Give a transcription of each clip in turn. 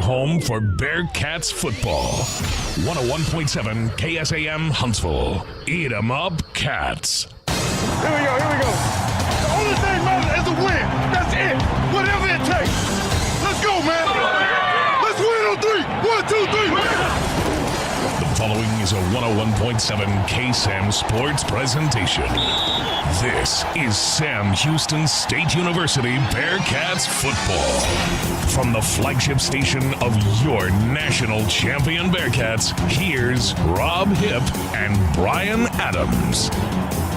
Home for Bearcats football. 101.7 KSAM Huntsville. Eat 'em up, Cats. Here we go. The only thing matters is a win. That's it. Whatever it takes. Let's go, man. Let's win on three. 1, 2, 3. The following is a 101.7 KSAM sports presentation. This is Sam Houston State University Bearcats football. From the flagship station of your national champion Bearcats, here's Rob Hipp and Brian Adams.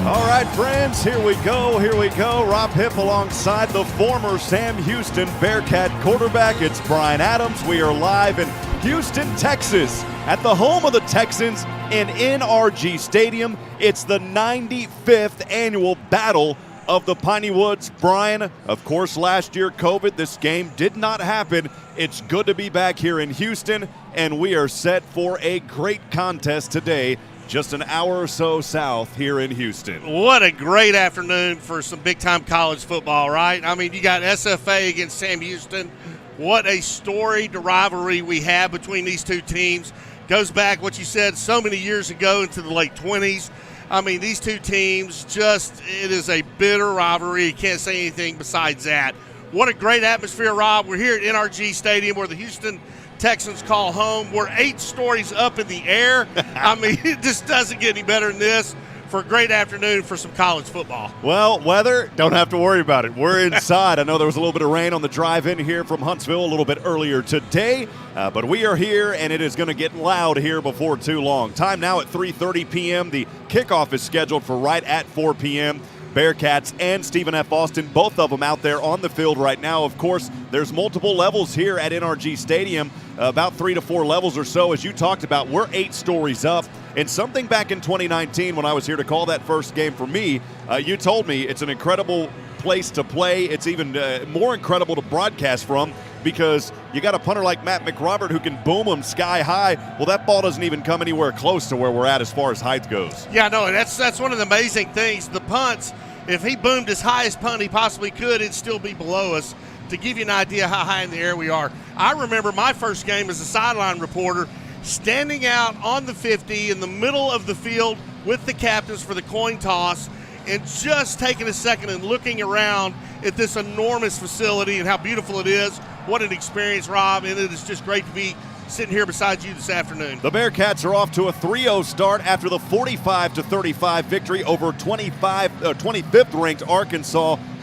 All right, friends, here we go. Rob Hipp alongside the former Sam Houston Bearcat quarterback. It's Brian Adams. We are live in Houston, Texas, at the home of the Texans in NRG Stadium. It's the 95th annual Battle of the Piney Woods. Brian, of course, last year, COVID, this game did not happen. It's good to be back here in Houston, and we are set for a great contest today, just an hour or so south here in Houston. What a great afternoon for some big-time college football, right? I mean, you got SFA against Sam Houston. What a storied rivalry we have between these two teams. Goes back, what you said, so many years ago into the late 20s. I mean, these two teams it is a bitter rivalry. You can't say anything besides that. What a great atmosphere, Rob. We're here at NRG Stadium where the Houston Texans call home. We're 8 stories up in the air. I mean, it just doesn't get any better than this for a great afternoon for some college football. Well, weather, don't have to worry about it. We're inside. I know there was a little bit of rain on the drive in here from Huntsville a little bit earlier today, but we are here, and it is going to get loud here before too long. Time now at 3:30 p.m. The kickoff is scheduled for right at 4 p.m. Bearcats and Stephen F. Austin, both of them out there on the field right now. Of course, there's multiple levels here at NRG Stadium, about 3 to 4 levels or so. As you talked about, we're 8 stories up. And something back in 2019 when I was here to call that first game for me, you told me it's an incredible place to play. It's even more incredible to broadcast from because you got a punter like Matt McRobert who can boom them sky high. Well, that ball doesn't even come anywhere close to where we're at as far as height goes. Yeah, no, that's one of the amazing things. The punts, if he boomed his highest punt he possibly could, it'd still be below us. To give you an idea how high in the air we are, I remember my first game as a sideline reporter standing out on the 50 in the middle of the field with the captains for the coin toss and just taking a second and looking around at this enormous facility and how beautiful it is. What an experience, Rob, and it is just great to be sitting here beside you this afternoon. The Bearcats are off to a 3-0 start after the 45-35 victory over 25th ranked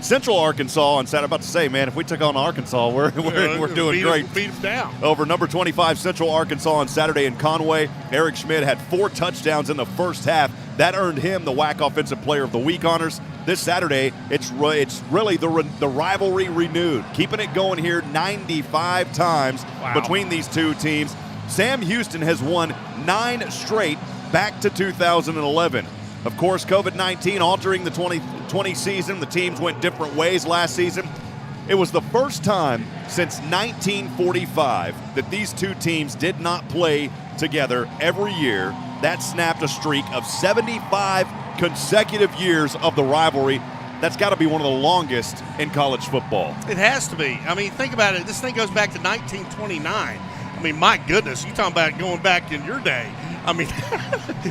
Central Arkansas on Saturday. I'm about to say, man, if we took on Arkansas, we're doing great. Beat them down. Over number 25 Central Arkansas on Saturday in Conway. Eric Schmidt had 4 touchdowns in the first half. That earned him the WAC Offensive Player of the Week honors. This Saturday, it's really the rivalry renewed. Keeping it going here 95 times between these two teams. Sam Houston has won 9 straight back to 2011. Of course, COVID-19 altering the 2020 season. The teams went different ways last season. It was the first time since 1945 that these two teams did not play together every year. That snapped a streak of 75 consecutive years of the rivalry. That's got to be one of the longest in college football. It has to be. I mean, think about it. This thing goes back to 1929. I mean, my goodness, you talking about going back in your day. I mean,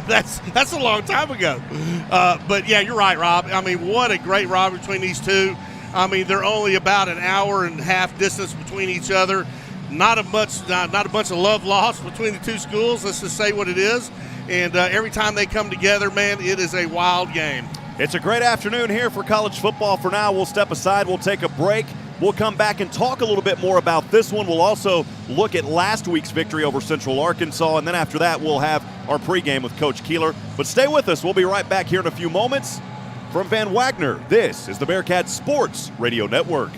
that's a long time ago. But, yeah, you're right, Rob. I mean, what a great rivalry between these two. I mean, they're only about an hour and a half distance between each other. Not a bunch of love lost between the two schools. Let's just say what it is. And every time they come together, man, it is a wild game. It's a great afternoon here for college football. For now, we'll step aside. We'll take a break. We'll come back and talk a little bit more about this one. We'll also look at last week's victory over Central Arkansas. And then after that, we'll have our pregame with Coach Keeler. But stay with us. We'll be right back here in a few moments. From Van Wagner, this is the Bearcats Sports Radio Network.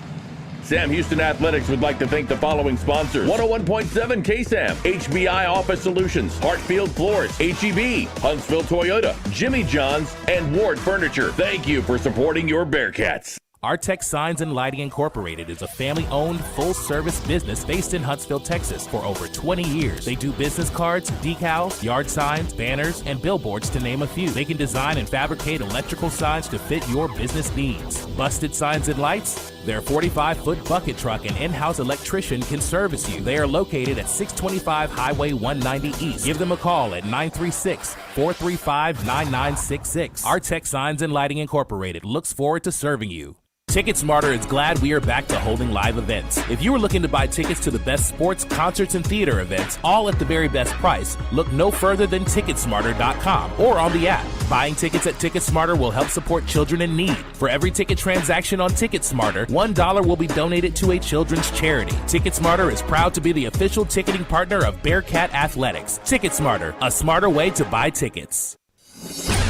Sam Houston Athletics would like to thank the following sponsors: 101.7 KSAM, HBI Office Solutions, Hartfield Floors, HEB, Huntsville Toyota, Jimmy John's, and Ward Furniture. Thank you for supporting your Bearcats. Artex Signs and Lighting Incorporated is a family-owned, full-service business based in Huntsville, Texas for over 20 years. They do business cards, decals, yard signs, banners, and billboards to name a few. They can design and fabricate electrical signs to fit your business needs. Busted signs and lights? Their 45-foot bucket truck and in-house electrician can service you. They are located at 625 Highway 190 East. Give them a call at 936-435-9966. Artex Signs and Lighting Incorporated looks forward to serving you. TicketSmarter is glad we are back to holding live events. If you are looking to buy tickets to the best sports, concerts, and theater events, all at the very best price, look no further than TicketSmarter.com or on the app. Buying tickets at TicketSmarter will help support children in need. For every ticket transaction on TicketSmarter, $1 will be donated to a children's charity. TicketSmarter is proud to be the official ticketing partner of Bearcat Athletics. TicketSmarter, a smarter way to buy tickets.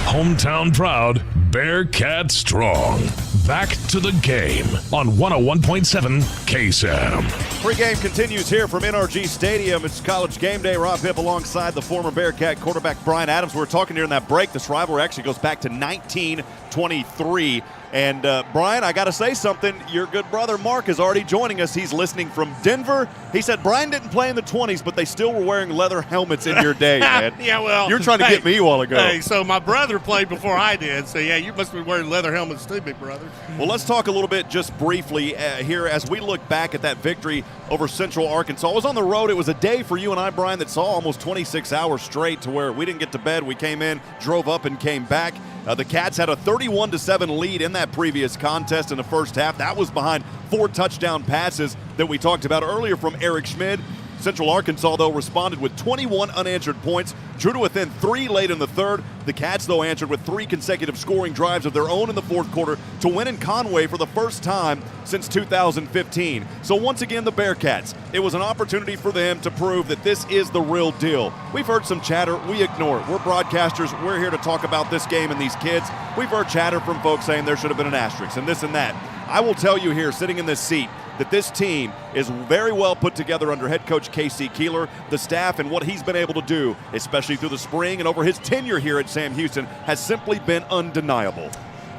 Hometown proud, Bearcat strong. Back to the game on 101.7 KSAM. Pregame continues here from NRG Stadium. It's College Game Day. Rob Hipp alongside the former Bearcat quarterback Brian Adams. We were talking during that break. This rivalry actually goes back to 1923. And Brian, I got to say something. Your good brother Mark is already joining us. He's listening from Denver. He said Brian didn't play in the 20s, but they still were wearing leather helmets in your day, man. Yeah, well. You're trying to get me a while ago. Hey, so my brother played before I did. So, yeah, you must be wearing leather helmets too, big brother. Well, let's talk a little bit just briefly here as we look back at that victory over Central Arkansas. It was on the road. It was a day for you and I, Brian, that saw almost 26 hours straight to where we didn't get to bed. We came in, drove up, and came back. The Cats had a 31-7 lead in that previous contest in the first half. That was behind 4 touchdown passes that we talked about earlier from Eric Schmid. Central Arkansas, though, responded with 21 unanswered points, drew to within 3 late in the third. The Cats, though, answered with 3 consecutive scoring drives of their own in the fourth quarter to win in Conway for the first time since 2015. So once again, the Bearcats, it was an opportunity for them to prove that this is the real deal. We've heard some chatter. We ignore it. We're broadcasters. We're here to talk about this game and these kids. We've heard chatter from folks saying there should have been an asterisk and this and that. I will tell you here, sitting in this seat, that this team is very well put together under head coach Casey Keeler. The staff and what he's been able to do, especially through the spring and over his tenure here at Sam Houston, has simply been undeniable.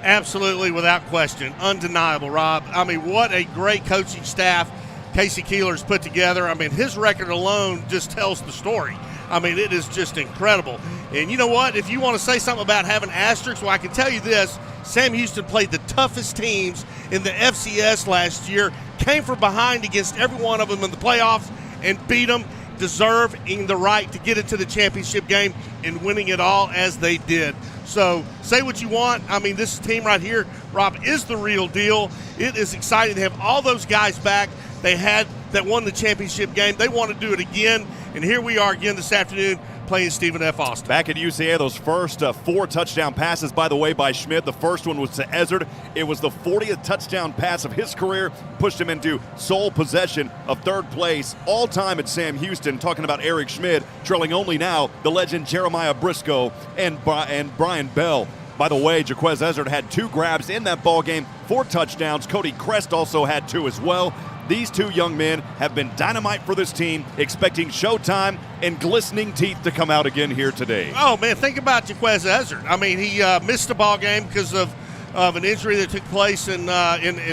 Absolutely, without question. Undeniable, Rob. I mean, what a great coaching staff Casey Keeler's put together. I mean, his record alone just tells the story. I mean, it is just incredible. And you know what? If you want to say something about having asterisks, well, I can tell you this. Sam Houston played the toughest teams in the FCS last year, came from behind against every one of them in the playoffs and beat them, deserving the right to get into the championship game and winning it all as they did. So say what you want. I mean, this team right here, Rob, is the real deal. It is exciting to have all those guys back they had that won the championship game. They want to do it again, and here we are again this afternoon playing Stephen F. Austin. Back at UCA, those first 4 touchdown passes, by the way, by Schmidt. The first one was to Ezzard. It was the 40th touchdown pass of his career, pushed him into sole possession of third place all time at Sam Houston. Talking about Eric Schmidt, trailing only now the legend Jeremiah Briscoe and Brian Bell. By the way, Jaquez Ezzard had 2 grabs in that ball game, 4 touchdowns. Cody Crest also had 2 as well. These 2 young men have been dynamite for this team, expecting showtime and glistening teeth to come out again here today. Oh, man, think about Jaquez Ezzard. I mean, he missed the ball game because of an injury that took place in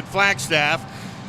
Flagstaff.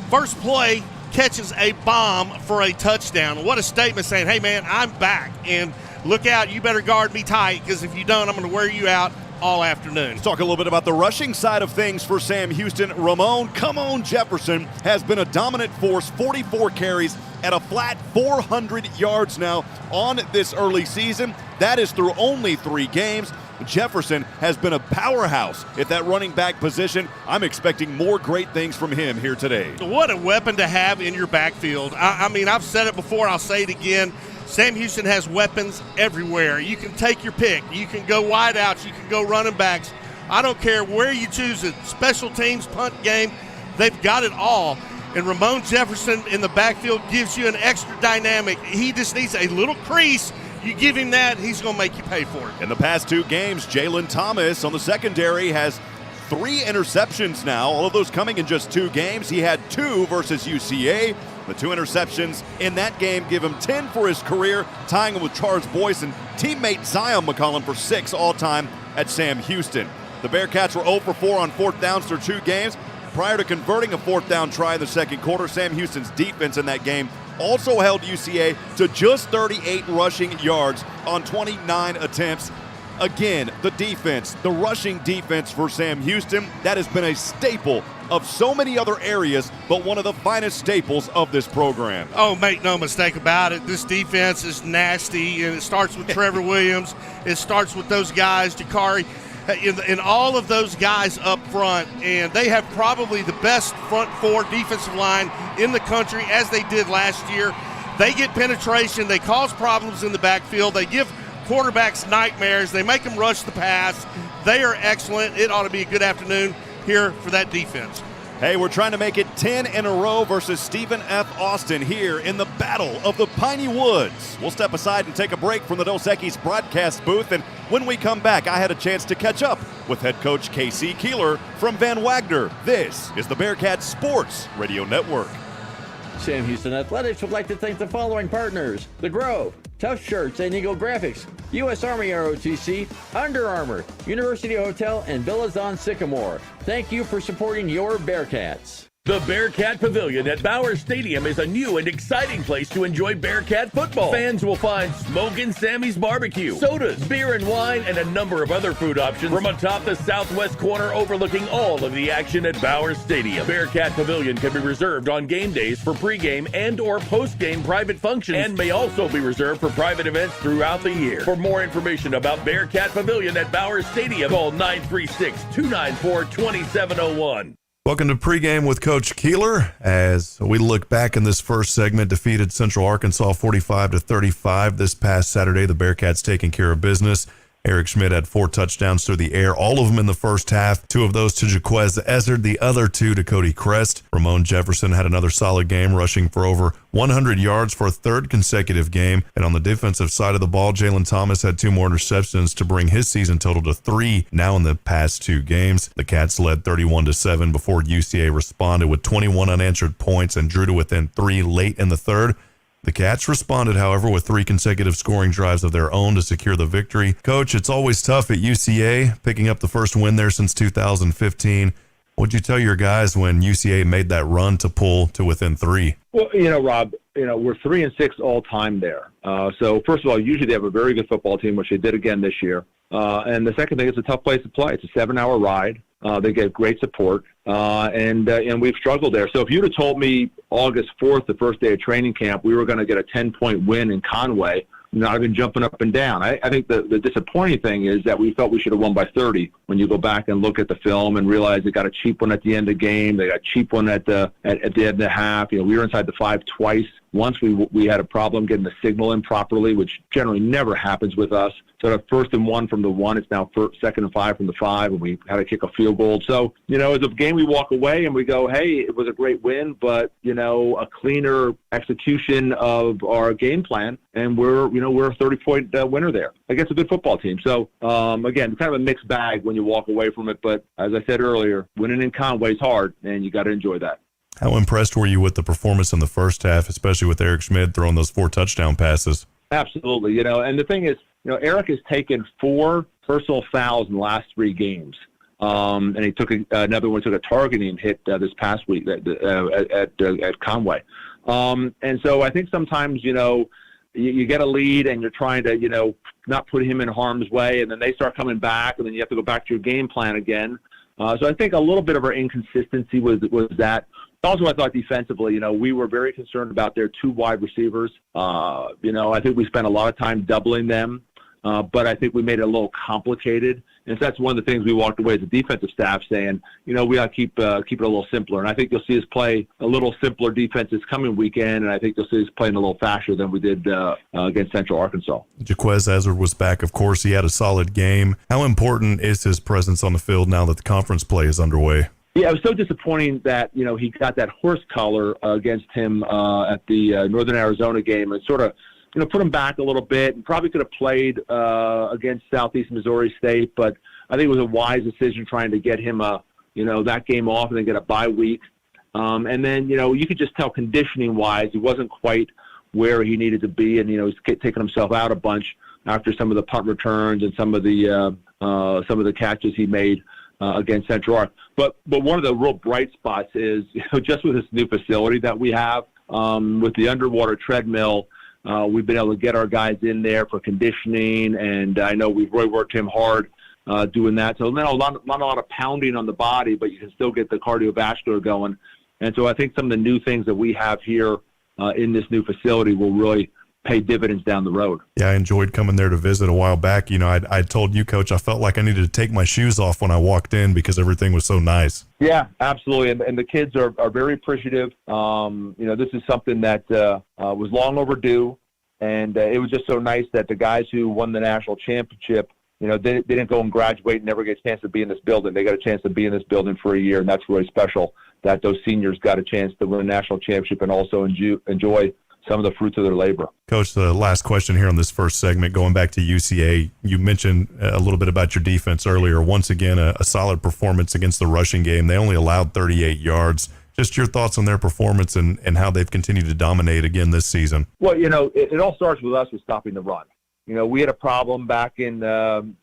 First play, catches a bomb for a touchdown. What a statement saying, hey, man, I'm back. And look out, you better guard me tight because if you don't, I'm going to wear you out all afternoon. Let's talk a little bit about the rushing side of things for Sam Houston. Ramon "Come On" Jefferson has been a dominant force, 44 carries at a flat 400 yards now on this early season. That is through only 3 games. Jefferson has been a powerhouse at that running back position. I'm expecting more great things from him here today. What a weapon to have in your backfield. I mean, I've said it before, I'll say it again. Sam Houston has weapons everywhere. You can take your pick. You can go wide outs. You can go running backs. I don't care where you choose it. Special teams, punt game, they've got it all. And Ramon Jefferson in the backfield gives you an extra dynamic. He just needs a little crease. You give him that, he's going to make you pay for it. In the past 2 games, Jalen Thomas on the secondary has 3 interceptions now, all of those coming in just 2 games. He had 2 versus UCA. The 2 interceptions in that game give him 10 for his career, tying him with Charles Boyce and teammate Zion McCollum for 6 all-time at Sam Houston. The Bearcats were 0 for 4 on 4th downs through 2 games. prior to converting a fourth down try in the second quarter, Sam Houston's defense in that game also held UCA to just 38 rushing yards on 29 attempts. Again, the defense, the rushing defense for Sam Houston, that has been a staple of so many other areas, but one of the finest staples of this program. Oh, make no mistake about it. This defense is nasty, and it starts with Trevor Williams. It starts with those guys, Jakari, and all of those guys up front, and they have probably the best front four defensive line in the country, as they did last year. They get penetration. They cause problems in the backfield. They give quarterbacks nightmares. They make them rush the pass. They are excellent. It ought to be a good afternoon here for that defense. Hey, we're trying to make it 10 in a row versus Stephen F. Austin here in the Battle of the Piney Woods. We'll step aside and take a break from the Dos Equis broadcast booth, and when we come back, I had a chance to catch up with head coach K.C. Keeler from Van Wagner. This is the Bearcats Sports Radio Network. Sam Houston Athletics would like to thank the following partners: The Grove, Tough Shirts and Eagle Graphics, U.S. Army ROTC, Under Armour, University Hotel, and Villas on Sycamore. Thank you for supporting your Bearcats. The Bearcat Pavilion at Bauer Stadium is a new and exciting place to enjoy Bearcat football. Fans will find Smokin' Sammy's Barbecue, sodas, beer and wine, and a number of other food options from atop the southwest corner overlooking all of the action at Bauer Stadium. Bearcat Pavilion can be reserved on game days for pregame and or postgame private functions, and may also be reserved for private events throughout the year. For more information about Bearcat Pavilion at Bauer Stadium, call 936-294-2701. Welcome to Pregame with Coach Keeler. As we look back in this first segment, defeated Central Arkansas 45-35 this past Saturday. The Bearcats taking care of business. Eric Schmidt had 4 touchdowns through the air, all of them in the first half. 2 of those to Jaquez Ezzard, the other 2 to Cody Crest. Ramon Jefferson had another solid game, rushing for over 100 yards for a 3rd consecutive game. And on the defensive side of the ball, Jalen Thomas had 2 more interceptions to bring his season total to 3 now in the past 2 games. The Cats led 31-7 before UCA responded with 21 unanswered points and drew to within 3 late in the 3rd. The Cats responded, however, with 3 consecutive scoring drives of their own to secure the victory. Coach, it's always tough at UCA, picking up the first win there since 2015. What'd you tell your guys when UCA made that run to pull to within 3? Well, Rob, we're 3-6 all time there. So first of all, usually they have a very good football team, which they did again this year. And the second thing, it's a tough place to play. It's a 7-hour ride. They get great support, and we've struggled there. So if you'd have told me August 4th, the first day of training camp, we were going to get a 10-point win in Conway, not even jumping up and down. I think the disappointing thing is that we felt we should have won by 30 when you go back and look at the film and realize they got a cheap one at the end of the game. They got a cheap one at the end of the half. We were inside the 5 twice. Once we had a problem getting the signal in properly, which generally never happens with us. So the 1st and 1 from the 1, it's now 2nd and 5 from the 5, and we had to kick a field goal. So, it's a game we walk away and we go, hey, it was a great win, but, a cleaner execution of our game plan, and we're a 30-point winner there against a good football team. So, again, kind of a mixed bag when you walk away from it. But as I said earlier, winning in Conway is hard, and you got to enjoy that. How impressed were you with the performance in the first half, especially with Eric Schmidt throwing those 4 touchdown passes? Absolutely. And the thing is, Eric has taken 4 personal fouls in the last 3 games. And he took another one, took a targeting hit this past week at Conway. And so I think sometimes, you get a lead and you're trying to, not put him in harm's way, and then they start coming back, and then you have to go back to your game plan again. So I think a little bit of our inconsistency was that. Also, I thought defensively, we were very concerned about their 2 wide receivers. I think we spent a lot of time doubling them, but I think we made it a little complicated. And so that's one of the things we walked away as a defensive staff saying, we got to keep it a little simpler. And I think you'll see us play a little simpler defense this coming weekend, and I think you'll see us playing a little faster than we did against Central Arkansas. Jaquez Ezzard was back, of course. He had a solid game. How important is his presence on the field now that the conference play is underway? Yeah, it was so disappointing that, he got that horse collar against him at the Northern Arizona game and sort of, put him back a little bit, and probably could have played against Southeast Missouri State, but I think it was a wise decision trying to get him that game off and then get a bye week. And then, you could just tell conditioning-wise he wasn't quite where he needed to be, and, he's taking himself out a bunch after some of the punt returns and some of the catches he made. against Central Ark. But one of the real bright spots is, just with this new facility that we have, with the underwater treadmill, we've been able to get our guys in there for conditioning, and I know we've really worked him hard doing that. So not a lot of pounding on the body, but you can still get the cardiovascular going. And so I think some of the new things that we have here in this new facility will really pay dividends down the road. Yeah, I enjoyed coming there to visit a while back. I told you, Coach, I felt like I needed to take my shoes off when I walked in because everything was so nice. Yeah, absolutely. And the kids are very appreciative. This is something that was long overdue, and it was just so nice that the guys who won the national championship, they didn't go and graduate and never get a chance to be in this building. They got a chance to be in this building for a year, and that's really special that those seniors got a chance to win a national championship and also enjoy some of the fruits of their labor. Coach, the last question here on this first segment, going back to UCA, you mentioned a little bit about your defense earlier. Once again, a solid performance against the rushing game. They only allowed 38 yards. Just your thoughts on their performance and how they've continued to dominate again this season. Well, it all starts with us with stopping the run. We had a problem back in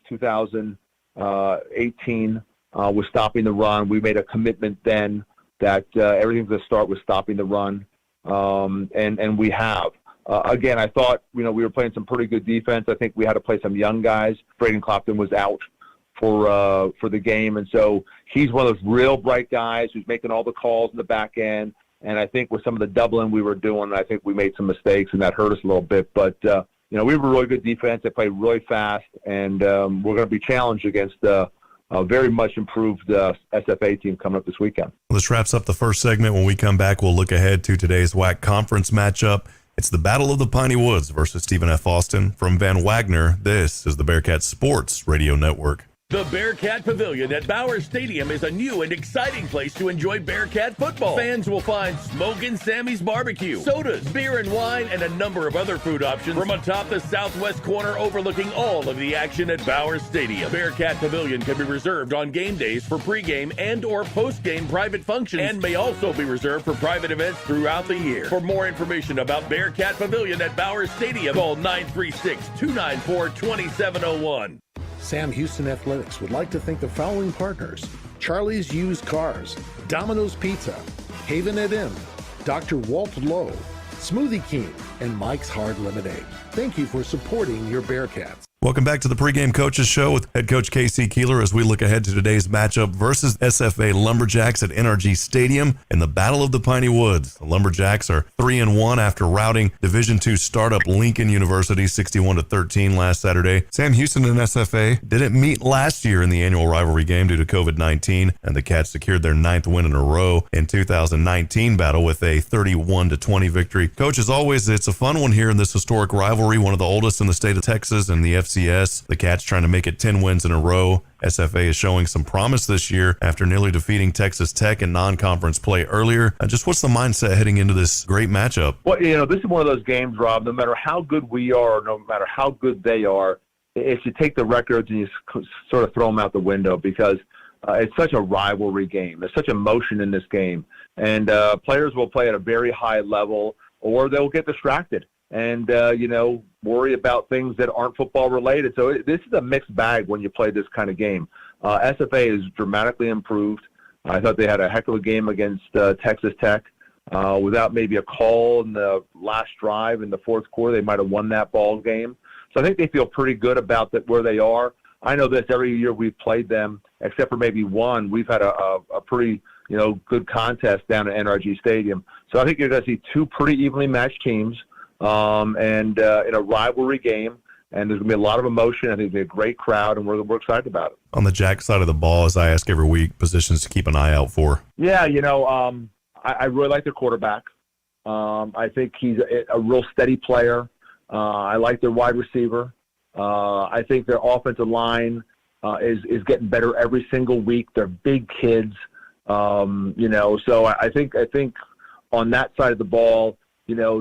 2018 with stopping the run. We made a commitment then that everything's going to start with stopping the run. And we have. Again, I thought, we were playing some pretty good defense. I think we had to play some young guys. Braden Clopton was out for the game, and so he's one of those real bright guys who's making all the calls in the back end. And I think with some of the doubling we were doing, I think we made some mistakes, and that hurt us a little bit. But, we have a really good defense. They play really fast, and we're going to be challenged against a very much improved SFA team coming up this weekend. This wraps up the first segment. When we come back, we'll look ahead to today's WAC conference matchup. It's the Battle of the Piney Woods versus Stephen F. Austin. From Van Wagner, this is the Bearcat Sports Radio Network. The Bearcat Pavilion at Bowers Stadium is a new and exciting place to enjoy Bearcat football. Fans will find Smokin' Sammy's Barbecue, sodas, beer and wine, and a number of other food options from atop the southwest corner overlooking all of the action at Bowers Stadium. Bearcat Pavilion can be reserved on game days for pregame and or postgame private functions and may also be reserved for private events throughout the year. For more information about Bearcat Pavilion at Bowers Stadium, call 936-294-2701. Sam Houston Athletics would like to thank the following partners: Charlie's Used Cars, Domino's Pizza, Haven at Inn, Dr. Walt Lowe, Smoothie King, and Mike's Hard Lemonade. Thank you for supporting your Bearcats. Welcome back to the Pregame Coaches Show with head coach K.C. Keeler as we look ahead to today's matchup versus SFA Lumberjacks at NRG Stadium in the Battle of the Piney Woods. The Lumberjacks are 3-1 after routing Division II startup Lincoln University 61-13 last Saturday. Sam Houston and SFA didn't meet last year in the annual rivalry game due to COVID-19, and the Cats secured their 9th win in a row in 2019 battle with a 31-20 victory. Coach, as always, it's a fun one here in this historic rivalry, one of the oldest in the state of Texas and the FCS. The Cats trying to make it 10 wins in a row. SFA is showing some promise this year after nearly defeating Texas Tech in non-conference play earlier. Just what's the mindset heading into this great matchup? Well, this is one of those games, Rob, no matter how good we are, no matter how good they are, if you take the records and you sort of throw them out the window because it's such a rivalry game. There's such emotion in this game. And players will play at a very high level or they'll get distracted and, worry about things that aren't football related. So this is a mixed bag when you play this kind of game. SFA is dramatically improved. I thought they had a heck of a game against Texas Tech. Without maybe a call in the last drive in the fourth quarter, they might have won that ball game. So I think they feel pretty good about where they are. I know this every year we've played them, except for maybe one, we've had a pretty good contest down at NRG Stadium. So I think you're going to see two pretty evenly matched teams. And in a rivalry game, and there's going to be a lot of emotion. I think it'll be a great crowd, and we're excited about it. On the Jack side of the ball, as I ask every week, positions to keep an eye out for. Yeah, I really like their quarterback. I think he's a real steady player. I like their wide receiver. I think their offensive line is getting better every single week. They're big kids, So I think on that side of the ball,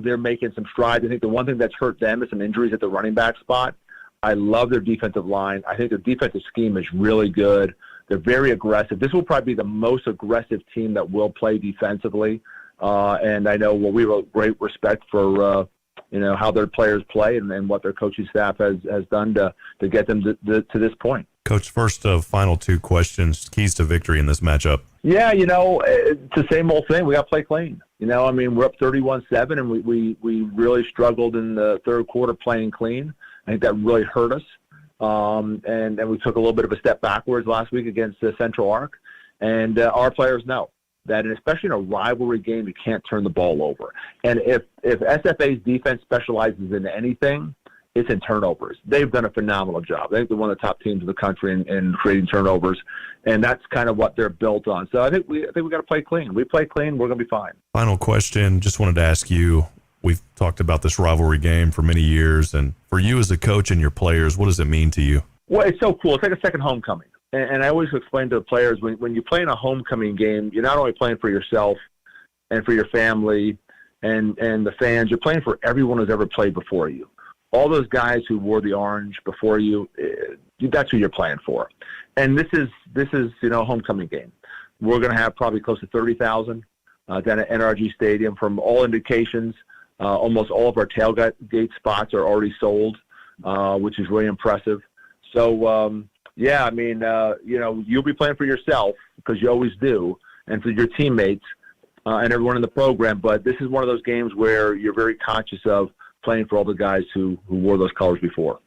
they're making some strides. I think the one thing that's hurt them is some injuries at the running back spot. I love their defensive line. I think their defensive scheme is really good. They're very aggressive. This will probably be the most aggressive team that will play defensively. And I know we have a great respect for, how their players play and what their coaching staff has done to get them to this point. Coach, first of final two questions, keys to victory in this matchup. Yeah, it's the same old thing. We got to play clean. We're up 31-7, and we really struggled in the third quarter playing clean. I think that really hurt us. And we took a little bit of a step backwards last week against Central Arc. And our players know that, and especially in a rivalry game, you can't turn the ball over. And if SFA's defense specializes in anything, it's in turnovers. They've done a phenomenal job. I think they're one of the top teams in the country in creating turnovers, and that's kind of what they're built on. So I think we got to play clean. We play clean, we're going to be fine. Final question, just wanted to ask you, we've talked about this rivalry game for many years, and for you as a coach and your players, what does it mean to you? Well, it's so cool. It's like a second homecoming. And I always explain to the players, when you play in a homecoming game, you're not only playing for yourself and for your family and the fans, you're playing for everyone who's ever played before you. All those guys who wore the orange before you, that's who you're playing for. And this is a homecoming game. We're going to have probably close to 30,000 down at NRG Stadium. From all indications, almost all of our tailgate spots are already sold, which is really impressive. So, you'll be playing for yourself because you always do, and for your teammates and everyone in the program. But this is one of those games where you're very conscious of playing for all the guys who wore those colors before.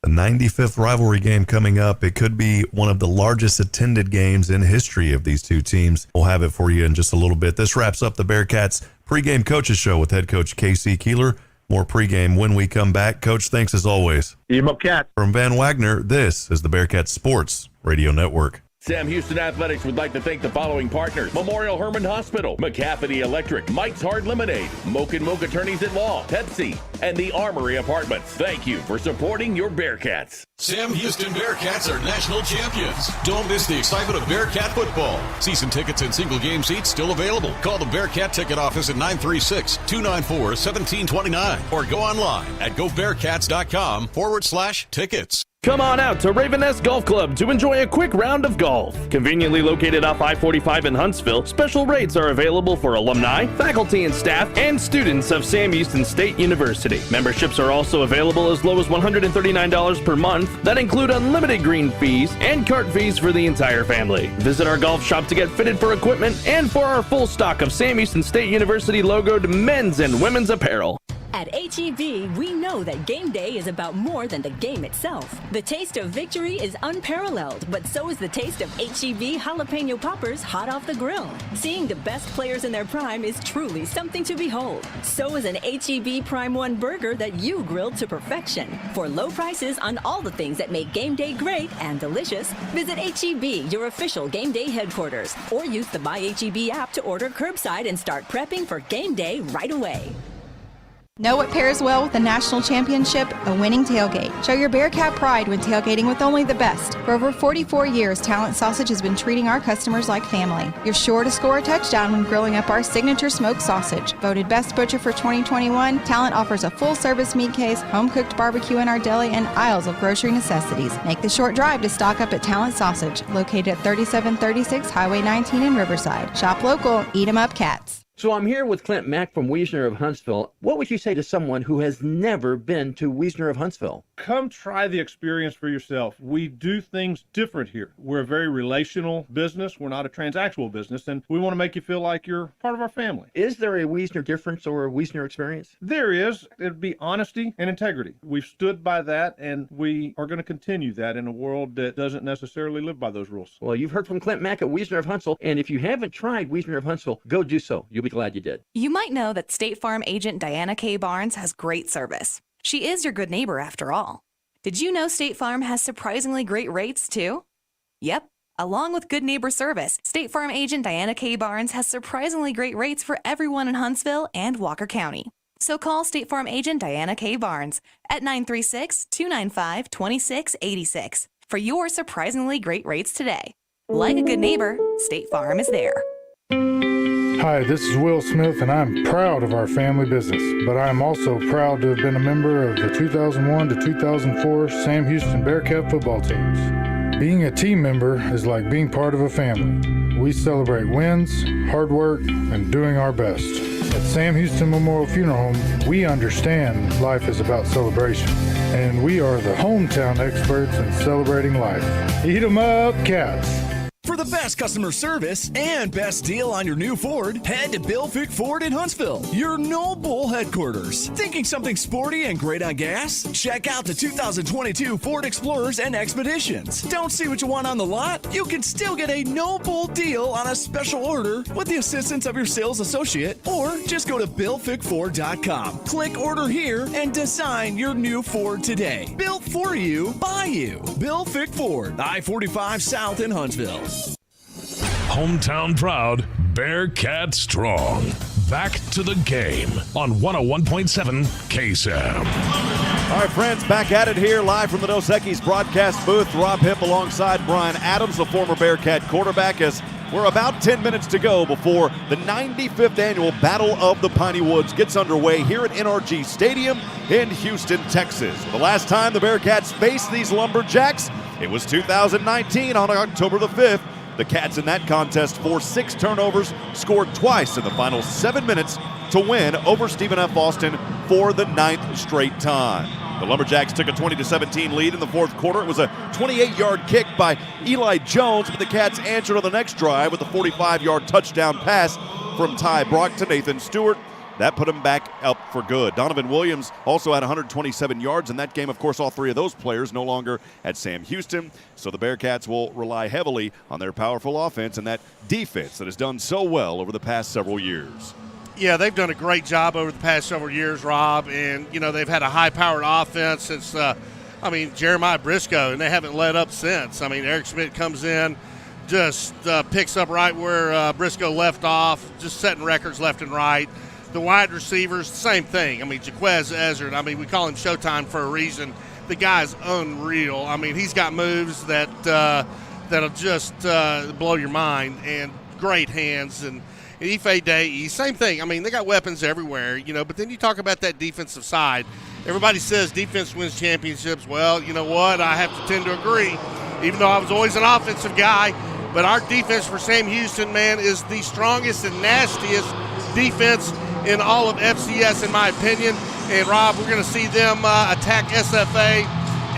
The 95th rivalry game coming up. It could be one of the largest attended games in history of these two teams. We'll have it for you in just a little bit. This wraps up the Bearcats pregame coaches show with head coach K.C. Keeler. More pregame when we come back. Coach, thanks as always. Eat 'em up, Cats. From Van Wagner, this is the Bearcats Sports Radio Network. Sam Houston Athletics would like to thank the following partners: Memorial Hermann Hospital, McCafferty Electric, Mike's Hard Lemonade, Moke & Moke Attorneys at Law, Pepsi, and the Armory Apartments. Thank you for supporting your Bearcats. Sam Houston Bearcats are national champions. Don't miss the excitement of Bearcat football. Season tickets and single game seats still available. Call the Bearcat ticket office at 936-294-1729 or go online at gobearcats.com/tickets. Come on out to Raven Nest Golf Club to enjoy a quick round of golf. Conveniently located off I-45 in Huntsville, special rates are available for alumni, faculty and staff, and students of Sam Houston State University. Memberships are also available as low as $139 per month that include unlimited green fees and cart fees for the entire family. Visit our golf shop to get fitted for equipment and for our full stock of Sam Houston State University logoed men's and women's apparel. At H-E-B, we know that game day is about more than the game itself. The taste of victory is unparalleled, but so is the taste of H-E-B jalapeno poppers hot off the grill. Seeing the best players in their prime is truly something to behold. So is an H-E-B Prime 1 burger that you grilled to perfection. For low prices on all the things that make game day great and delicious, visit H-E-B, your official game day headquarters, or use the My H-E-B app to order curbside and start prepping for game day right away. Know what pairs well with a national championship? A winning tailgate. Show your Bearcat pride when tailgating with only the best. For over 44 years, Talent Sausage has been treating our customers like family. You're sure to score a touchdown when grilling up our signature smoked sausage. Voted Best Butcher for 2021, Talent offers a full-service meat case, home-cooked barbecue in our deli, and aisles of grocery necessities. Make the short drive to stock up at Talent Sausage, located at 3736 Highway 19 in Riverside. Shop local, eat 'em up, Cats. So I'm here with Clint Mack from Wiesner of Huntsville. What would you say to someone who has never been to Wiesner of Huntsville? Come try the experience for yourself. We do things different here. We're a very relational business. We're not a transactional business, and we want to make you feel like you're part of our family. Is there a Wiesner difference or a Wiesner experience? There is. It'd be honesty and integrity. We've stood by that, and we are going to continue that in a world that doesn't necessarily live by those rules. Well, you've heard from Clint Mack at Wiesner of Huntsville, and if you haven't tried Wiesner of Huntsville, go do so. You'll be glad you did. You might know that State Farm agent Diana K. Barnes has great service. She is your good neighbor after all. Did you know State Farm has surprisingly great rates too? Yep. Along with good neighbor service, State Farm agent Diana K. Barnes has surprisingly great rates for everyone in Huntsville and Walker County. So call State Farm agent Diana K. Barnes at 936-295-2686 for your surprisingly great rates today. Like a good neighbor, State Farm is there. Hi, this is Will Smith, and I'm proud of our family business, but I'm also proud to have been a member of the 2001 to 2004 Sam Houston Bearcat football teams. Being a team member is like being part of a family. We celebrate wins, hard work, and doing our best. At Sam Houston Memorial Funeral Home, we understand life is about celebration, and we are the hometown experts in celebrating life. Eat 'em up, Cats. For the best customer service and best deal on your new Ford, head to Bill Fick Ford in Huntsville, your No Bull headquarters. Thinking something sporty and great on gas? Check out the 2022 Ford Explorers and Expeditions. Don't see what you want on the lot? You can still get a No Bull deal on a special order with the assistance of your sales associate, or just go to BillFickFord.com. Click Order Here and design your new Ford today. Built for you, by you. Bill Fick Ford, I-45 South in Huntsville. Hometown proud, Bearcat strong. Back to the game on 101.7 KSAM. All right, friends, back at it here live from the Dos Equis broadcast booth. Rob Hipp alongside Brian Adams, the former Bearcat quarterback, as we're about 10 minutes to go before the 95th annual Battle of the Piney Woods gets underway here at NRG Stadium in Houston, Texas. The last time the Bearcats faced these Lumberjacks, it was 2019 on October the 5th. The Cats in that contest forced 6 turnovers, scored twice in the final 7 minutes to win over Stephen F. Austin for the 9th straight time. The Lumberjacks took a 20-17 lead in the fourth quarter. It was a 28-yard kick by Eli Jones, but the Cats answered on the next drive with a 45-yard touchdown pass from Ty Brock to Nathan Stewart. That put him back up for good. Donovan Williams also had 127 yards in that game. Of course, all 3 of those players no longer at Sam Houston, so the Bearcats will rely heavily on their powerful offense and that defense that has done so well over the past several years. Yeah, they've done a great job over the past several years, Rob, and, they've had a high-powered offense since, Jeremiah Briscoe, and they haven't let up since. Eric Schmidt comes in, just picks up right where Briscoe left off, just setting records left and right. The wide receivers, same thing. Jaquez Ezzard, we call him Showtime for a reason. The guy's unreal. He's got moves that'll just blow your mind, and great hands. And Ife Day, same thing. They got weapons everywhere, but then you talk about that defensive side. Everybody says defense wins championships. Well, you know what? I have to tend to agree, even though I was always an offensive guy. But our defense for Sam Houston, man, is the strongest and nastiest defense in all of FCS, in my opinion. And, Rob, we're going to see them attack SFA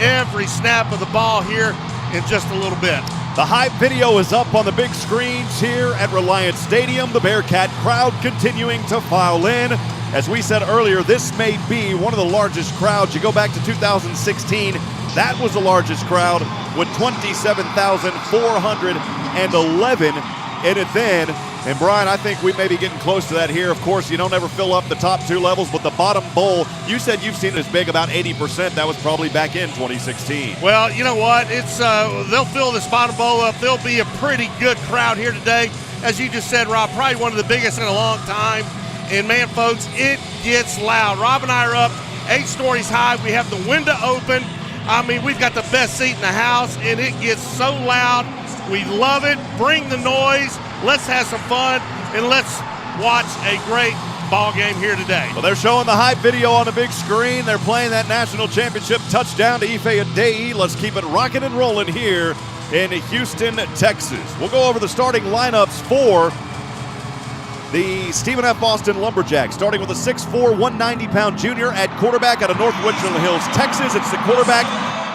every snap of the ball here in just a little bit. The Hight video is up on the big screens here at Reliance Stadium. The Bearcat crowd continuing to file in. As we said earlier, this may be one of the largest crowds. You go back to 2016, that was the largest crowd with 27,411 in it then. And, Brian, I think we may be getting close to that here. Of course, you don't ever fill up the top 2 levels, but the bottom bowl, you said you've seen it as big, about 80%. That was probably back in 2016. Well, you know what? It's they'll fill this bottom bowl up. There'll be a pretty good crowd here today. As you just said, Rob, probably one of the biggest in a long time. And, man, folks, it gets loud. Rob and I are up 8 stories high. We have the window open. We've got the best seat in the house, and it gets so loud. We love it. Bring the noise. Let's have some fun, and let's watch a great ball game here today. Well, they're showing the Hight video on the big screen. They're playing that national championship touchdown to Ife Adei. Let's keep it rocking and rolling here in Houston, Texas. We'll go over the starting lineups for the Stephen F. Austin Lumberjacks, starting with a 6'4", 190-pound junior at quarterback out of North Richland Hills, Texas. It's the quarterback,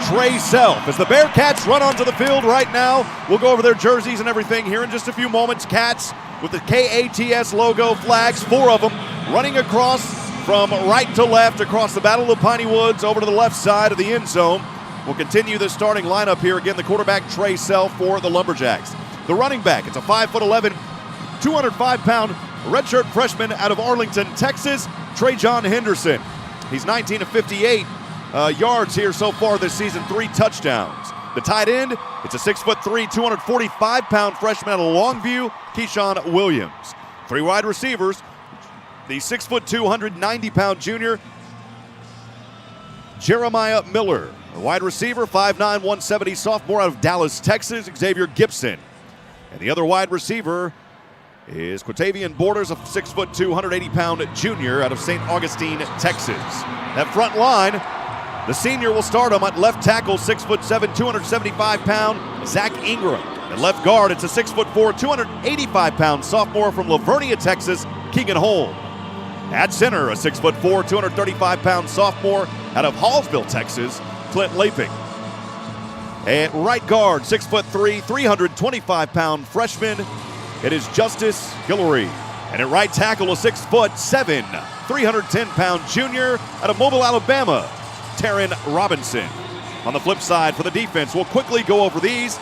Trey Self. As the Bearcats run onto the field right now, we'll go over their jerseys and everything here in just a few moments. Cats with the KATS logo, flags, 4 of them, running across from right to left across the Battle of the Piney Woods over to the left side of the end zone. We'll continue the starting lineup here. Again, the quarterback, Trey Self, for the Lumberjacks. The running back, it's a 5'11", 205-pound redshirt freshman out of Arlington, Texas, Trajan Henderson. He's 19 of 58 yards here so far this season, 3 touchdowns. The tight end, it's a 6'3", 245-pound freshman out of Longview, Keyshawn Williams. 3 wide receivers, the 6'2", 190-pound junior, Jeremiah Miller. A wide receiver, 5'9", 170 sophomore out of Dallas, Texas, Xavier Gibson. And the other wide receiver is Quatavian Borders, a 6'2", 180-pound junior out of St. Augustine, Texas. That front line, the senior will start him at left tackle, 6'7", 275-pound Zach Ingram. At left guard, it's a 6'4", 285-pound sophomore from Lavernia, Texas, Keegan Holm. At center, a 6'4", 235-pound sophomore out of Hallsville, Texas, Clint Laping. At right guard, 6'3", 325-pound freshman, it is Justice Guillory. And at right tackle, a 6'7", 310-pound junior out of Mobile, Alabama, Taryn Robinson. On the flip side for the defense, we'll quickly go over these.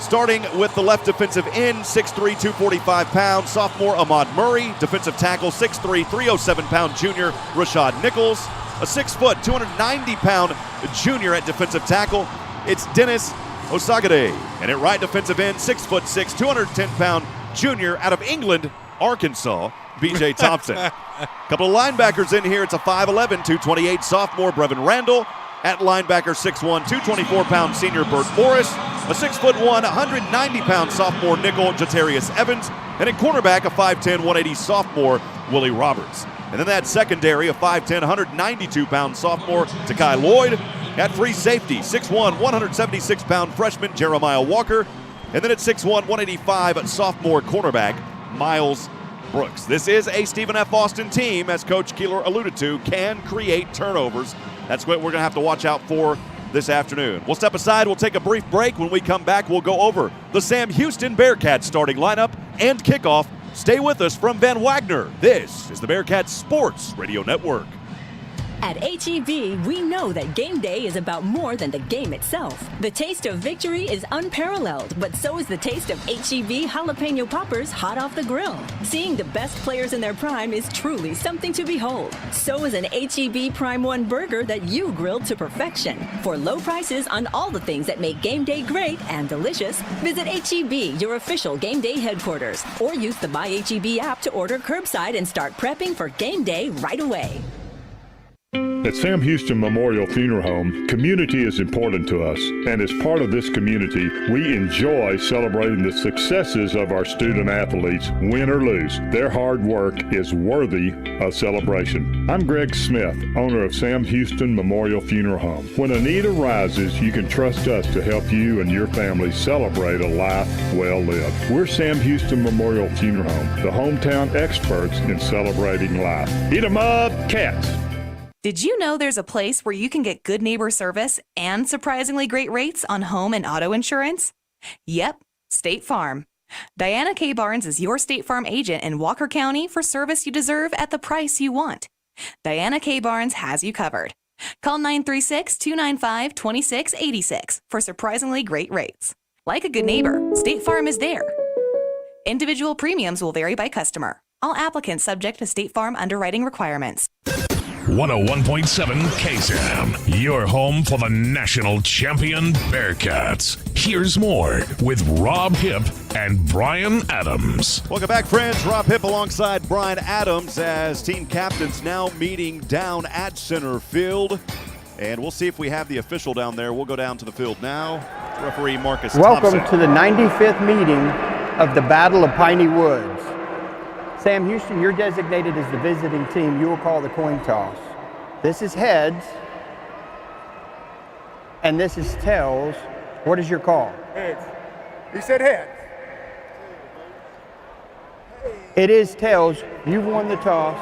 Starting with the left defensive end, 6'3", 245-pound sophomore Ahmad Murray. Defensive tackle, 6'3", 307-pound junior Rashad Nichols. A 6', 290-pound junior at defensive tackle, it's Dennis Osagade. And at right defensive end, 6'6", 210-pound junior out of England, Arkansas, BJ Thompson. A couple of linebackers in here. It's a 5'11", 228 sophomore Brevin Randall. At linebacker, 6'1", 224-pound senior Burt Morris. A 6'1", 190-pound sophomore nickel Jatarius Evans. And at cornerback, a 5'10", 180 sophomore Willie Roberts. And then that secondary, a 5'10", 192-pound sophomore Takai Lloyd. At free safety, 6'1", 176-pound freshman Jeremiah Walker. And then at 6'1", 185 sophomore cornerback Miles Brooks. This is a Stephen F. Austin team, as Coach Keeler alluded to, can create turnovers. That's what we're going to have to watch out for this afternoon. We'll step aside. We'll take a brief break. When we come back, we'll go over the Sam Houston Bearcats starting lineup and kickoff. Stay with us from Van Wagner. This is the Bearcats Sports Radio Network. At H-E-B, we know that game day is about more than the game itself. The taste of victory is unparalleled, but so is the taste of H-E-B jalapeno poppers hot off the grill. Seeing the best players in their prime is truly something to behold. So is an H-E-B Prime 1 burger that you grilled to perfection. For low prices on all the things that make game day great and delicious, visit H-E-B, your official game day headquarters, or use the My H-E-B app to order curbside and start prepping for game day right away. At Sam Houston Memorial Funeral Home, community is important to us, and as part of this community, we enjoy celebrating the successes of our student athletes, win or lose. Their hard work is worthy of celebration. I'm Greg Smith, owner of Sam Houston Memorial Funeral Home. When a need arises, you can trust us to help you and your family celebrate a life well lived. We're Sam Houston Memorial Funeral Home, the hometown experts in celebrating life. Eat 'em up, cats! Did you know there's a place where you can get good neighbor service and surprisingly great rates on home and auto insurance? Yep, State Farm. Diana K. Barnes is your State Farm agent in Walker County for service you deserve at the price you want. Diana K. Barnes has you covered. Call 936-295-2686 for surprisingly great rates. Like a good neighbor, State Farm is there. Individual premiums will vary by customer. All applicants subject to State Farm underwriting requirements. 101.7 KSAM, your home for the national champion Bearcats. Here's more with Rob Hipp and Brian Adams. Welcome back, friends. Rob Hipp alongside Brian Adams as team captains now meeting down at center field. And we'll see if we have the official down there. We'll go down to the field now. Referee Marcus Welcome Thompson. to the 95th meeting of the Battle of Piney Woods. Sam Houston, you're designated as the visiting team. You will call the coin toss. This is heads, and this is tails. What is your call? Heads. He said heads. It is tails. You've won the toss.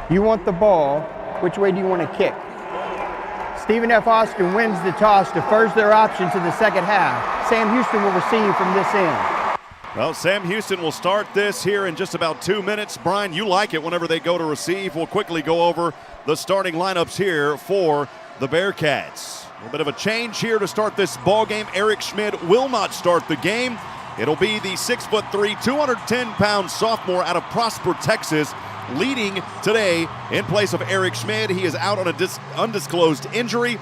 You want the ball. Which way do you want to kick? Stephen F. Austin wins the toss, defers their option to the second half. Sam Houston will receive from this end. Well, Sam Houston will start this here in just about 2 minutes. Brian, you like it whenever they go to receive. We'll quickly go over the starting lineups here for the Bearcats. A little bit of a change here to start this ball game. Eric Schmid will not start the game. It'll be the 6'3", 210-pound sophomore out of Prosper, Texas, leading today in place of Eric Schmid. He is out on an undisclosed injury.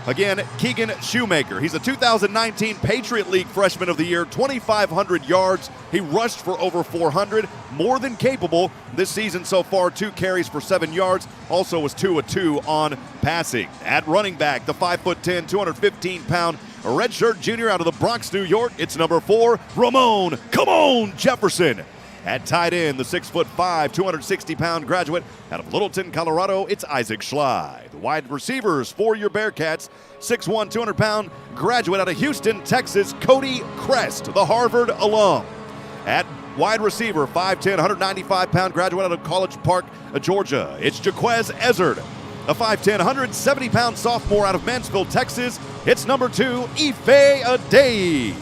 Again, Keegan Shoemaker. He's a 2019 Patriot League Freshman of the Year, 2,500 yards. He rushed for over 400, more than capable this season so far. 2 carries for 7 yards. Also was 2 of 2 on passing. At running back, the 5'10", 215-pound redshirt junior out of the Bronx, New York. It's number 4, Ramon, come on, Jefferson. At tight end, the 6'5", 260-pound graduate out of Littleton, Colorado, it's Isaac Schley. The wide receivers for your Bearcats, 6'1", 200-pound graduate out of Houston, Texas, Cody Crest, the Harvard alum. At wide receiver, 5'10", 195-pound graduate out of College Park, Georgia. It's Jaquez Ezzard, a 5'10", 170-pound sophomore out of Mansfield, Texas. It's number 2, Ife Adey.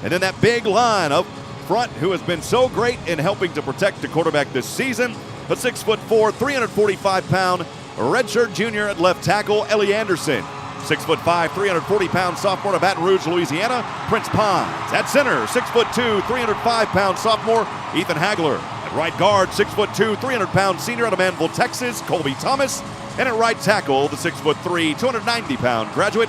And then that big line up front who has been so great in helping to protect the quarterback this season, a 6'4", 345-pound redshirt junior at left tackle, Ellie Anderson. 6'5", 340-pound sophomore to Baton Rouge, Louisiana, Prince Pines. At center, 6'2", 305-pound sophomore, Ethan Hagler. At right guard, 6'2", 300-pound senior out of Manville, Texas, Colby Thomas. And at right tackle, the 6'3", 290-pound graduate,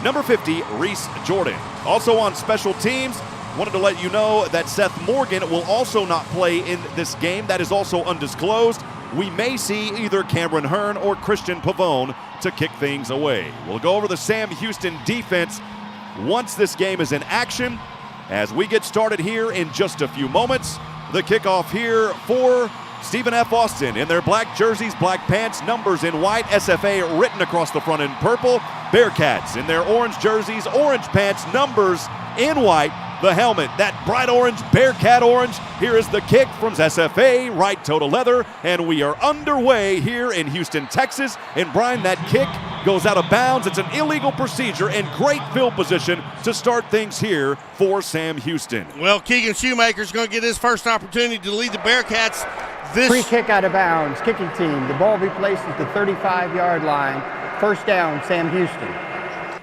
number 50, Reese Jordan. Also on special teams, wanted to let you know that Seth Morgan will also not play in this game. That is also undisclosed. We may see either Cameron Hearn or Christian Pavone to kick things away. We'll go over the Sam Houston defense once this game is in action. As we get started here in just a few moments, the kickoff here for Stephen F. Austin in their black jerseys, black pants, numbers in white, SFA written across the front in purple. Bearcats in their orange jerseys, orange pants, numbers in white. The helmet, that bright orange, Bearcat orange. Here is the kick from SFA, right toe to leather, and we are underway here in Houston, Texas. And Brian, that kick goes out of bounds. It's an illegal procedure and great field position to start things here for Sam Houston. Well, Keegan Shoemaker's going to get his first opportunity to lead the Bearcats. Free kick out of bounds, kicking team. The ball will be placed at the 35-yard line. First down, Sam Houston.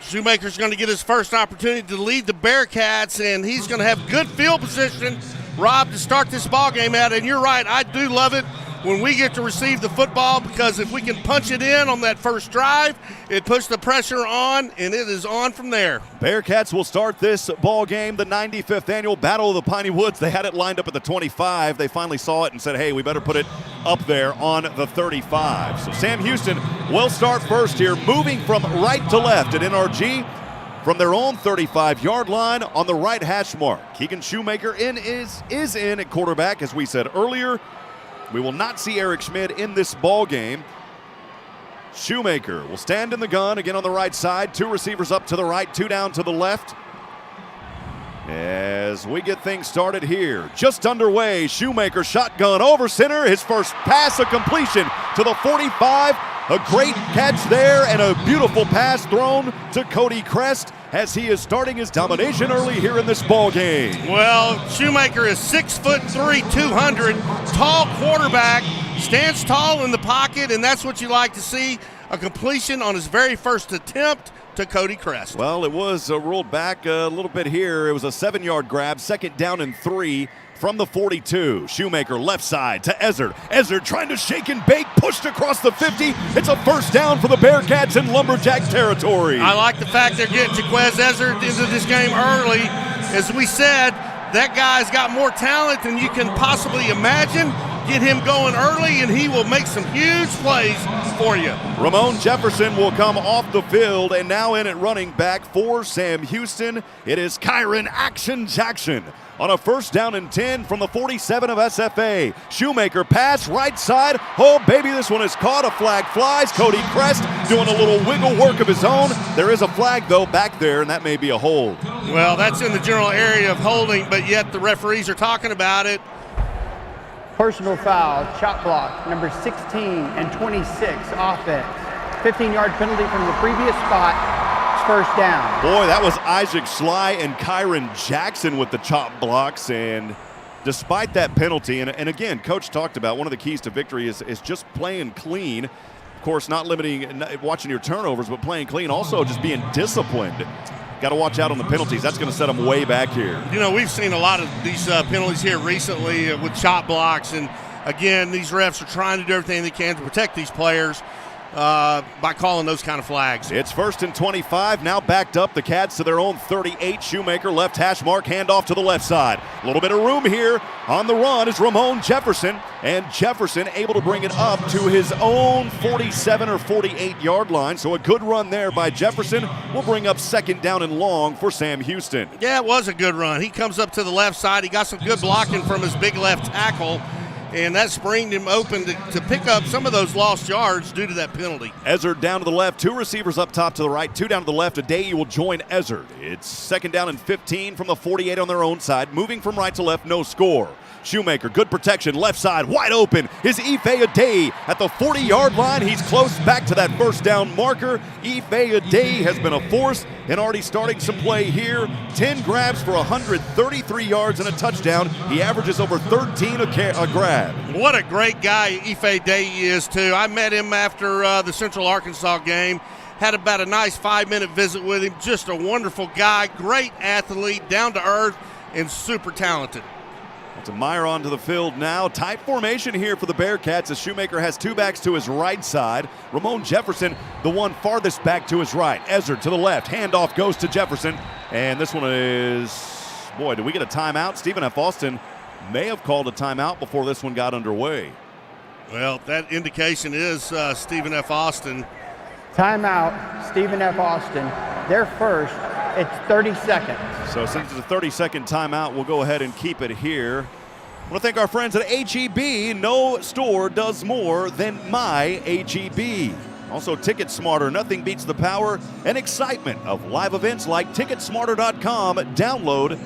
Shoemaker's going to get his first opportunity to lead the Bearcats, and he's going to have good field position, Rob, to start this ball game out. And you're right, I do love it when we get to receive the football, because if we can punch it in on that first drive, it puts the pressure on, and it is on from there. Bearcats will start this ball game, the 95th annual Battle of the Piney Woods. They had it lined up at the 25. They finally saw it and said, hey, we better put it up there on the 35. So Sam Houston will start first here, moving from right to left at NRG from their own 35-yard line on the right hash mark. Keegan Shoemaker is in at quarterback, as we said earlier. We will not see Eric Schmidt in this ball game. Shoemaker will stand in the gun again on the right side. 2 receivers up to the right, 2 down to the left. As we get things started here, just underway, Shoemaker shotgun over center. His first pass, a completion to the 45. A great catch there and a beautiful pass thrown to Cody Crest as he is starting his domination early here in this ball game. Well, Shoemaker is 6'3", 200, tall quarterback, stands tall in the pocket, and that's what you like to see, a completion on his very first attempt to Cody Crest. Well, it was ruled back a little bit here. It was a 7-yard grab, 2nd down and 3 from the 42. Shoemaker left side to Ezzard. Ezzard trying to shake and bake, pushed across the 50. It's a first down for the Bearcats in Lumberjack territory. I like the fact they're getting Jaquez Ezzard into this game early. As we said, that guy's got more talent than you can possibly imagine. Get him going early, and he will make some huge plays for you. Ramon Jefferson will come off the field, and now in at running back for Sam Houston, it is Kyron Action Jackson on a 1st down and 10 from the 47 of SFA. Shoemaker pass right side. Oh, baby, this one is caught. A flag flies. Cody Crest doing a little wiggle work of his own. There is a flag, though, back there, and that may be a hold. Well, that's in the general area of holding, but yet the referees are talking about it. Personal foul, chop block, number 16 and 26, offense. 15-yard penalty from the previous spot. First down. Boy, that was Isaac Sly and Kyron Jackson with the chop blocks, and despite that penalty, and again, Coach talked about one of the keys to victory is just playing clean. Of course, not limiting, watching your turnovers, but playing clean. Also, just being disciplined. Got to watch out on the penalties. That's going to set them way back here. You know, we've seen a lot of these penalties here recently with chop blocks, and again, these refs are trying to do everything they can to protect these players by calling those kind of flags. It's 1st and 25, now backed up. The Cats to their own 38. Shoemaker, left hash mark, handoff to the left side. A little bit of room here on the run is Ramon Jefferson, and Jefferson able to bring it up to his own 47 or 48-yard line. So a good run there by Jefferson will bring up 2nd down and long for Sam Houston. Yeah, it was a good run. He comes up to the left side. He got some good blocking from his big left tackle. and that springed him open to pick up some of those lost yards due to that penalty. Ezzard down to the left, 2 receivers up top to the right, 2 down to the left. Adai will join Ezzard. It's 2nd down and 15 from the 48 on their own side. Moving from right to left, no score. Shoemaker, good protection, left side, wide open, is Ife Adai at the 40-yard line. He's close back to that first down marker. Ife Adai has been a force and already starting some play here. 10 grabs for 133 yards and a touchdown. He averages over 13 a grab. What a great guy Ife Adai is, too. I met him after the Central Arkansas game. Had about a nice 5-minute visit with him. Just a wonderful guy, great athlete, down to earth, and super talented. It's a Meyer onto the field now. Tight formation here for the Bearcats as Shoemaker has 2 backs to his right side. Ramon Jefferson, the one farthest back to his right. Ezzard to the left. Handoff goes to Jefferson. And this one is, boy, did we get a timeout? Stephen F. Austin may have called a timeout before this one got underway. Well, that indication is Stephen F. Austin. Timeout, Stephen F. Austin. They're first. It's 30 seconds. So since it's a 30-second timeout, we'll go ahead and keep it here. I want to thank our friends at HEB. No store does more than my HEB. Also, Ticket Smarter. Nothing beats the power and excitement of live events like TicketSmarter.com. Download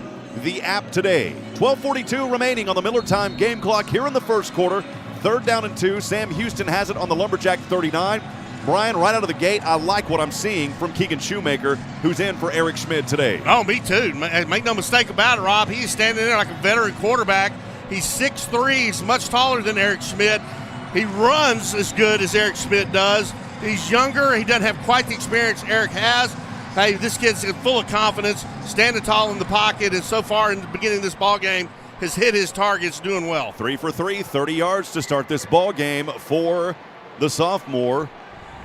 the app today. 12:42 remaining on the Miller Time game clock here in the first quarter. 3rd down and 2. Sam Houston has it on the Lumberjack 39. Brian, right out of the gate, I like what I'm seeing from Keegan Shoemaker, who's in for Eric Schmid today. Oh, me too. Make no mistake about it, Rob. He's standing there like a veteran quarterback. He's 6'3". He's much taller than Eric Schmid. He runs as good as Eric Schmid does. He's younger. He doesn't have quite the experience Eric has. Hey, this kid's full of confidence, standing tall in the pocket, and so far in the beginning of this ball game has hit his targets, doing well. 3 for 3, 30 yards to start this ball game for the sophomore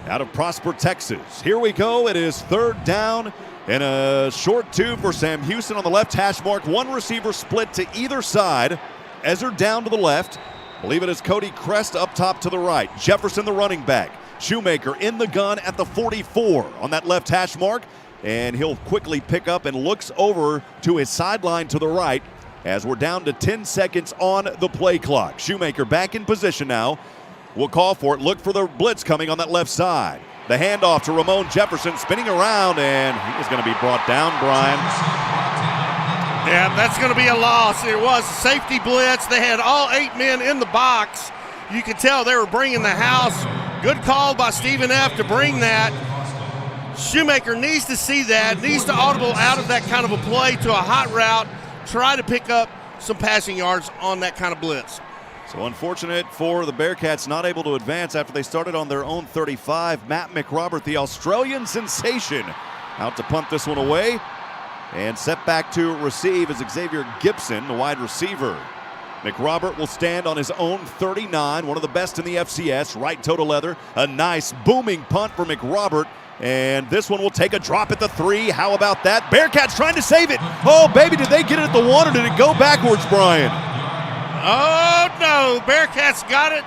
out of Prosper, Texas. Here we go. It is 3rd down and a short 2 for Sam Houston on the left hash mark. 1 receiver split to either side. Ezzard down to the left. I believe it is Cody Crest up top to the right. Jefferson, the running back. Shoemaker in the gun at the 44 on that left hash mark. And he'll quickly pick up and looks over to his sideline to the right as we're down to 10 seconds on the play clock. Shoemaker back in position now. We'll call for it. Look for the blitz coming on that left side. The handoff to Ramon Jefferson, spinning around, and he is going to be brought down, Brian. Yeah, that's going to be a loss. It was a safety blitz. They had all 8 men in the box. You could tell they were bringing the house. Good call by Stephen F. to bring that. Shoemaker needs to see that, needs to audible out of that kind of a play to a hot route, try to pick up some passing yards on that kind of blitz. So unfortunate for the Bearcats, not able to advance after they started on their own 35. Matt McRobert, the Australian sensation, out to punt this one away. And set back to receive is Xavier Gibson, the wide receiver. McRobert will stand on his own 39, one of the best in the FCS, right toe to leather. A nice booming punt for McRobert. And this one will take a drop at the 3. How about that? Bearcats trying to save it. Oh, baby, did they get it at the 1 or did it go backwards, Brian? Oh, no. Bearcats got it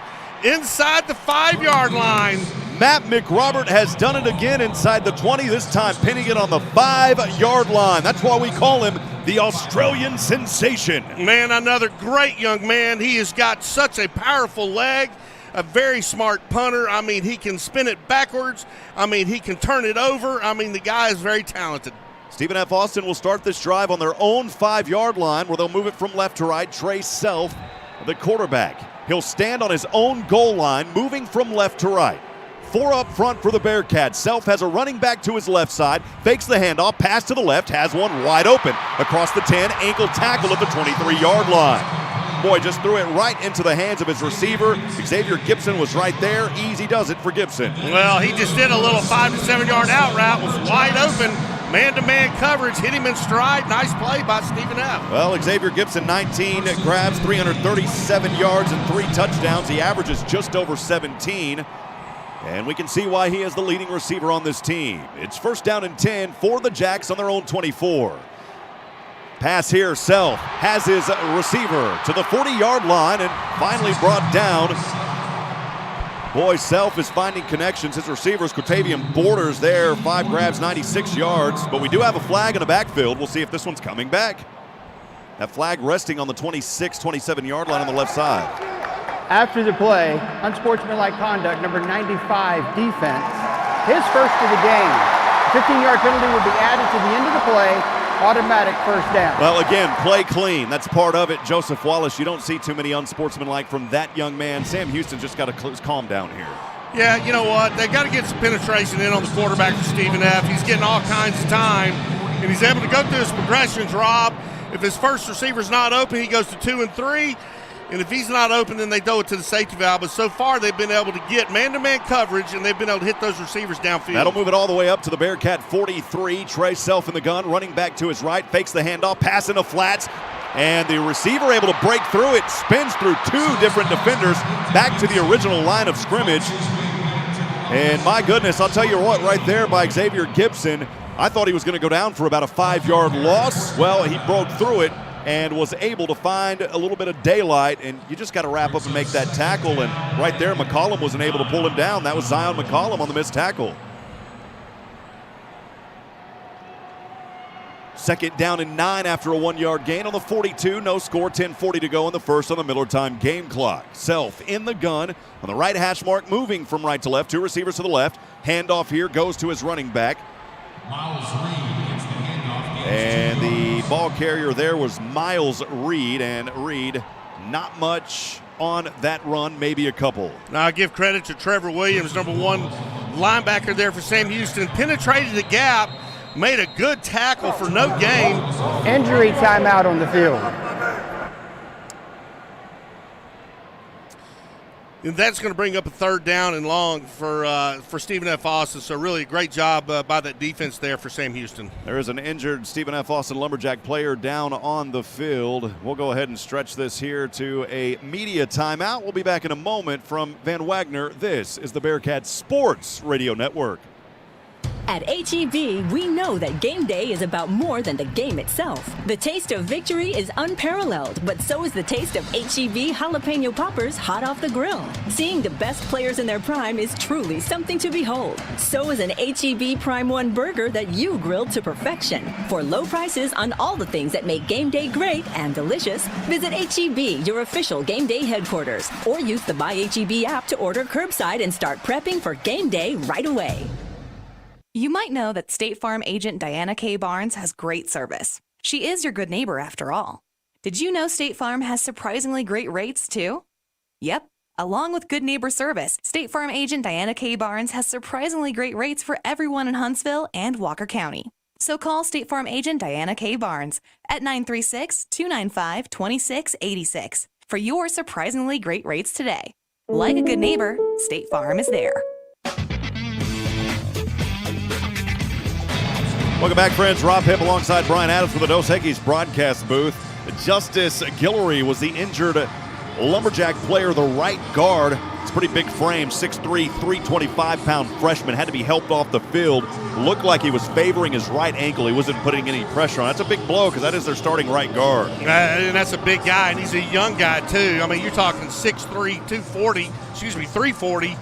inside the 5-yard line. Matt McRobert has done it again inside the 20, this time pinning it on the 5-yard line. That's why we call him the Australian sensation. Man, another great young man. He has got such a powerful leg, a very smart punter. I mean, he can spin it backwards. I mean, he can turn it over. I mean, the guy is very talented. Stephen F. Austin will start this drive on their own 5-yard line where they'll move it from left to right. Trey Self, the quarterback. He'll stand on his own goal line, moving from left to right. 4 up front for the Bearcats. Self has a running back to his left side, fakes the handoff, pass to the left, has one wide open. Across the 10, ankle tackle at the 23-yard line. Boy, just threw it right into the hands of his receiver. Xavier Gibson was right there. Easy does it for Gibson. Well, he just did a little 5 to 7 yard out route, was wide open. Man-to-man coverage, hit him in stride. Nice play by Stephen F. Well, Xavier Gibson, 19 grabs, 337 yards, and 3 touchdowns. He averages just over 17. And we can see why he is the leading receiver on this team. It's 1st down and 10 for the Jacks on their own 24. Pass here, Self has his receiver to the 40-yard line and finally brought down. Boy, Self is finding connections. His receivers, Quatavian Borders there, 5 grabs, 96 yards. But we do have a flag in the backfield. We'll see if this one's coming back. That flag resting on the 26, 27-yard line on the left side. After the play, unsportsmanlike conduct, number 95, defense. His first of the game. 15-yard penalty will be added to the end of the play. Automatic first down. Well, again, play clean. That's part of it. Joseph Wallace, you don't see too many unsportsmanlike from that young man. Sam Houston's just got to calm down here. Yeah, you know what? They got to get some penetration in on the quarterback for Stephen F. He's getting all kinds of time, and he's able to go through his progressions, Rob. If his first receiver's not open, he goes to 2 and 3. And if he's not open, then they throw it to the safety valve. But so far, they've been able to get man-to-man coverage, and they've been able to hit those receivers downfield. That'll move it all the way up to the Bearcat 43. Trey Self in the gun, running back to his right, fakes the handoff, pass into flats, and the receiver able to break through it, spins through 2 different defenders back to the original line of scrimmage. And my goodness, I'll tell you what, right there by Xavier Gibson, I thought he was going to go down for about a 5-yard loss. Well, he broke through it and was able to find a little bit of daylight, and you just got to wrap up and make that tackle. And right there, McCollum wasn't able to pull him down. That was Zion McCollum on the missed tackle. Second down and 9 after a 1-yard gain on the 42. No score, 10:40 to go in the first on the Miller time game clock. Self in the gun on the right hash mark, moving from right to left. 2 receivers to the left. Handoff here goes to his running back. And the ball carrier there was Miles Reed, and Reed, not much on that run, maybe a couple. Now I give credit to Trevor Williams, number 1 linebacker there for Sam Houston. Penetrated the gap, made a good tackle for no gain. Injury timeout on the field. And that's going to bring up a 3rd down and long for Stephen F. Austin. So really a great job by that defense there for Sam Houston. There is an injured Stephen F. Austin Lumberjack player down on the field. We'll go ahead and stretch this here to a media timeout. We'll be back in a moment from Van Wagner. This is the Bearcat Sports Radio Network. At H-E-B, we know that game day is about more than the game itself. The taste of victory is unparalleled, but so is the taste of H-E-B jalapeno poppers hot off the grill. Seeing the best players in their prime is truly something to behold. So is an H-E-B Prime 1 burger that you grilled to perfection. For low prices on all the things that make game day great and delicious, visit H-E-B, your official game day headquarters, or use the Buy H-E-B app to order curbside and start prepping for game day right away. You might know that State Farm agent Diana K. Barnes has great service. She is your good neighbor after all. Did you know State Farm has surprisingly great rates too? Yep. Along with good neighbor service, State Farm agent Diana K. Barnes has surprisingly great rates for everyone in Huntsville and Walker County. So call State Farm agent Diana K. Barnes at 936-295-2686 for your surprisingly great rates today. Like a good neighbor, State Farm is there. Welcome back, friends. Rob Hipp alongside Brian Adams for the Dos Equis broadcast booth. Justice Guillory was the injured Lumberjack player, the right guard. It's a pretty big frame, 6'3", 325-pound freshman. Had to be helped off the field. Looked like he was favoring his right ankle. He wasn't putting any pressure on. That's a big blow because that is their starting right guard. And that's a big guy, and he's a young guy, too. I mean, you're talking 6'3", 340,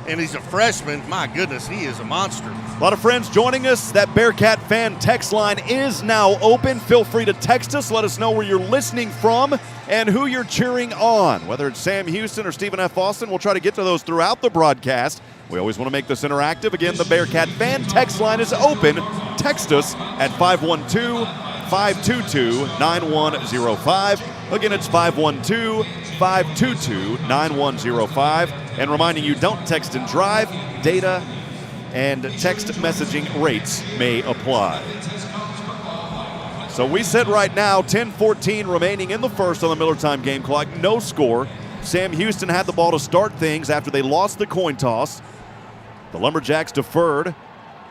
and he's a freshman. My goodness, he is a monster. A lot of friends joining us. That Bearcat fan text line is now open. Feel free to text us. Let us know where you're listening from and who you're cheering on. Whether it's Sam Houston or Stephen F. Austin, we'll try to get to those throughout the broadcast. We always want to make this interactive. Again, the Bearcat fan text line is open. Text us at 512-522-9105. Again, it's 512-522-9105. And reminding you, don't text and drive. Data and text messaging rates may apply. So we said right now, 10-14 remaining in the first on the Miller time game clock. No score. Sam Houston had the ball to start things after they lost the coin toss. The Lumberjacks deferred.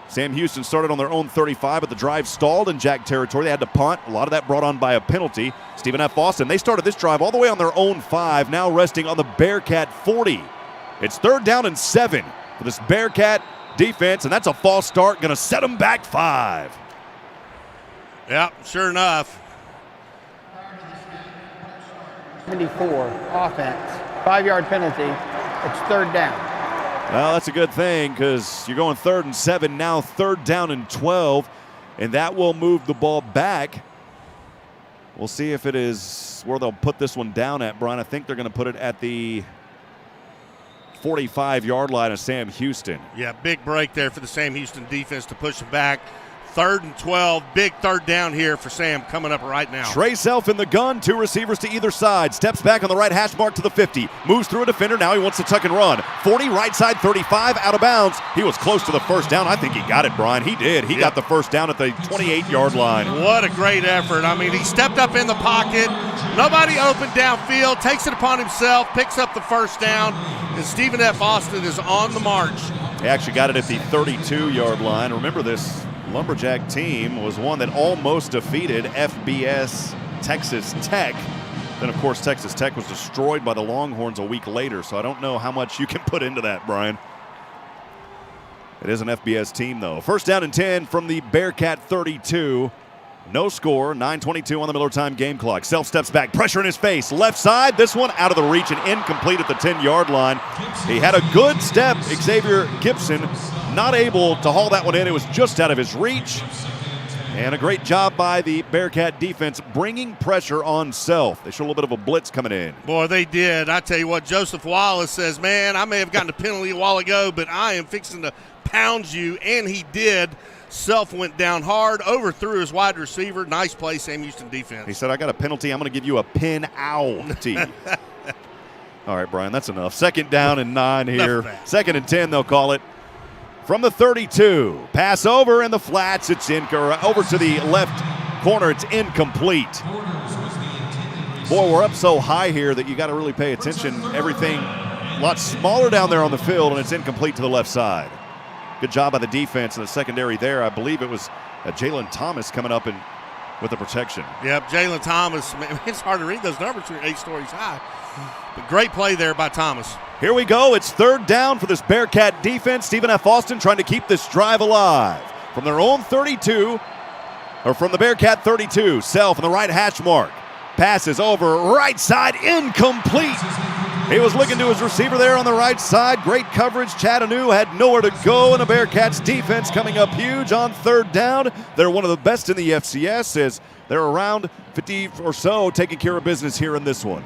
Sam Houston started on their own 35, but the drive stalled in Jack territory. They had to punt. A lot of that brought on by a penalty. Stephen F. Austin, they started this drive all the way on their own 5, now resting on the Bearcat 40. It's 3rd down and 7 for this Bearcat defense, and that's a false start. Going to set them back 5. Yep, sure enough. 74, offense, 5-yard penalty. It's 3rd down. Well, that's a good thing because you're going 3rd and 7, now 3rd down and 12, and that will move the ball back. We'll see if it is where they'll put this one down at, Brian. I think they're going to put it at the 45-yard line of Sam Houston. Yeah, big break there for the Sam Houston defense to push them back. 3rd and 12, big third down here for Sam coming up right now. Trey Self in the gun, 2 receivers to either side. Steps back on the right hash mark to the 50. Moves through a defender, now he wants to tuck and run. 40, right side, 35, out of bounds. He was close to the first down. I think he got it, Brian. He did. He got the first down at the 28-yard line. What a great effort. I mean, he stepped up in the pocket. Nobody open downfield, takes it upon himself, picks up the first down, and Stephen F. Austin is on the march. He actually got it at the 32-yard line. Remember, this Lumberjack team was one that almost defeated FBS Texas Tech. Then, of course, Texas Tech was destroyed by the Longhorns a week later, so I don't know how much you can put into that, Brian. It is an FBS team, though. First down and 10 from the Bearcat 32. No score, 9:22 on the Miller Time game clock. Self steps back, pressure in his face. Left side, this one out of the reach and incomplete at the 10-yard line. He had a good step, Xavier Gibson, not able to haul that one in. It was just out of his reach. And a great job by the Bearcat defense bringing pressure on Self. They showed a little bit of a blitz coming in. Boy, they did. I tell you what, Joseph Wallace says, man, I may have gotten a penalty a while ago, but I am fixing to pound you, and he did. Self went down hard, overthrew his wide receiver. Nice play, Sam Houston defense. He said, I got a penalty. I'm going to give you a penalty. All right, Brian, that's enough. 2nd down and 9 here. 2nd and 10, they'll call it. From the 32, pass over in the flats. It's over to the left corner. It's incomplete. Boy, we're up so high here that you got to really pay attention. Everything a lot smaller down there on the field, and it's incomplete to the left side. Good job by the defense in the secondary there. I believe it was Jalen Thomas coming up with the protection. Yep, Jalen Thomas. Man, it's hard to read those numbers when you're 8 stories high. But great play there by Thomas. Here we go. It's 3rd down for this Bearcat defense. Stephen F. Austin trying to keep this drive alive. From their own 32, or from the Bearcat 32, Self on the right hash mark. Passes over right side, incomplete. He was looking to his receiver there on the right side. Great coverage. Chattanooga had nowhere to go, and the Bearcats defense coming up huge on 3rd down. They're one of the best in the FCS as they're around 50 or so taking care of business here in this one.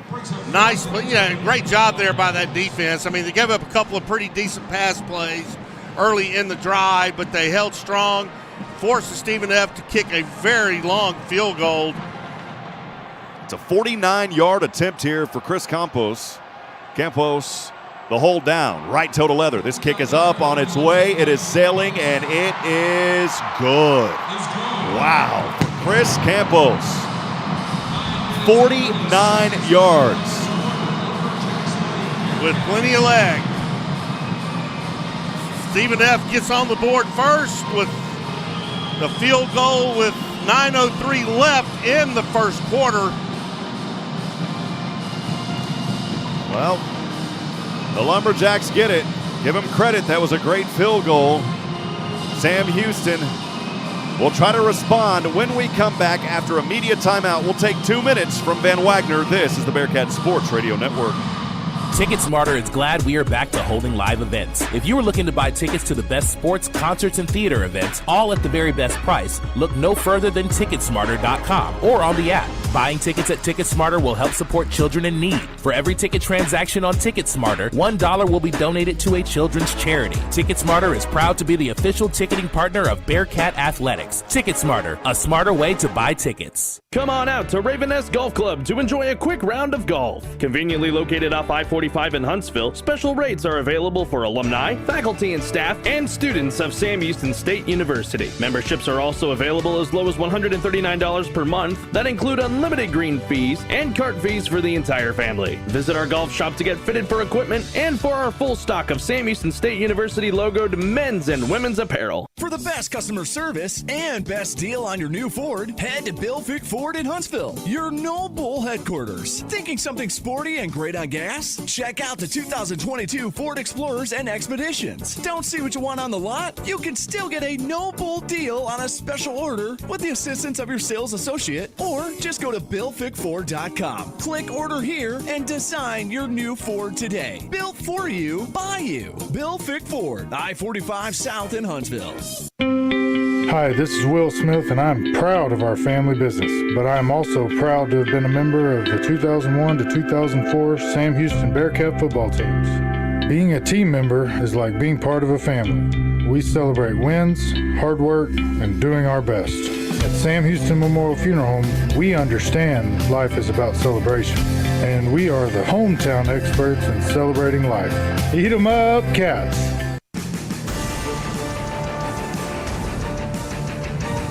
Nice, great job there by that defense. I mean, they gave up a couple of pretty decent pass plays early in the drive, but they held strong, forced Stephen F. to kick a very long field goal. It's a 49-yard attempt here for Chris Campos. Campos, the hold down, right toe to leather. This kick is up on its way. It is sailing, and it is good. Wow. Chris Campos, 49 yards. With plenty of leg. Stephen F. gets on the board first with the field goal with 9:03 left in the first quarter. Well, the Lumberjacks get it. Give them credit. That was a great field goal. Sam Houston will try to respond when we come back after a media timeout. We'll take 2 minutes from Van Wagner. This is the Bearcat Sports Radio Network. Ticket Smarter is glad we are back to holding live events. If you are looking to buy tickets to the best sports, concerts, and theater events, all at the very best price, look no further than Ticketsmarter.com or on the app. Buying tickets at TicketSmarter will help support children in need. For every ticket transaction on TicketSmarter, $1 will be donated to a children's charity. TicketSmarter is proud to be the official ticketing partner of Bearcat Athletics. TicketSmarter, a smarter way to buy tickets. Come on out to Raven Nest Golf Club to enjoy a quick round of golf. Conveniently located off I-45 in Huntsville, special rates are available for alumni, faculty and staff, and students of Sam Houston State University. Memberships are also available as low as $139 per month that include unlimited green fees and cart fees for the entire family. Visit our golf shop to get fitted for equipment and for our full stock of Sam Houston State University logoed men's and women's apparel. For the best customer service and best deal on your new Ford, head to Bill Fick Ford in Huntsville, your No Bull headquarters. Thinking something sporty and great on gas? Check out the 2022 Ford Explorers and Expeditions. Don't see what you want on the lot? You can still get a No Bull deal on a special order with the assistance of your sales associate, or just go to BillFickFord.com. Click order here and design your new Ford today. Built for you, by you. Bill Fick Ford, I-45 South in Huntsville. Hi, this is Will Smith, and I'm proud of our family business, but I'm also proud to have been a member of the 2001 to 2004 Sam Houston Bearcat football teams. Being a team member is like being part of a family. We celebrate wins, hard work, and doing our best. At Sam Houston Memorial Funeral Home, we understand life is about celebration, and we are the hometown experts in celebrating life. Eat 'em up, Cats!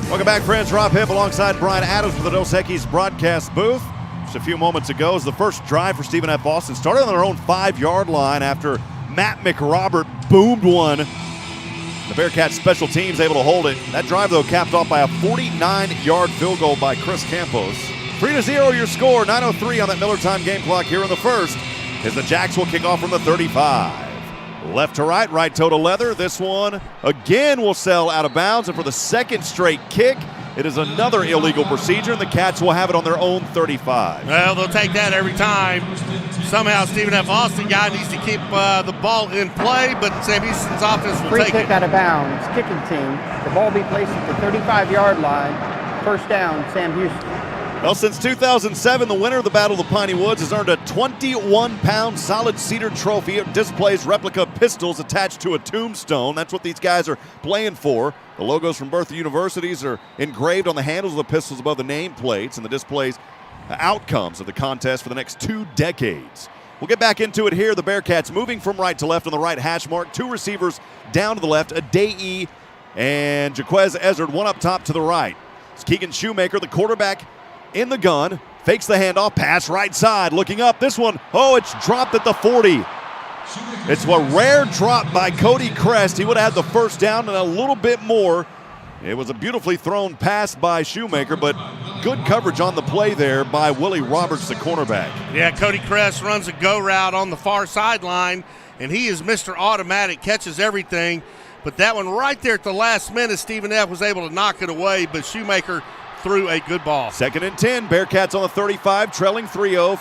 Welcome back, friends. Rob Hipp alongside Brian Adams with the Dos Equis broadcast booth. Just a few moments ago as the first drive for Stephen F. Austin started on their own 5-yard line after Matt McRobert boomed one. The Bearcats special teams able to hold it. That drive, though, capped off by a 49-yard field goal by Chris Campos. 3-0 your score, 9:03 on that Miller time game clock here in the first as the Jacks will kick off from the 35. Left to right, right toe to leather. This one again will sail out of bounds, and for the second straight kick, it is another illegal procedure, and the Cats will have it on their own 35. Well, they'll take that every time. Somehow Stephen F. Austin guy needs to keep the ball in play, but Sam Houston's offense will Free take kick it. out of bounds, kicking team. The ball be placed at the 35-yard line. First down, Sam Houston. Well, since 2007, the winner of the Battle of the Piney Woods has earned a 21-pound solid cedar trophy. It displays replica pistols attached to a tombstone. That's what these guys are playing for. The logos from both universities are engraved on the handles of the pistols above the nameplates, and the displays outcomes of the contest for the next 2 decades. We'll get back into it here. The Bearcats moving from right to left on the right hash mark. 2 receivers down to the left, Adei and Jaquez Ezzard, one up top to the right. It's Keegan Shoemaker, the quarterback, in the gun, fakes the handoff, pass right side, looking up. This one, it's dropped at the 40. It's a rare drop by Cody Crest. He would have had the first down and a little bit more. It was a beautifully thrown pass by Shoemaker, but good coverage on the play there by Willie Roberts, the cornerback. Yeah, Cody Crest runs a go route on the far sideline, and he is Mr. Automatic, catches everything. But that one right there at the last minute, Stephen F. was able to knock it away, but Shoemaker threw a good ball. 2nd and 10, Bearcats on the 35, trailing 3-0,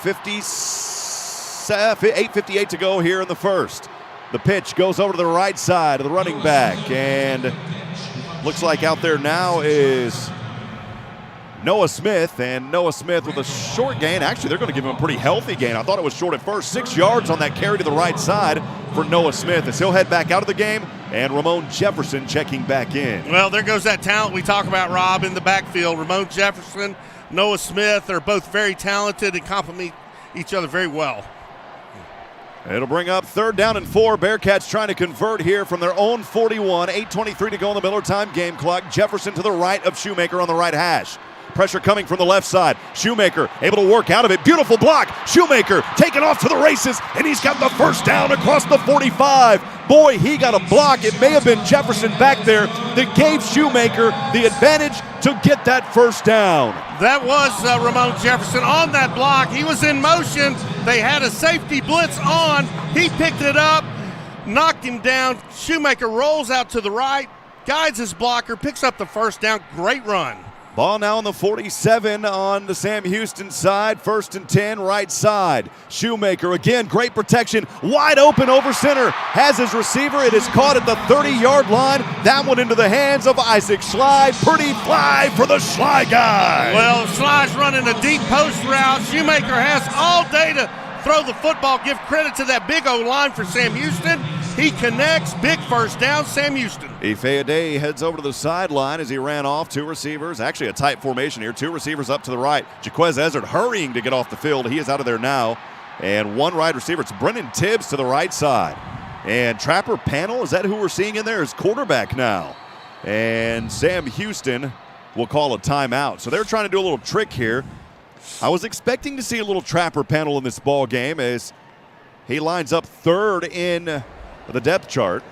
8:58 to go here in the first. The pitch goes over to the right side of the running back, and looks like out there now is Noah Smith, and Noah Smith with a short gain. Actually, they're going to give him a pretty healthy gain. I thought it was short at first. 6 yards on that carry to the right side for Noah Smith as he'll head back out of the game, and Ramon Jefferson checking back in. Well, there goes that talent we talk about, Rob, in the backfield. Ramon Jefferson, Noah Smith are both very talented and complement each other very well. It'll bring up 3rd down and 4. Bearcats trying to convert here from their own 41. 8:23 to go on the Miller time game clock. Jefferson to the right of Shoemaker on the right hash. Pressure coming from the left side. Shoemaker able to work out of it. Beautiful block. Shoemaker taken off to the races, and he's got the first down across the 45. Boy, he got a block. It may have been Jefferson back there that gave Shoemaker the advantage to get that first down. That was Ramon Jefferson on that block. He was in motion. They had a safety blitz on. He picked it up, knocked him down. Shoemaker rolls out to the right, guides his blocker, picks up the first down. Great run. Ball now on the 47 on the Sam Houston side. 1st and 10, right side. Shoemaker again, great protection, wide open over center. Has his receiver. It is caught at the 30-yard line. That one into the hands of Isaac Schley. Pretty fly for the Schley guy. Well, Schley's running a deep post route. Shoemaker has all day to throw the football. Give credit to that big O-line for Sam Houston. He connects, big first down, Sam Houston. Ife Adei heads over to the sideline as he ran off 2 receivers. Actually a tight formation here. 2 receivers up to the right. Jaquez Ezzard hurrying to get off the field. He is out of there now. And 1 wide receiver. It's Brennan Tibbs to the right side. And Trapper Panel, is that who we're seeing in there? Is quarterback now. And Sam Houston will call a timeout. So they're trying to do a little trick here. I was expecting to see a little Trapper Panel in this ball game as he lines up 3rd in the depth chart.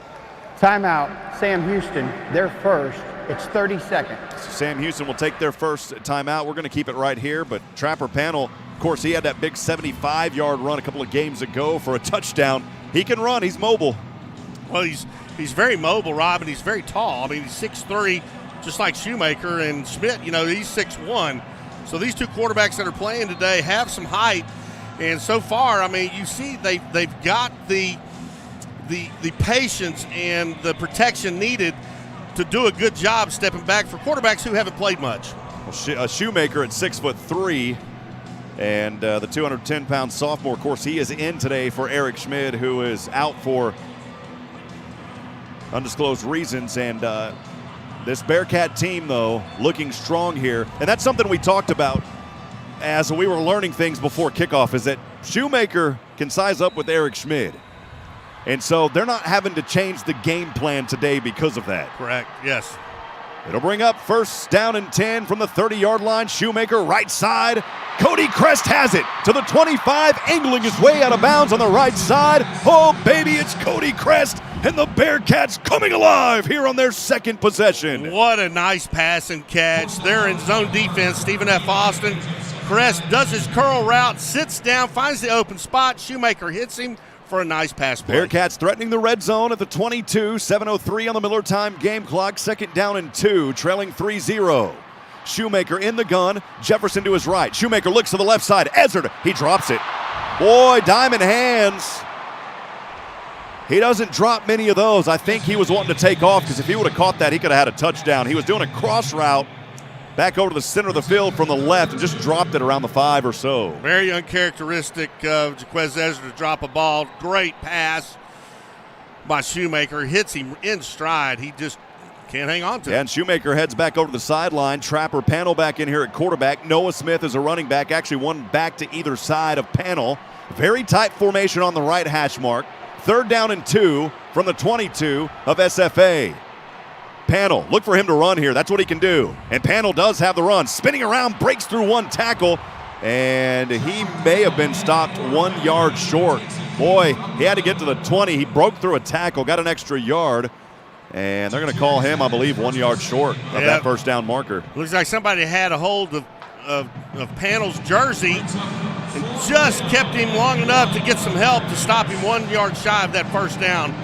Timeout, Sam Houston, their first. It's 30 seconds. Sam Houston will take their first timeout. We're going to keep it right here, but Trapper Panel, of course, he had that big 75-yard run a couple of games ago for a touchdown. He can run. He's mobile. Well, he's very mobile, Rob, and he's very tall. I mean, he's 6'3", just like Shoemaker, and Schmidt, he's 6'1". So these 2 quarterbacks that are playing today have some height, and so far, I mean, you see they've got the patience and the protection needed to do a good job stepping back for quarterbacks who haven't played much. Well, Shoemaker at 6'3", And the 210-pound sophomore, of course, he is in today for Eric Schmid, who is out for undisclosed reasons. And this Bearcat team, though, looking strong here. And that's something we talked about as we were learning things before kickoff, is that Shoemaker can size up with Eric Schmid. And so they're not having to change the game plan today because of that. Correct, yes. It'll bring up first down and 10 from the 30-yard line. Shoemaker, right side. Cody Crest has it to the 25, angling his way out of bounds on the right side. Oh, baby, it's Cody Crest, and the Bearcats coming alive here on their second possession. What a nice pass and catch. They're in zone defense. Stephen F. Austin. Crest does his curl route, sits down, finds the open spot. Shoemaker hits him for a nice pass play. Bearcats threatening the red zone at the 22, 7:03 on the Miller time game clock, second down and 2, trailing 3-0. Shoemaker in the gun, Jefferson to his right. Shoemaker looks to the left side, Ezzard, he drops it. Boy, diamond hands. He doesn't drop many of those. I think he was wanting to take off, because if he would have caught that, he could have had a touchdown. He was doing a cross route back over to the center of the field from the left and just dropped it around the 5 or so. Very uncharacteristic of Jaquez Ezra to drop a ball. Great pass by Shoemaker. Hits him in stride. He just can't hang on to it. And Shoemaker heads back over to the sideline. Trapper Panel back in here at quarterback. Noah Smith is a running back. Actually one back to either side of Panel. Very tight formation on the right hash mark. Third down and 2 from the 22 of SFA. Panel, look for him to run here. That's what he can do. And Panel does have the run. Spinning around, breaks through one tackle, and he may have been stopped 1 yard short. Boy, he had to get to the 20. He broke through a tackle, got an extra yard, and they're going to call him, I believe, 1 yard short of that first down marker. Looks like somebody had a hold of Panel's jersey and just kept him long enough to get some help to stop him 1 yard shy of that first down.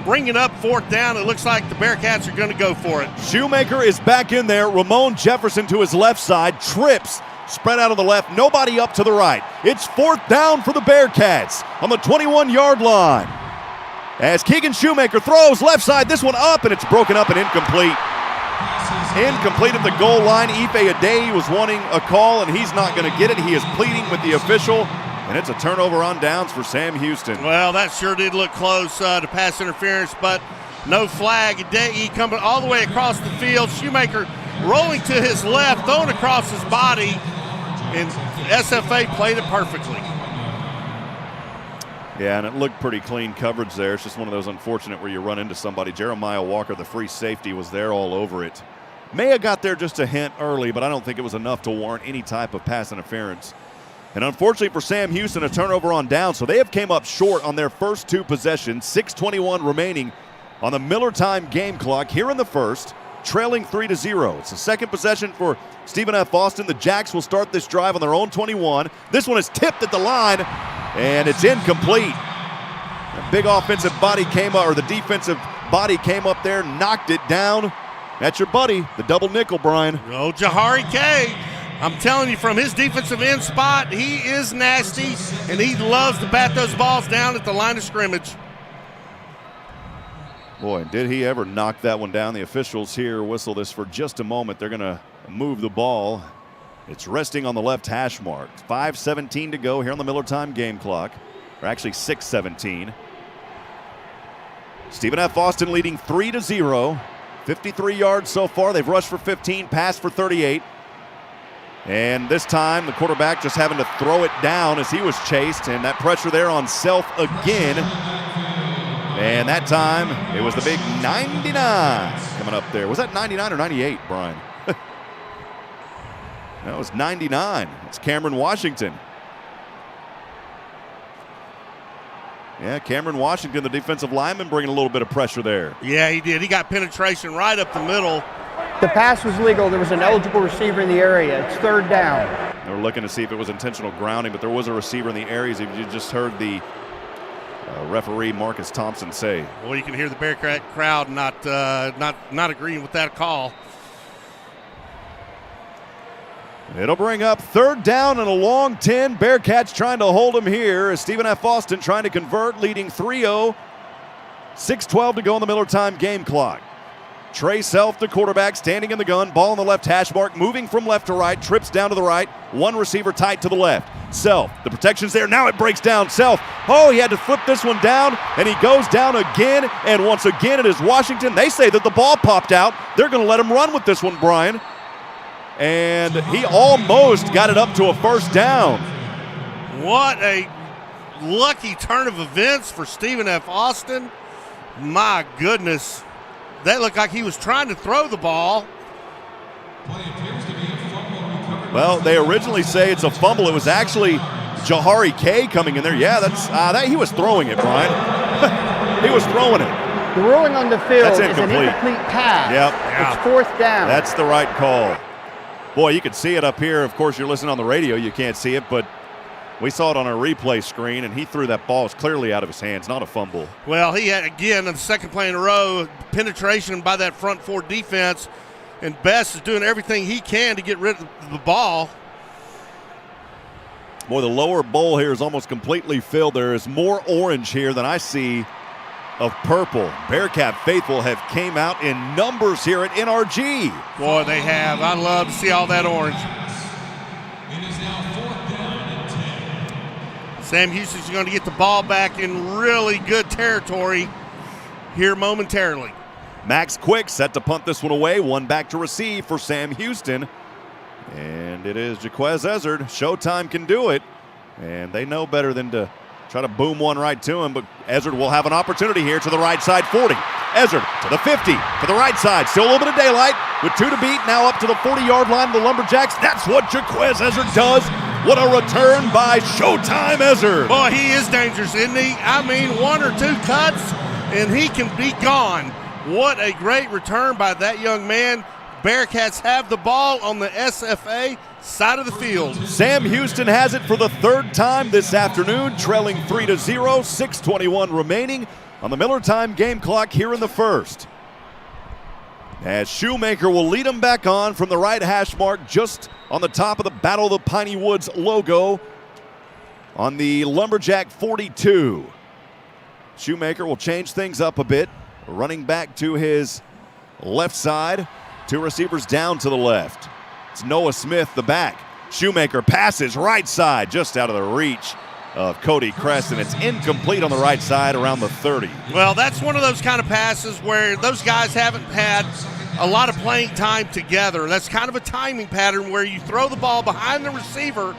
Bringing up fourth down, it looks like the Bearcats are going to go for it. Shoemaker is back in there. Ramon Jefferson to his left side, trips, spread out of the left, nobody up to the right. It's fourth down for the Bearcats on the 21-yard line. As Keegan Shoemaker throws left side, this one up, and it's broken up and incomplete. Incomplete at the goal line. Ife Adey was wanting a call, and he's not going to get it. He is pleading with the official. And it's a turnover on downs for Sam Houston. Well, that sure did look close to pass interference, but no flag. Adey coming all the way across the field. Shoemaker rolling to his left, throwing across his body, and SFA played it perfectly. Yeah, and it looked pretty clean coverage there. It's just one of those unfortunate where you run into somebody. Jeremiah Walker, the free safety, was there all over it. May have got there just a hint early, but I don't think it was enough to warrant any type of pass interference. And unfortunately for Sam Houston, a turnover on down, so they have came up short on their first 2 possessions. 6:21 remaining on the Miller time game clock here in the first, trailing 3-0. It's the second possession for Stephen F. Austin. The Jacks will start this drive on their own 21. This one is tipped at the line, and it's incomplete. A big offensive body came up, or the defensive body came up there, knocked it down. That's your buddy, the double nickel, Brian. Oh, Jahari K. I'm telling you, from his defensive end spot, he is nasty, and he loves to bat those balls down at the line of scrimmage. Boy, did he ever knock that one down. The officials here whistle this for just a moment. They're going to move the ball. It's resting on the left hash mark. 5:17 to go here on the Miller time game clock, or actually 6:17. Stephen F. Austin leading 3-0. 53 yards so far. They've rushed for 15, passed for 38. And this time, the quarterback just having to throw it down as he was chased, and that pressure there on Self again. And that time, it was the big 99 coming up there. Was that 99 or 98, Brian? That was 99. It's Cameron Washington. Yeah, Cameron Washington, the defensive lineman, bringing a little bit of pressure there. Yeah, he did. He got penetration right up the middle. The pass was legal. There was an eligible receiver in the area. It's third down. They were looking to see if it was intentional grounding, but there was a receiver in the areas. If you just heard the referee Marcus Thompson say. Well, you can hear the Bearcat crowd not agreeing with that call. It'll bring up third down and a long 10. Bearcats trying to hold him here as Stephen F. Austin trying to convert, leading 3-0. 6:12 to go on the Miller time game clock. Trey Self, the quarterback, standing in the gun, ball on the left hash mark, moving from left to right, trips down to the right, one receiver tight to the left. Self, the protection's there, now it breaks down. Self, he had to flip this one down, and he goes down again, and once again it is Washington. They say that the ball popped out. They're going to let him run with this one, Brian. And he almost got it up to a first down. What a lucky turn of events for Stephen F. Austin. My goodness. That looked like he was trying to throw the ball. Well, they originally say it's a fumble. It was actually Jahari K coming in there. Yeah, that he was throwing it, Brian. He was throwing it. The ruling on the field is an incomplete. incomplete pass. Yep. It's fourth down. That's the right call. Boy, you could see it up here. Of course, you're listening on the radio. You can't see it, but we saw it on a replay screen, and he threw that ball. It was clearly out of his hands, not a fumble. Well, he had, again, on the second play in a row, penetration by that front four defense, and Best is doing everything he can to get rid of the ball. Boy, the lower bowl here is almost completely filled. There is more orange here than I see of purple. Bearcat faithful have came out in numbers here at NRG. Boy, they have. I love to see all that orange. Sam Houston's going to get the ball back in really good territory here momentarily. Max Quick set to punt this one away. One back to receive for Sam Houston. And it is Jaquez Ezzard. Showtime can do it. And they know better than to try to boom one right to him. But Ezzard will have an opportunity here to the right side, 40. Ezzard to the 50, to the right side. Still a little bit of daylight with 2 to beat. Now up to the 40-yard line of the Lumberjacks. That's what Jaquez Ezzard does. What a return by Showtime Ezzard. Boy, he is dangerous, isn't he? I mean, 1 or 2 cuts, and he can be gone. What a great return by that young man. Bearcats have the ball on the SFA side of the field. Sam Houston has it for the 3rd time this afternoon, trailing 3-0, 6:21 remaining on the Miller Time game clock here in the first. As Shoemaker will lead them back on from the right hash mark, just on the top of the Battle of the Piney Woods logo on the Lumberjack 42. Shoemaker will change things up a bit, running back to his left side. 2 receivers down to the left. It's Noah Smith, the back. Shoemaker passes right side, just out of the reach of Cody Crest, and it's incomplete on the right side around the 30. Well, that's one of those kind of passes where those guys haven't had a lot of playing time together. That's kind of a timing pattern where you throw the ball behind the receiver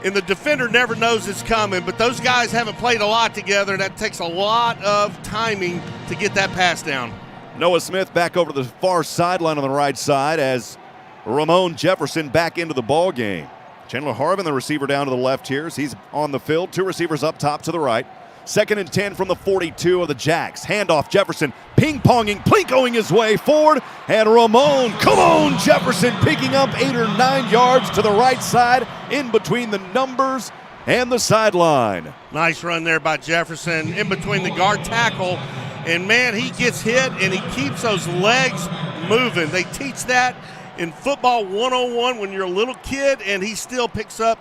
and the defender never knows it's coming, but those guys haven't played a lot together, and that takes a lot of timing to get that pass down. Noah Smith back over to the far sideline on the right side as Ramon Jefferson back into the ball game. Chandler Harvin, the receiver, down to the left here as he's on the field. 2 receivers up top to the right. 2nd and 10 from the 42 of the Jacks. Handoff Jefferson, ping-ponging, plinkoing his way forward. And Ramon, come on, Jefferson, picking up 8 or 9 yards to the right side in between the numbers and the sideline. Nice run there by Jefferson in between the guard tackle. And, man, he gets hit and he keeps those legs moving. They teach that in football 101 when you're a little kid, and he still picks up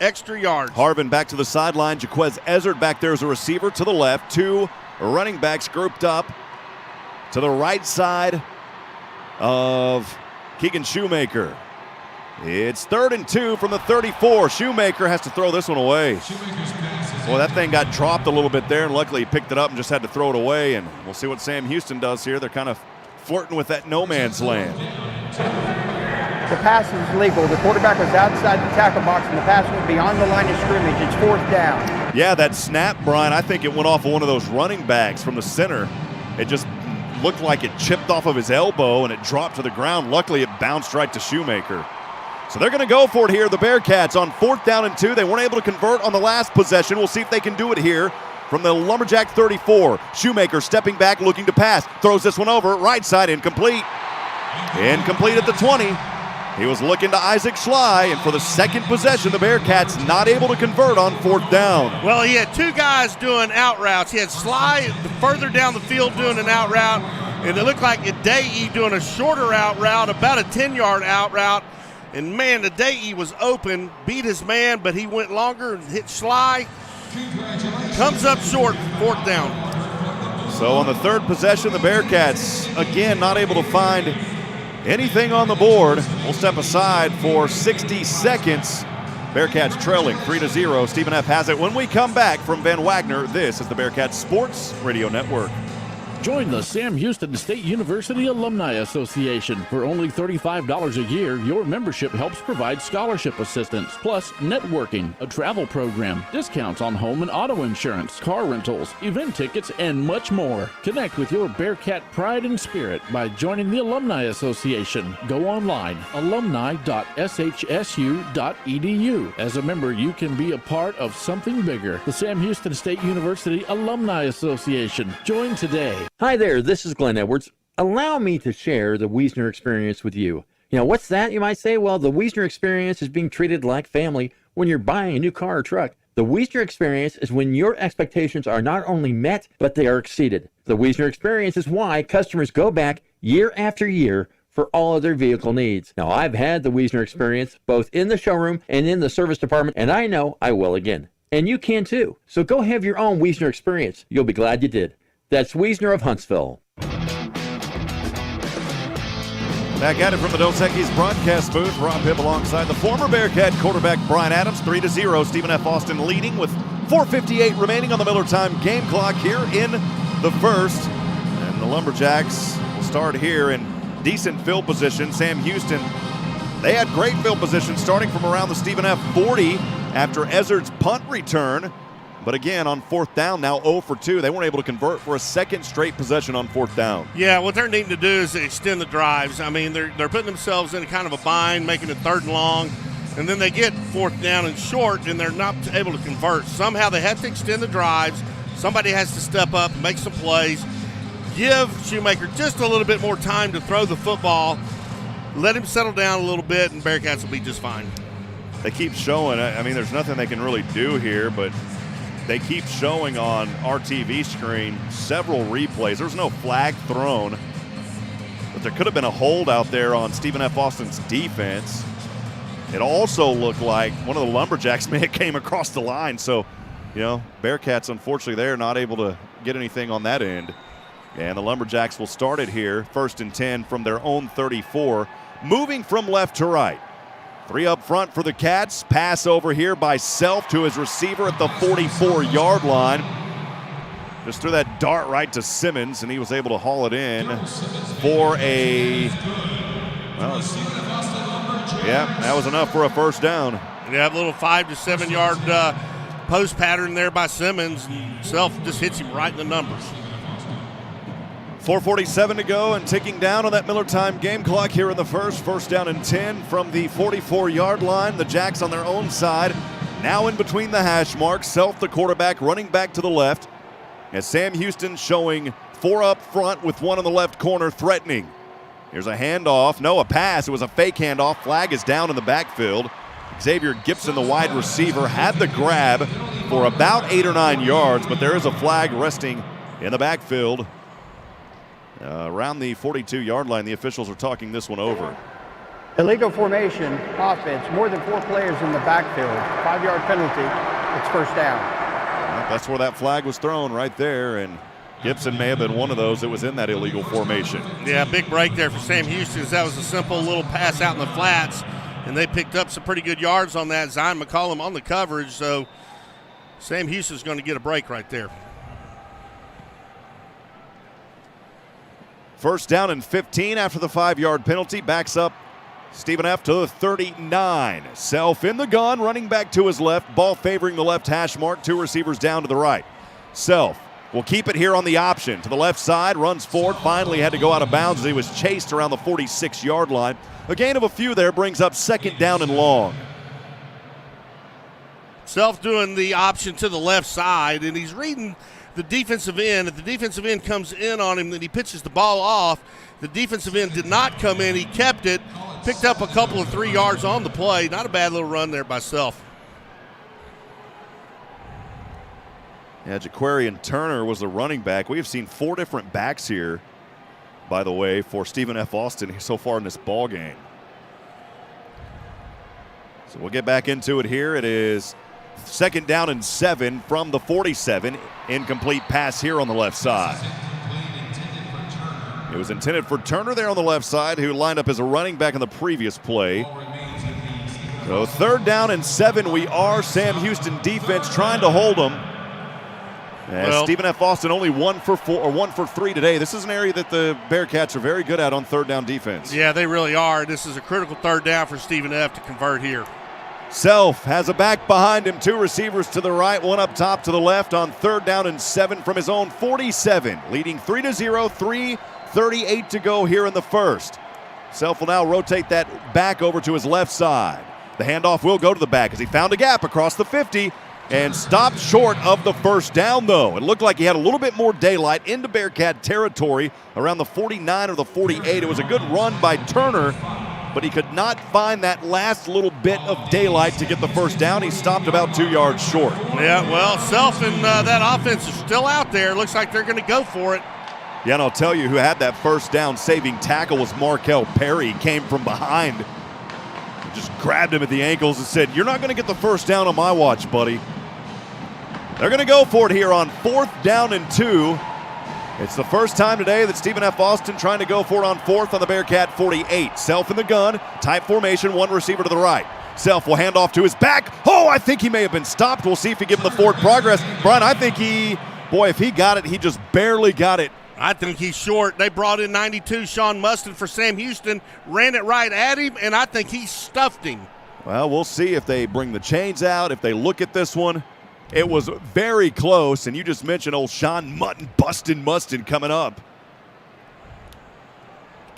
extra yards. Harvin back to the sideline. Jaquez Ezzard back there as a receiver to the left. 2 running backs grouped up to the right side of Keegan Shoemaker. It's 3rd and 2 from the 34. Shoemaker has to throw this one away. Boy, that thing got dropped a little bit there, and luckily he picked it up and just had to throw it away. And we'll see what Sam Houston does here. They're kind of flirting with that no man's land. The pass is legal. The quarterback was outside the tackle box, and the pass went beyond the line of scrimmage. It's 4th down. Yeah, that snap, Brian, I think it went off of one of those running backs from the center. It just looked like it chipped off of his elbow, and it dropped to the ground. Luckily, it bounced right to Shoemaker. So they're going to go for it here, the Bearcats, on 4th down and 2. They weren't able to convert on the last possession. We'll see if they can do it here from the Lumberjack 34. Shoemaker stepping back, looking to pass. Throws this one over, right side, incomplete. Incomplete at the 20. He was looking to Isaac Schley, and for the 2nd possession, the Bearcats not able to convert on 4th down. Well, he had 2 guys doing out routes. He had Schley further down the field doing an out route, and it looked like Adei doing a shorter out route, about a 10-yard out route. And, man, Adei was open, beat his man, but he went longer and hit Schley. Comes up short, 4th down. So on the third possession, the Bearcats, again, not able to find anything on the board. We'll step aside for 60 seconds. Bearcats trailing 3-0. Stephen F. has it. When we come back from Van Wagner, this is the Bearcats Sports Radio Network. Join the Sam Houston State University Alumni Association. For only $35 a year, your membership helps provide scholarship assistance, plus networking, a travel program, discounts on home and auto insurance, car rentals, event tickets, and much more. Connect with your Bearcat pride and spirit by joining the Alumni Association. Go online, alumni.shsu.edu. As a member, you can be a part of something bigger. The Sam Houston State University Alumni Association. Join today. Hi there, this is Glenn Edwards. Allow me to share the Wiesner experience with you. You know, what's that, you might say? Well, the Wiesner experience is being treated like family when you're buying a new car or truck. The Wiesner experience is when your expectations are not only met, but they are exceeded. The Wiesner experience is why customers go back year after year for all of their vehicle needs. Now, I've had the Wiesner experience both in the showroom and in the service department, and I know I will again. And you can too. So go have your own Wiesner experience. You'll be glad you did. That's Wiesner of Huntsville. Back at it from the Dos Equis broadcast booth. Rob Hipp alongside the former Bearcat quarterback Brian Adams. 3-0. Stephen F. Austin leading with 4:58 remaining on the Miller Time game clock here in the first. And the Lumberjacks will start here in decent field position. Sam Houston, they had great field position starting from around the Stephen F. 40 after Ezzard's punt return. But again, on fourth down, now 0 for 2. They weren't able to convert for a second straight possession on fourth down. Yeah, what they're needing to do is extend the drives. I mean, they're putting themselves in kind of a bind, making it 3rd and long, and then they get 4th down and short, and they're not able to convert. Somehow they have to extend the drives. Somebody has to step up and make some plays. Give Shoemaker just a little bit more time to throw the football. Let him settle down a little bit, and Bearcats will be just fine. They keep showing. I mean, there's nothing they can really do here, but they keep showing on our TV screen several replays. There's no flag thrown, but there could have been a hold out there on Stephen F. Austin's defense. It also looked like one of the Lumberjacks may have came across the line. So, you know, Bearcats, unfortunately, they're not able to get anything on that end. And the Lumberjacks will start it here, 1st and 10 from their own 34, moving from left to right. 3 up front for the Cats. Pass over here by Self to his receiver at the 44-yard line. Just threw that dart right to Simmons, and he was able to haul it in for a, well, yeah, that was enough for a first down. Yeah, a little 5 to 7 yard post pattern there by Simmons, and Self just hits him right in the numbers. 4:47 to go and ticking down on that Miller Time game clock here in the first down and 10 from the 44-yard line. The Jacks on their own side, now in between the hash marks. Self, the quarterback, running back to the left. As Sam Houston showing 4 up front with 1 on the left corner threatening. Here's a handoff. No, a pass. It was a fake handoff. Flag is down in the backfield. Xavier Gibson, the wide receiver, had the grab for about 8 or 9 yards, but there is a flag resting in the backfield. Around the 42-yard line, the officials are talking this one over. Illegal formation, offense, more than 4 players in the backfield. 5-yard penalty, it's first down. That's where that flag was thrown right there, and Gibson may have been one of those that was in that illegal formation. Yeah, big break there for Sam Houston. That was a simple little pass out in the flats, and they picked up some pretty good yards on that. Zion McCollum on the coverage, so Sam Houston's going to get a break right there. First down and 15 after the 5-yard penalty. Backs up Stephen F. to the 39. Self in the gun, running back to his left. Ball favoring the left hash mark. 2 receivers down to the right. Self will keep it here on the option. To the left side, runs forward. Finally had to go out of bounds as he was chased around the 46-yard line. A gain of a few there brings up 2nd down and long. Self doing the option to the left side, and he's reading the defensive end. If the defensive end comes in on him, then he pitches the ball off. The defensive end did not come in. He kept it, picked up a couple of 3 yards on the play. Not a bad little run there by Self. Yeah, Jaquarian Turner was the running back. We have seen 4 different backs here, by the way, for Stephen F. Austin so far in this ball game. So we'll get back into it here. It is 2nd down and 7 from the 47. Incomplete pass here on the left side. It was intended for Turner there on the left side, who lined up as a running back in the previous play. So 3rd down and 7 we are. Sam Houston defense trying to hold them. Stephen F. Austin only 1 for 4 or 1 for 3 today. This is an area that the Bearcats are very good at on 3rd down defense. Yeah, they really are. This is a critical 3rd down for Stephen F. to convert here. Self has a back behind him, 2 receivers to the right, 1 up top to the left on 3rd down and 7 from his own 47, leading 3-0, 3:38 to go here in the first. Self will now rotate that back over to his left side. The handoff will go to the back as he found a gap across the 50 and stopped short of the 1st down, though. It looked like he had a little bit more daylight into Bearcat territory around the 49 or the 48. It was a good run by Turner, but he could not find that last little bit of daylight to get the 1st down. He stopped about 2 yards short. Yeah, well, Self and that offense is still out there. Looks like they're going to go for it. Yeah, and I'll tell you who had that 1st down saving tackle was Markel Perry. He came from behind, just grabbed him at the ankles and said, "You're not going to get the 1st down on my watch, buddy." They're going to go for it here on 4th down and 2. It's the first time today that Stephen F. Austin trying to go for it on 4th on the Bearcat 48. Self in the gun, tight formation, 1 receiver to the right. Self will hand off to his back. Oh, I think he may have been stopped. We'll see if he gives him the forward progress. Brian, I think if he got it, he just barely got it. I think he's short. They brought in 92 Sean Mustin for Sam Houston, ran it right at him, and I think he stuffed him. Well, we'll see if they bring the chains out, if they look at this one. It was very close, and you just mentioned old Sean Mustin coming up.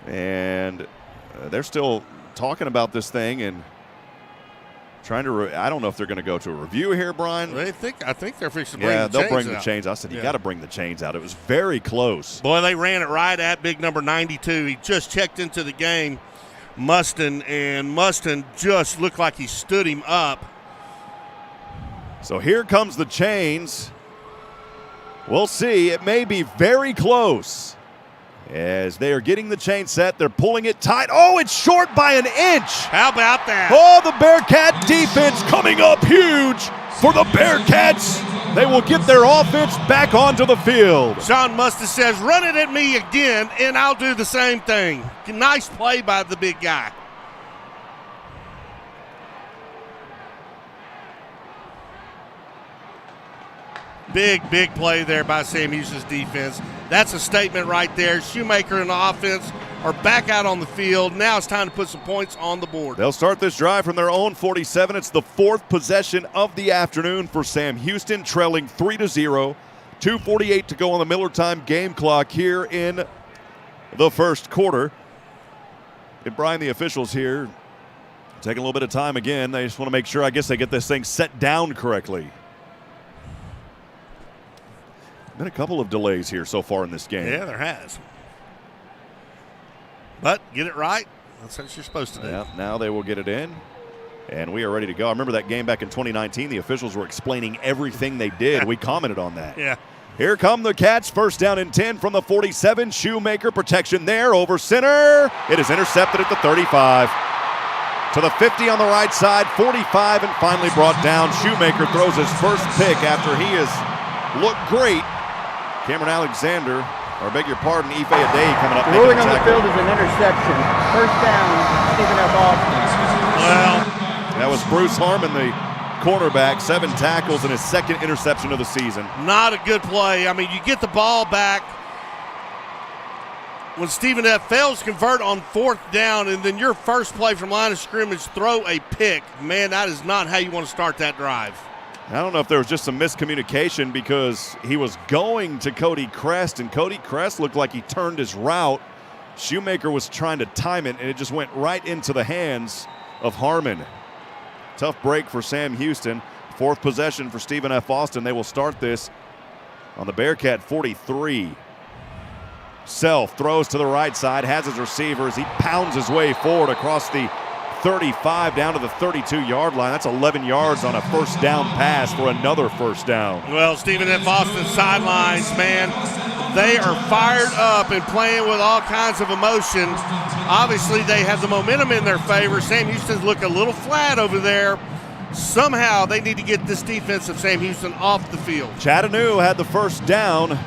And they're still talking about this thing and trying to I don't know if they're going to go to a review here, Brian. I think they're fixing to bring the chains out. Yeah, they'll bring the chains. I said, you got to bring the chains out. It was very close. Boy, they ran it right at big number 92. He just checked into the game, Mustin, and Mustin just looked like he stood him up. So here comes the chains. We'll see. It may be very close. As they are getting the chain set, they're pulling it tight. Oh, it's short by an inch. How about that? Oh, the Bearcat defense coming up huge for the Bearcats. They will get their offense back onto the field. Sean Mustin says, "Run it at me again, and I'll do the same thing." Nice play by the big guy. Big play there by Sam Houston's defense. That's a statement right there. Shoemaker and the offense are back out on the field. Now it's time to put some points on the board. They'll start this drive from their own 47. It's the 4th possession of the afternoon for Sam Houston, trailing 3-0. 2:48 to go on the Miller Time game clock here in the first quarter. And Brian, the officials here, taking a little bit of time again. They just want to make sure, I guess, they get this thing set down correctly. Been a couple of delays here so far in this game. Yeah, there has. But get it right. That's what you're supposed to do. Yeah, now they will get it in, and we are ready to go. I remember that game back in 2019. The officials were explaining everything they did. We commented on that. Yeah. Here come the Cats. 1st down and 10 from the 47. Shoemaker protection there over center. It is intercepted at the 35. To the 50 on the right side, 45, and finally brought down. Shoemaker throws his first pick after he has looked great. Cameron Alexander, or beg your pardon, Ife Adey coming up. The ruling on the field is an interception. 1st down, Stephen F. Austin. Well, that was Bruce Harmon, the cornerback, 7 tackles and his 2nd interception of the season. Not a good play. I mean, you get the ball back when Stephen F. fails to convert on 4th down, and then your first play from line of scrimmage, throw a pick. Man, that is not how you want to start that drive. I don't know if there was just some miscommunication because he was going to Cody Crest, and Cody Crest looked like he turned his route. Shoemaker was trying to time it, and it just went right into the hands of Harmon. Tough break for Sam Houston. 4th possession for Stephen F. Austin. They will start this on the Bearcat 43. Self throws to the right side, has his receivers. He pounds his way forward across the 35 down to the 32-yard line. That's 11 yards on a 1st down pass for another 1st down. Well, Stephen F. Austin's sidelines, man, they are fired up and playing with all kinds of emotion. Obviously, they have the momentum in their favor. Sam Houston's look a little flat over there. somehow they need to get this defense of Sam Houston off the field. Chattanooga had the first down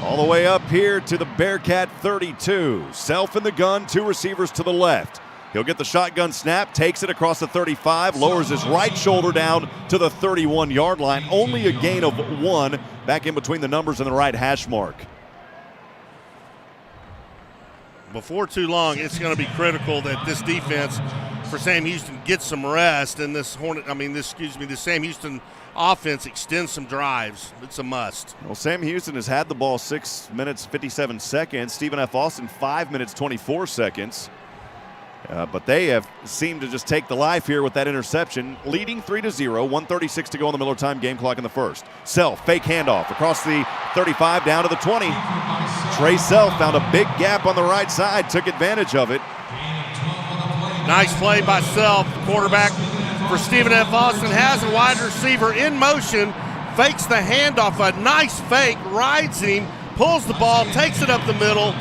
all the way up here to the Bearcat 32. Self in the gun, 2 receivers to the left. He'll get the shotgun snap, takes it across the 35, lowers his right shoulder down to the 31-yard line. Only a gain of 1 back in between the numbers and the right hash mark. Before too long, it's going to be critical that this defense for Sam Houston gets some rest, and this Sam Houston offense extends some drives. It's a must. Well, Sam Houston has had the ball 6 minutes, 57 seconds. Stephen F. Austin, 5 minutes, 24 seconds. But they have seemed to just take the life here with that interception, leading 3-0, 1:36 to go on the Miller time game clock in the first. Self, fake handoff across the 35 down to the 20. Trey Self found a big gap on the right side, took advantage of it. Nice play by Self. Quarterback for Stephen F. Austin has a wide receiver in motion, fakes the handoff, a nice fake, rides him, pulls the ball, takes it up the middle,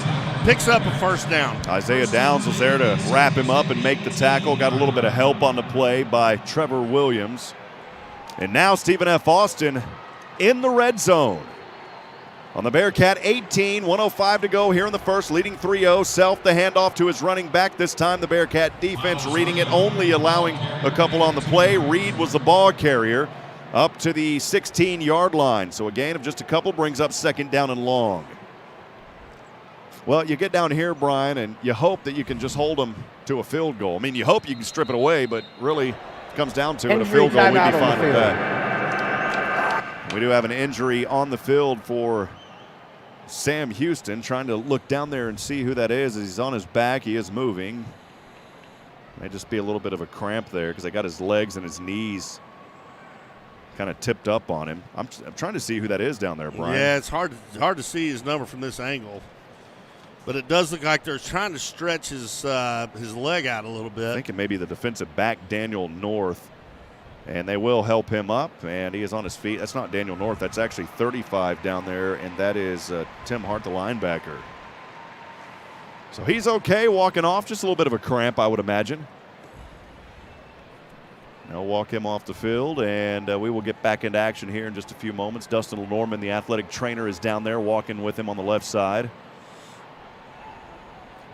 picks up a first down. Isaiah Downs was there to wrap him up and make the tackle. Got a little bit of help on the play by Trevor Williams. And now Stephen F. Austin in the red zone. On the Bearcat 18, 1:05 to go here in the first, leading 3-0. Self the handoff to his running back. This time the Bearcat defense reading it, only allowing a couple on the play. Reed was the ball carrier up to the 16-yard line. So a gain of just a couple brings up second down and long. Well, you get down here, Brian, and you hope that you can just hold them to a field goal. I mean, you hope you can strip it away, but really it comes down to it. A field goal, we'd be fine with that. We do have an injury on the field for Sam Houston, trying to look down there and see who that is. As he's on his back, he is moving. May just be a little bit of a cramp there because they got his legs and his knees kind of tipped up on him. I'm trying to see who that is down there, Brian. Yeah, it's hard to see his number from this angle. But it does look like they're trying to stretch his leg out a little bit. I think it may be the defensive back, Daniel North. And they will help him up, and he is on his feet. That's not Daniel North. That's actually 35 down there, and that is Tim Hart, the linebacker. So he's okay walking off. Just a little bit of a cramp, I would imagine. They'll walk him off the field, and we will get back into action here in just a few moments. Dustin Norman, the athletic trainer, is down there walking with him on the left side.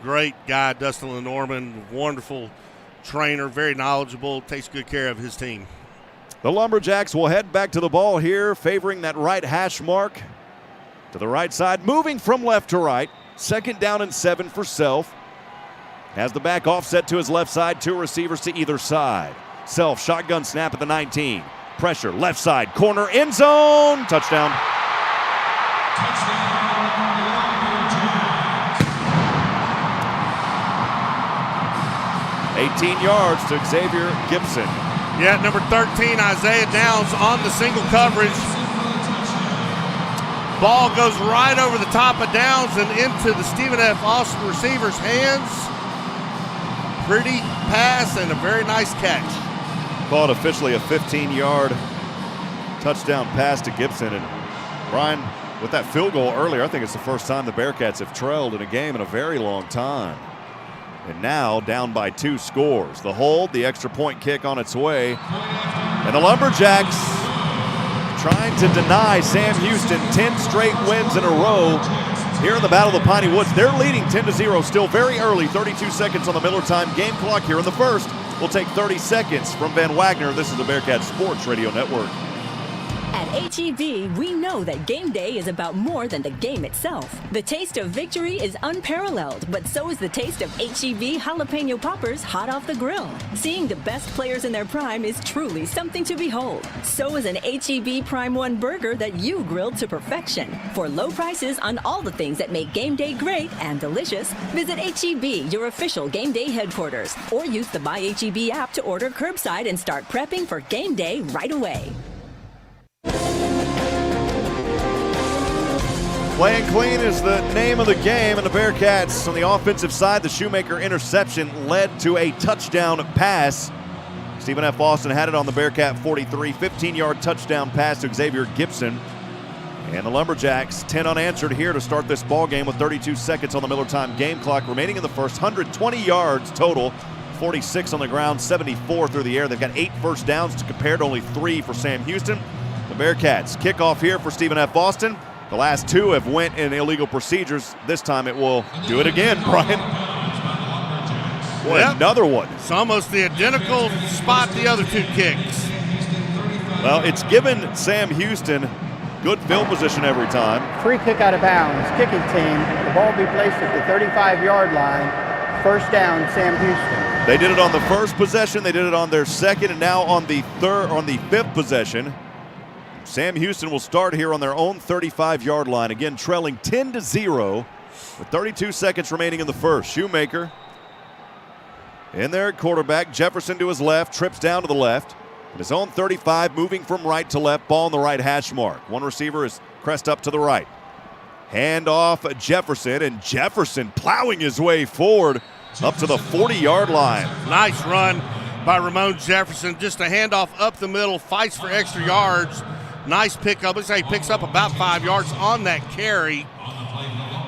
Great guy, Dustin Norman. Wonderful trainer, very knowledgeable, takes good care of his team. The Lumberjacks will head back to the ball here, favoring that right hash mark to the right side, moving from left to right. Second down and 7 for Self. Has the back offset to his left side, 2 receivers to either side. Self, shotgun snap at the 19. Pressure, left side, corner, end zone. Touchdown. 18 yards to Xavier Gibson. Yeah, number 13, Isaiah Downs on the single coverage. Ball goes right over the top of Downs and into the Stephen F. Austin receiver's hands. Pretty pass and a very nice catch. Called officially a 15-yard touchdown pass to Gibson. And Brian, with that field goal earlier, I think it's the first time the Bearcats have trailed in a game in a very long time. And now down by 2 scores. The hold, the extra point kick on its way. And the Lumberjacks trying to deny Sam Houston 10 straight wins in a row here in the Battle of the Piney Woods. They're leading 10-0 still very early. 32 seconds on the Miller time game clock here in the first. We'll take 30 seconds from Van Wagner. This is the Bearcat Sports Radio Network. At H-E-B, we know that game day is about more than the game itself. The taste of victory is unparalleled, but so is the taste of H-E-B jalapeno poppers hot off the grill. Seeing the best players in their prime is truly something to behold. So is an H-E-B Prime 1 burger that you grilled to perfection. For low prices on all the things that make game day great and delicious, visit H-E-B, your official game day headquarters, or use the Buy H-E-B app to order curbside and start prepping for game day right away. Playing clean is the name of the game, and the Bearcats on the offensive side, the Shoemaker interception led to a touchdown pass. Stephen F. Austin had it on the Bearcat 43, 15-yard touchdown pass to Xavier Gibson. And the Lumberjacks 10 unanswered here to start this ball game with 32 seconds on the Miller time game clock remaining in the first. 120 yards total, 46 on the ground, 74 through the air. They've got 8 first downs to compare to only 3 for Sam Houston. The Bearcats kickoff here for Stephen F. Austin. The last 2 have went in illegal procedures. This time it will do it again, Brian. Boy, another one. It's almost the identical spot the other 2 kicks. Well, it's given Sam Houston good field position every time. Free kick out of bounds, kicking team. The ball will be placed at the 35-yard line. First down, Sam Houston. They did it on the first possession. They did it on their second, and now on the 5th possession. Sam Houston will start here on their own 35-yard line. Again, trailing 10-0 with 32 seconds remaining in the first. Shoemaker in there at quarterback. Jefferson to his left, trips down to the left. His own 35, moving from right to left, ball on the right hash mark. One receiver is crest up to the right. Hand off Jefferson, and Jefferson plowing his way forward up to the 40-yard line. Nice run by Ramon Jefferson. Just a handoff up the middle, fights for extra yards. Nice pickup. Looks like he picks up about 5 yards on that carry.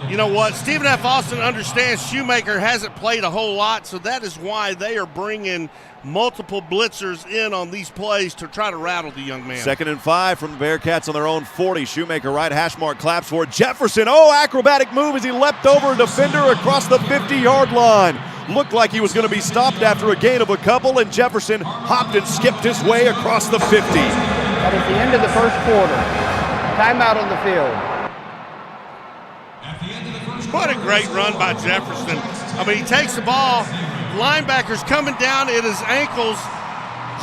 You know what? Stephen F. Austin understands Shoemaker hasn't played a whole lot, so that is why they are bringing multiple blitzers in on these plays to try to rattle the young man. 2nd and 5 from the Bearcats on their own 40. Shoemaker right hash mark claps for Jefferson. Oh, acrobatic move as he leapt over a defender across the 50-yard line. Looked like he was going to be stopped after a gain of a couple, and Jefferson hopped and skipped his way across the 50. That is the end of the first quarter. Timeout on the field. What a great run by Jefferson. I mean, he takes the ball, linebacker's coming down at his ankles.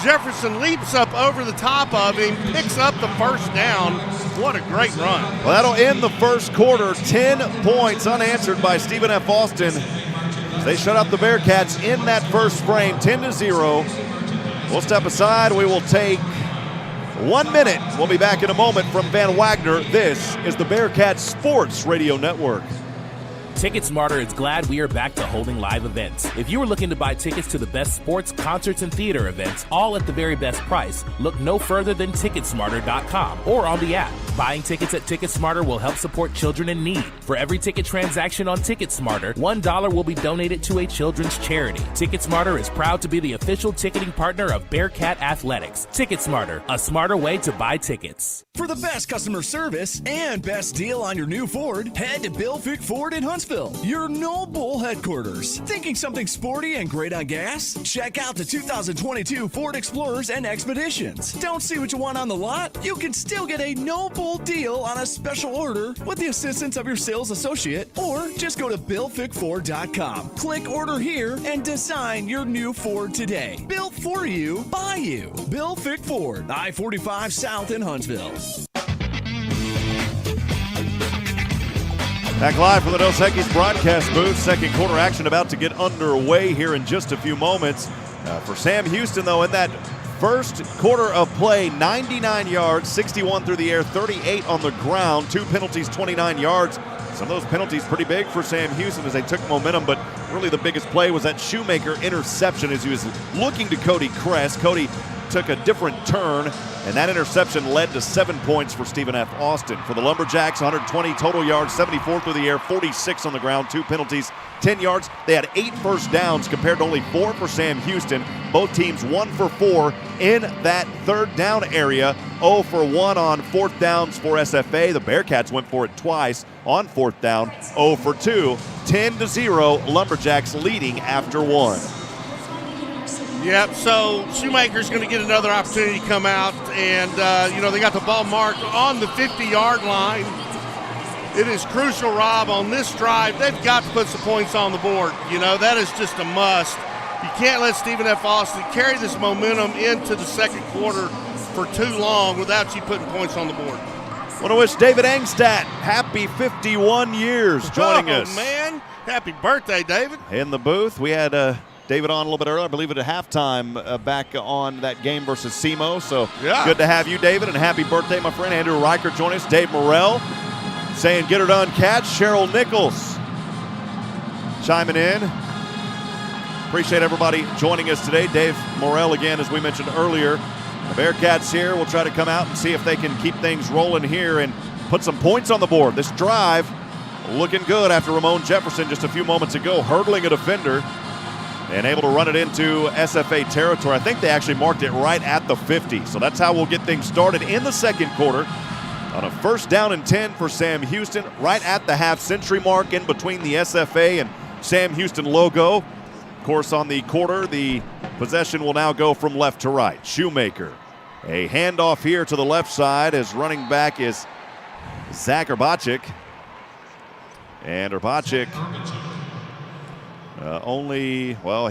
Jefferson leaps up over the top of him, picks up the first down. What a great run. Well, that'll end the first quarter. 10 points unanswered by Stephen F. Austin. They shut out the Bearcats in that first frame, 10-0. We'll step aside. We will take 1 minute. We'll be back in a moment from Van Wagner. This is the Bearcats Sports Radio Network. TicketSmarter is glad we are back to holding live events. If you are looking to buy tickets to the best sports, concerts, and theater events, all at the very best price, look no further than TicketSmarter.com or on the app. Buying tickets at TicketSmarter will help support children in need. For every ticket transaction on TicketSmarter, $1 will be donated to a children's charity. TicketSmarter is proud to be the official ticketing partner of Bearcat Athletics. TicketSmarter, a smarter way to buy tickets. For the best customer service and best deal on your new Ford, head to Bill Fick Ford in Huntsville, your No Bull headquarters. Thinking something sporty and great on gas? Check out the 2022 Ford Explorers and Expeditions. Don't see what you want on the lot? You can still get a No Bull deal on a special order with the assistance of your sales associate, or just go to BillFickFord.com. Click order here and design your new Ford today. Built for you, by you. Bill Fick Ford, I-45 South in Huntsville. Back live from the Dos Equis broadcast booth. Second quarter action about to get underway here in just a few moments. For Sam Houston, though, in that first quarter of play, 99 yards, 61 through the air, 38 on the ground, 2 penalties, 29 yards. Some of those penalties pretty big for Sam Houston as they took momentum, but really the biggest play was that Shoemaker interception as he was looking to Cody Kress. Cody took a different turn, and that interception led to 7 points for Stephen F. Austin. For the Lumberjacks, 120 total yards, 74 through the air, 46 on the ground, 2 penalties, 10 yards. They had 8 first downs compared to only 4 for Sam Houston. Both teams 1 for 4 in that third down area. 0 for 1 on fourth downs for SFA. The Bearcats went for it twice on fourth down. 0 for 2. 10-0, Lumberjacks leading after 1. Yep, so Shoemaker's going to get another opportunity to come out, and, they got the ball marked on the 50-yard line. It is crucial, Rob, on this drive. They've got to put some points on the board. That is just a must. You can't let Stephen F. Austin carry this momentum into the second quarter for too long without you putting points on the board. I want to wish David Engstad happy 51 years joining us. Oh, man. Happy birthday, David. In the booth, we had David on a little bit earlier, I believe at halftime, back on that game versus SEMO. So Good to have you, David, and happy birthday, my friend. Andrew Reichert joining us. Dave Morrell saying get her done catch. Cheryl Nichols chiming in. Appreciate everybody joining us today. Dave Morrell again, as we mentioned earlier. The Bearcats here will try to come out and see if they can keep things rolling here and put some points on the board. This drive looking good after Ramon Jefferson just a few moments ago hurdling a defender. and able to run it into SFA territory. I think they actually marked it right at the 50. So that's how we'll get things started in the second quarter. On a 1st down and 10 for Sam Houston, right at the half-century mark in between the SFA and Sam Houston logo. Of course, on the quarter, the possession will now go from left to right. Shoemaker, a handoff here to the left side as running back is Zach Herbacik. And Herbacik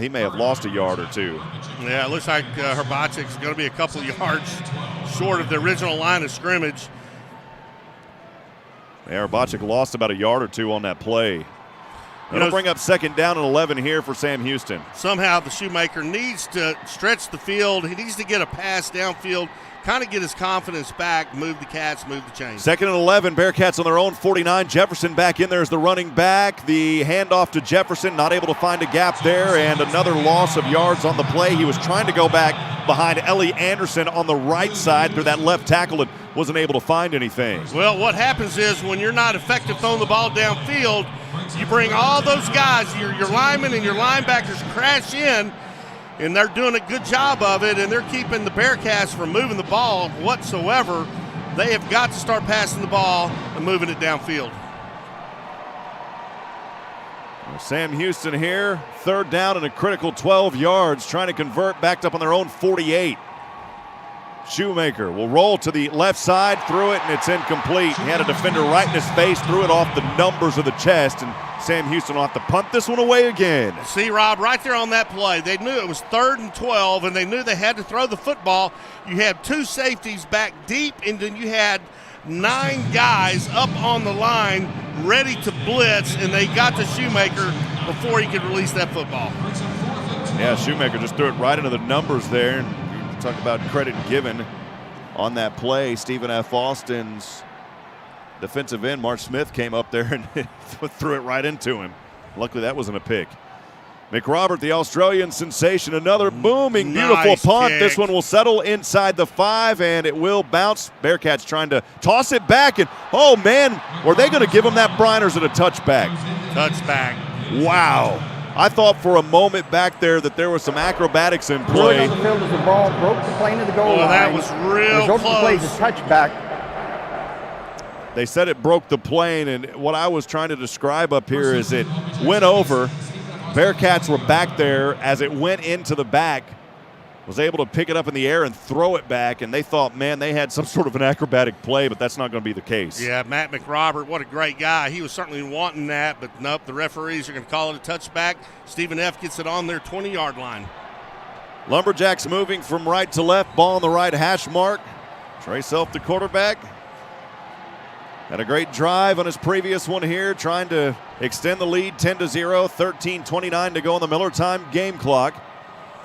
he may have lost a yard or two. Yeah, it looks like Herbacik's going to be a couple yards short of the original line of scrimmage. Yeah, Herbacik lost about a yard or two on that play. It'll bring up 2nd down and 11 here for Sam Houston. Somehow the Shoemaker needs to stretch the field. He needs to get a pass downfield, kind of get his confidence back, move the Cats, move the chains. 2nd and 11, Bearcats on their own 49. Jefferson back in there as the running back. The handoff to Jefferson, not able to find a gap there, and another loss of yards on the play. He was trying to go back behind Ellie Anderson on the right side through that left tackle and wasn't able to find anything. Well, what happens is when you're not effective throwing the ball downfield, you bring all those guys, your linemen and your linebackers crash in, and they're doing a good job of it, and they're keeping the Bearcats from moving the ball whatsoever. They have got to start passing the ball and moving it downfield. Sam Houston here, 3rd down and a critical 12 yards, trying to convert, backed up on their own 48. Shoemaker will roll to the left side, threw it, and it's incomplete. He had a defender right in his face, threw it off the numbers of the chest, and Sam Houston will have to punt this one away again. See, Rob, right there on that play, they knew it was 3rd and 12, and they knew they had to throw the football. You had 2 safeties back deep, and then you had 9 guys up on the line ready to blitz, and they got to Shoemaker before he could release that football. Yeah, Shoemaker just threw it right into the numbers there, and talk about credit given on that play. Stephen F. Austin's defensive end, Mark Smith, came up there and threw it right into him. Luckily, that wasn't a pick. McRobert, the Australian sensation, another booming, beautiful punt. Kick. This one will settle inside the 5, and it will bounce. Bearcats trying to toss it back, and oh man, were they going to give him that, Brian, or is it a touchback? Touchback. Wow. I thought for a moment back there that there was some acrobatics in play. Really on the field as the ball broke the plane of the goal line. That was real close. The play is a touchback. They said it broke the plane, and what I was trying to describe up here is it went over. Bearcats were back there as it went into the back, was able to pick it up in the air and throw it back, and they thought, man, they had some sort of an acrobatic play, but that's not going to be the case. Yeah, Matt McRobert, what a great guy. He was certainly wanting that, but nope, the referees are going to call it a touchback. Stephen F. gets it on their 20-yard line. Lumberjacks moving from right to left, ball on the right hash mark. Trey Self, the quarterback. Had a great drive on his previous one here, trying to extend the lead 10-0, 13:29 to go on the Miller time game clock.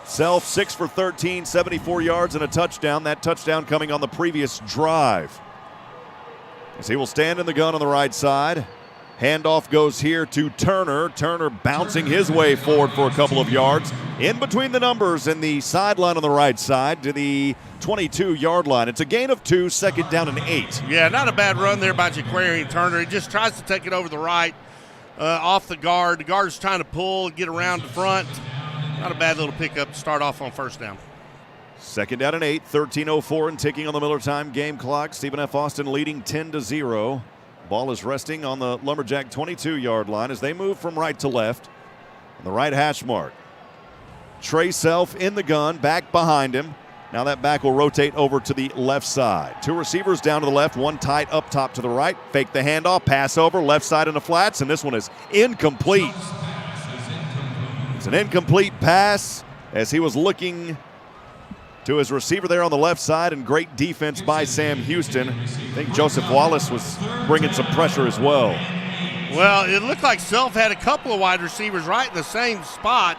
Self 6 for 13, 74 yards and a touchdown. That touchdown coming on the previous drive. As he will stand in the gun on the right side. Handoff goes here to Turner. Turner bouncing his way forward for a couple of yards. In between the numbers and the sideline on the right side to the 22-yard line. It's a gain of 2, 2nd down and 8. Yeah, not a bad run there by Jaquarian Turner. He just tries to take it over the right, off the guard. The guard's trying to pull, get around the front. Not a bad little pickup to start off on 1st down. 2nd down and 8, 13:04 and ticking on the Miller time game clock. Stephen F. Austin leading 10-0. Ball is resting on the Lumberjack 22-yard line as they move from right to left. On the right hash mark. Trey Self in the gun, back behind him. Now that back will rotate over to the left side. 2 receivers down to the left, 1 tight up top to the right. Fake the handoff, pass over, left side in the flats, and this one is incomplete. It's an incomplete pass as he was looking to his receiver there on the left side, and great defense by Sam Houston. I think Joseph Wallace was bringing some pressure as well. Well, it looked like Self had a couple of wide receivers right in the same spot.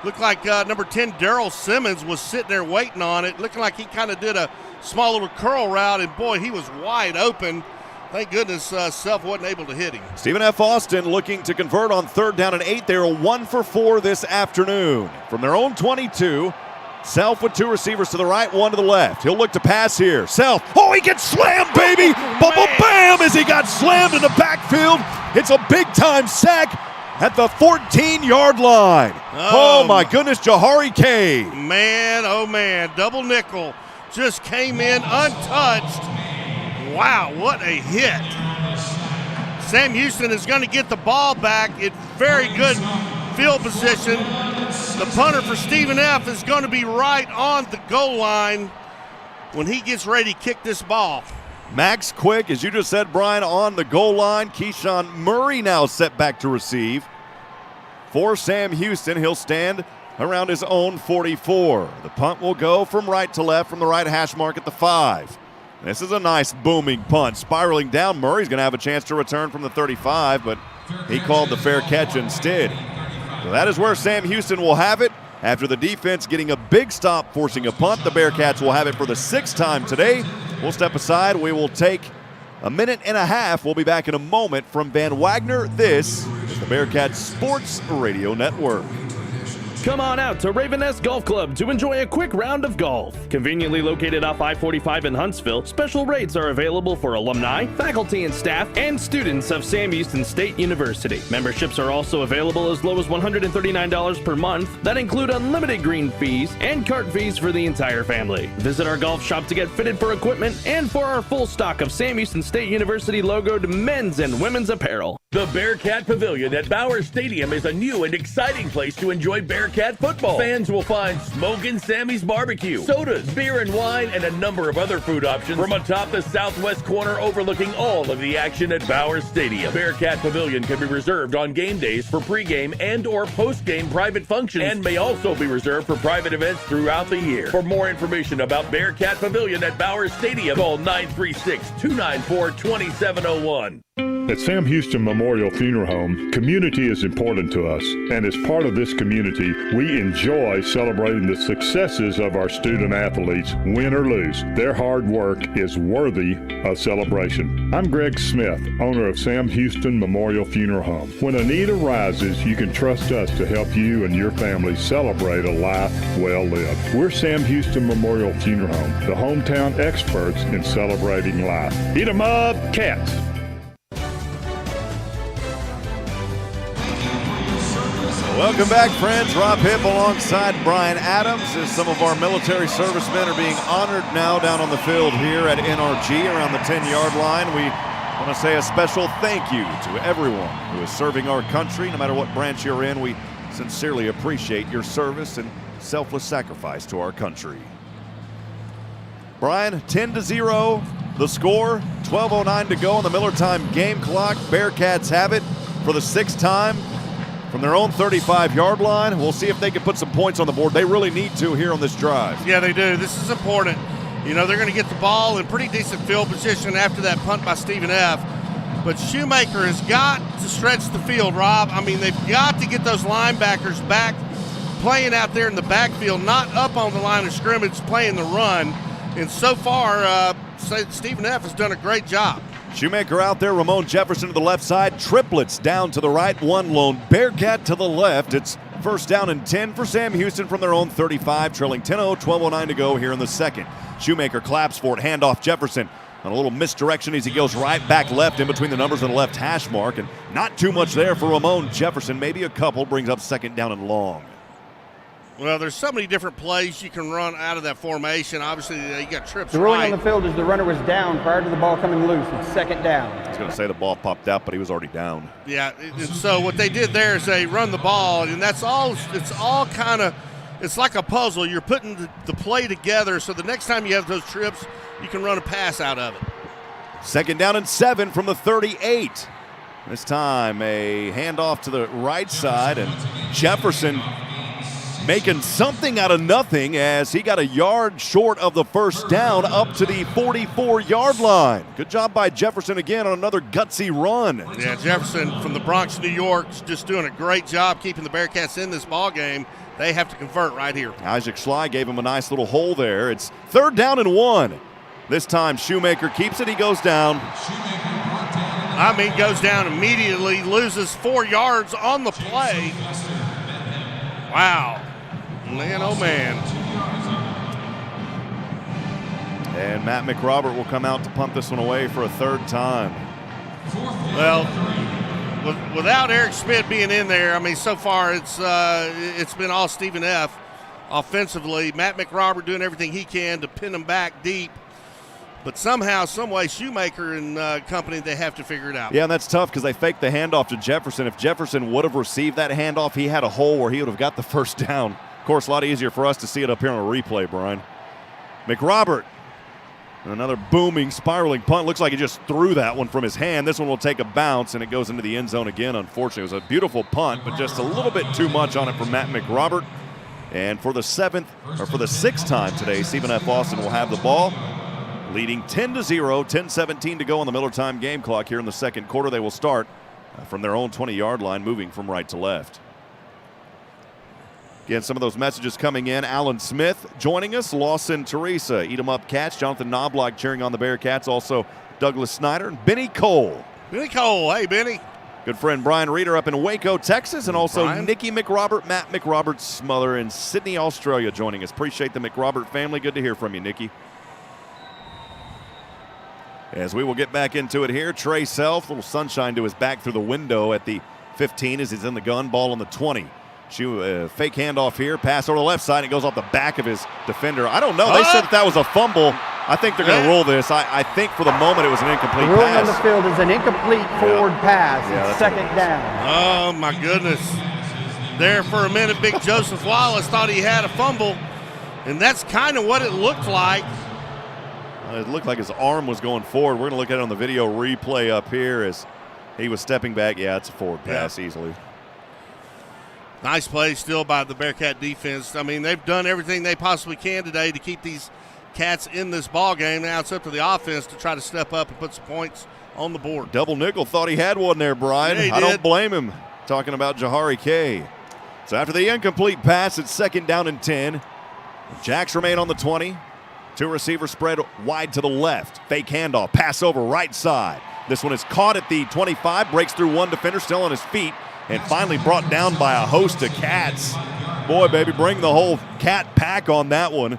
Looked like number 10, Darrell Simmons, was sitting there waiting on it. Looking like he kind of did a small little curl route, and boy, he was wide open. Thank goodness Self wasn't able to hit him. Stephen F. Austin looking to convert on 3rd down and 8. They are 1 for 4 this afternoon. From their own 22, Self with 2 receivers to the right, 1 to the left. He'll look to pass here. Self, oh, he gets slammed, baby! Bam, as he got slammed in the backfield. It's a big-time sack at the 14-yard line. Oh, my goodness, Jahari K. Man, oh, man. Double nickel just came in untouched. Wow, what a hit. Sam Houston is going to get the ball back in very good field position. The punter for Stephen F. is going to be right on the goal line when he gets ready to kick this ball. Max Quick, as you just said, Brian, on the goal line. Keyshawn Murray now set back to receive. For Sam Houston, he'll stand around his own 44. The punt will go from right to left from the right hash mark at the 5. This is a nice booming punt. Spiraling down, Murray's going to have a chance to return from the 35, but he called the fair catch instead. So that is where Sam Houston will have it. After the defense getting a big stop, forcing a punt, the Bearcats will have it for the 6th time today. We'll step aside. We will take a minute and a half. We'll be back in a moment from Van Wagner. This is the Bearcats Sports Radio Network. Come on out to Raven Nest Golf Club to enjoy a quick round of golf. Conveniently located off I-45 in Huntsville, special rates are available for alumni, faculty and staff, and students of Sam Houston State University. Memberships are also available as low as $139 per month that include unlimited green fees and cart fees for the entire family. Visit our golf shop to get fitted for equipment and for our full stock of Sam Houston State University logoed men's and women's apparel. The Bearcat Pavilion at Bauer Stadium is a new and exciting place to enjoy Bearcat football. Fans will find Smokin' Sammy's Barbecue, sodas, beer and wine, and a number of other food options from atop the southwest corner overlooking all of the action at Bauer Stadium. Bearcat Pavilion can be reserved on game days for pregame and or postgame private functions and may also be reserved for private events throughout the year. For more information about Bearcat Pavilion at Bauer Stadium, call 936-294-2701. At Sam Houston Memorial Funeral Home, community is important to us, and as part of this community, we enjoy celebrating the successes of our student athletes, win or lose. Their hard work is worthy of celebration. I'm Greg Smith, owner of Sam Houston Memorial Funeral Home. When a need arises, you can trust us to help you and your family celebrate a life well lived. We're Sam Houston Memorial Funeral Home, the hometown experts in celebrating life. Eat 'em up, cats! Welcome back, friends. Rob Hipp alongside Brian Adams as some of our military servicemen are being honored now down on the field here at NRG around the 10-yard line. We want to say a special thank you to everyone who is serving our country. No matter what branch you're in, we sincerely appreciate your service and selfless sacrifice to our country. Brian, 10-0, the score, 12:09 to go on the Miller Time game clock. Bearcats have it for the 6th time. From their own 35-yard line. We'll see if they can put some points on the board. They really need to here on this drive. Yeah, they do. This is important. You know, they're going to get the ball in pretty decent field position after that punt by Stephen F. But Shoemaker has got to stretch the field, Rob. I mean, they've got to get those linebackers back playing out there in the backfield, not up on the line of scrimmage playing the run. And so far, Stephen F. has done a great job. Shoemaker out there, Ramon Jefferson to the left side, triplets down to the right, one lone Bearcat to the left. It's 1st down and 10 for Sam Houston from their own 35, trailing 10-0, 12:09 to go here in the second. Shoemaker claps for it, handoff Jefferson on a little misdirection as he goes right back left in between the numbers and the left hash mark, and not too much there for Ramon Jefferson, maybe a couple, brings up 2nd down and long. Well, there's so many different plays you can run out of that formation. Obviously, you got trips The ruling on the field is the runner was down prior to the ball coming loose. It's 2nd down. I was going to say the ball popped out, but he was already down. Yeah, and so what they did there is they run the ball, and that's all. It's all kind of, it's like a puzzle. You're putting the play together, so the next time you have those trips, you can run a pass out of it. 2nd down and 7 from the 38. This time a handoff to the right side, and Jefferson making something out of nothing as he got a yard short of the 1st down up to the 44-yard line. Good job by Jefferson again on another gutsy run. Yeah, Jefferson from the Bronx, New York, is just doing a great job keeping the Bearcats in this ball game. They have to convert right here. Isaac Schley gave him a nice little hole there. It's 3rd down and 1. This time Shoemaker keeps it, he goes down. I mean, goes down immediately, loses 4 yards on the play. Wow. Man, oh man. And Matt McRobert will come out to punt this one away for a 3rd time. Well, without Eric Schmidt being in there, I mean, so far it's been all Stephen F. offensively. Matt McRobert doing everything he can to pin them back deep. But somehow, some way, Shoemaker and company, they have to figure it out. Yeah, and that's tough because they faked the handoff to Jefferson. If Jefferson would have received that handoff, he had a hole where he would have got the first down. Of course, a lot easier for us to see it up here on a replay, Brian. McRobert, another booming, spiraling punt. Looks like he just threw that one from his hand. This one will take a bounce, and it goes into the end zone again, unfortunately. It was a beautiful punt, but just a little bit too much on it from Matt McRobert. And for the sixth time today, Stephen F. Austin will have the ball, leading 10-0, 10-17 to go on the Miller time game clock here in the second quarter. They will start from their own 20-yard line, moving from right to left. Again, some of those messages coming in. Alan Smith joining us. Lawson Teresa, Eat 'em Up Cats. Jonathan Knobloch cheering on the Bearcats. Also Douglas Snyder and Benny Cole. Benny Cole. Hey, Benny. Good friend Brian Reeder up in Waco, Texas. And also Brian. Nikki McRobert, Matt McRobert's smother in Sydney, Australia joining us. Appreciate the McRobert family. Good to hear from you, Nikki. As we will get back into it here, Trey Self, a little sunshine to his back through the window at the 15 as he's in the gun, ball on the 20. Fake handoff here, pass over the left side, and it goes off the back of his defender. I don't know. They said that was a fumble. I think they're going to rule this. I think for the moment it was an incomplete The ruling pass. on the field is an incomplete forward pass. It's second down. Oh, my goodness. There for a minute, Big Joseph Wallace thought he had a fumble, and that's kind of what it looked like. It looked like his arm was going forward. We're going to look at it on the video replay up here as he was stepping back. Yeah, it's a forward pass easily. Nice play still by the Bearcat defense. I mean, they've done everything they possibly can today to keep these Cats in this ball game. Now it's up to the offense to try to step up and put some points on the board. Double nickel thought he had one there, Brian. Yeah, he I did. don't blame him. Talking about Jahari K. So after the incomplete pass, it's second down and 10. Jacks remain on the 20. Two receivers spread wide to the left. Fake handoff, pass over right side. This one is caught at the 25, breaks through one defender, still on his feet, and finally brought down by a host of Cats. Boy, baby, bring the whole Cat pack on that one.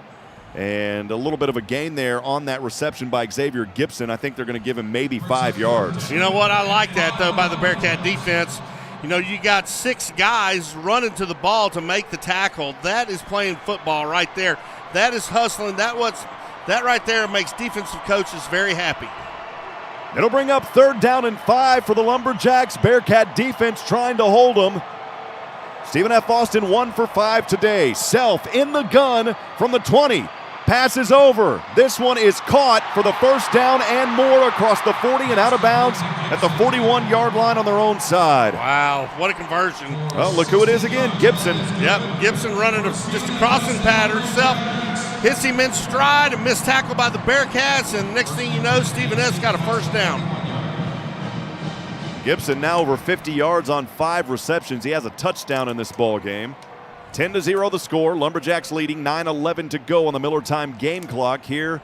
And a little bit of a gain there on that reception by Xavier Gibson. I think they're going to give him maybe 5 yards. You know what? I like that, though, by the Bearcat defense. You know, you got 6 guys running to the ball to make the tackle. That is playing football right there. That is hustling. That right there makes defensive coaches very happy. It'll bring up third down and 5 for the Lumberjacks. Bearcat defense trying to hold them. Stephen F. Austin 1 for 5 today. Self in the gun from the 20. Passes over. This one is caught for the first down and more across the 40 and out of bounds at the 41-yard line on their own side. Wow, what a conversion. Oh, look who it is again, Gibson. Yep, Gibson running just a crossing pattern. Self hits him in stride, a missed tackle by the Bearcats, and next thing you know, Stephen S. got a first down. Gibson now over 50 yards on 5 receptions. He has a touchdown in this ball game. 10-0 the score. Lumberjacks leading, 9:11 to go on the Miller time game clock here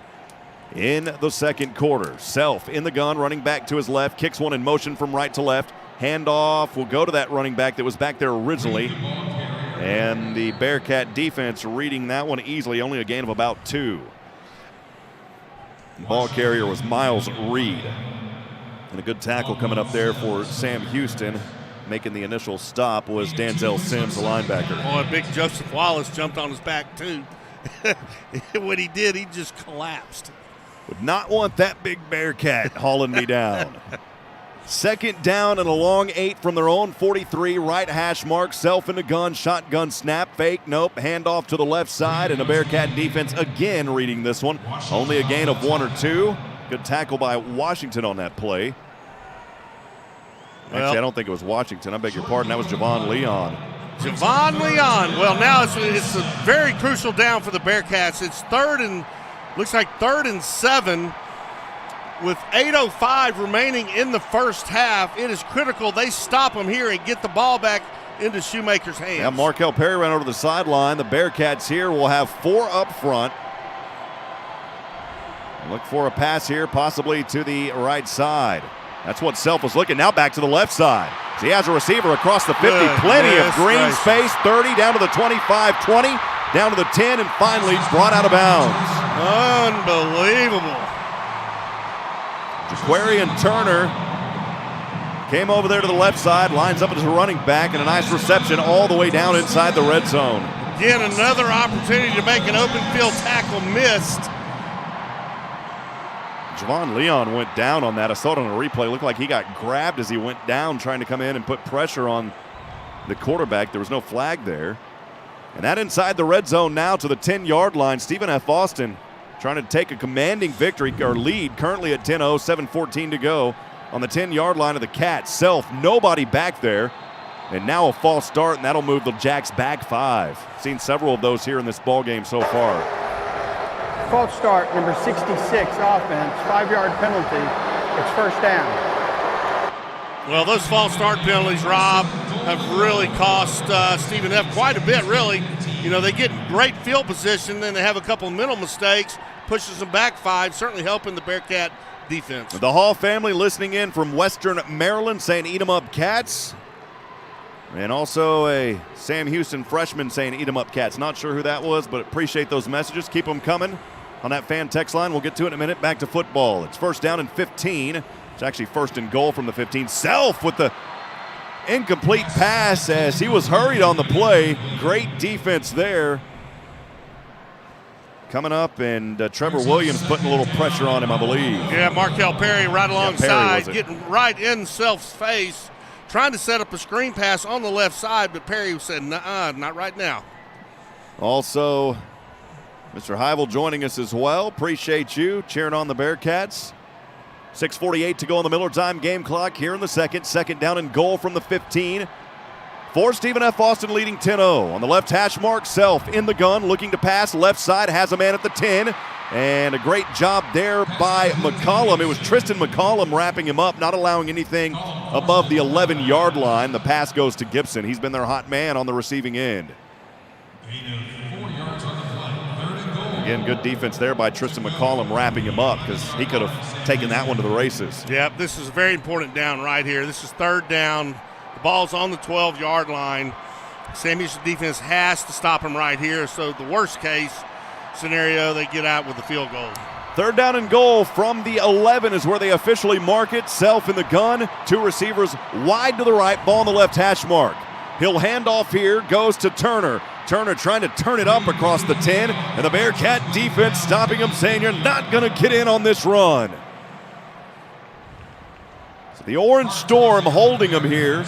in the second quarter. Self in the gun, running back to his left, kicks one in motion from right to left. Handoff will go to that running back that was back there originally. And the Bearcat defense reading that one easily, only a gain of about 2. Ball carrier was Miles Reed. And a good tackle coming up there for Sam Houston. Making the initial stop was Danzel Sims, the linebacker. Boy, Big Joseph Wallace jumped on his back, too. When he did, he just collapsed. Would not want that big Bearcat hauling me down. Second down and a long 8 from their own 43, right hash mark. Self in the gun, shotgun snap, fake, nope, handoff to the left side, and the Bearcat defense again reading this one. Only a gain of 1 or 2. Good tackle by Washington on that play. Actually, I don't think it was Washington. I beg your pardon. That was Javon Leon. Javon Leon. Well, now it's a very crucial down for the Bearcats. It's looks like third and 7 with 8:05 remaining in the first half. It is critical they stop them here and get the ball back into Shoemaker's hands. Yeah, Markel Perry ran over to the sideline. The Bearcats here will have 4 up front. Look for a pass here, possibly to the right side. That's what Self was looking. Now back to the left side. So he has a receiver across the 50. Plenty of green space. 30 down to the 25, 20, down to the 10, and finally brought out of bounds. Unbelievable. Jaquarian Turner Came over there to the left side, lines up as a running back, and a nice reception all the way down inside the red zone. Again, another opportunity to make an open field tackle missed. Javon Leon went down on that. I saw it on a replay. It looked like he got grabbed as he went down trying to come in and put pressure on the quarterback. There was no flag there. And that inside the red zone now to the 10-yard line. Stephen F. Austin trying to take a commanding victory or lead currently at 10-0, 7:14 to go on the 10-yard line of the Cats. Self, nobody back there. And now a false start, and that'll move the Jacks back 5. Seen several of those here in this ball game so far. False start, number 66, offense, 5-yard penalty. It's first down. Well, those false start penalties, Rob, have really cost Stephen F. quite a bit, really. You know, they get great field position, then they have a couple of mental mistakes, pushes them back 5, certainly helping the Bearcat defense. The Hall family listening in from Western Maryland saying eat 'em up Cats. And also a Sam Houston freshman saying eat 'em up Cats. Not sure who that was, but appreciate those messages. Keep them coming on that fan text line. We'll get to it in a minute. Back to football. It's first down and 15. It's actually first and goal from the 15. Self with the incomplete pass as he was hurried on the play. Great defense there. Coming up, and Trevor Williams putting a little pressure on him, I believe. Yeah, Markel Perry right alongside, Perry getting right in Self's face, trying to set up a screen pass on the left side, but Perry said, nuh-uh, not right now. Also, Mr. Hybel joining us as well. Appreciate you cheering on the Bearcats. 6:48 to go on the Miller time game clock here in the second. Second down and goal from the 15. For Stephen F. Austin leading 10-0. On the left hash mark, Self in the gun, looking to pass. Left side has a man at the 10. And a great job there by McCollum. It was Tristan McCollum wrapping him up, not allowing anything above the 11-yard line. The pass goes to Gibson. He's been their hot man on the receiving end. Again, good defense there by Tristan McCollum wrapping him up because he could have taken that one to the races. Yep, this is a very important down right here. This is third down. The ball's on the 12-yard line. Sam Houston defense has to stop him right here. So the worst case scenario, they get out with the field goal. Third down and goal from the 11 is where they officially mark it. Self in the gun, 2 receivers wide to the right, ball on the left hash mark. He'll hand off here, goes to Turner. Turner trying to turn it up across the 10, and the Bearcat defense stopping him, saying you're not going to get in on this run. So the Orange Storm holding him here.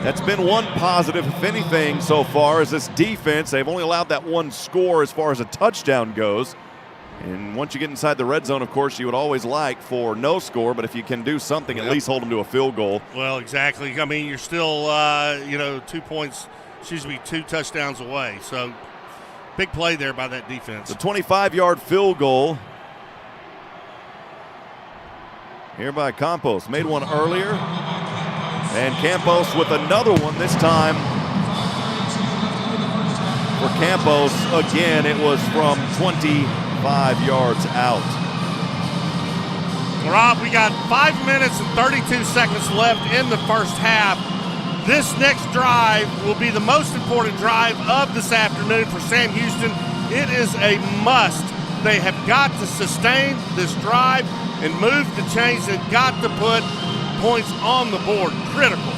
That's been one positive, if anything, so far, is this defense. They've only allowed that one score as far as a touchdown goes. And once you get inside the red zone, of course, you would always like for no score, but if you can do something, at least hold them to a field goal. Well, exactly. I mean, you're still, 2 touchdowns away. So big play there by that defense. The 25-yard field goal here by Campos. Made one earlier. And Campos with another one this time. For Campos, again, it was from 25 yards out. Rob, we got 5 minutes and 32 seconds left in the first half. This next drive will be the most important drive of this afternoon for Sam Houston. It is a must. They have got to sustain this drive and move the chains. They've got to put points on the board. Critical.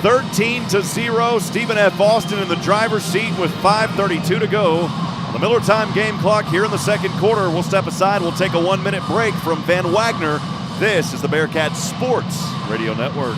13-0. Stephen F. Austin in the driver's seat with 5:32 to go on the Miller time game clock here in the second quarter. We'll step aside. We'll take a 1-minute break from Van Wagner. This is the Bearcat Sports Radio Network.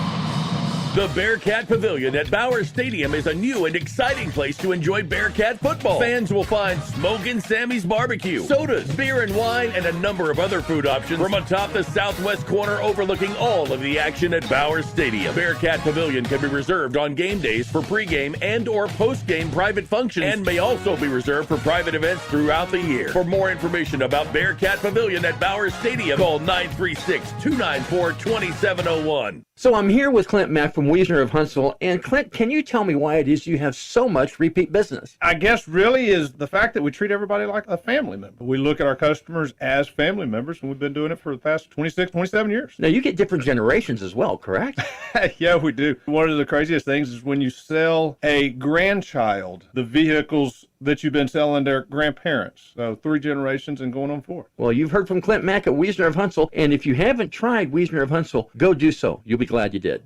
The Bearcat Pavilion at Bauer Stadium is a new and exciting place to enjoy Bearcat football. Fans will find Smokin' Sammy's Barbecue, sodas, beer and wine, and a number of other food options from atop the southwest corner overlooking all of the action at Bauer Stadium. Bearcat Pavilion can be reserved on game days for pregame and or postgame private functions and may also be reserved for private events throughout the year. For more information about Bearcat Pavilion at Bauer Stadium, call 936-294-2701. So I'm here with Clint Mack from Wiesner of Huntsville. And Clint, can you tell me why it is you have so much repeat business? I guess really is the fact that we treat everybody like a family member. We look at our customers as family members, and we've been doing it for the past 26, 27 years. Now, you get different generations as well, correct? Yeah, we do. One of the craziest things is when you sell a grandchild the vehicles that you've been selling their grandparents. So 3 generations and going on 4. Well, you've heard from Clint Mack at Wiesner of Huntsville, and if you haven't tried Wiesner of Huntsville, go do so. You'll be glad you did.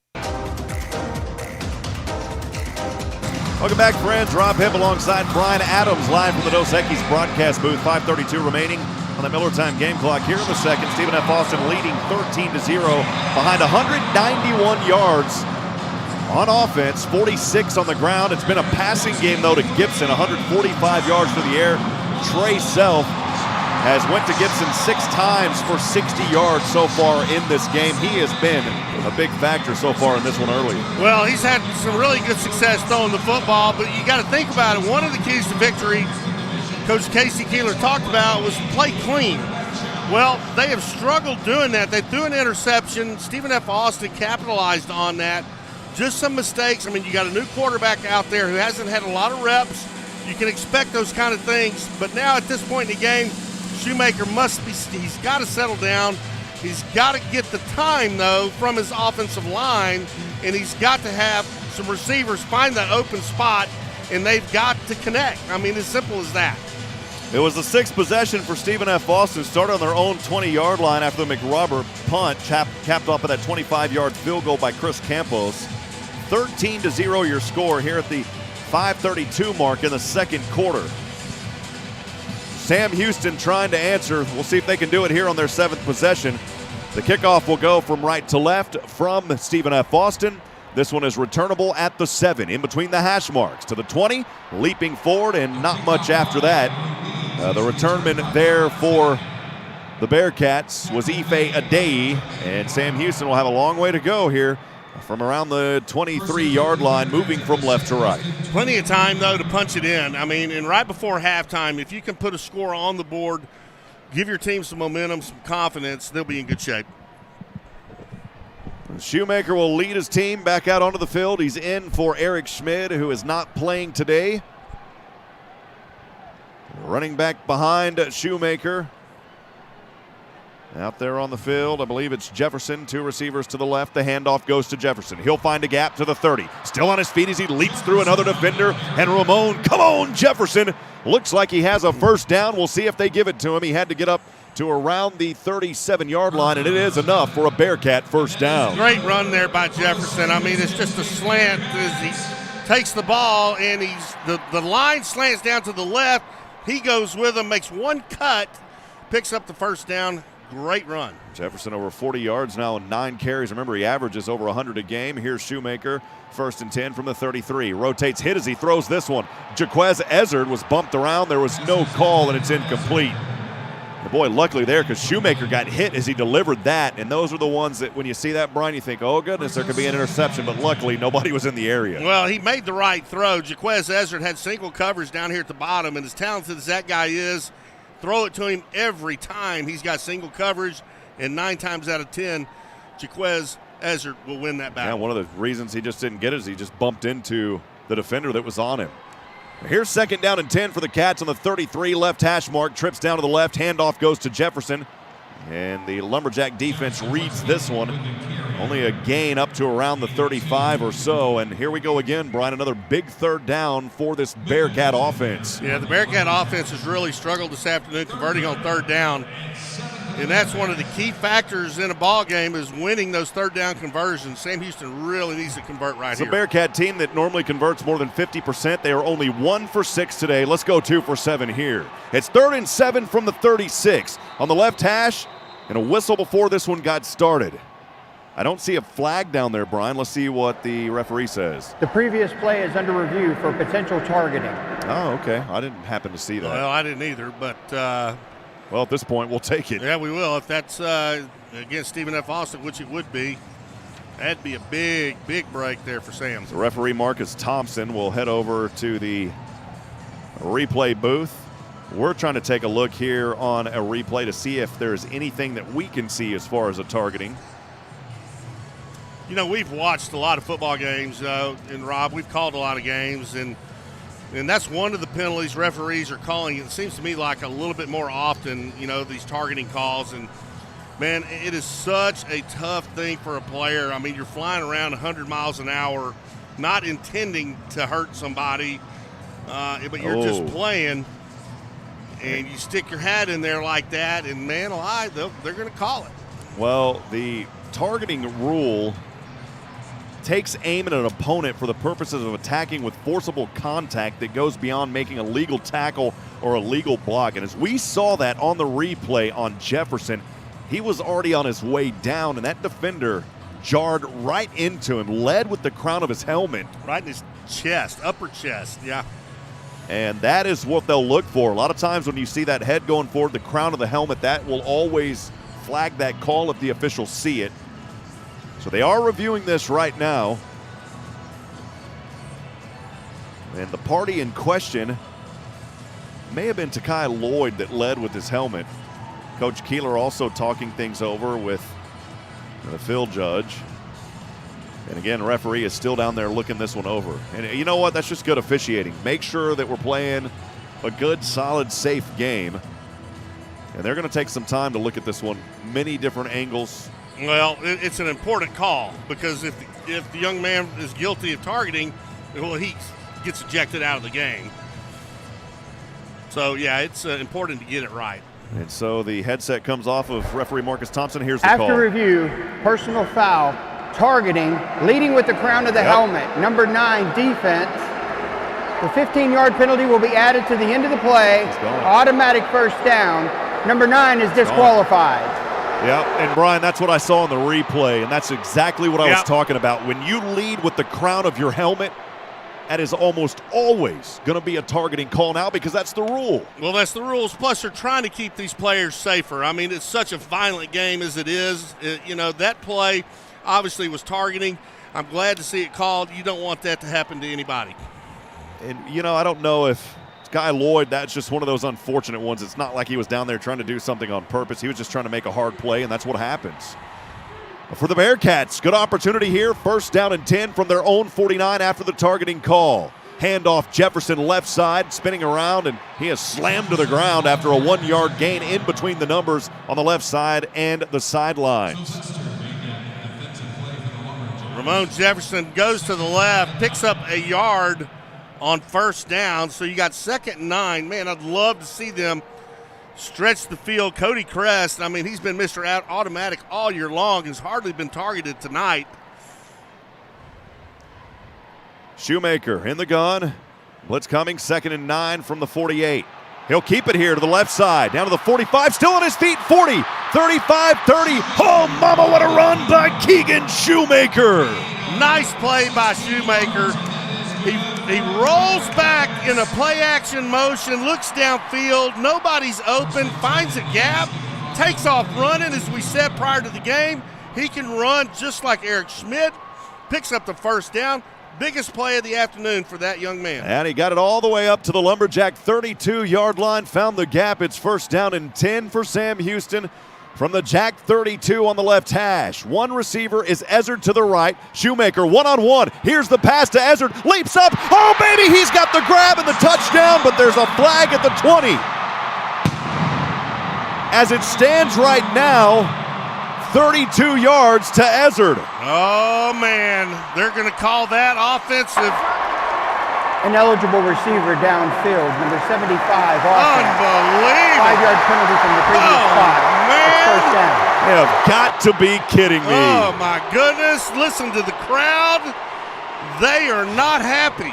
Welcome back, friends. Rob Hipp alongside Brian Adams, live from the Dos Equis broadcast booth. 5:32 remaining on the Miller Time game clock. Here in the second, Stephen F. Austin leading 13-0 behind 191 yards on offense, 46 on the ground. It's been a passing game, though, to Gibson, 145 yards through the air. Trey Self has went to Gibson 6 times for 60 yards so far in this game. He has been a big factor so far in this one early. Well, he's had some really good success throwing the football, but you got to think about it. One of the keys to victory Coach Casey Keeler talked about was play clean. Well, they have struggled doing that. They threw an interception. Stephen F. Austin capitalized on that. Just some mistakes. I mean, you got a new quarterback out there who hasn't had a lot of reps. You can expect those kind of things. But now at this point in the game, Shoemaker he's got to settle down. He's got to get the time, though, from his offensive line, and he's got to have some receivers find that open spot, and they've got to connect. I mean, as simple as that. It was the 6th possession for Stephen F. Austin. Started on their own 20-yard line after the McRobert punt, capped off of that 25-yard field goal by Chris Campos. 13-0 your score here at the 5:32 mark in the second quarter. Sam Houston trying to answer. We'll see if they can do it here on their 7th possession. The kickoff will go from right to left from Stephen F. Austin. This one is returnable at the 7, in between the hash marks. To the 20, leaping forward, and not much after that. The returnman there for the Bearcats was Ife Adeyi, and Sam Houston will have a long way to go here from around the 23-yard line, moving from left to right. Plenty of time, though, to punch it in. I mean, and right before halftime, if you can put a score on the board, give your team some momentum, some confidence, they'll be in good shape. Shoemaker will lead his team back out onto the field. He's in for Eric Schmid, who is not playing today. Running back behind Shoemaker. Out there on the field, I believe it's Jefferson, 2 receivers to the left. The handoff goes to Jefferson. He'll find a gap to the 30. Still on his feet as he leaps through another defender. And Ramon, come on, Jefferson. Looks like he has a first down. We'll see if they give it to him. He had to get up to around the 37-yard line, and it is enough for a Bearcat first down. Great run there by Jefferson. I mean, it's just a slant as he takes the ball, and the line slants down to the left. He goes with him, makes one cut, picks up the first down. Great run. Jefferson over 40 yards now and 9 carries. Remember, he averages over 100 a game. Here's Shoemaker, 1st and 10 from the 33. Rotates hit as he throws this one. Jaquez Ezzard was bumped around. There was no call, and it's incomplete. And boy, luckily there, because Shoemaker got hit as he delivered that. And those are the ones that when you see that, Brian, you think, oh, goodness, there could be an interception. But luckily, nobody was in the area. Well, he made the right throw. Jaquez Ezzard had single coverage down here at the bottom. And as talented as that guy is, throw it to him every time. He's got single coverage, and 9 times out of 10, Jaquez Ezzard will win that battle. Yeah, one of the reasons he just didn't get it is he just bumped into the defender that was on him. Here's 2nd down and 10 for the Cats on the 33, left hash mark. Trips down to the left, handoff goes to Jefferson. And the Lumberjack defense reads this one. Only a gain up to around the 35 or so. And here we go again, Brian, another big 3rd down for this Bearcat offense. Yeah, the Bearcat offense has really struggled this afternoon converting on 3rd down. And that's one of the key factors in a ball game is winning those 3rd down conversions. Sam Houston really needs to convert right here. It's a Bearcat team that normally converts more than 50%. They are only 1 for 6 today. Let's go 2 for 7 here. It's 3rd and 7 from the 36. On the left hash, and a whistle before this one got started. I don't see a flag down there, Brian. Let's see what the referee says. The previous play is under review for potential targeting. Oh, okay. I didn't happen to see that. Well, I didn't either, but well, at this point, we'll take it. Yeah, we will. If that's against Stephen F. Austin, which it would be, that'd be a big, big break there for Sam. So referee Marcus Thompson will head over to the replay booth. We're trying to take a look here on a replay to see if there's anything that we can see as far as a targeting. You know, we've watched a lot of football games, and Rob, we've called a lot of games, and that's one of the penalties referees are calling. It seems to me like a little bit more often, you know, these targeting calls. And, man, it is such a tough thing for a player. I mean, you're flying around 100 miles an hour, not intending to hurt somebody, but you're just playing, and you stick your hat in there like that, and, man alive, they're going to call it. Well, the targeting rule takes aim at an opponent for the purposes of attacking with forcible contact that goes beyond making a legal tackle or a legal block. And as we saw that on the replay on Jefferson, he was already on his way down, and that defender jarred right into him, led with the crown of his helmet. Right in his chest, upper chest, yeah. And that is what they'll look for. A lot of times when you see that head going forward, the crown of the helmet, that will always flag that call if the officials see it. So they are reviewing this right now. And the party in question may have been Takai Lloyd that led with his helmet. Coach Keeler also talking things over with the field judge. And again, referee is still down there looking this one over. And you know what? That's just good officiating. Make sure that we're playing a good, solid, safe game. And they're going to take some time to look at this one. Many different angles. Well, it's an important call because if the young man is guilty of targeting, well, he gets ejected out of the game. So, yeah, it's important to get it right. And so the headset comes off of referee Marcus Thompson. Here's the call. After review, personal foul, targeting, leading with the crown of the helmet. Number 9, defense. The 15-yard penalty will be added to the end of the play. Automatic first down. Number 9 is disqualified. Yeah, and Brian, that's what I saw in the replay, and that's exactly what I was talking about. When you lead with the crown of your helmet, that is almost always going to be a targeting call now because that's the rule. Well, that's the rules. Plus, they're trying to keep these players safer. I mean, it's such a violent game as it is. That play obviously was targeting. I'm glad to see it called. You don't want that to happen to anybody. And, I don't know if Sky Lloyd, that's just one of those unfortunate ones. It's not like he was down there trying to do something on purpose. He was just trying to make a hard play, and that's what happens. For the Bearcats, good opportunity here. First down and 10 from their own 49 after the targeting call. Handoff Jefferson left side, spinning around, and he is slammed to the ground after a 1-yard gain in between the numbers on the left side and the sidelines. Ramon Jefferson goes to the left, picks up a yard on first down. So you got 2nd and 9. Man, I'd love to see them stretch the field. Cody Crest, I mean, he's been Mr. Automatic all year long. Has hardly been targeted tonight. Shoemaker in the gun. Blitz coming, 2nd and 9 from the 48. He'll keep it here to the left side, down to the 45, still on his feet, 40, 35, 30. Oh, mama, what a run by Keegan Shoemaker. Nice play by Shoemaker. He rolls back in a play-action motion, looks downfield, nobody's open, finds a gap, takes off running. As we said prior to the game, he can run just like Eric Schmidt, picks up the first down. Biggest play of the afternoon for that young man. And he got it all the way up to the Lumberjack 32-yard line, found the gap. It's first down and 10 for Sam Houston from the Jack 32 on the left hash. One receiver is Ezzard to the right. Shoemaker one-on-one. Here's the pass to Ezzard. Leaps up. Oh, baby, he's got the grab and the touchdown, but there's a flag at the 20. As it stands right now, 32 yards to Ezzard. Oh, man. They're going to call that offensive. Ineligible receiver downfield, number 75. Unbelievable. 5-yard penalty from the previous spot. Man. First down. You have got to be kidding me. Oh, my goodness. Listen to the crowd. They are not happy.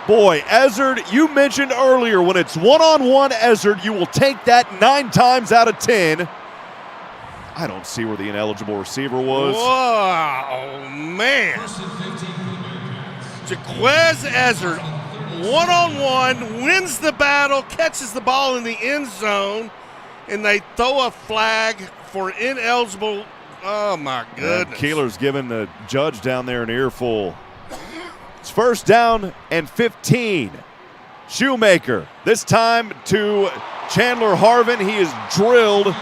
Boy, Ezzard, you mentioned earlier when it's one-on-one Ezzard, you will take that 9 times out of 10. I don't see where the ineligible receiver was. Whoa, man. Jaquez Ezzard, one-on-one, wins the battle, catches the ball in the end zone, and they throw a flag for ineligible. Oh, my goodness. And Keeler's giving the judge down there an earful. It's first down and 15. Shoemaker, this time to Chandler Harvin. He is drilled.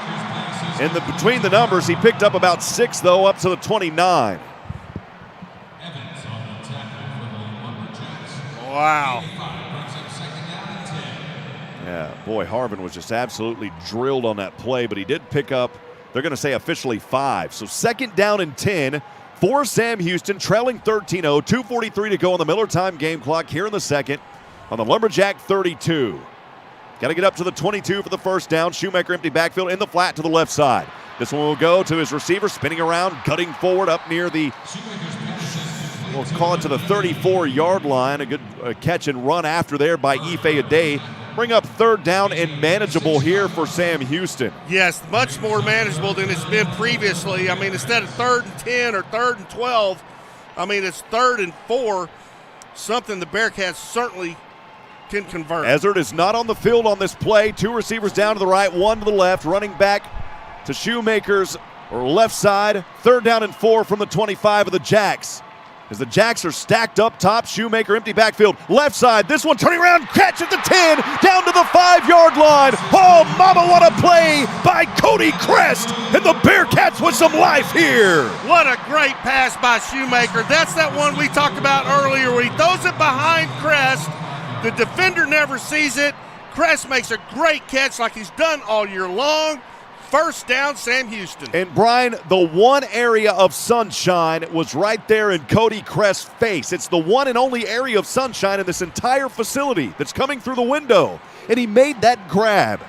Between the numbers, he picked up about 6, though, up to the 29. Wow. Yeah, boy, Harvin was just absolutely drilled on that play, but he did pick up, they're going to say officially 5. So 2nd down and 10 for Sam Houston, trailing 13-0, 2:43 to go on the Miller time game clock here in the second on the Lumberjack 32. Got to get up to the 22 for the first down. Shoemaker empty backfield in the flat to the left side. This one will go to his receiver, spinning around, gutting forward up near the, we'll call it to the 34-yard line. A good catch and run after there by Ife Ade. Bring up third down and manageable here for Sam Houston. Yes, much more manageable than it's been previously. I mean, instead of 3rd and 10 or 3rd and 12, I mean, it's 3rd and 4, something the Bearcats certainly can convert. Ezzard is not on the field on this play. 2 receivers down to the right, 1 to the left, running back to Shoemaker's or left side. 3rd down and 4 from the 25 of the Jacks. As the Jacks are stacked up top, Shoemaker empty backfield, left side. This one turning around, catch at the 10, down to the 5-yard line. Oh, mama, what a play by Cody Crest, and the Bearcats with some life here. What a great pass by Shoemaker. That's that one we talked about earlier where he throws it behind Crest. The defender never sees it. Crest makes a great catch like he's done all year long. First down, Sam Houston. And Brian, the one area of sunshine was right there in Cody Crest's face. It's the one and only area of sunshine in this entire facility that's coming through the window. And he made that grab.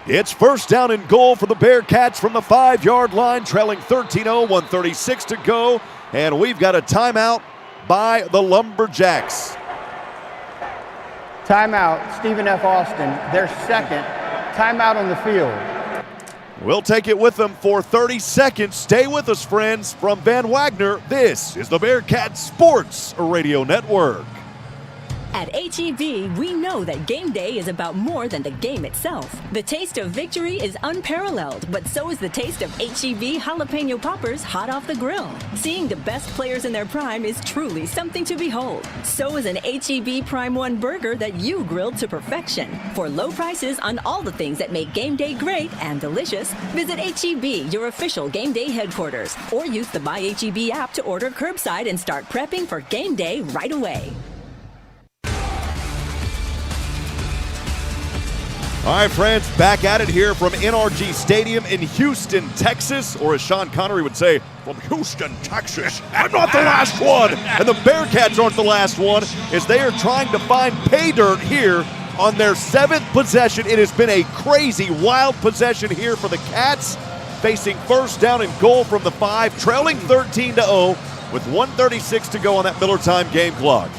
It's first down and goal for the Bearcats from the 5-yard line, trailing 13-0, 1:36 to go. And we've got a timeout by the Lumberjacks. Timeout, Stephen F. Austin, their second timeout on the field. We'll take it with them for 30 seconds. Stay with us, friends. From Van Wagner, this is the Bearcat Sports Radio Network. At HEB, we know that game day is about more than the game itself. The taste of victory is unparalleled, but so is the taste of HEB jalapeno poppers hot off the grill. Seeing the best players in their prime is truly something to behold. So is an HEB Prime 1 burger that you grilled to perfection. For low prices on all the things that make game day great and delicious, visit HEB, your official game day headquarters, or use the Buy HEB app to order curbside and start prepping for game day right away. All right, friends, back at it here from NRG Stadium in Houston, Texas, or as Sean Connery would say, from Houston, Texas. I'm not the last one. And the Bearcats aren't the last one as they are trying to find pay dirt here on their 7th possession. It has been a crazy, wild possession here for the Cats, facing first down and goal from the 5, trailing 13-0 with 1:36 to go on that Miller time game clock.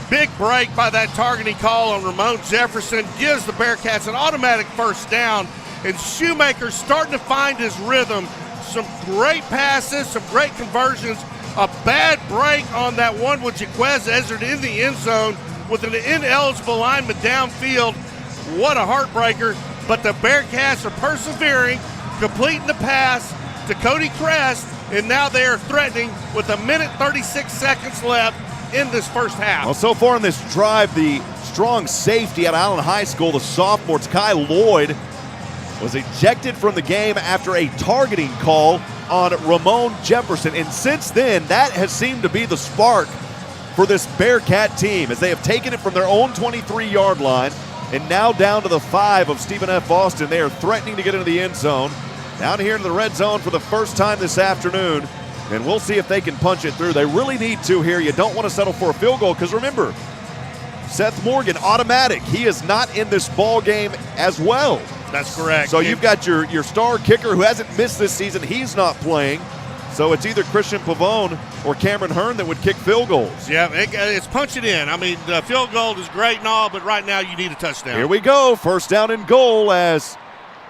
Big break by that targeting call on Ramon Jefferson gives the Bearcats an automatic first down, and Shoemaker's starting to find his rhythm. Some great passes, some great conversions, a bad break on that one with Jaquez Ezzard in the end zone with an ineligible lineman downfield. What a heartbreaker, but the Bearcats are persevering, completing the pass to Cody Crest, and now they are threatening with 1:36 left in this first half. Well, so far in this drive, the strong safety at Allen High School, the sophomore Ty Lloyd, was ejected from the game after a targeting call on Ramon Jefferson. And since then, that has seemed to be the spark for this Bearcat team as they have taken it from their own 23-yard line and now down to the 5 of Stephen F. Austin. They are threatening to get into the end zone. Down here in the red zone for the first time this afternoon. And we'll see if they can punch it through. They really need to here. You don't want to settle for a field goal because remember, Seth Morgan, automatic. He is not in this ball game as well. That's correct. So you've got your star kicker who hasn't missed this season. He's not playing. So it's either Christian Pavone or Cameron Hearn that would kick field goals. Yeah, it's punch it in. I mean, the field goal is great and all, but right now you need a touchdown. Here we go. First down and goal as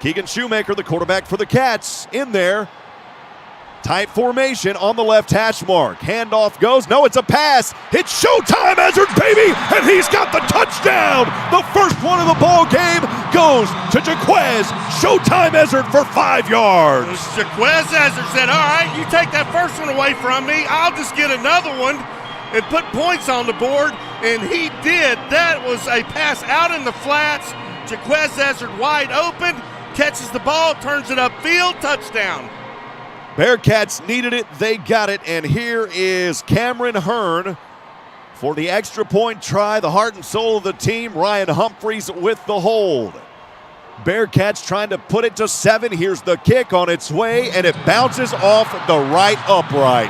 Keegan Shoemaker, the quarterback for the Cats, in there. Tight formation on the left hash mark. Handoff goes. No, it's a pass. It's showtime, Ezzard, baby, and he's got the touchdown. The first one of the ball game goes to Jaquez. Showtime, Ezzard for 5 yards. Jaquez Ezzard said, all right, you take that first one away from me. I'll just get another one and put points on the board, and he did. That was a pass out in the flats. Jaquez Ezzard wide open, catches the ball, turns it upfield, touchdown. Bearcats needed it, they got it, and here is Cameron Hearn for the extra point try, the heart and soul of the team. Ryan Humphreys with the hold. Bearcats trying to put it to 7. Here's the kick on its way, and it bounces off the right upright.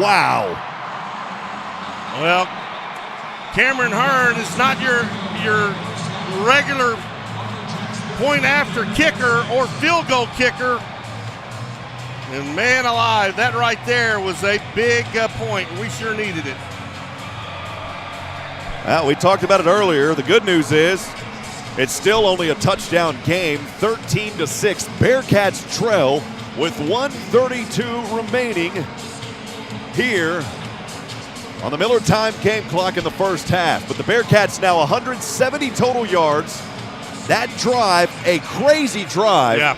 Wow. Well, Cameron Hearn is not your regular point after kicker or field goal kicker. And man alive, that right there was a big point. We sure needed it. Well, we talked about it earlier. The good news is it's still only a touchdown game, 13-6. Bearcats trail with 1:32 remaining here on the Miller time game clock in the first half. But the Bearcats now 170 total yards. That drive, a crazy drive. Yeah.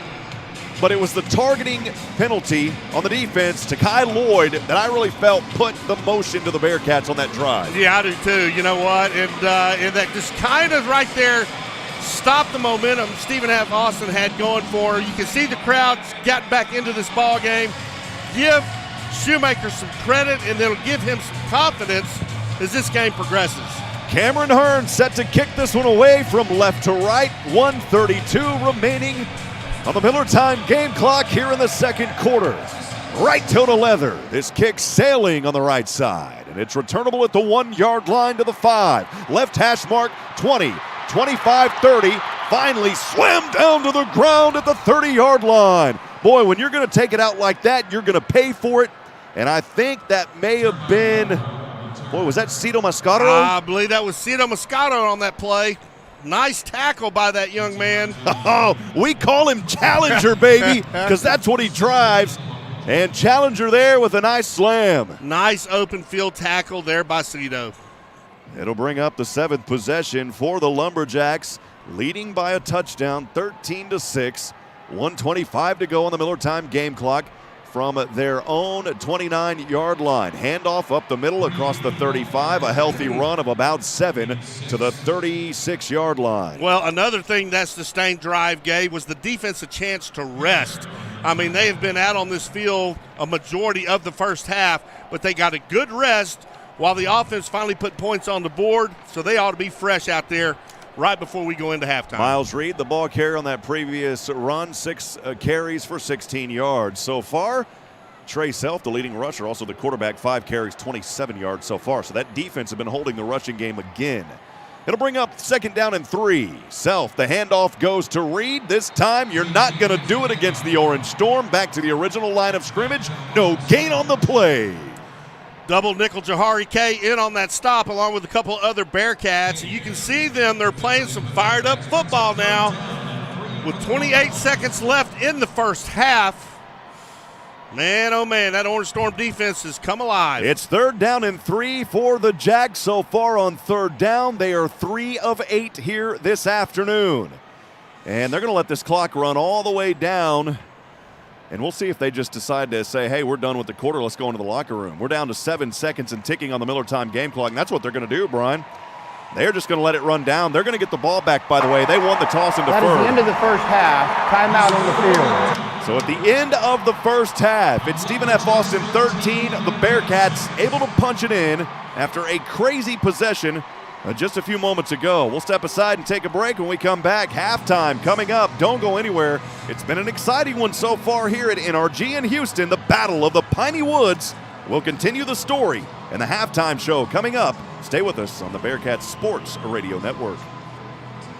But it was the targeting penalty on the defense to Kai Lloyd that I really felt put the motion to the Bearcats on that drive. Yeah, I do too. You know what? And that just kind of right there stopped the momentum Stephen F. Austin had going for her. You can see the crowd's got back into this ball game. Give Shoemaker some credit, and it'll give him some confidence as this game progresses. Cameron Hearn set to kick this one away from left to right. 1:32 remaining on the Miller time game clock here in the second quarter. Right toe to leather. This kick sailing on the right side, and it's returnable at the 1-yard line to the 5. Left hash mark 20, 25, 30. Finally slammed down to the ground at the 30-yard line. Boy, when you're going to take it out like that, you're going to pay for it. And I think that may have been, boy, was that Cito Moscato? I believe that was Cito Moscato on that play. Nice tackle by that young man. Oh, we call him Challenger, baby, because that's what he drives. And Challenger there with a nice slam. Nice open field tackle there by Cito. It'll bring up the 7th possession for the Lumberjacks, leading by a touchdown, 13-6. 1:25 to go on the Miller time game clock from their own 29-yard line. Handoff up the middle across the 35. A healthy run of about 7 to the 36-yard line. Well, another thing that sustained drive gave was the defense a chance to rest. I mean, they have been out on this field a majority of the first half, but they got a good rest while the offense finally put points on the board, so they ought to be fresh out there right before we go into halftime. Miles Reed, the ball carrier on that previous run, 6 carries for 16 yards. So far, Trey Self, the leading rusher, also the quarterback, 5 carries, 27 yards so far. So that defense has been holding the rushing game again. It'll bring up 2nd down and 3. Self, the handoff goes to Reed. This time, you're not going to do it against the Orange Storm. Back to the original line of scrimmage. No gain on the play. Double nickel Jahari K in on that stop along with a couple other Bearcats. You can see them. They're playing some fired up football now with 28 seconds left in the first half. Man, oh man, that Orange Storm defense has come alive. It's 3rd down and 3 for the Jacks so far on 3rd down. They are 3 of 8 here this afternoon. And they're going to let this clock run all the way down. And we'll see if they just decide to say, hey, we're done with the quarter. Let's go into the locker room. We're down to 7 seconds and ticking on the Miller time game clock. And that's what they're going to do, Brian. They're just going to let it run down. They're going to get the ball back, by the way. They won the toss and defer. That is the end of the first half. Timeout on the field. So at the end of the first half, it's Stephen F. Austin 13. The Bearcats able to punch it in after a crazy possession just a few moments ago. We'll step aside and take a break. When we come back, halftime coming up. Don't go anywhere. It's been an exciting one so far here at NRG in Houston. The Battle of the Piney Woods will continue the story and the halftime show coming up. Stay with us on the Bearcats Sports Radio Network.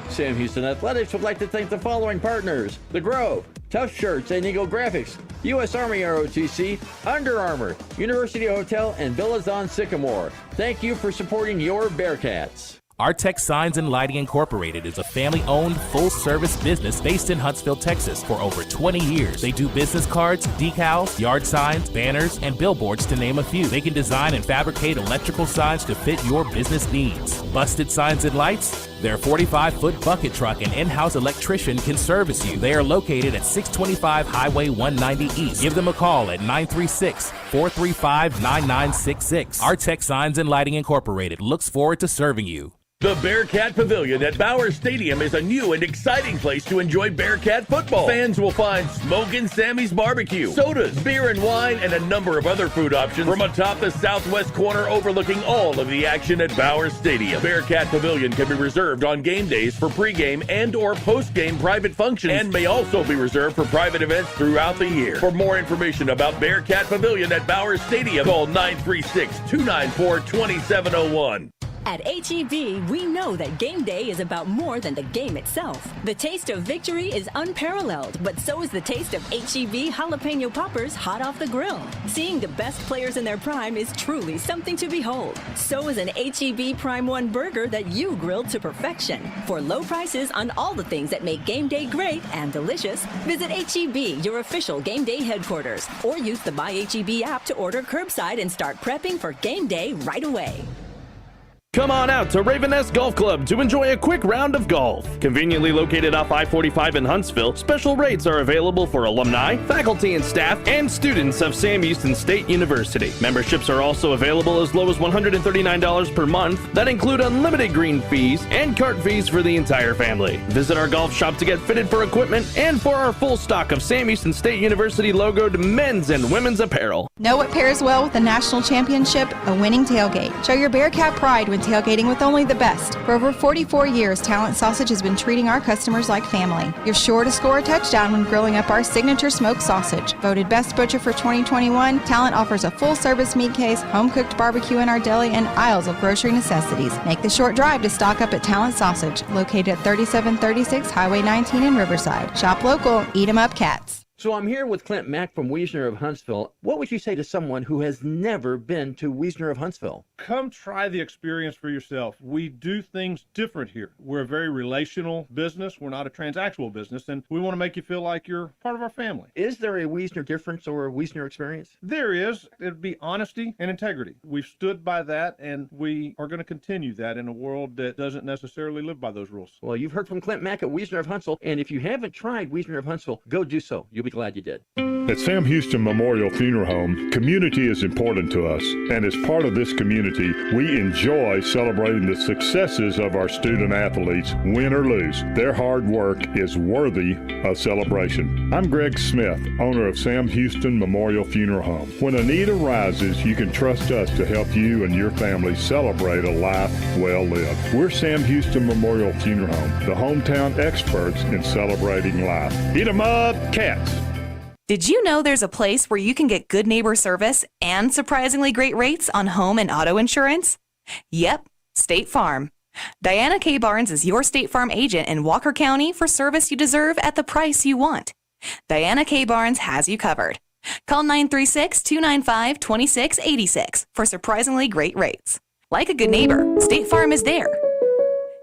Sam Houston Athletics would like to thank the following partners: The Grove, Tough Shirts and Eagle Graphics, U.S. Army ROTC, Under Armour, University Hotel, and Villas on Sycamore. Thank you for supporting your Bearcats. Artex Signs and Lighting Incorporated is a family-owned, full-service business based in Huntsville, Texas for over 20 years. They do business cards, decals, yard signs, banners, and billboards, to name a few. They can design and fabricate electrical signs to fit your business needs. Busted signs and lights? Their 45-foot bucket truck and in-house electrician can service you. They are located at 625 Highway 190 East. Give them a call at 936-435-9966. Artex Signs and Lighting Incorporated looks forward to serving you. The Bearcat Pavilion at Bowers Stadium is a new and exciting place to enjoy Bearcat football. Fans will find Smokin' Sammy's Barbecue, sodas, beer and wine, and a number of other food options from atop the southwest corner overlooking all of the action at Bowers Stadium. Bearcat Pavilion can be reserved on game days for pregame and or postgame private functions and may also be reserved for private events throughout the year. For more information about Bearcat Pavilion at Bowers Stadium, call 936-294-2701. At HEB, we know that game day is about more than the game itself. The taste of victory is unparalleled, but so is the taste of HEB jalapeno poppers hot off the grill. Seeing the best players in their prime is truly something to behold. So is an HEB Prime 1 burger that you grilled to perfection. For low prices on all the things that make game day great and delicious, visit HEB, your official game day headquarters, or use the Buy HEB app to order curbside and start prepping for game day right away. Come on out to Raven Nest Golf Club to enjoy a quick round of golf. Conveniently located off I-45 in Huntsville, special rates are available for alumni, faculty and staff, and students of Sam Houston State University. Memberships are also available as low as $139 per month that include unlimited green fees and cart fees for the entire family. Visit our golf shop to get fitted for equipment and for our full stock of Sam Houston State University logoed men's and women's apparel. Know what pairs well with the national championship? A winning tailgate. Show your Bearcat pride when tailgating with only the best. For over 44 years, Talent Sausage has been treating our customers like family. You're sure to score a touchdown when grilling up our signature smoked sausage. Voted Best Butcher for 2021, Talent offers a full-service meat case, home-cooked barbecue in our deli, and aisles of grocery necessities. Make the short drive to stock up at Talent Sausage, located at 3736 Highway 19 in Riverside. Shop local, eat 'em up cats. So I'm here with Clint Mack from Wiesner of Huntsville. What would you say to someone who has never been to Wiesner of Huntsville? Come try the experience for yourself. We do things different here. We're a very relational business. We're not a transactional business, and we want to make you feel like you're part of our family. Is there a Wiesner difference or a Wiesner experience? There is. It'd be honesty and integrity. We've stood by that, and we are going to continue that in a world that doesn't necessarily live by those rules. Well, you've heard from Clint Mack at Wiesner of Huntsville, and if you haven't tried Wiesner of Huntsville, go do so. You'll be glad you did. At Sam Houston Memorial Funeral Home, community is important to us, and as part of this community, we enjoy celebrating the successes of our student athletes, win or lose. Their hard work is worthy of celebration. I'm Greg Smith, owner of Sam Houston Memorial Funeral Home. When a need arises, you can trust us to help you and your family celebrate a life well lived. We're Sam Houston Memorial Funeral Home, the hometown experts in celebrating life. Eat 'em up, cats. Did you know there's a place where you can get good neighbor service and surprisingly great rates on home and auto insurance? Yep, State Farm. Diana K. Barnes is your State Farm agent in Walker County for service you deserve at the price you want. Diana K. Barnes has you covered. Call 936-295-2686 for surprisingly great rates. Like a good neighbor, State Farm is there.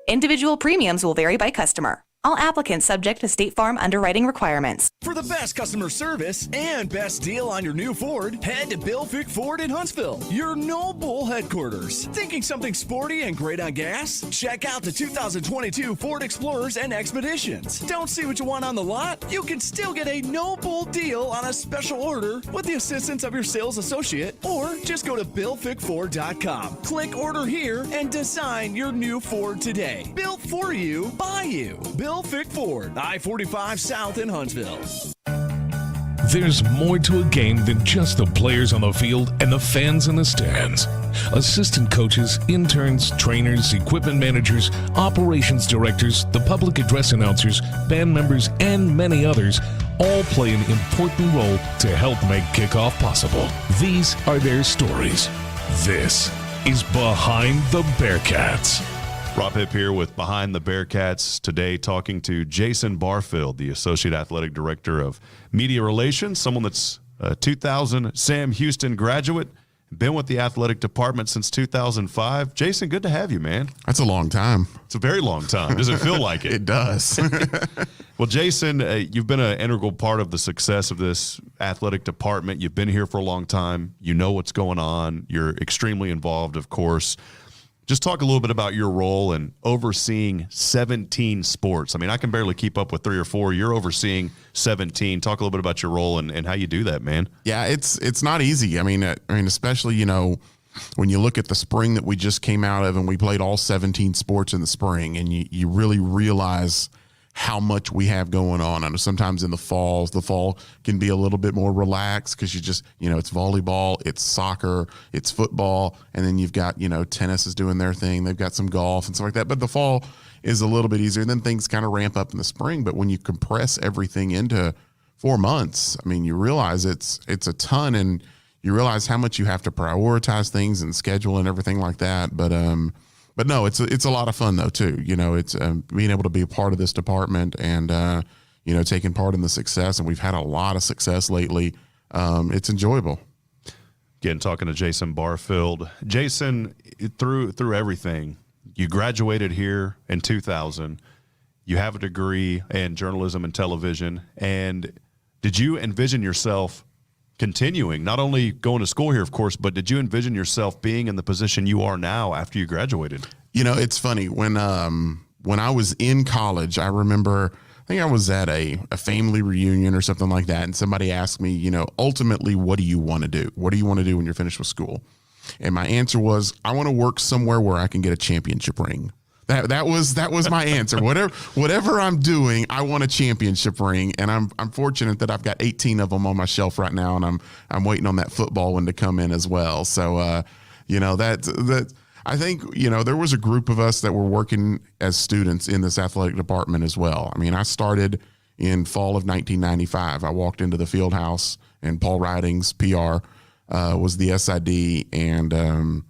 Individual premiums will vary by customer. All applicants subject to State Farm underwriting requirements. For the best customer service and best deal on your new Ford, head to Bill Fick Ford in Huntsville, your No Bull headquarters. Thinking something sporty and great on gas? Check out the 2022 Ford Explorers and Expeditions. Don't see what you want on the lot? You can still get a No Bull deal on a special order with the assistance of your sales associate, or just go to BillFickFord.com. Click order here and design your new Ford today. Built for you, by you. Bill Fick Ford, I-45 South in Huntsville. There's more to a game than just the players on the field and the fans in the stands. Assistant coaches, interns, trainers, equipment managers, operations directors, the public address announcers, band members, and many others all play an important role to help make kickoff possible. These are their stories. This is Behind the Bearcats. Rob Hipp here with Behind the Bearcats today, talking to Jason Barfield, the Associate Athletic Director of Media Relations, someone that's a 2000 Sam Houston graduate, been with the athletic department since 2005. Jason, good to have you, man. That's a long time. It's a very long time. Does it feel like it? It does. Well, Jason, you've been an integral part of the success of this athletic department. You've been here for a long time. You know what's going on. You're extremely involved, of course. Just talk a little bit about your role in overseeing 17 sports. I mean, I can barely keep up with 3 or 4. You're overseeing 17. Talk a little bit about your role and how you do that, man. Yeah, it's not easy. I mean, especially, you know, when you look at the spring that we just came out of and we played all 17 sports in the spring, and you really realize how much we have going on. I know sometimes in the fall can be a little bit more relaxed because you just, you know, it's volleyball, it's soccer, it's football, and then you've got, you know, tennis is doing their thing. They've got some golf and stuff like that. But the fall is a little bit easier. And then things kind of ramp up in the spring. But when you compress everything into 4 months, I mean, you realize it's a ton, and you realize how much you have to prioritize things and schedule and everything like that. But But no, it's a lot of fun though too. You know, it's being able to be a part of this department and you know, taking part in the success. And we've had a lot of success lately. It's enjoyable. Again, talking to Jason Barfield. Jason, through everything, you graduated here in 2000. You have a degree in journalism and television. And did you envision yourself continuing, not only going to school here, of course, but did you envision yourself being in the position you are now after you graduated? You know, it's funny. When I was in college, I remember, I think I was at a family reunion or something like that, and somebody asked me, you know, ultimately, what do you want to do? What do you want to do when you're finished with school? And my answer was, I want to work somewhere where I can get a championship ring. That was my answer. Whatever I'm doing, I want a championship ring, and I'm fortunate that I've got 18 of them on my shelf right now, and I'm waiting on that football one to come in as well. So, you know, that I think, you know, there was a group of us that were working as students in this athletic department as well. I mean, I started in fall of 1995. I walked into the field house, and Paul Ridings, PR, was the SID, and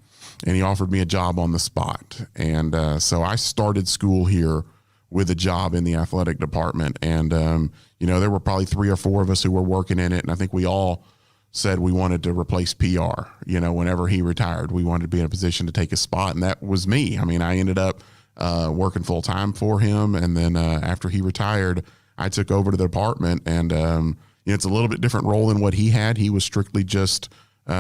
he offered me a job on the spot. And so I started school here with a job in the athletic department. And, you know, there were probably 3 or 4 of us who were working in it. And I think we all said we wanted to replace PR. You know, whenever he retired, we wanted to be in a position to take his spot. And that was me. I mean, I ended up working full time for him. And then after he retired, I took over to the department. And, you know, it's a little bit different role than what he had. He was strictly just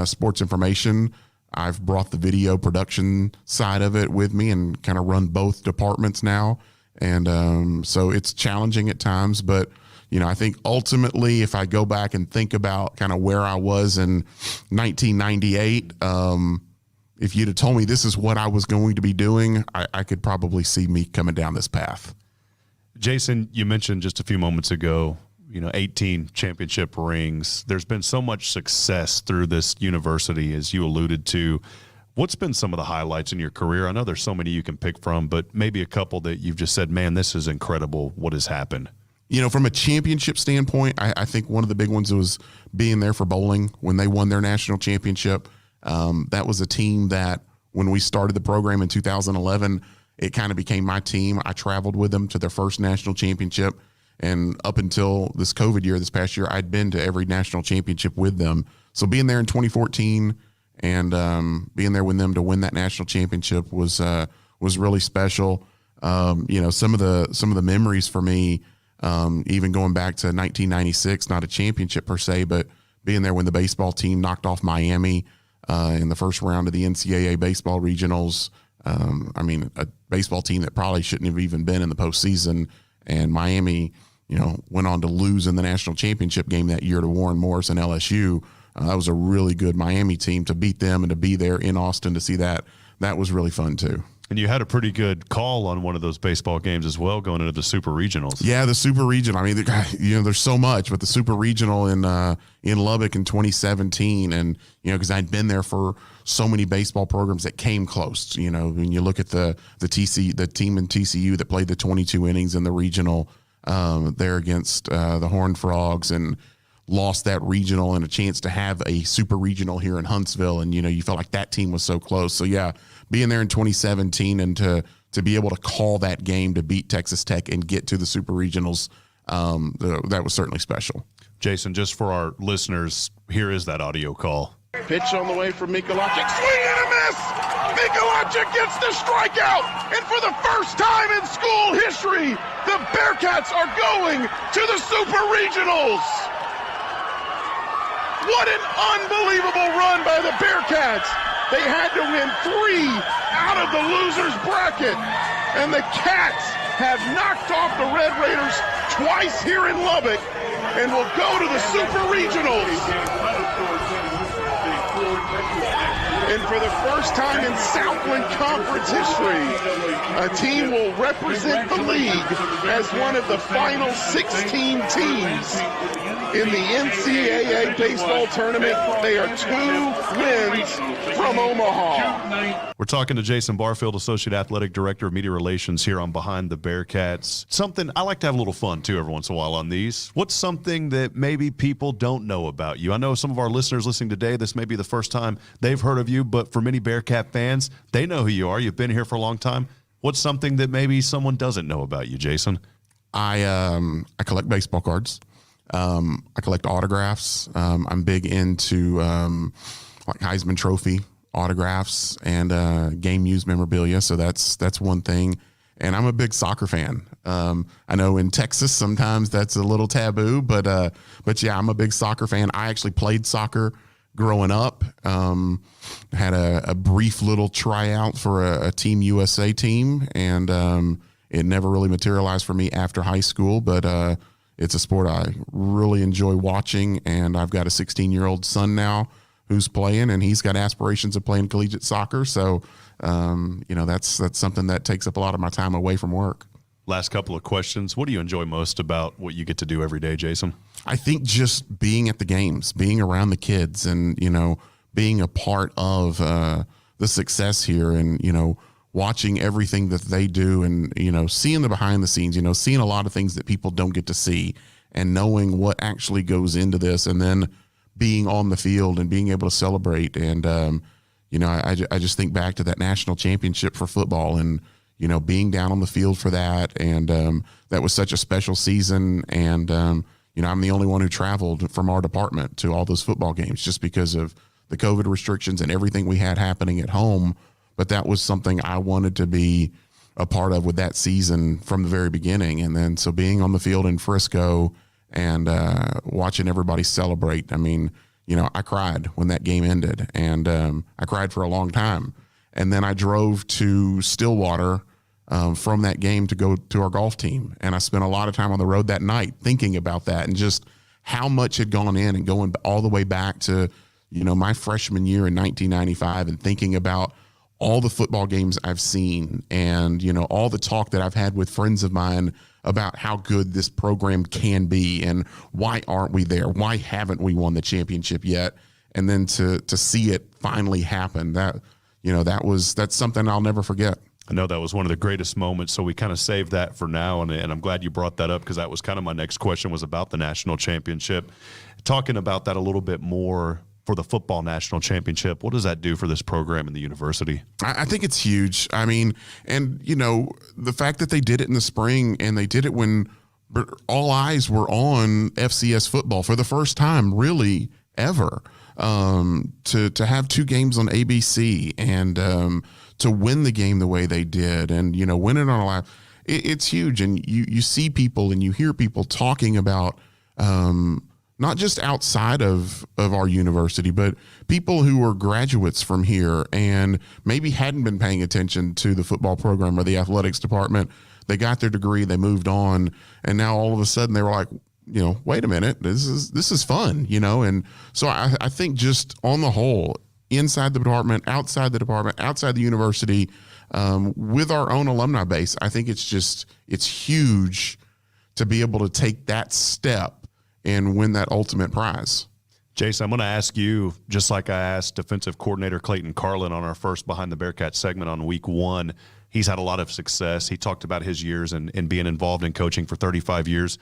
sports information. I've brought the video production side of it with me and kind of run both departments now. And so it's challenging at times, but, you know, I think ultimately if I go back and think about kind of where I was in 1998, if you'd have told me this is what I was going to be doing, I could probably see me coming down this path. Jason, you mentioned just a few moments ago, you know, 18 championship rings. There's been so much success through this university, as you alluded to. What's been some of the highlights in your career? I know there's so many you can pick from, but maybe a couple that you've just said, man, this is incredible what has happened. You know, from a championship standpoint, I think one of the big ones was being there for bowling when they won their national championship. That was a team that when we started the program in 2011, it kind of became my team. I traveled with them to their first national championship. And up until this COVID year, this past year, I'd been to every national championship with them. So being there in 2014 and being there with them to win that national championship was really special. You know, some of the memories for me, even going back to 1996, not a championship per se, but being there when the baseball team knocked off Miami in the first round of the NCAA baseball regionals. I mean, a baseball team that probably shouldn't have even been in the postseason, and Miami, you know, went on to lose in the national championship game that year to Warren Morris and LSU. That was a really good Miami team. To beat them and to be there in Austin to see that was really fun too. And you had a pretty good call on one of those baseball games as well, going into the Super Regionals. Yeah, the Super Regional. I mean, you know, there's so much, but the Super Regional in Lubbock in 2017, and you know, because I'd been there for so many baseball programs that came close. You know, when you look at the team in TCU that played the 22 innings in the regional there against the Horned Frogs and lost that regional, and a chance to have a Super Regional here in Huntsville, and you know, you felt like that team was so close. So yeah, being there in 2017 and to be able to call that game to beat Texas Tech and get to the Super Regionals, that was certainly special. Jason, just for our listeners, here is that audio call. Pitch on the way from Mikolajczyk. Swing and a miss! Mikolajczyk gets the strikeout! And for the first time in school history, the Bearcats are going to the Super Regionals! What an unbelievable run by the Bearcats! They had to win 3 out of the losers bracket. And the Cats have knocked off the Red Raiders twice here in Lubbock and will go to the Super Regionals. And for the first time in Southland Conference history, a team will represent the league as one of the final 16 teams in the NCAA baseball tournament. They are 2 wins from Omaha. We're talking to Jason Barfield, Associate Athletic Director of Media Relations here on Behind the Bearcats. Something, I like to have a little fun too every once in a while on these. What's something that maybe people don't know about you? I know some of our listeners listening today, this may be the first time they've heard of you. you, but for many Bearcat fans, they know who you are. You've been here for a long time. What's something that maybe someone doesn't know about you, Jason? I collect baseball cards. I collect autographs. I'm big into like Heisman Trophy autographs and game used memorabilia. So that's one thing. And I'm a big soccer fan. I know in Texas sometimes that's a little taboo, but yeah, I'm a big soccer fan. I actually played soccer growing up. Had a brief little tryout for a Team USA team, and it never really materialized for me after high school. But it's a sport I really enjoy watching, and I've got a 16-year-old son now who's playing, and he's got aspirations of playing collegiate soccer. So, that's something that takes up a lot of my time away from work. Last couple of questions. What do you enjoy most about what you get to do every day, Jason? I think just being at the games, being around the kids, and, being a part of the success here, and, watching everything that they do, and, seeing the behind the scenes, seeing a lot of things that people don't get to see, and knowing what actually goes into this, and then being on the field and being able to celebrate. And, I just think back to that national championship for football, and, being down on the field for that. And that was such a special season. And, I'm the only one who traveled from our department to all those football games just because of the COVID restrictions and everything we had happening at home. But that was something I wanted to be a part of with that season from the very beginning. And then, so being on the field in Frisco and watching everybody celebrate. I mean, I cried when that game ended, and I cried for a long time. And then I drove to Stillwater from that game to go to our golf team. And I spent a lot of time on the road that night thinking about that and just how much had gone in, and going all the way back to, my freshman year in 1995, and thinking about all the football games I've seen, and, all the talk that I've had with friends of mine about how good this program can be, and why aren't we there? Why haven't we won the championship yet? And then to see it finally happen, that's something I'll never forget. I know that was one of the greatest moments, so we kind of saved that for now, and I'm glad you brought that up, because that was kind of my next question, was about the national championship. Talking about that a little bit more, for the football national championship, what does that do for this program in the university? I think it's huge. I mean, and, the fact that they did it in the spring, and they did it when all eyes were on FCS football for the first time really ever, to have two games on ABC, and to win the game the way they did, and, win it on a live, it's huge. And you see people and you hear people talking about, not just outside of our university, but people who are graduates from here and maybe hadn't been paying attention to the football program or the athletics department. They got their degree, they moved on, and now all of a sudden they were like, wait a minute, this is fun, and so I think just on the whole, inside the department, outside the university, with our own alumni base, I think it's huge to be able to take that step and win that ultimate prize. Jason, I'm going to ask you, just like I asked defensive coordinator Clayton Carlin on our first Behind the Bearcats segment on week 1. He's had a lot of success. He talked about his years and being involved in coaching for 35 years.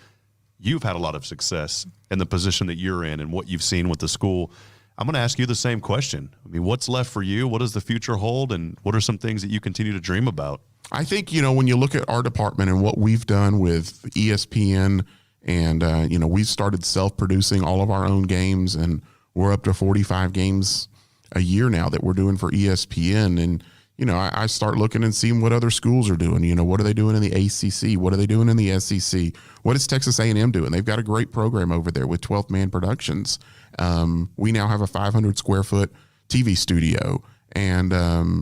You've had a lot of success in the position that you're in and what you've seen with the school. I'm going to ask you the same question. I mean, what's left for you? What does the future hold? And what are some things that you continue to dream about? I think, when you look at our department and what we've done with ESPN, and, we've started self-producing all of our own games, and we're up to 45 games a year now that we're doing for ESPN. And, I start looking and seeing what other schools are doing. What are they doing in the ACC? What are they doing in the SEC? What is Texas A&M doing? They've got a great program over there with 12th Man Productions. We now have a 500 square foot TV studio, and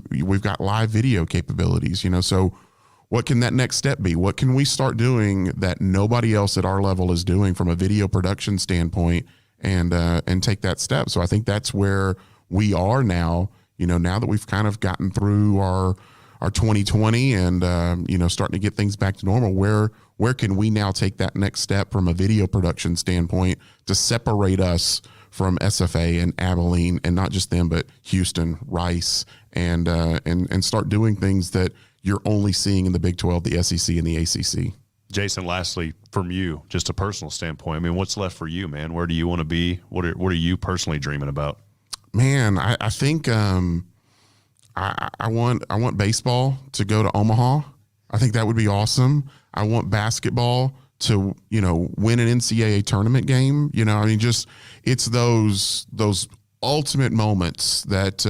we've got live video capabilities, so what can that next step be? What can we start doing that nobody else at our level is doing from a video production standpoint, and take that step? So I think that's where we are now, now that we've kind of gotten through our 2020 and, starting to get things back to normal, where can we now take that next step from a video production standpoint to separate us from SFA and Abilene, and not just them, but Houston, Rice, and start doing things that you're only seeing in the Big 12, the SEC, and the ACC. Jason, lastly, from you, just a personal standpoint, I mean, what's left for you, man? Where do you want to be? What are you personally dreaming about? Man, I think I want baseball to go to Omaha. I think that would be awesome. I want basketball to, win an NCAA tournament game. I mean, just it's those ultimate moments that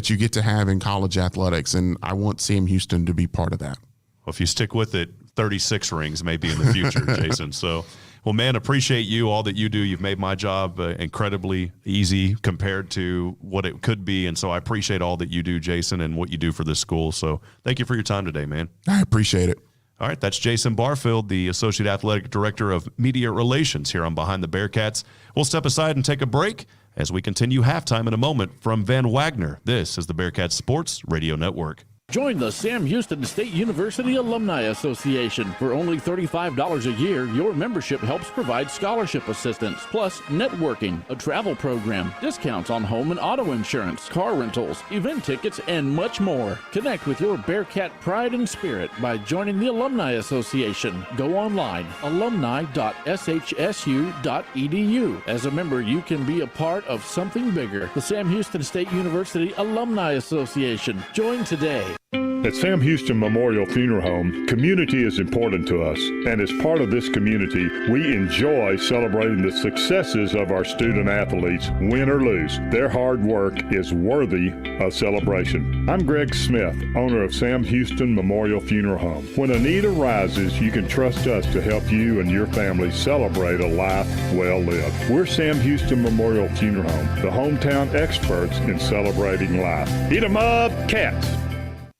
you get to have in college athletics, and I want Sam Houston to be part of that. Well, if you stick with it, 36 rings maybe in the future, Jason. So, well, man, appreciate you, all that you do. You've made my job incredibly easy compared to what it could be, and so I appreciate all that you do, Jason, and what you do for this school. So thank you for your time today, man. I appreciate it. All right, that's Jason Barfield, the Associate Athletic Director of Media Relations here on Behind the Bearcats. We'll step aside and take a break as we continue halftime in a moment from Van Wagner. This is the Bearcats Sports Radio Network. Join the Sam Houston State University Alumni Association. For only $35 a year, your membership helps provide scholarship assistance, plus networking, a travel program, discounts on home and auto insurance, car rentals, event tickets, and much more. Connect with your Bearcat pride and spirit by joining the Alumni Association. Go online, alumni.shsu.edu. As a member, you can be a part of something bigger. The Sam Houston State University Alumni Association. Join today. At Sam Houston Memorial Funeral Home, community is important to us, and as part of this community, we enjoy celebrating the successes of our student athletes, win or lose. Their hard work is worthy of celebration. I'm Greg Smith, owner of Sam Houston Memorial Funeral Home. When a need arises, you can trust us to help you and your family celebrate a life well lived. We're Sam Houston Memorial Funeral Home, the hometown experts in celebrating life. Eat 'em up, Cats!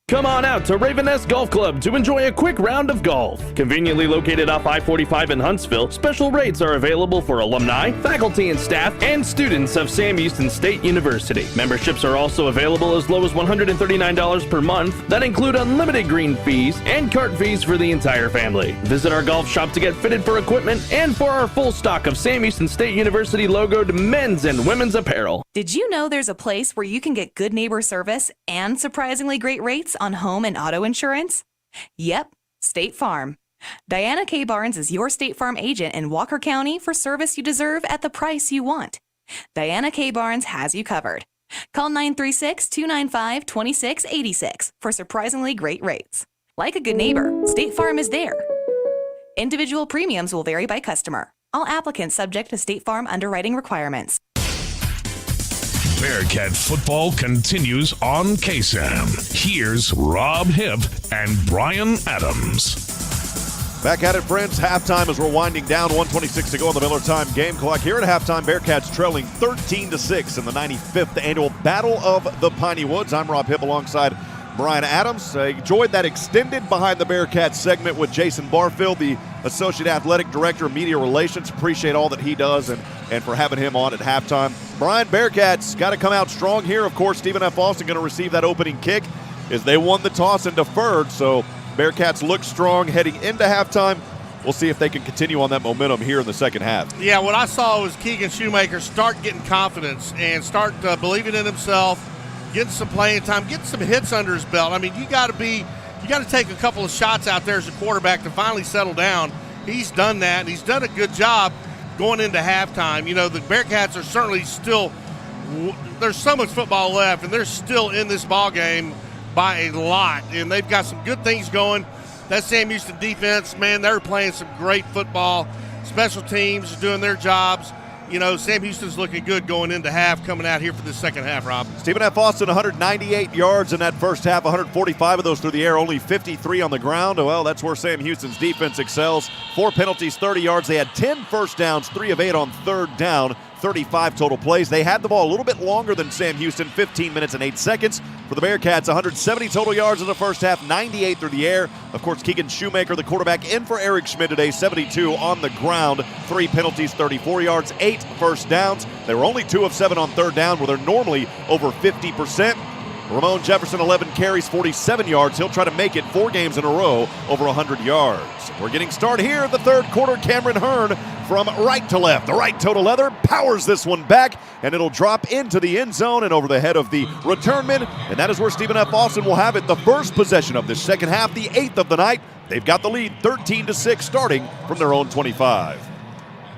Come on out to Raven Nest Golf Club to enjoy a quick round of golf. Conveniently located off I-45 in Huntsville, special rates are available for alumni, faculty and staff, and students of Sam Houston State University. Memberships are also available as low as $139 per month that include unlimited green fees and cart fees for the entire family. Visit our golf shop to get fitted for equipment and for our full stock of Sam Houston State University logoed men's and women's apparel. Did you know there's a place where you can get good neighbor service and surprisingly great rates on home and auto insurance? Yep, State Farm. Diana K. Barnes is your State Farm agent in Walker County for service you deserve at the price you want. Diana K. Barnes has you covered. Call 936-295-2686 for surprisingly great rates. Like a good neighbor, State Farm is there. Individual premiums will vary by customer. All applicants subject to State Farm underwriting requirements. Bearcat football continues on KSAM. Here's Rob Hipp and Brian Adams. Back at it, friends. Halftime as we're winding down. 1:26 to go on the Miller Time game clock. Here at halftime, Bearcats trailing 13-6 in the 95th annual Battle of the Piney Woods. I'm Rob Hipp alongside Brian Adams. Enjoyed that extended Behind the Bearcats segment with Jason Barfield, the Associate Athletic Director of Media Relations. Appreciate all that he does and for having him on at halftime. Brian, Bearcats got to come out strong here. Of course, Stephen F. Austin going to receive that opening kick as they won the toss and deferred. So Bearcats look strong heading into halftime. We'll see if they can continue on that momentum here in the second half. Yeah, what I saw was Keegan Shoemaker start getting confidence and start believing in himself, getting some playing time, getting some hits under his belt. I mean, you got to take a couple of shots out there as a quarterback to finally settle down. He's done that, and he's done a good job going into halftime. You know, the Bearcats are certainly still – there's so much football left, and they're still in this ball game by a lot, and they've got some good things going. That Sam Houston defense, man, they're playing some great football. Special teams are doing their jobs. You know, Sam Houston's looking good going into half, coming out here for the second half, Rob. Stephen F. Austin, 198 yards in that first half, 145 of those through the air, only 53 on the ground. Well, that's where Sam Houston's defense excels. 4 penalties, 30 yards. They had 10 first downs, 3 of 8 on third down, 35 total plays. They had the ball a little bit longer than Sam Houston, 15 minutes and 8 seconds. For the Bearcats, 170 total yards in the first half, 98 through the air. Of course, Keegan Shoemaker, the quarterback, in for Eric Schmidt today, 72 on the ground, 3 penalties, 34 yards, 8 first downs. They were only 2 of 7 on third down, where they're normally over 50%. Ramon Jefferson, 11 carries, 47 yards. He'll try to make it 4 games in a row over 100 yards. We're getting started here in the third quarter. Cameron Hearn from right to left. The right toe to leather powers this one back, and it'll drop into the end zone and over the head of the returnman. And that is where Stephen F. Austin will have it. The first possession of this second half, the 8th of the night. They've got the lead 13-6 starting from their own 25.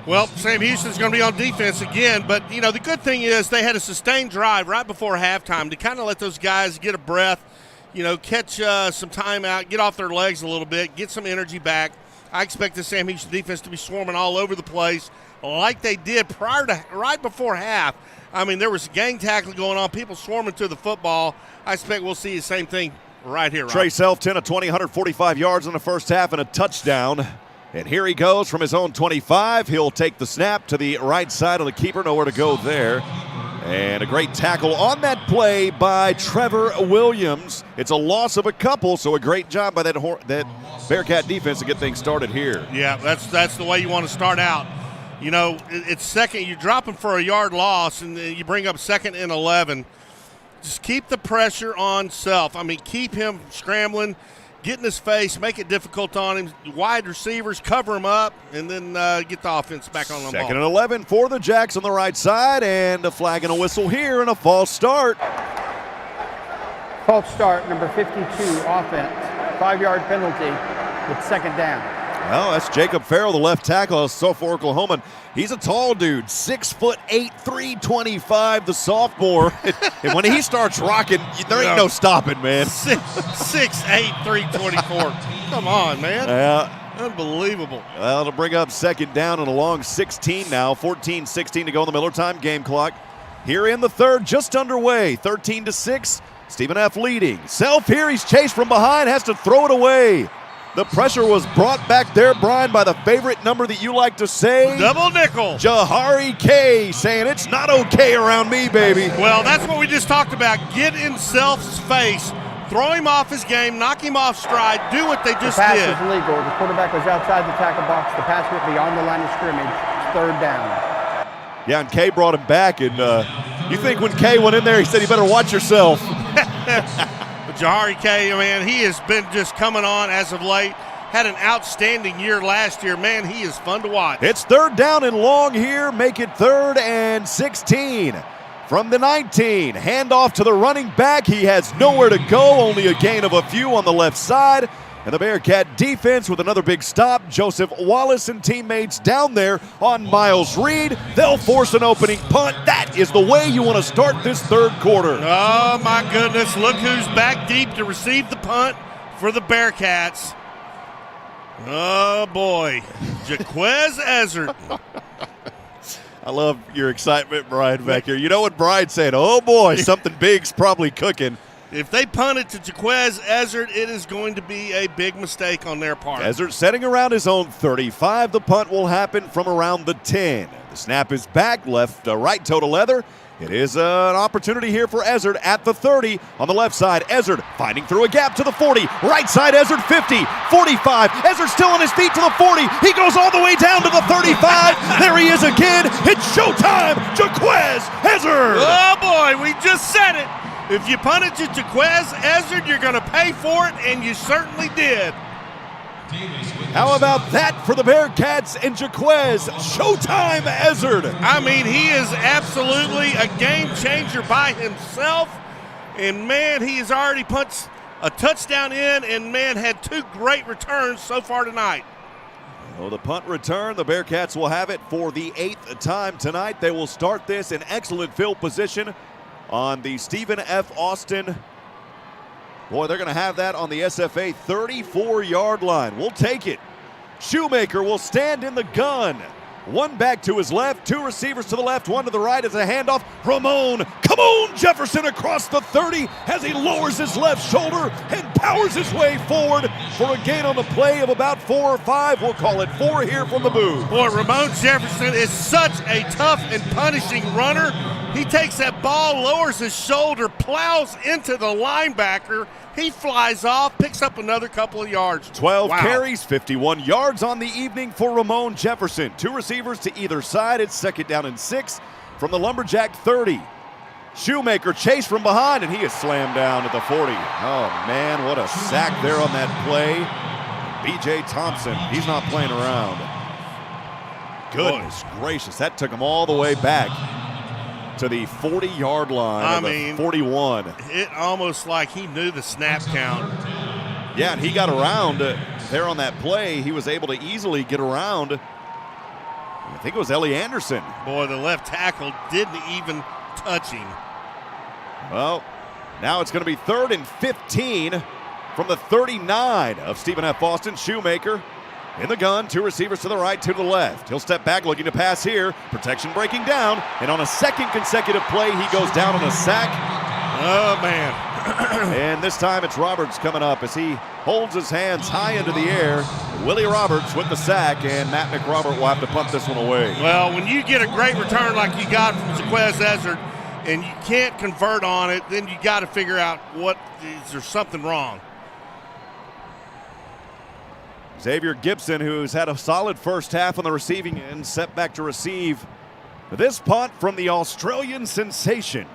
Well, Sam Houston's going to be on defense again, but, the good thing is they had a sustained drive right before halftime to kind of let those guys get a breath, catch some time out, get off their legs a little bit, get some energy back. I expect the Sam Houston defense to be swarming all over the place like they did right before half. I mean, there was gang tackling going on, people swarming to the football. I expect we'll see the same thing right here. Trey Self, 10 of 20, 145 yards in the first half and a touchdown. And here he goes from his own 25. He'll take the snap to the right side of the keeper. Nowhere to go there. And a great tackle on that play by Trevor Williams. It's a loss of a couple, so a great job by that Bearcat defense to get things started here. Yeah, that's the way you want to start out. It's second. You're dropping for a yard loss, and you bring up 2nd and 11. Just keep the pressure on Self. I mean, keep him scrambling. Get in his face, make it difficult on him. Wide receivers, cover him up, and then get the offense back on the ball. 2nd and 11 for the Jacks on the right side, and a flag and a whistle here and a false start. False start, number 52, offense. 5-yard penalty with 2nd down. Well, that's Jacob Farrell, the left tackle of sophomore Oklahoman. He's a tall dude, 6'8", 325, the sophomore. And when he starts rocking, there ain't no stopping, man. 6'8", 324. Come on, man. Yeah. Unbelievable. Well, to bring up 2nd down and a long 16 now, 14-16 to go on the Miller time game clock. Here in the third, just underway, 13-6. Stephen F. leading. Self here, he's chased from behind, has to throw it away. The pressure was brought back there, Brian, by the favorite number that you like to say. Double nickel. Jahari K saying it's not okay around me, baby. Well, that's what we just talked about. Get in Self's face. Throw him off his game. Knock him off stride. Do what they just did. did. The pass was legal. The quarterback was outside the tackle box. The pass went beyond the line of scrimmage. 3rd down. Yeah, and K brought him back. And you think when K went in there, he said, you better watch yourself. Jahari K, man, he has been just coming on as of late. Had an outstanding year last year. Man, he is fun to watch. It's 3rd down and long here. Make it 3rd and 16. From the 19, handoff to the running back. He has nowhere to go, only a gain of a few on the left side. And the Bearcat defense with another big stop. Joseph Wallace and teammates down there on Miles Reed. They'll force an opening punt. That is the way you want to start this 3rd quarter. Oh, my goodness. Look who's back deep to receive the punt for the Bearcats. Oh, boy. Jaquez Ezzard. I love your excitement, Brian, back here. You know what Brian said? Oh, boy, something big's probably cooking. If they punt it to Jaquez Ezzard, it is going to be a big mistake on their part. Ezzard setting around his own 35. The punt will happen from around the 10. The snap is back, left, right toe to leather. It is an opportunity here for Ezzard at the 30. On the left side, Ezzard finding through a gap to the 40. Right side, Ezzard 50, 45. Ezzard still on his feet to the 40. He goes all the way down to the 35. There he is again. It's showtime. Jaquez Ezzard. Oh, boy, we just said it. If you punt it to Jaquez Ezzard, you're going to pay for it, and you certainly did. How about that for the Bearcats and Jaquez? Showtime Ezzard. I mean, he is absolutely a game changer by himself. And, man, he has already punched a touchdown in and, man, had 2 great returns so far tonight. Well, the punt return, the Bearcats will have it for the 8th time tonight. They will start this in excellent field position on the Stephen F. Austin. Boy, they're going to have that on the SFA 34-yard line. We'll take it. Shoemaker will stand in the gun. 1 back to his left, 2 receivers to the left, 1 to the right as a handoff. Ramon, come on, Jefferson across the 30 as he lowers his left shoulder and powers his way forward for a gain on the play of about 4 or 5. We'll call it 4 here from the booth. Boy, Ramon Jefferson is such a tough and punishing runner. He takes that ball, lowers his shoulder, plows into the linebacker. He flies off, picks up another couple of yards. 12 carries, 51 yards on the evening for Ramon Jefferson. 2 receivers to either side. It's 2nd down and 6 from the Lumberjack 30. Shoemaker chased from behind, and he is slammed down at the 40. Oh, man, what a sack there on that play. B.J. Thompson, he's not playing around. Goodness gracious, that took him all the way back to the 40-yard line. I mean, 41. It almost like he knew the snap count. Yeah, and he got around there on that play. He was able to easily get around I think it was Ellie Anderson. Boy, the left tackle didn't even touch him. Well, now it's going to be 3rd and 15 from the 39 of Stephen F. Austin. Shoemaker in the gun, 2 receivers to the right, 2 to the left. He'll step back looking to pass here. Protection breaking down, and on a second consecutive play, he goes down on a sack. Oh, man. And this time it's Roberts coming up as he holds his hands high into the air. Willie Roberts with the sack, and Matt McRobert will have to punt this one away. Well, when you get a great return like you got from Jaquez Ezzard and you can't convert on it, then you got to figure out is there something wrong. Xavier Gibson, who's had a solid first half on the receiving end, set back to receive this punt from the Australian sensation.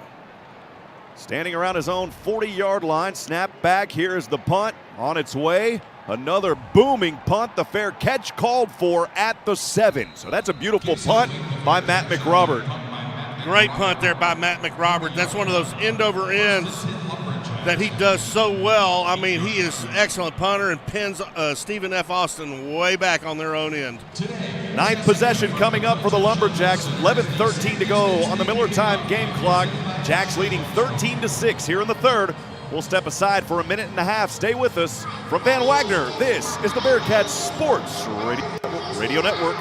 Standing around his own 40-yard line, snap back. Here is the punt on its way. Another booming punt, the fair catch called for at the 7. So that's a beautiful punt by Matt McRobert. Great punt there by Matt McRobert. That's one of those end-over ends that he does so well. I mean, he is an excellent punter and pins Stephen F. Austin way back on their own end. 9th possession coming up for the Lumberjacks. 11:13 to go on the Miller time game clock. Jacks leading 13-6 here in the 3rd. We'll step aside for a minute and a half. Stay with us. From Van Wagner, this is the Bearcats Sports Radio Network.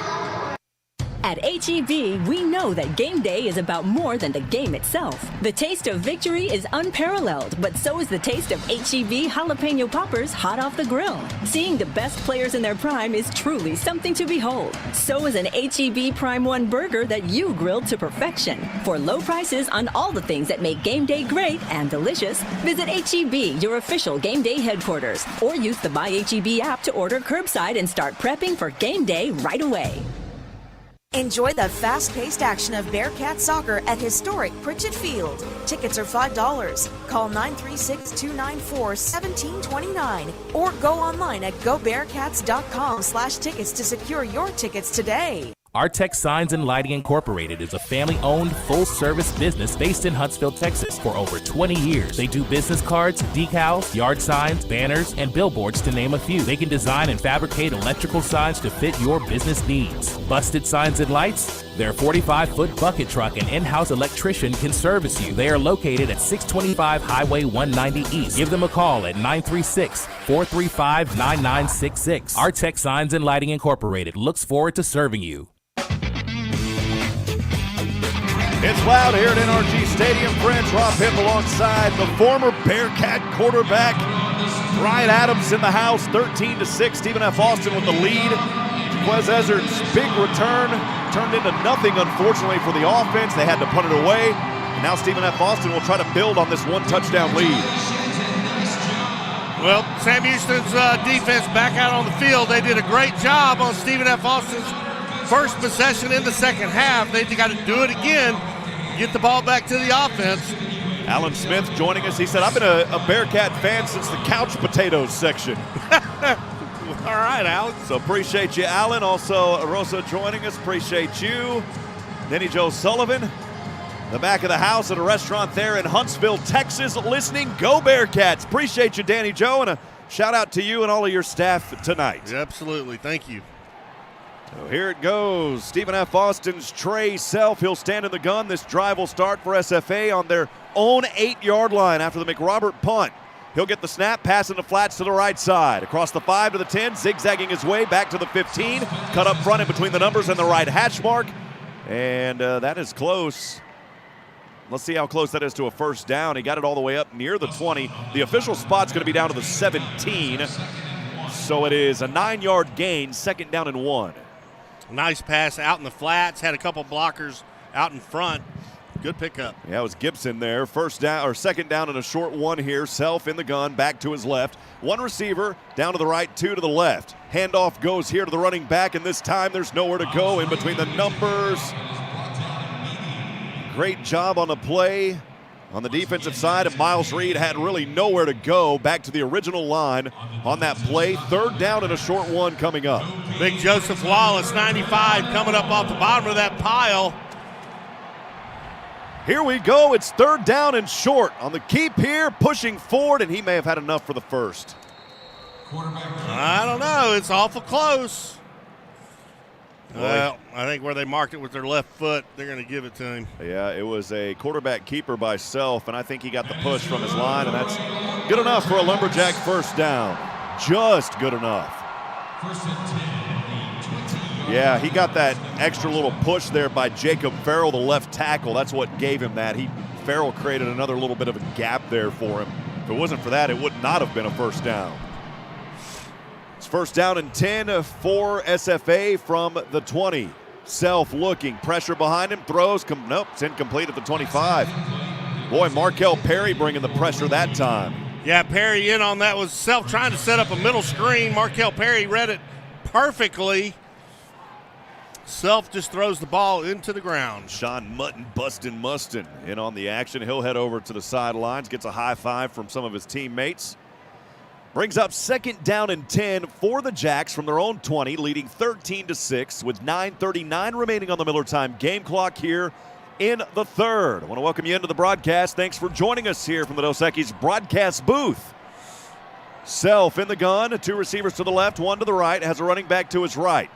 At H-E-B, we know that game day is about more than the game itself. The taste of victory is unparalleled, but so is the taste of H-E-B jalapeno poppers hot off the grill. Seeing the best players in their prime is truly something to behold. So is an H-E-B Prime 1 burger that you grilled to perfection. For low prices on all the things that make game day great and delicious, visit H-E-B, your official game day headquarters, or use the My H-E-B app to order curbside and start prepping for game day right away. Enjoy the fast-paced action of Bearcat soccer at historic Pritchett Field. Tickets are $5. Call 936-294-1729 or go online at gobearcats.com/tickets to secure your tickets today. Artex Signs and Lighting Incorporated is a family-owned, full-service business based in Huntsville, Texas for over 20 years. They do business cards, decals, yard signs, banners, and billboards to name a few. They can design and fabricate electrical signs to fit your business needs. Busted signs and lights? Their 45-foot bucket truck and in-house electrician can service you. They are located at 625 Highway 190 East. Give them a call at 936-435-9966. Artex Signs and Lighting Incorporated looks forward to serving you. It's loud here at NRG Stadium. Friends, Rob Hipp alongside the former Bearcat quarterback, Brian Adams in the house, 13-6. Stephen F. Austin with the lead. Jaquez Ezzard's big return turned into nothing, unfortunately, for the offense. They had to punt it away. And now Stephen F. Austin will try to build on this one-touchdown lead. Well, Sam Houston's defense back out on the field. They did a great job on Stephen F. Austin's first possession in the second half. They got to do it again, get the ball back to the offense. Alan Smith joining us. He said, I've been a Bearcat fan since the couch potatoes section. All right, Alan. So appreciate you, Alan. Also, Rosa joining us. Appreciate you. Denny Joe Sullivan, the back of the house at a restaurant there in Huntsville, Texas, listening. Go Bearcats. Appreciate you, Danny Joe, and a shout out to you and all of your staff tonight. Absolutely. Thank you. So here it goes. Stephen F. Austin's Trey Self. He'll stand in the gun. This drive will start for SFA on their own 8-yard line after the McRobert punt. He'll get the snap, passing the flats to the right side. Across the 5 to the 10, zigzagging his way back to the 15. Cut up front in between the numbers and the right hash mark. And that is close. Let's see how close that is to a first down. He got it all the way up near the 20. The official spot's going to be down to the 17. So it is a 9-yard gain, 2nd down and 1. Nice pass out in the flats. Had a couple blockers out in front. Good pickup. Yeah, it was Gibson there. First down or 2nd down and a short one here. Self in the gun, back to his left. One receiver down to the right, 2 to the left. Handoff goes here to the running back, and this time there's nowhere to go in between the numbers. Great job on the play on the defensive side, and Miles Reed had really nowhere to go. Back to the original line on that play. 3rd down and a short one coming up. Big Joseph Wallace, 95, coming up off the bottom of that pile. Here we go. It's 3rd down and short on the keep here, pushing forward, and he may have had enough for the first. I don't know. It's awful close. Well, I think where they marked it with their left foot, they're going to give it to him. Yeah, it was a quarterback keeper by Self, and I think he got the push from his line, and that's good enough for a Lumberjack first down. Just good enough. Yeah, he got that extra little push there by Jacob Farrell, the left tackle. That's what gave him that. Farrell created another little bit of a gap there for him. If it wasn't for that, it would not have been a first down. It's first down and 10 for SFA from the 20. Self looking, pressure behind him, throws, nope, it's incomplete at the 25. Boy, Markel Perry bringing the pressure that time. Yeah, Perry in on that. Was Self trying to set up a middle screen. Markel Perry read it perfectly. Self just throws the ball into the ground. Sean Mutton bustin' Mustin in on the action. He'll head over to the sidelines, gets a high five from some of his teammates. Brings up second down and 10 for the Jacks from their own 20, leading 13-6 with 9:39 remaining on the Miller Time game clock here in the third. I want to welcome you into the broadcast. Thanks for joining us here from the Dos Equis broadcast booth. Self in the gun, two receivers to the left, one to the right, has a running back to his right.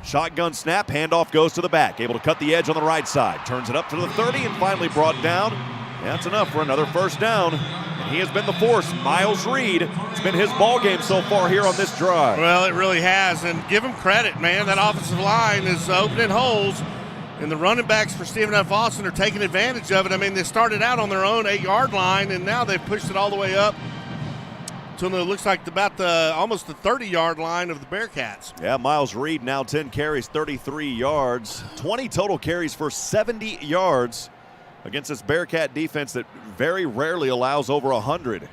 Shotgun snap, handoff goes to the back, able to cut the edge on the right side. Turns it up to the 30 and finally brought down. That's enough for another first down. And he has been the force. Miles Reed, it's been his ball game so far here on this drive. Well, it really has, and give him credit, man. That offensive line is opening holes, and the running backs for Stephen F. Austin are taking advantage of it. I mean, they started out on their own 8-yard line, and now they've pushed it all the way up to it looks like almost the 30-yard line of the Bearcats. Yeah, Miles Reed now 10 carries, 33 yards, 20 total carries for 70 yards against this Bearcat defense that very rarely allows over 100.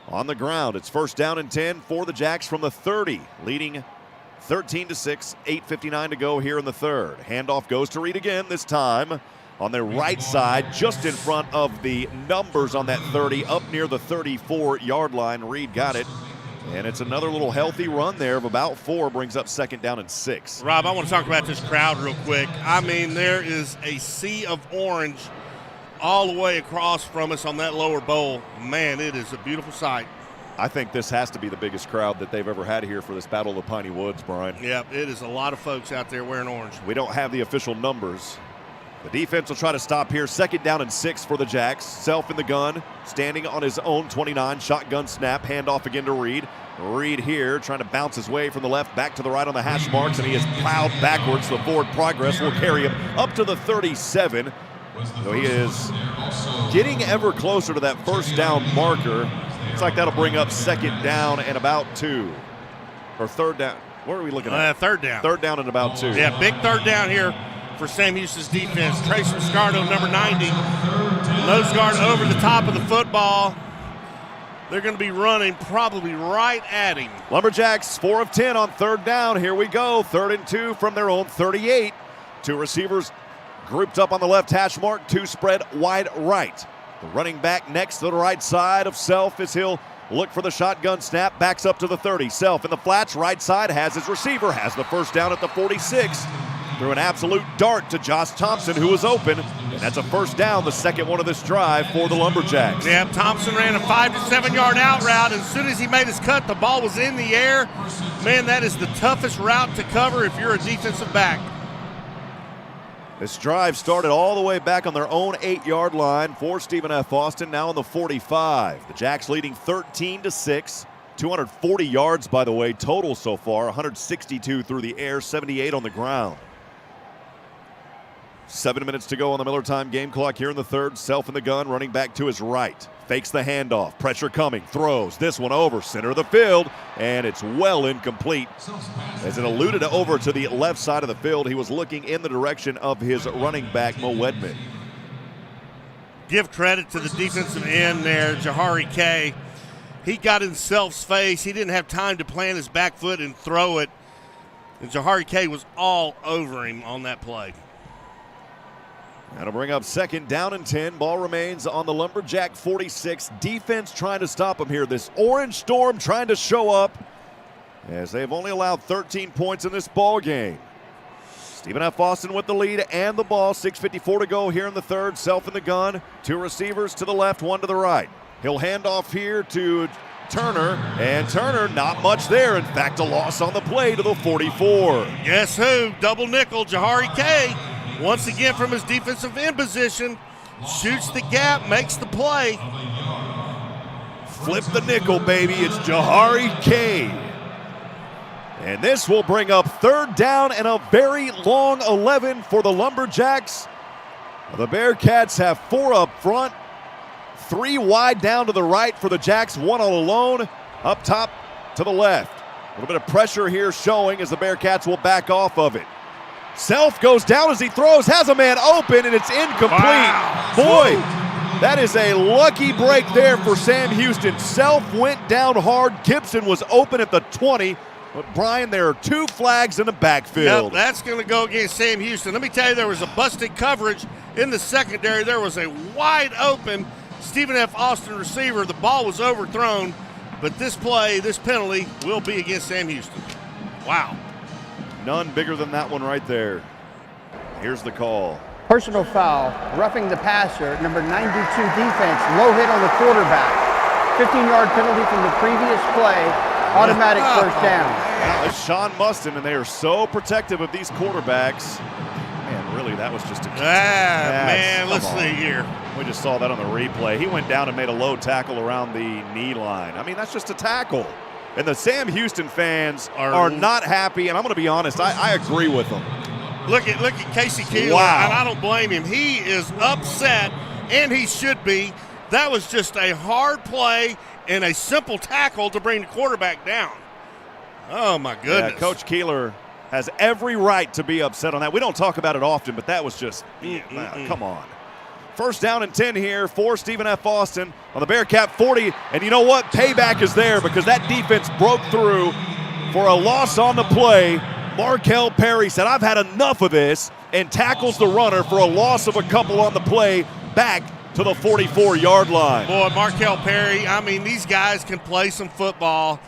On the ground, it's first down and 10 for the Jacks from the 30, leading 13-6, 8:59 to go here in the third. Handoff goes to Reed again, this time on their right side, just in front of the numbers on that 30, up near the 34-yard line. Reed got it, and it's another little healthy run there of about 4, brings up second down and 6. Rob, I want to talk about this crowd real quick. I mean, there is a sea of orange all the way across from us on that lower bowl. Man, it is a beautiful sight. I think this has to be the biggest crowd that they've ever had here for this Battle of the Piney Woods, Brian. Yep, it is a lot of folks out there wearing orange. We don't have the official numbers. The defense will try to stop here. Second down and 6 for the Jacks. Self in the gun, standing on his own 29. Shotgun snap, handoff again to Reed. Reed here trying to bounce his way from the left back to the right on the hash marks, and he is plowed backwards. The forward progress will carry him up to the 37. So he is getting ever closer to that first down marker. Looks like that'll bring up second down and about 2. Or third down. What are we looking at? Third down. Third down and about 2. Yeah, big third down here for Sam Houston's defense. Trace Muscardo, number 90. Nose guard over the top of the football. They're going to be running probably right at him. Lumberjacks 4 of 10 on third down. Here we go. 3rd and 2 from their own 38. 2 receivers grouped up on the left hash mark, 2 spread wide right. The running back next to the right side of Self as he'll look for the shotgun snap, backs up to the 30. Self in the flats, right side, has his receiver, has the first down at the 46. Threw an absolute dart to Josh Thompson, who was open, and that's a first down, the second one of this drive for the Lumberjacks. Yeah, Thompson ran a 5 to 7 yard out route. As soon as he made his cut, the ball was in the air. Man, that is the toughest route to cover if you're a defensive back. This drive started all the way back on their own 8-yard line for Stephen F. Austin, now on the 45. The Jacks leading 13-6. 240 yards, by the way, total so far. 162 through the air, 78 on the ground. 7 minutes to go on the Miller Time game clock here in the third. Self in the gun, running back to his right. Fakes the handoff, pressure coming, throws this one over center of the field, and it's well incomplete. As it eluded over to the left side of the field, he was looking in the direction of his running back, Mo Wedman. Give credit to the defensive end there, Jahari K. He got in Self's face. He didn't have time to plant his back foot and throw it. And Jahari K was all over him on that play. That'll bring up second down and 10. Ball remains on the Lumberjack 46. Defense trying to stop him here. This orange storm trying to show up as they've only allowed 13 points in this ball game. Stephen F. Austin with the lead and the ball. 6:54 to go here in the third. Self in the gun. 2 receivers to the left, 1 to the right. He'll hand off here to Turner, and Turner, not much there. In fact, a loss on the play to the 44. Guess who? Double nickel, Jahari K. Once again from his defensive end position, shoots the gap, makes the play. Flip the nickel, baby. It's Jahari K. And this will bring up third down and a very long 11 for the Lumberjacks. The Bearcats have 4 up front, 3 wide down to the right for the Jacks, 1 all alone up top to the left. A little bit of pressure here showing as the Bearcats will back off of it. Self goes down as he throws, has a man open, and it's incomplete. Wow. Boy, that is a lucky break there for Sam Houston. Self went down hard. Gibson was open at the 20. But, Brian, there are 2 flags in the backfield. Yep, that's going to go against Sam Houston. Let me tell you, there was a busted coverage in the secondary. There was a wide open Stephen F. Austin receiver. The ball was overthrown, but this play, this penalty, will be against Sam Houston. Wow. None bigger than that one right there. Here's the call. Personal foul, roughing the passer, number 92 defense, low hit on the quarterback. 15-yard penalty from the previous play, automatic first down. Now it's Sean Mustin, and they are so protective of these quarterbacks. Man, really, that was just a let's see here. We just saw that on the replay. He went down and made a low tackle around the knee line. I mean, that's just a tackle. And the Sam Houston fans are not happy, and I'm going to be honest, I agree with them. Look at Casey Keeler, and I don't blame him. He is upset, and he should be. That was just a hard play and a simple tackle to bring the quarterback down. Oh, my goodness. Yeah, Coach Keeler has every right to be upset on that. We don't talk about it often, but that was just, come on. First down and 10 here for Stephen F. Austin on the Bearcat 40. And you know what? Payback is there because that defense broke through for a loss on the play. Markel Perry said, I've had enough of this, and tackles the runner for a loss of a couple on the play back to the 44-yard line. Boy, Markel Perry, I mean, these guys can play some football,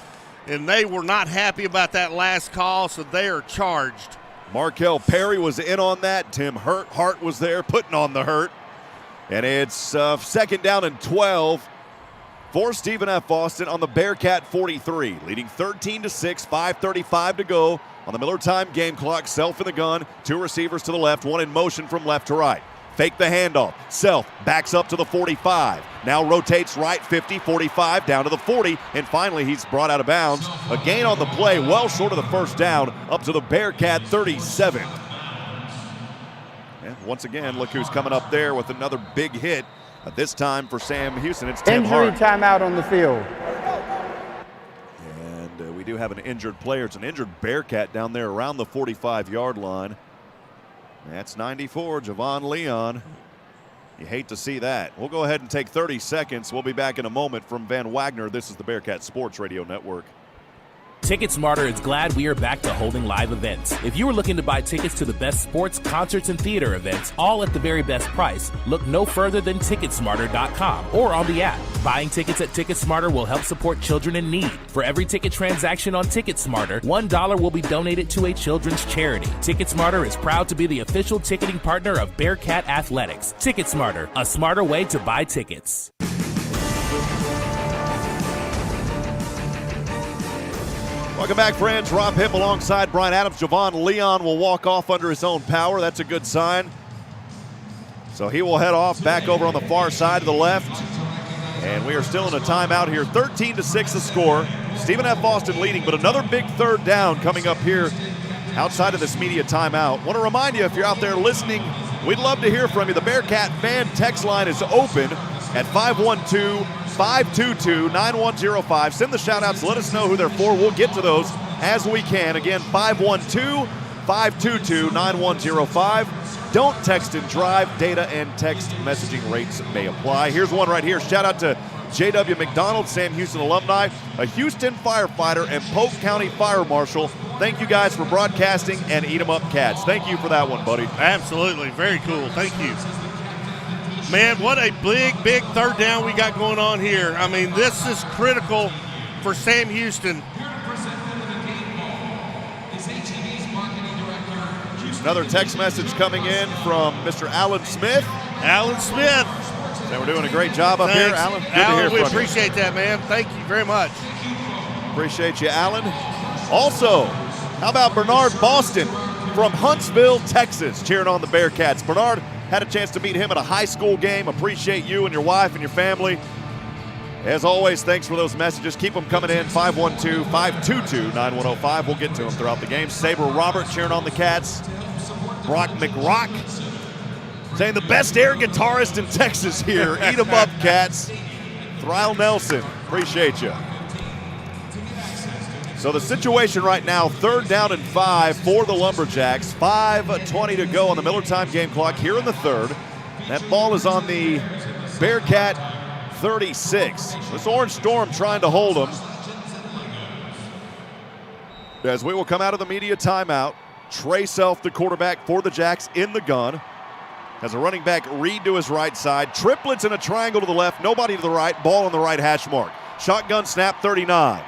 and they were not happy about that last call, so they are charged. Markel Perry was in on that. Tim Hart was there putting on the hurt. And it's second down and 12 for Stephen F. Austin on the Bearcat 43, leading 13-6, 5:35 to go on the Miller time game clock. Self in the gun, 2 receivers to the left, 1 in motion from left to right. Fake the handoff. Self backs up to the 45. Now rotates right 50, 45, down to the 40, and finally he's brought out of bounds. A gain on the play, well short of the first down, up to the Bearcat 37. And once again, look who's coming up there with another big hit. This time for Sam Houston, it's Tim Hart. Injury timeout on the field. And we do have an injured player. It's an injured Bearcat down there around the 45-yard line. That's 94, Javon Leon. You hate to see that. We'll go ahead and take 30 seconds. We'll be back in a moment from Van Wagner. This is the Bearcat Sports Radio Network. Ticket Smarter is glad we are back to holding live events. If you are looking to buy tickets to the best sports, concerts, and theater events, all at the very best price, look no further than Ticketsmarter.com or on the app. Buying tickets at Ticketsmarter will help support children in need. For every ticket transaction on Ticketsmarter, $1 will be donated to a children's charity. Ticketsmarter is proud to be the official ticketing partner of Bearcat Athletics. Ticketsmarter, a smarter way to buy tickets. Welcome back, friends. Rob Hipp alongside Brian Adams. Javon Leon will walk off under his own power. That's a good sign. So he will head off back over on the far side to the left. And we are still in a timeout here. 13-6 the score. Stephen F. Austin leading, but another big third down coming up here outside of this media timeout. Want to remind you, if you're out there listening, we'd love to hear from you. The Bearcat fan text line is open at 512-522-9105. Send the shout-outs. Let us know who they're for. We'll get to those as we can. Again, 512-522-9105. Don't text and drive. Data and text messaging rates may apply. Here's one right here. Shout-out to J.W. McDonald, Sam Houston alumni, a Houston firefighter, and Polk County Fire Marshal. Thank you guys for broadcasting and Eat 'em Up Cats. Thank you for that one, buddy. Absolutely. Very cool. Thank you. Man, what a big third down we got going on here. I mean, this is critical for Sam Houston. Another text message coming in from Mr. Alan Smith. Alan Smith. So we're doing a great job up here, Alan. Good to hear we from appreciate that, man. Thank you very much. Appreciate you, Alan. Also, how about Bernard Boston from Huntsville, Texas, cheering on the Bearcats. Bernard, had a chance to meet him at a high school game. Appreciate you and your wife and your family. As always, thanks for those messages. Keep them coming in, 512-522-9105. We'll get to them throughout the game. Sabre Robert cheering on the Cats. Brock McRock saying the best air guitarist in Texas here. Eat 'em up, Cats. Thryle Nelson, appreciate you. So the situation right now, 3rd down and 5 for the Lumberjacks. 5:20 to go on the Miller time game clock here in the 3rd. That ball is on the Bearcat 36. This Orange Storm trying to hold them. As we will come out of the media timeout, Trey Self, the quarterback for the Jacks, in the gun. Has a running back Reed to his right side. Triplets in a triangle to the left, nobody to the right, ball on the right hash mark. Shotgun snap, 39.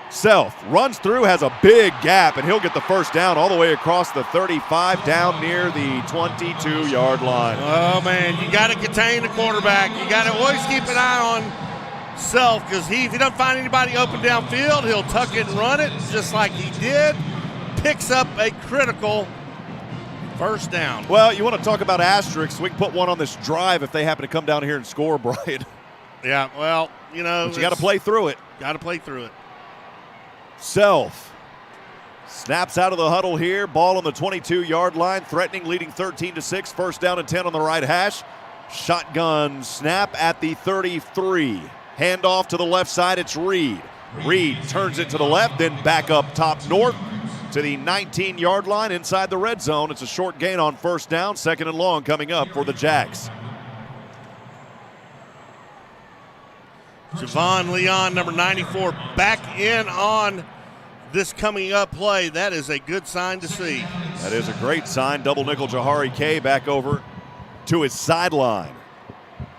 Self runs through, has a big gap, and he'll get the first down all the way across the 35 down near the 22-yard line. Oh, man, you got to contain the quarterback. You got to always keep an eye on Self because if he doesn't find anybody open downfield, he'll tuck it and run it just like he did. Picks up a critical first down. Well, you want to talk about asterisks. We can put one on this drive if they happen to come down here and score, Brian. Yeah, well, you know. But you got to play through it. Got to play through it. Self snaps out of the huddle here. Ball on the 22-yard line. Threatening, leading 13-6. First down and 10 on the right hash. Shotgun snap at the 33. Handoff to the left side. It's Reed. Reed turns it to the left, then back up top north to the 19-yard line inside the red zone. It's a short gain on first down. 2nd and long coming up for the Jacks. Javon Leon, number 94, back in on this coming up play. That is a good sign to see. That is a great sign. Double nickel Jahari K back over to his sideline.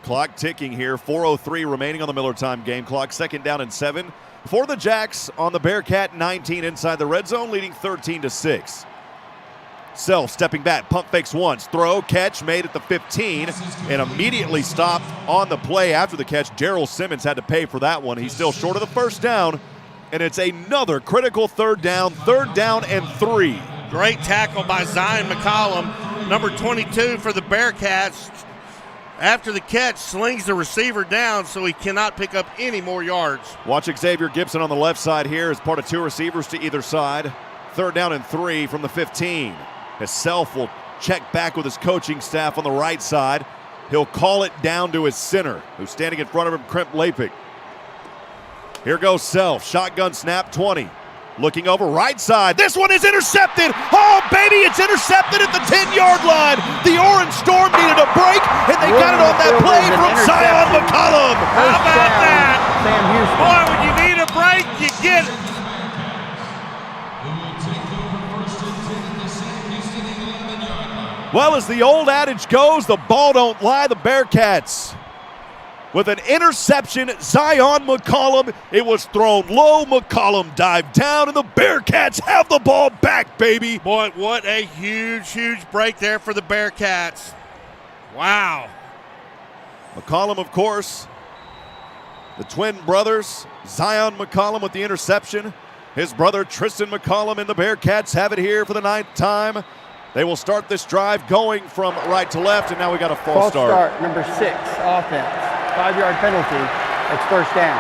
Clock ticking here. 4:03 remaining on the Miller time game clock. 2nd down and 7 for the Jacks on the Bearcat 19 inside the red zone, leading 13-6. Self stepping back, pump fakes once, throw, catch, made at the 15, and immediately stopped on the play after the catch. Daryl Simmons had to pay for that one. He's still short of the first down, and it's another critical 3rd down and 3. Great tackle by Zion McCollum, number 22 for the Bearcats. After the catch, slings the receiver down so he cannot pick up any more yards. Watch Xavier Gibson on the left side here as part of 2 receivers to either side. 3rd down and 3 from the 15. His Self will check back with his coaching staff on the right side. He'll call it down to his center, who's standing in front of him, Kremp Lapik. Here goes Self. Shotgun snap, 20. Looking over right side. This one is intercepted. Oh, baby, it's intercepted at the 10-yard line. The Orange Storm needed a break, and they got it on that play from Zion McCollum. How about that? Boy, when you need a break, you get it. Well, as the old adage goes, the ball don't lie. The Bearcats with an interception. Zion McCollum, it was thrown low. McCollum dived down, and the Bearcats have the ball back, baby. Boy, what a huge, huge break there for the Bearcats. Wow. McCollum, of course, the twin brothers. Zion McCollum with the interception. His brother Tristan McCollum, and the Bearcats have it here for the 9th time. They will start this drive going from right to left, and now we got a false start. Number 6, offense. 5-yard penalty. It's first down.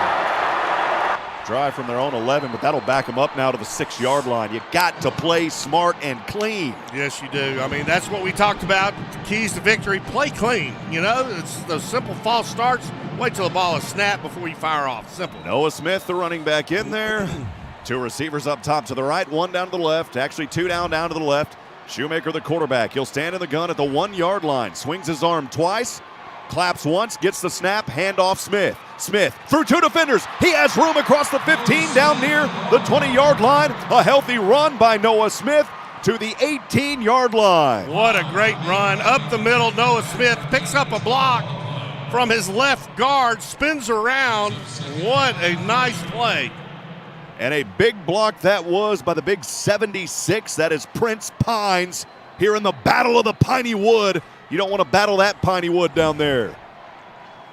Drive from their own 11, but that'll back them up now to the 6-yard line. You got to play smart and clean. Yes, you do. I mean, that's what we talked about. The keys to victory, play clean. You know, it's those simple false starts. Wait till the ball is snapped before you fire off. Simple. Noah Smith, the running back, in there. 2 receivers up top to the right, 1 down to the left. Actually, 2 down to the left. Shoemaker, the quarterback. He'll stand in the gun at the 1-yard line. Swings his arm twice. Claps once. Gets the snap. Handoff Smith. Smith through 2 defenders. He has room across the 15 down near the 20-yard line. A healthy run by Noah Smith to the 18-yard line. What a great run. Up the middle, Noah Smith picks up a block from his left guard. Spins around. What a nice play. And a big block that was by the big 76. That is Prince Pines here in the Battle of the Piney Wood. You don't want to battle that Piney Wood down there.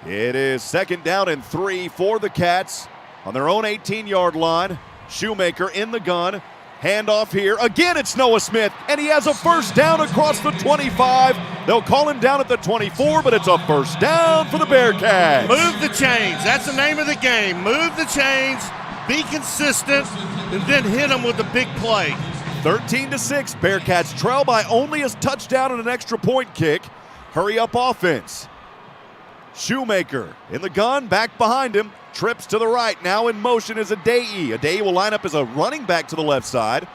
It is 2nd down and 3 for the Cats on their own 18-yard line. Shoemaker in the gun. Handoff here. Again, it's Noah Smith, and he has a first down across the 25. They'll call him down at the 24, but it's a first down for the Bearcats. Move the chains. That's the name of the game. Move the chains, be consistent, and then hit them with a big play. 13-6. Bearcats trail by only a touchdown and an extra point kick. Hurry up offense. Shoemaker in the gun, back behind him. Trips to the right. Now in motion is Adei. Adei will line up as a running back to the left side.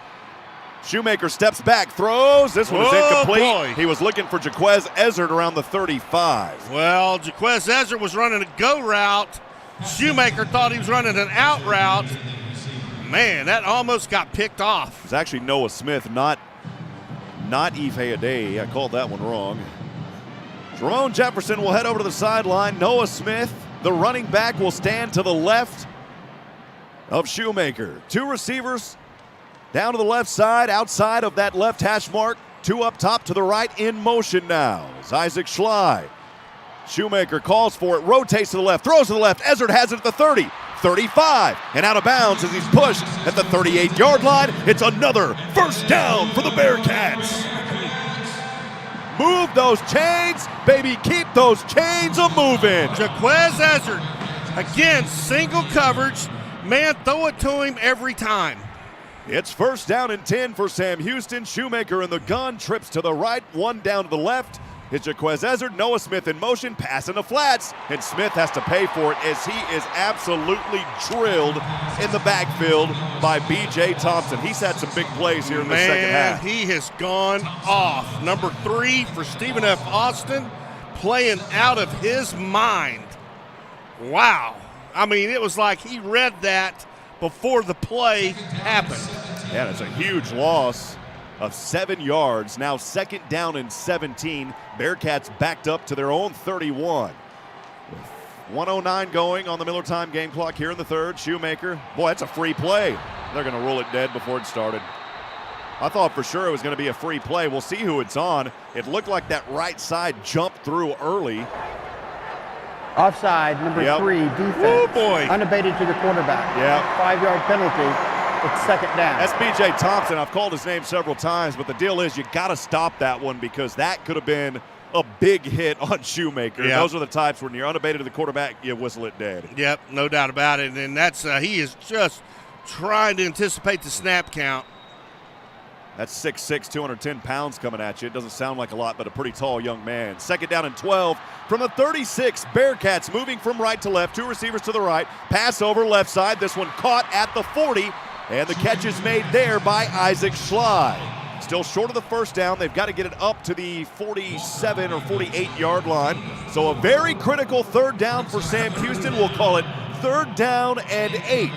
Shoemaker steps back, throws. This one is incomplete. Boy. He was looking for Jaquez Ezzard around the 35. Well, Jaquez Ezzard was running a go route. Shoemaker thought he was running an out route. Man, that almost got picked off. It's actually Noah Smith, not Ife Adei. I called that one wrong. Jerome Jefferson will head over to the sideline. Noah Smith, the running back, will stand to the left of Shoemaker. 2 receivers down to the left side, outside of that left hash mark. 2 up top to the right, in motion now. It's Isaac Schley. Shoemaker calls for it, rotates to the left, throws to the left. Ezzard has it at the 30, 35, and out of bounds as he's pushed at the 38-yard line. It's another first down for the Bearcats. Move those chains, baby. Keep those chains a-moving. Jaquez Ezzard, again, single coverage. Man, throw it to him every time. It's first down and 10 for Sam Houston. Shoemaker in the gun, trips to the right, 1 down to the left. It's Jaquez Ezzard, Noah Smith in motion, pass in the flats, and Smith has to pay for it as he is absolutely drilled in the backfield by B.J. Thompson. He's had some big plays here in the second half. He has gone off. Number 3 for Stephen F. Austin, playing out of his mind. Wow. I mean, it was like he read that before the play happened. Yeah, that's a huge loss of 7 yards. Now 2nd down and 17. Bearcats backed up to their own 31. With 1:09 going on the Miller time game clock here in the 3rd. Shoemaker, boy, that's a free play. They're going to rule it dead before it started. I thought for sure it was going to be a free play. We'll see who it's on. It looked like that right side jumped through early. Offside, number 3, defense. Oh, boy. Unabated to the quarterback. Yeah. 5-yard penalty. It's 2nd down. That's B.J. Thompson. I've called his name several times, but the deal is you got to stop that one because that could have been a big hit on Shoemaker. Yep. Those are the types when you're unabated to the quarterback, you whistle it dead. Yep, no doubt about it. And that's he is just trying to anticipate the snap count. That's 6'6", 210 pounds coming at you. It doesn't sound like a lot, but a pretty tall young man. 2nd down and 12 from the 36. Bearcats moving from right to left. 2 receivers to the right. Pass over left side. This one caught at the 40. And the catch is made there by Isaac Schley. Still short of the first down. They've got to get it up to the 47 or 48-yard line. So a very critical 3rd down for Sam Houston. We'll call it 3rd down and 8.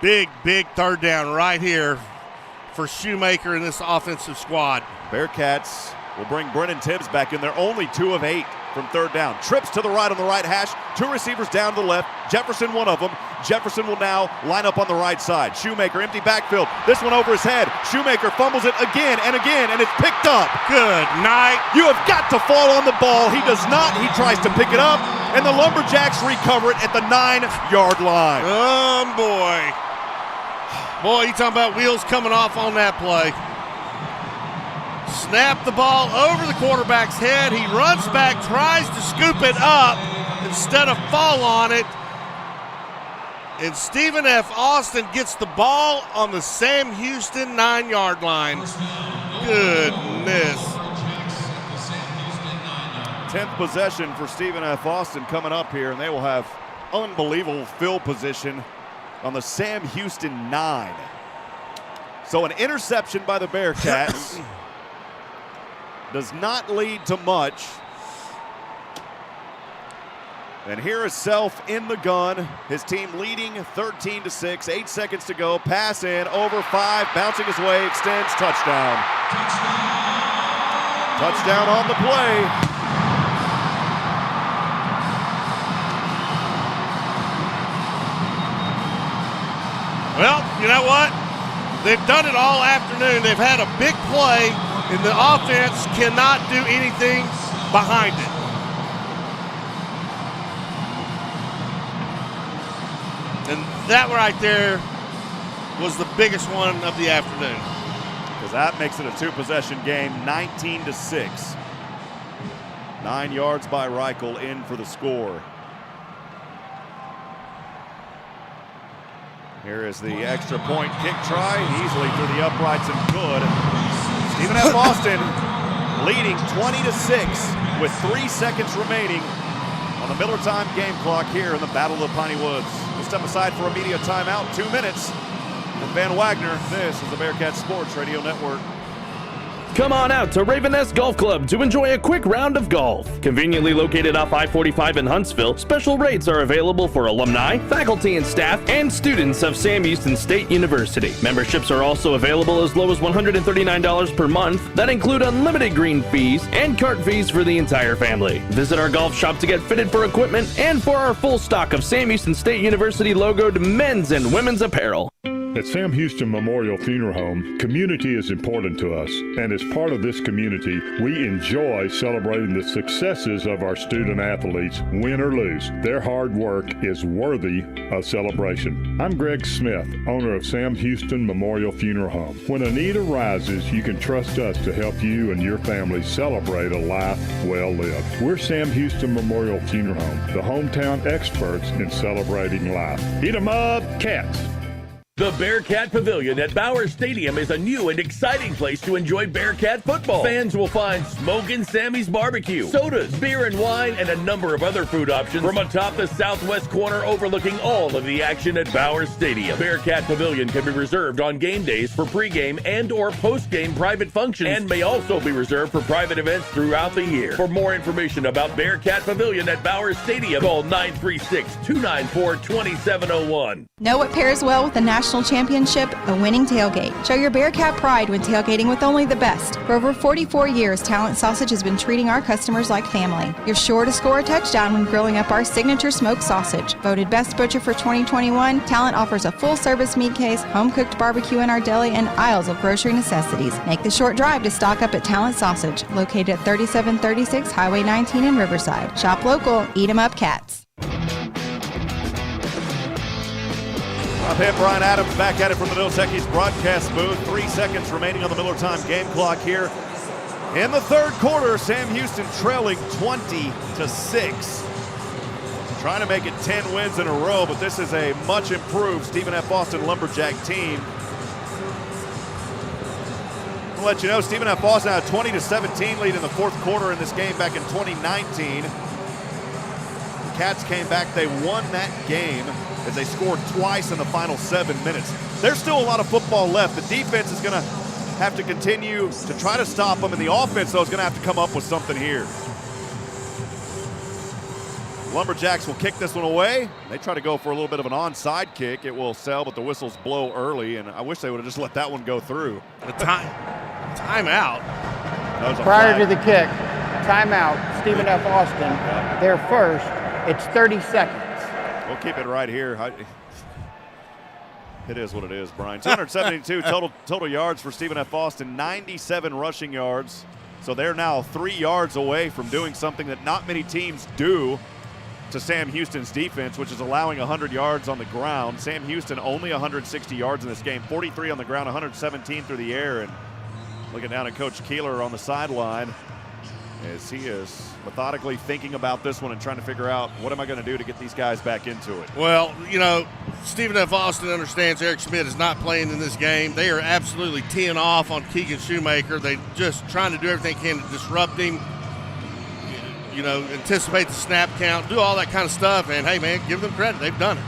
Big 3rd down right here for Shoemaker and this offensive squad. Bearcats will bring Brennan Tibbs back in. They're only 2 of 8 from 3rd down. Trips to the right on the right hash. 2 receivers down to the left. Jefferson, one of them. Jefferson will now line up on the right side. Shoemaker, empty backfield. This one over his head. Shoemaker fumbles it again, and it's picked up. Good night. You have got to fall on the ball. He does not. He tries to pick it up, and the Lumberjacks recover it at the 9-yard line. Oh, boy. Boy, you talking about wheels coming off on that play. Snap the ball over the quarterback's head. He runs back, tries to scoop it up instead of fall on it. And Stephen F. Austin gets the ball on the Sam Houston 9-yard line. Goodness. 10th possession for Stephen F. Austin coming up here, and they will have unbelievable field position on the Sam Houston 9. So an interception by the Bearcats does not lead to much. And here is Self in the gun. His team leading 13-6. 8 seconds to go. Pass in, over 5. Bouncing his way, extends, touchdown. Touchdown on the play. Well, you know what? They've done it all afternoon. They've had a big play And the offense cannot do anything behind it. And that right there was the biggest one of the afternoon. Because that makes it a two-possession game, 19-6. 9 yards by Reichel in for the score. Here is the extra point kick try, easily through the uprights and good. Stephen F. Austin leading 20-6 with 3 seconds remaining on the Miller Time game clock here in the Battle of the Piney Woods. We'll step aside for a media timeout, 2 minutes. From Van Wagner, this is the Bearcat Sports Radio Network. Come on out to Raven Nest Golf Club to enjoy a quick round of golf. Conveniently located off I-45 in Huntsville, special rates are available for alumni, faculty and staff, and students of Sam Houston State University. Memberships are also available as low as $139 per month that include unlimited green fees and cart fees for the entire family. Visit our golf shop to get fitted for equipment and for our full stock of Sam Houston State University logoed men's and women's apparel. At Sam Houston Memorial Funeral Home, community is important to us, and as part of this community, we enjoy celebrating the successes of our student athletes, win or lose. Their hard work is worthy of celebration. I'm Greg Smith, owner of Sam Houston Memorial Funeral Home. When a need arises, you can trust us to help you and your family celebrate a life well lived. We're Sam Houston Memorial Funeral Home, the hometown experts in celebrating life. Eat 'em up, cats! The Bearcat Pavilion at Bowers Stadium is a new and exciting place to enjoy Bearcat football. Fans will find Smokin' Sammy's Barbecue, sodas, beer and wine, and a number of other food options from atop the southwest corner overlooking all of the action at Bowers Stadium. Bearcat Pavilion can be reserved on game days for pregame and or postgame private functions and may also be reserved for private events throughout the year. For more information about Bearcat Pavilion at Bowers Stadium, call 936-294-2701. Know what pairs well with the National Championship? A winning tailgate. Show your Bearcat pride when tailgating with only the best. For over 44 years, Talent Sausage has been treating our customers like family. You're sure to score a touchdown when grilling up our signature smoked sausage. Voted Best Butcher for 2021, Talent offers a full-service meat case, home-cooked barbecue in our deli, and aisles of grocery necessities. Make the short drive to stock up at Talent Sausage, located at 3736 Highway 19 in Riverside. Shop local, eat 'em up cats. I'm Hipp, Brian Adams back at it from the Dos Equis broadcast booth. 3 seconds remaining on the Miller Time game clock here. In the third quarter, Sam Houston trailing 20-6. Trying to make it 10 wins in a row, but this is a much improved Stephen F. Austin Lumberjack team. I'll let you know, Stephen F. Austin had a 20-17 lead in the fourth quarter in this game back in 2019. The Cats came back, they won that game as they scored twice in the final 7 minutes. There's still a lot of football left. The defense is going to have to continue to try to stop them, and the offense, though, is going to have to come up with something here. Lumberjacks will kick this one away. They try to go for a little bit of an onside kick. It will sell, but the whistles blow early, and I wish they would have just let that one go through. The timeout. Prior to the kick, timeout, Stephen F. Austin, their first. It's 30 seconds. We'll keep it right here. It is what it is, Brian. 272 total yards for Stephen F. Austin, 97 rushing yards. So they're now 3 yards away from doing something that not many teams do to Sam Houston's defense, which is allowing 100 yards on the ground. Sam Houston only 160 yards in this game, 43 on the ground, 117 through the air. And looking down at Coach Keeler on the sideline as he is methodically thinking about this one and trying to figure out, what am I going to do to get these guys back into it? Well, you know, Stephen F. Austin understands Eric Schmidt is not playing in this game. They are absolutely teeing off on Keegan Shoemaker. They just trying to do everything they can to disrupt him, you know, anticipate the snap count, do all that kind of stuff. And, hey, man, give them credit. They've done it.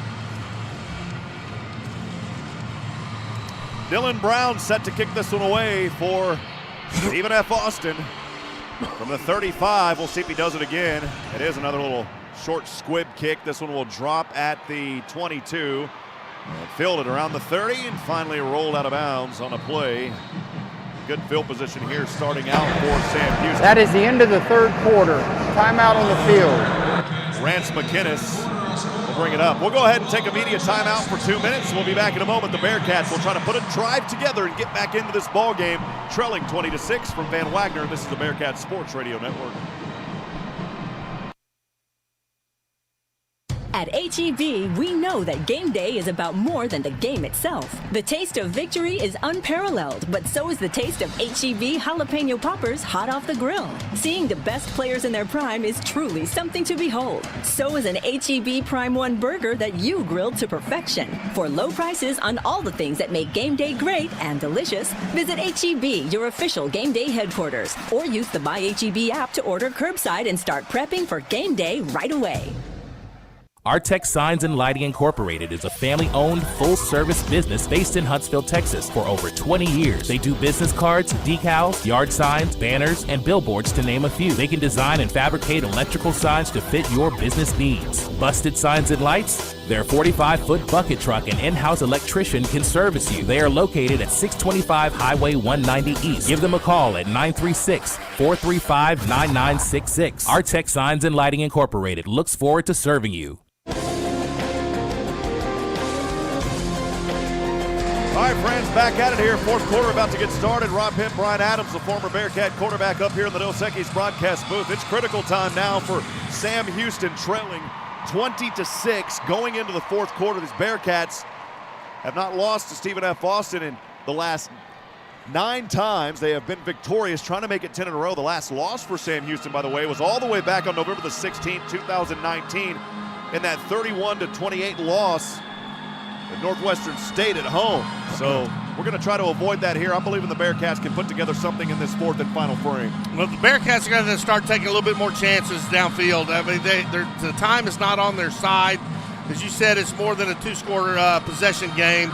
Dylan Brown set to kick this one away for Stephen F. Austin. From the 35, we'll see if he does it again. It is another little short squib kick. This one will drop at the 22. And fielded around the 30 and finally rolled out of bounds on a play. Good field position here starting out for Sam Houston. That is the end of the third quarter. Timeout on the field. Rance McInnes will bring it up. We'll go ahead and take a media timeout for 2 minutes. We'll be back in a moment. The Bearcats will try to put a drive together and get back into this ball game, trailing 20-6 from Van Wagner. This is the Bearcats Sports Radio Network. At H-E-B, we know that game day is about more than the game itself. The taste of victory is unparalleled, but so is the taste of H-E-B jalapeno poppers hot off the grill. Seeing the best players in their prime is truly something to behold. So is an H-E-B Prime 1 burger that you grilled to perfection. For low prices on all the things that make game day great and delicious, visit H-E-B, your official game day headquarters, or use the Buy H-E-B app to order curbside and start prepping for game day right away. Artex Signs and Lighting Incorporated is a family-owned, full-service business based in Huntsville, Texas for over 20 years. They do business cards, decals, yard signs, banners, and billboards, to name a few. They can design and fabricate electrical signs to fit your business needs. Busted signs and lights? Their 45-foot bucket truck and in-house electrician can service you. They are located at 625 Highway 190 East. Give them a call at 936-435-9966. Artex Signs and Lighting Incorporated looks forward to serving you. All right, friends, back at it here. Fourth quarter about to get started. Rob Hipp, Brian Adams, the former Bearcat quarterback, up here in the Dos Equis broadcast booth. It's critical time now for Sam Houston, trailing 20-6 going into the fourth quarter. These Bearcats have not lost to Stephen F. Austin in the last 9 times. They have been victorious, trying to make it 10 in a row. The last loss for Sam Houston, by the way, was all the way back on November the 16th, 2019, in that 31-28 loss at Northwestern State at home. So we're going to try to avoid that here. I'm believing the Bearcats can put together something in this fourth and final frame. Well, the Bearcats are going to start taking a little bit more chances downfield. I mean, the time is not on their side. As you said, it's more than a 2-score possession game.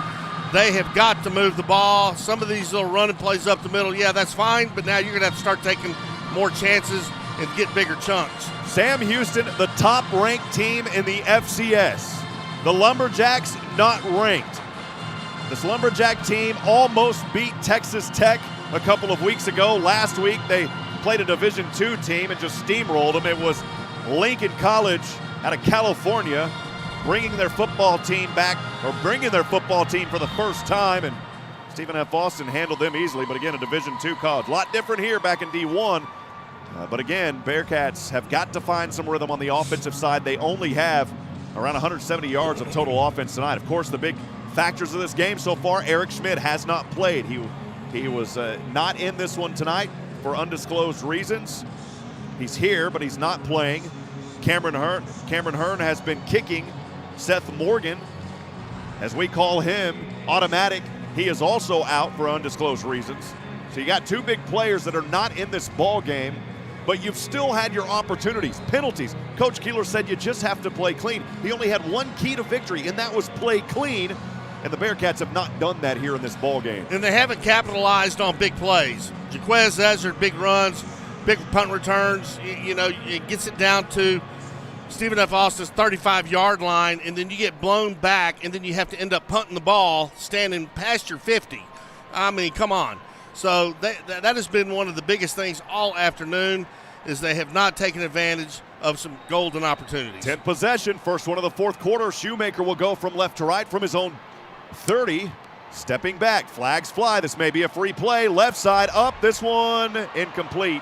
They have got to move the ball. Some of these little running plays up the middle, yeah, that's fine, but now you're going to have to start taking more chances and get bigger chunks. Sam Houston, the top-ranked team in the FCS. The Lumberjacks not ranked. This Lumberjack team almost beat Texas Tech a couple of weeks ago. Last week they played a Division II team and just steamrolled them. It was Lincoln College out of California bringing their football team back, or bringing their football team for the first time, and Stephen F. Austin handled them easily. But again, a Division II college. A lot different here back in D1. But again, Bearcats have got to find some rhythm on the offensive side. They only have around 170 yards of total offense tonight. Of course, the big factors of this game so far, Eric Schmidt has not played. He was not in this one tonight for undisclosed reasons. He's here, but he's not playing. Cameron Hearn has been kicking. Seth Morgan, as we call him, automatic, he is also out for undisclosed reasons. So you got 2 big players that are not in this ball game, but you've still had your opportunities. Penalties. Coach Keeler said you just have to play clean. He only had one key to victory, and that was play clean, and the Bearcats have not done that here in this ball game. And they haven't capitalized on big plays. Jaquez Ezard, big runs, big punt returns. You know, it gets it down to Stephen F. Austin's 35-yard line, and then you get blown back, and then you have to end up punting the ball standing past your 50. I mean, come on. So that has been one of the biggest things all afternoon, is they have not taken advantage of some golden opportunities. 10th possession, first one of the fourth quarter. Shoemaker will go from left to right from his own 30. Stepping back, flags fly. This may be a free play. Left side up, this one incomplete.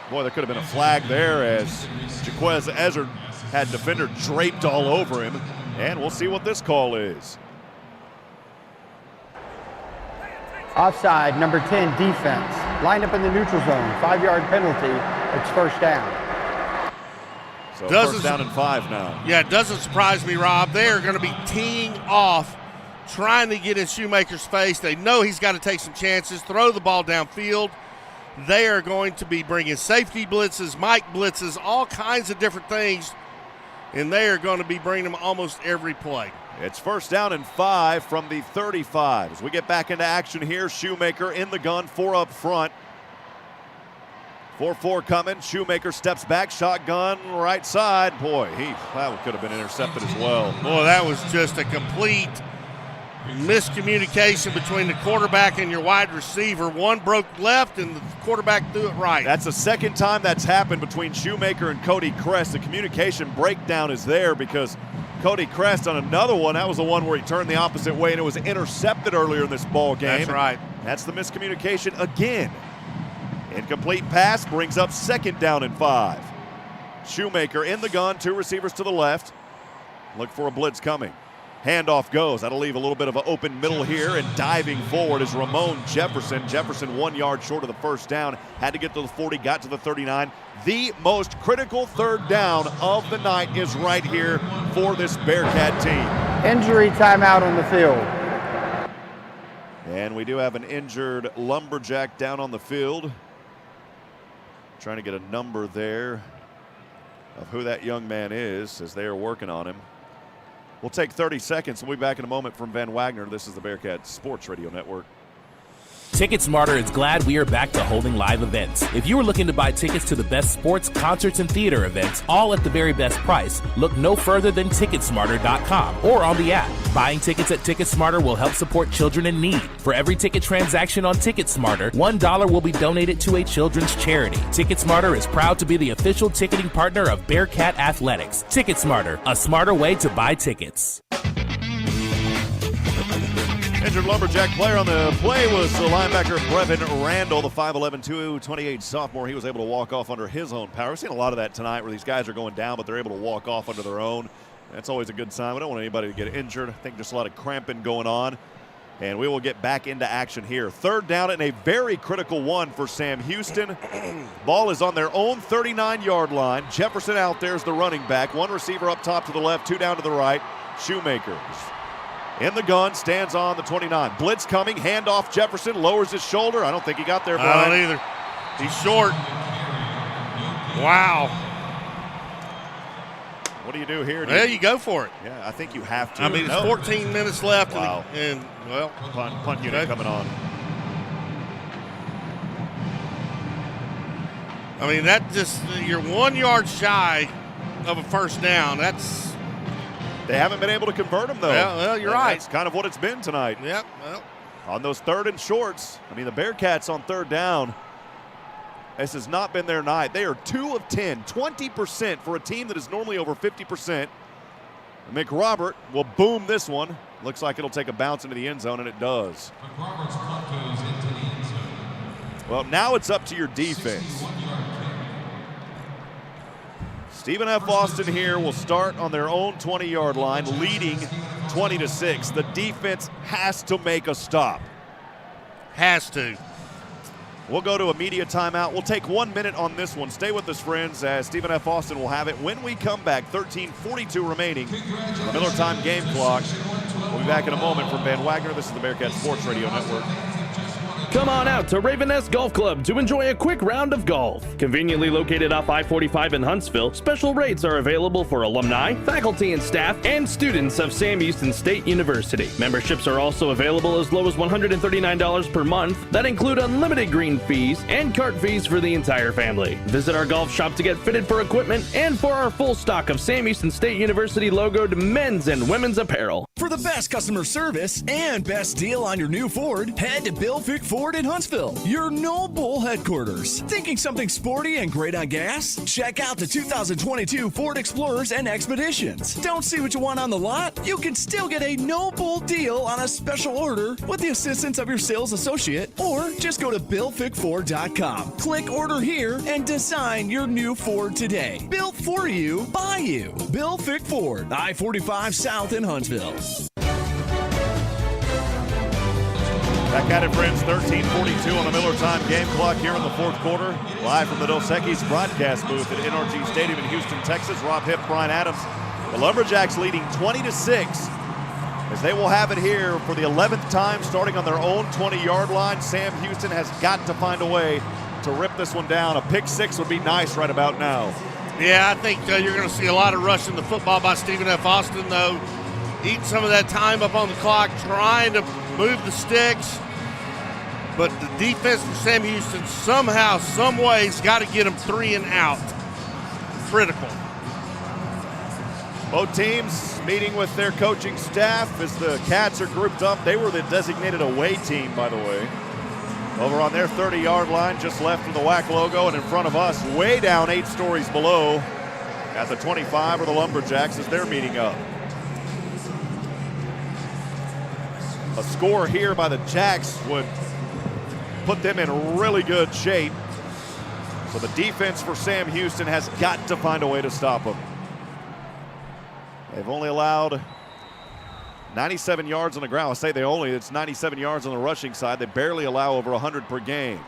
Boy, there could have been a flag there as Jaquez Ezard had defender draped all over him. And we'll see what this call is. Offside, number 10, defense. Lined up in the neutral zone. 5-yard penalty. It's first down. So first down and 5 now. Yeah, it doesn't surprise me, Rob. They are going to be teeing off, trying to get in Shoemaker's face. They know he's got to take some chances, throw the ball downfield. They are going to be bringing safety blitzes, Mike blitzes, all kinds of different things, and they are going to be bringing them almost every play. It's first down and 5 from the 35. As we get back into action here, Shoemaker in the gun, 4 up front. 4-4 coming. Shoemaker steps back, shotgun, right side. Boy, that could have been intercepted as well. Boy, that was just a complete miscommunication between the quarterback and your wide receiver. One broke left and the quarterback threw it right. That's the second time that's happened between Shoemaker and Cody Crest. The communication breakdown is there because Cody Crest on another one. That was the one where he turned the opposite way, and it was intercepted earlier in this ball game. That's right. That's the miscommunication again. Incomplete pass brings up 2nd down and 5. Shoemaker in the gun, 2 receivers to the left. Look for a blitz coming. Handoff goes. That'll leave a little bit of an open middle here, and diving forward is Ramon Jefferson. Jefferson 1 yard short of the first down. Had to get to the 40, got to the 39. The most critical 3rd down of the night is right here for this Bearcat team. Injury timeout on the field. And we do have an injured Lumberjack down on the field. Trying to get a number there of who that young man is as they are working on him. We'll take 30 seconds. We'll be back in a moment from Van Wagner. This is the Bearcat Sports Radio Network. Ticket Smarter is glad we are back to holding live events. If you are looking to buy tickets to the best sports, concerts, and theater events, all at the very best price, look no further than Ticketsmarter.com or on the app. Buying tickets at TicketSmarter will help support children in need. For every ticket transaction on TicketSmarter, $1 will be donated to a children's charity. TicketSmarter is proud to be the official ticketing partner of Bearcat Athletics. TicketSmarter, a smarter way to buy tickets. Injured Lumberjack player on the play was the linebacker Brevin Randall, the 5'11", 228 sophomore. He was able to walk off under his own power. We've seen a lot of that tonight where these guys are going down, but they're able to walk off under their own. That's always a good sign. We don't want anybody to get injured. I think there's a lot of cramping going on. And we will get back into action here. 3rd down and a very critical one for Sam Houston. Ball is on their own 39-yard line. Jefferson out there is the running back. 1 receiver up top to the left, 2 down to the right. Shoemaker in the gun, stands on the 29. Blitz coming, handoff Jefferson, lowers his shoulder. I don't think he got there, Brian. I don't either. He's short. Wow. What do you do here? Well, you go for it. Yeah, I think you have to. I mean, it's 14 minutes left. Wow. And well. Punt unit coming on. I mean, that just, you're 1 yard shy of a first down. That's. They haven't been able to convert them, though. Yeah, well, you're right. That's kind of what it's been tonight. Yep, well. On those 3rd and shorts, I mean, the Bearcats on 3rd down, this has not been their night. They are 2 of 10, 20% for a team that is normally over 50%. McRobert will boom this one. Looks like it'll take a bounce into the end zone, and it does. Well, now it's up to your defense. Stephen F. Austin here will start on their own 20-yard line, leading 20-6. The defense has to make a stop. Has to. We'll go to a media timeout. We'll take 1 minute on this one. Stay with us, friends, as Stephen F. Austin will have it. When we come back, 13:42 remaining. The Miller Time game clock. We'll be back in a moment from Van Wagner. This is the Bearcat Sports Radio Network. Come on out to Raven Nest Golf Club to enjoy a quick round of golf. Conveniently located off I-45 in Huntsville, special rates are available for alumni, faculty and staff, and students of Sam Houston State University. Memberships are also available as low as $139 per month that include unlimited green fees and cart fees for the entire family. Visit our golf shop to get fitted for equipment and for our full stock of Sam Houston State University logoed men's and women's apparel. For the best customer service and best deal on your new Ford, head to Bill Fick Ford in Huntsville, your No Bull headquarters. Thinking something sporty and great on gas? Check out the 2022 Ford Explorers and Expeditions. Don't see what you want on the lot? You can still get a No Bull deal on a special order with the assistance of your sales associate, or just go to BillFickFord.com. Click order here and design your new Ford today. Built for you, by you. Bill Fick Ford, I-45 South in Huntsville. Back at it, friends. 13:42 on the Miller Time game clock here in the 4th quarter. Live from the Dos Equis broadcast booth at NRG Stadium in Houston, Texas. Rob Hipp, Brian Adams. The Lumberjacks leading 20-6 as they will have it here for the 11th time, starting on their own 20-yard line. Sam Houston has got to find a way to rip this one down. A pick 6 would be nice right about now. Yeah, I think you're going to see a lot of rushing the football by Stephen F. Austin, though. Eating some of that time up on the clock, trying to move the sticks. But the defense for Sam Houston somehow, some ways, got to get them 3 and out. Critical. Both teams meeting with their coaching staff as the Cats are grouped up. They were the designated away team, by the way. Over on their 30-yard line, just left from the WAC logo, and in front of us, way down 8 stories below, at the 25 are the Lumberjacks as they're meeting up. A score here by the Jacks would put them in really good shape. So the defense for Sam Houston has got to find a way to stop them. They've only allowed 97 yards on the ground. I say it's 97 yards on the rushing side. They barely allow over 100 per game.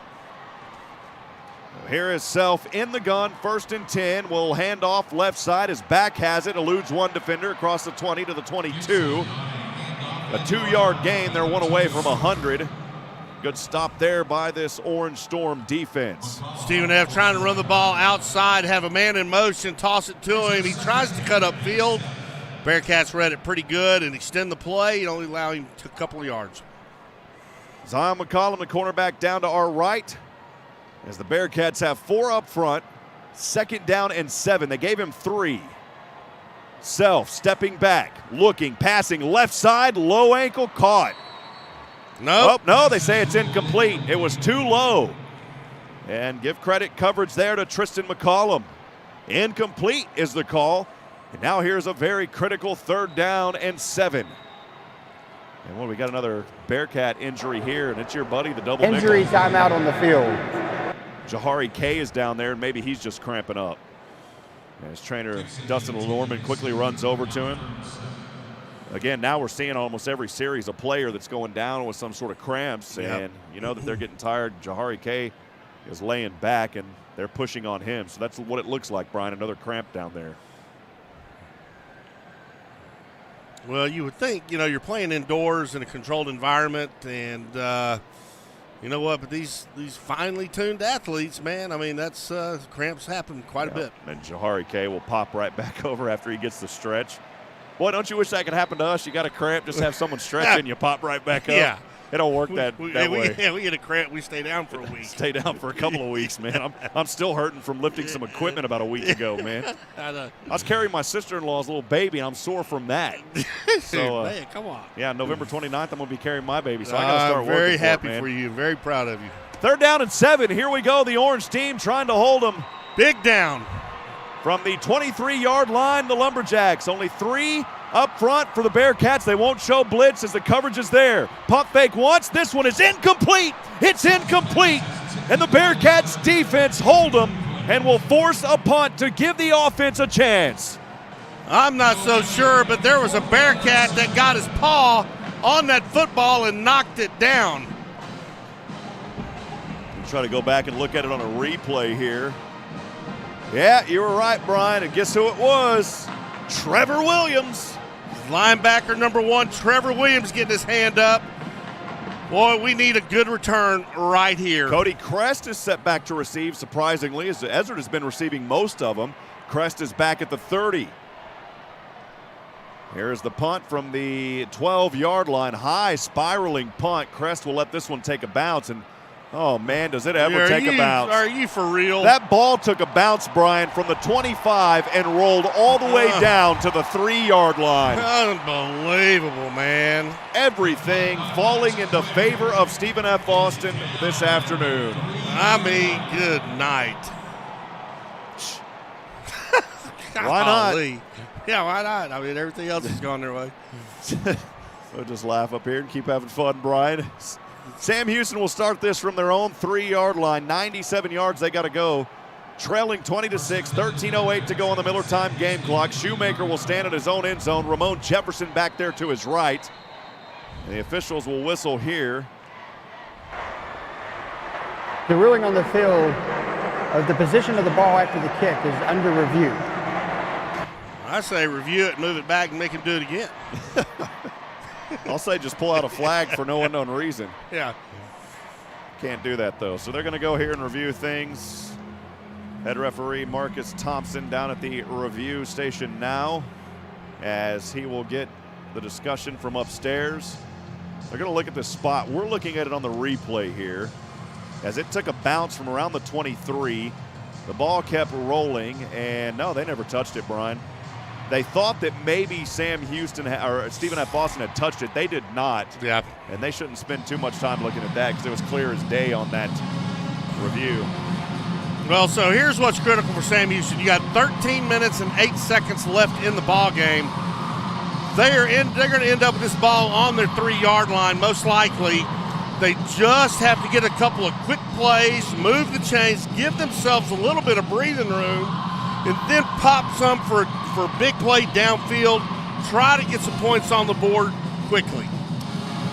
Here is Self in the gun, 1st and 10. Will hand off left side. His back has it, eludes one defender across the 20 to the 22. A 2-yard gain. They're one away from 100. Good stop there by this Orange Storm defense. Stephen F. trying to run the ball outside, have a man in motion, toss it to him. He tries to cut upfield. Bearcats read it pretty good and extend the play. Only allow him a couple of yards. Zion McCollum, the cornerback, down to our right. As the Bearcats have 4 up front, 2nd down and 7. They gave him 3. Self stepping back, looking, passing left side, low ankle, caught. Nope. Oh, no, they say it's incomplete. It was too low. And give credit coverage there to Tristan McCollum. Incomplete is the call. And now here's a very critical 3rd down and 7. And we got another Bearcat injury here, and it's your buddy, the double Injury nickel. timeout on the field. Jahari K is down there, and maybe he's just cramping up. And his trainer, Dustin Norman, quickly runs over to him. Again, now we're seeing almost every series a player that's going down with some sort of cramps, and you know that they're getting tired. Jahari K is laying back, and they're pushing on him. So that's what it looks like, Brian, another cramp down there. Well, you would think, you're playing indoors in a controlled environment, and you know what? But these finely tuned athletes, man, I mean, that's cramps happen quite a bit. And Jahari K will pop right back over after he gets the stretch. Boy, don't you wish that could happen to us? You got a cramp, just have someone stretch and you pop right back up. Yeah. It don't work that way. Yeah, we get a cramp, we stay down for a week. Stay down for a couple of weeks, man. I'm still hurting from lifting some equipment about a week ago, man. I was carrying my sister-in-law's little baby, and I'm sore from that. So, man, come on. Yeah, November 29th, I'm going to be carrying my baby, so I got to start working. I'm very happy for you. Very proud of you. 3rd down and 7. Here we go. The Orange team trying to hold them. Big down. From the 23-yard line, the Lumberjacks. Only 3 up front for the Bearcats. They won't show blitz as the coverage is there. Pump fake once. This one is incomplete. It's incomplete. And the Bearcats defense hold them and will force a punt to give the offense a chance. I'm not so sure, but there was a Bearcat that got his paw on that football and knocked it down. We'll try to go back and look at it on a replay here. Yeah, you were right, Brian. And guess who it was? Trevor Williams. Linebacker number 1, Trevor Williams, getting his hand up. Boy, we need a good return right here. Cody Crest is set back to receive, surprisingly, as Ezra has been receiving most of them. Crest is back at the 30. Here's the punt from the 12-yard line. High spiraling punt. Crest will let this one take a bounce, and oh, man, does it ever take a bounce. Are you for real? That ball took a bounce, Brian, from the 25 and rolled all the way down to the 3-yard line. Unbelievable, man. Everything falling into favor of Stephen F. Austin this afternoon. I mean, good night. Why not? Yeah, why not? I mean, everything else has gone their way. We'll just laugh up here and keep having fun, Brian. Sam Houston will start this from their own 3-yard line. 97 yards they got to go. Trailing 20-6, 13:08 to go on the Miller time game clock. Shoemaker will stand in his own end zone. Ramon Jefferson back there to his right. And the officials will whistle here. The ruling on the field of the position of the ball after the kick is under review. I say review it, move it back, and make him do it again. I'll say just pull out a flag for no unknown reason. Yeah. Can't do that, though. So they're going to go here and review things. Head referee Marcus Thompson down at the review station now as he will get the discussion from upstairs. They're going to look at this spot. We're looking at it on the replay here as it took a bounce from around the 23. The ball kept rolling, and no, they never touched it, Brian. They thought that maybe Sam Houston or Stephen F. Austin had touched it. They did not. Yeah. And they shouldn't spend too much time looking at that because it was clear as day on that review. Well, so here's what's critical for Sam Houston. You got 13 minutes and 8 seconds left in the ball game. they're going to end up with this ball on their 3-yard line, most likely. They just have to get a couple of quick plays, move the chains, give themselves a little bit of breathing room, and then pop some for a big play downfield. Try to get some points on the board quickly.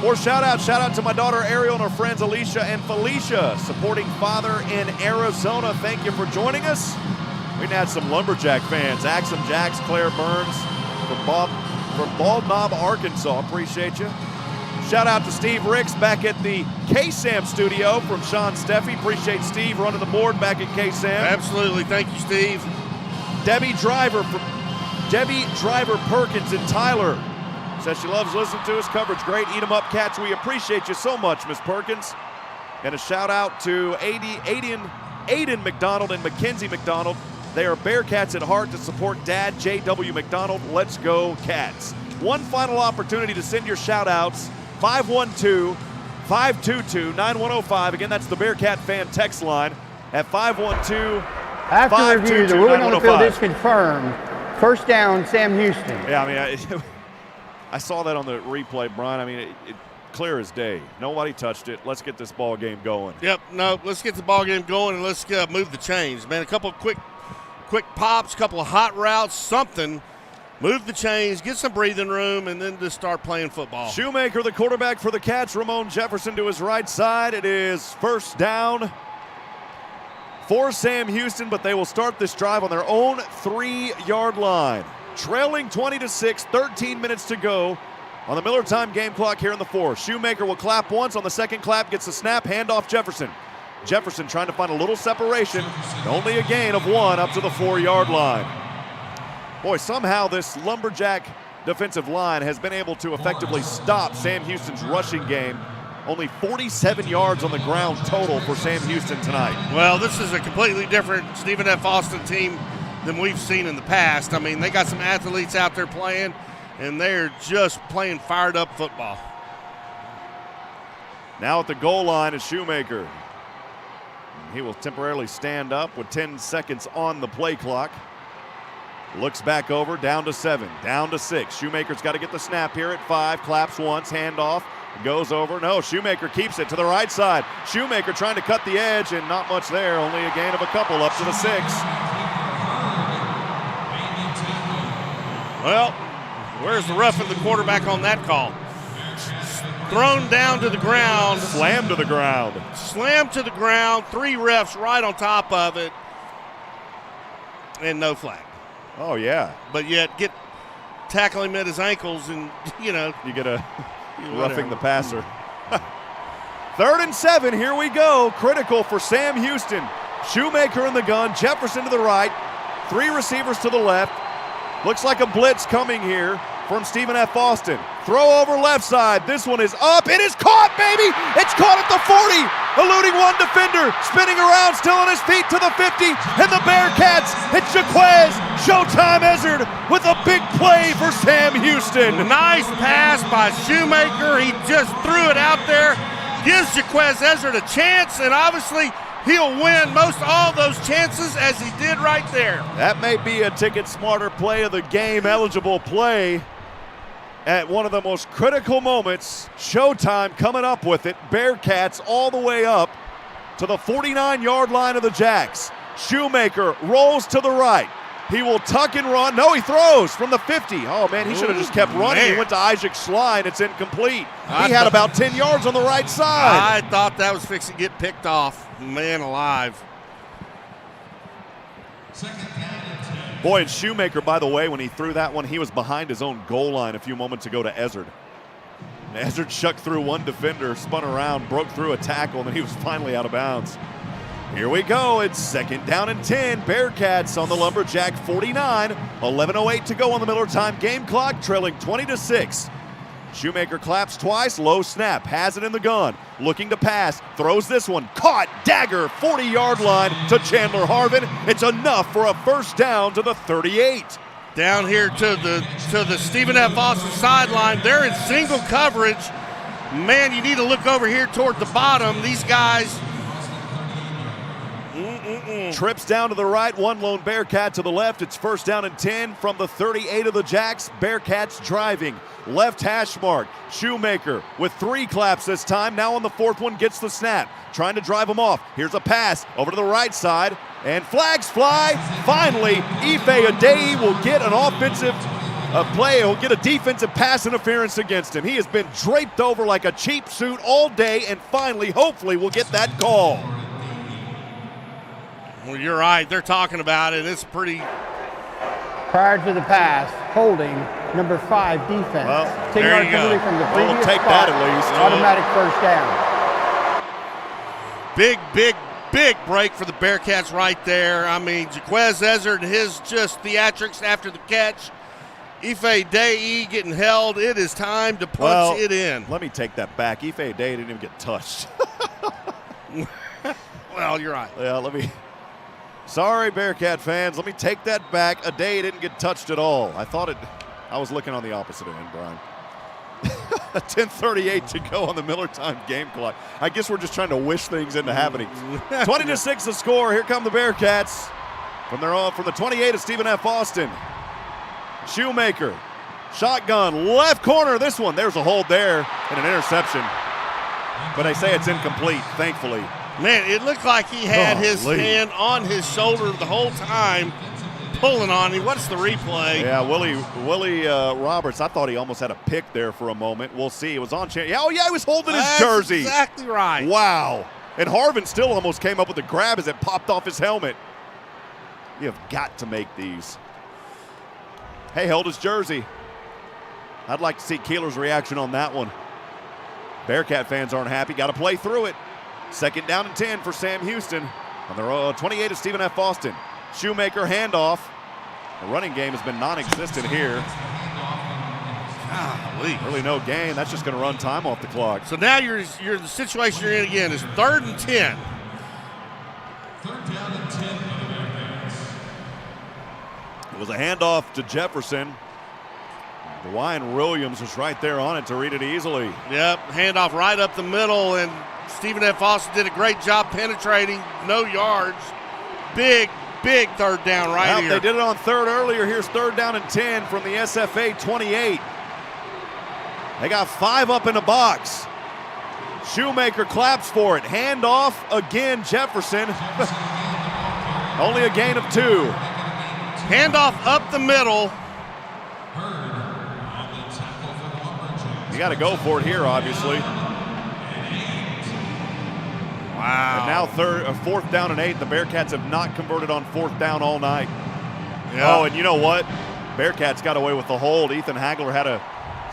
More shout out to my daughter Ariel and her friends Alicia and Felicia, supporting father in Arizona. Thank you for joining us. We had some Lumberjack fans, Axum Jacks, Claire Burns from Bald Knob, Arkansas. Appreciate you. Shout out to Steve Ricks back at the KSAM studio from Sean Steffi. Appreciate Steve running the board back at KSAM. Absolutely. Thank you, Steve. Debbie Driver Perkins in Tyler says she loves listening to us. Coverage great. Eat 'em up, Cats. We appreciate you so much, Miss Perkins. And a shout out to Aiden McDonald and Mackenzie McDonald. They are Bearcats at heart to support Dad J.W. McDonald. Let's go, Cats. One final opportunity to send your shout outs. 512-522-9105. Again, that's the Bearcat fan text line at 512-522-9105. After review, the ruling on the field is confirmed. First down, Sam Houston. Yeah, I mean, I saw that on the replay, Brian. I mean, it clear as day. Nobody touched it. Let's get this ball game going. Yep, no, let's get the ball game going and let's move the chains. Man, a couple of quick pops, a couple of hot routes, something. Move the chains, get some breathing room, and then just start playing football. Shoemaker, the quarterback for the Cats. Ramon Jefferson to his right side. It is first down for Sam Houston, but they will start this drive on their own 3-yard line. Trailing 20-6, 13 minutes to go on the Miller time game clock here in the fourth. Shoemaker will clap once. On the second clap, gets the snap, handoff Jefferson. Jefferson trying to find a little separation. Only a gain of 1 up to the 4-yard line. Boy, somehow this Lumberjack defensive line has been able to effectively stop Sam Houston's rushing game. Only 47 yards on the ground total for Sam Houston tonight. Well, this is a completely different Stephen F. Austin team than we've seen in the past. I mean, they got some athletes out there playing, and they're just playing fired up football. Now at the goal line is Shoemaker. He will temporarily stand up with 10 seconds on the play clock. Looks back over, down to 7, down to 6. Shoemaker's got to get the snap here at 5, claps once, handoff, goes over. No, Shoemaker keeps it to the right side. Shoemaker trying to cut the edge, and not much there, only a gain of a couple up to the 6. Well, where's the roughing the quarterback on that call? Thrown down to the ground. Slammed to the ground. Slammed to the ground, 3 refs right on top of it, and no flag. Oh, yeah. But yet tackle him at his ankles and, You get a roughing the passer. 3rd and 7, here we go. Critical for Sam Houston. Shoemaker in the gun, Jefferson to the right, 3 receivers to the left. Looks like a blitz coming here from Stephen F. Austin. Throw over left side. This one is up. It is caught, baby. It's caught at the 40. Eluding one defender. Spinning around, still on his feet to the 50. And the Bearcats, it's Jaquez Showtime Ezzard with a big play for Sam Houston. Nice pass by Shoemaker. He just threw it out there. Gives Jaquez Ezzard a chance, and obviously he'll win most all those chances as he did right there. That may be a Ticket Smarter play of the game, eligible play. At one of the most critical moments, Showtime coming up with it. Bearcats all the way up to the 49-yard line of the Jacks. Shoemaker rolls to the right. He will tuck and run. No, he throws from the 50. Oh, man, he should have just kept running. Man. He went to Isaac Schlein. It's incomplete. He had about 10 yards on the right side. I thought that was fixing to get picked off. Man alive. Boy, and Shoemaker, by the way, when he threw that one, he was behind his own goal line a few moments ago to Ezzard. And Ezzard shucked through one defender, spun around, broke through a tackle, and then he was finally out of bounds. Here we go. It's 2nd down and 10. Bearcats on the Lumberjack 49. 11:08 to go on the Miller time game clock, trailing 20-6. Shoemaker claps twice, low snap, has it in the gun, looking to pass, throws this one, caught, dagger, 40-yard line to Chandler Harvin. It's enough for a first down to the 38. Down here to the Stephen F. Austin sideline, they're in single coverage. Man, you need to look over here toward the bottom. These guys, Trips down to the right, one lone Bearcat to the left. It's first down and 10 from the 38 of the Jacks. Bearcats driving. Left hash mark. Shoemaker with 3 claps this time. Now on the 4th one, gets the snap. Trying to drive him off. Here's a pass over to the right side. And flags fly. Finally, Ife Adei will get an offensive play. He'll get a defensive pass interference against him. He has been draped over like a cheap suit all day, and finally, hopefully, we'll get that call. Well, you're right. They're talking about it. It's pretty. Prior to the pass, holding number 5 defense. Well, 10-yard penalty from the previous we'll take spot. that at least. Automatic first down. Big break for the Bearcats right there. I mean, Jaquez Ezzard, his just theatrics after the catch. Ife Adei getting held. It is time to punch it in. Let me take that back. Ife Adei didn't even get touched. Well, you're right. Yeah, sorry, Bearcat fans. Let me take that back. Adei didn't get touched at all. I was looking on the opposite end, Brian. 10:38 to go on the Miller Time game clock. I guess we're just trying to wish things into happening. 20-6 the score. Here come the Bearcats from the 28 of Stephen F. Austin. Shoemaker, shotgun, left corner. This one, there's a hold there and an interception. But they say it's incomplete, thankfully. Man, it looked like he had his hand on his shoulder the whole time, pulling on him. What's the replay? Yeah, Willie Roberts, I thought he almost had a pick there for a moment. We'll see. It was on chance. Yeah, he was holding his jersey. Exactly right. Wow. And Harvin still almost came up with a grab as it popped off his helmet. You have got to make these. Hey, held his jersey. I'd like to see Keeler's reaction on that one. Bearcat fans aren't happy. Got to play through it. Second down and 10 for Sam Houston on the 28 of Stephen F. Austin. Shoemaker handoff. The running game has been non-existent here. Golly. Really no gain. That's just going to run time off the clock. So now you're the situation you're in again is 3rd and 10. It was a handoff to Jefferson. Dwayne Williams was right there on it to read it easily. Yep, handoff right up the middle, and Stephen F. Austin did a great job penetrating, no yards. Big 3rd down here. They did it on 3rd earlier. Here's 3rd down and 10 from the SFA 28. They got 5 up in the box. Shoemaker claps for it. Handoff again, Jefferson. Only a gain of 2. Handoff up the middle. You got to go for it here, obviously. Wow. And now 4th down and 8. The Bearcats have not converted on 4th down all night. Yeah. Oh, and you know what? Bearcats got away with the hold. Ethan Hagler had a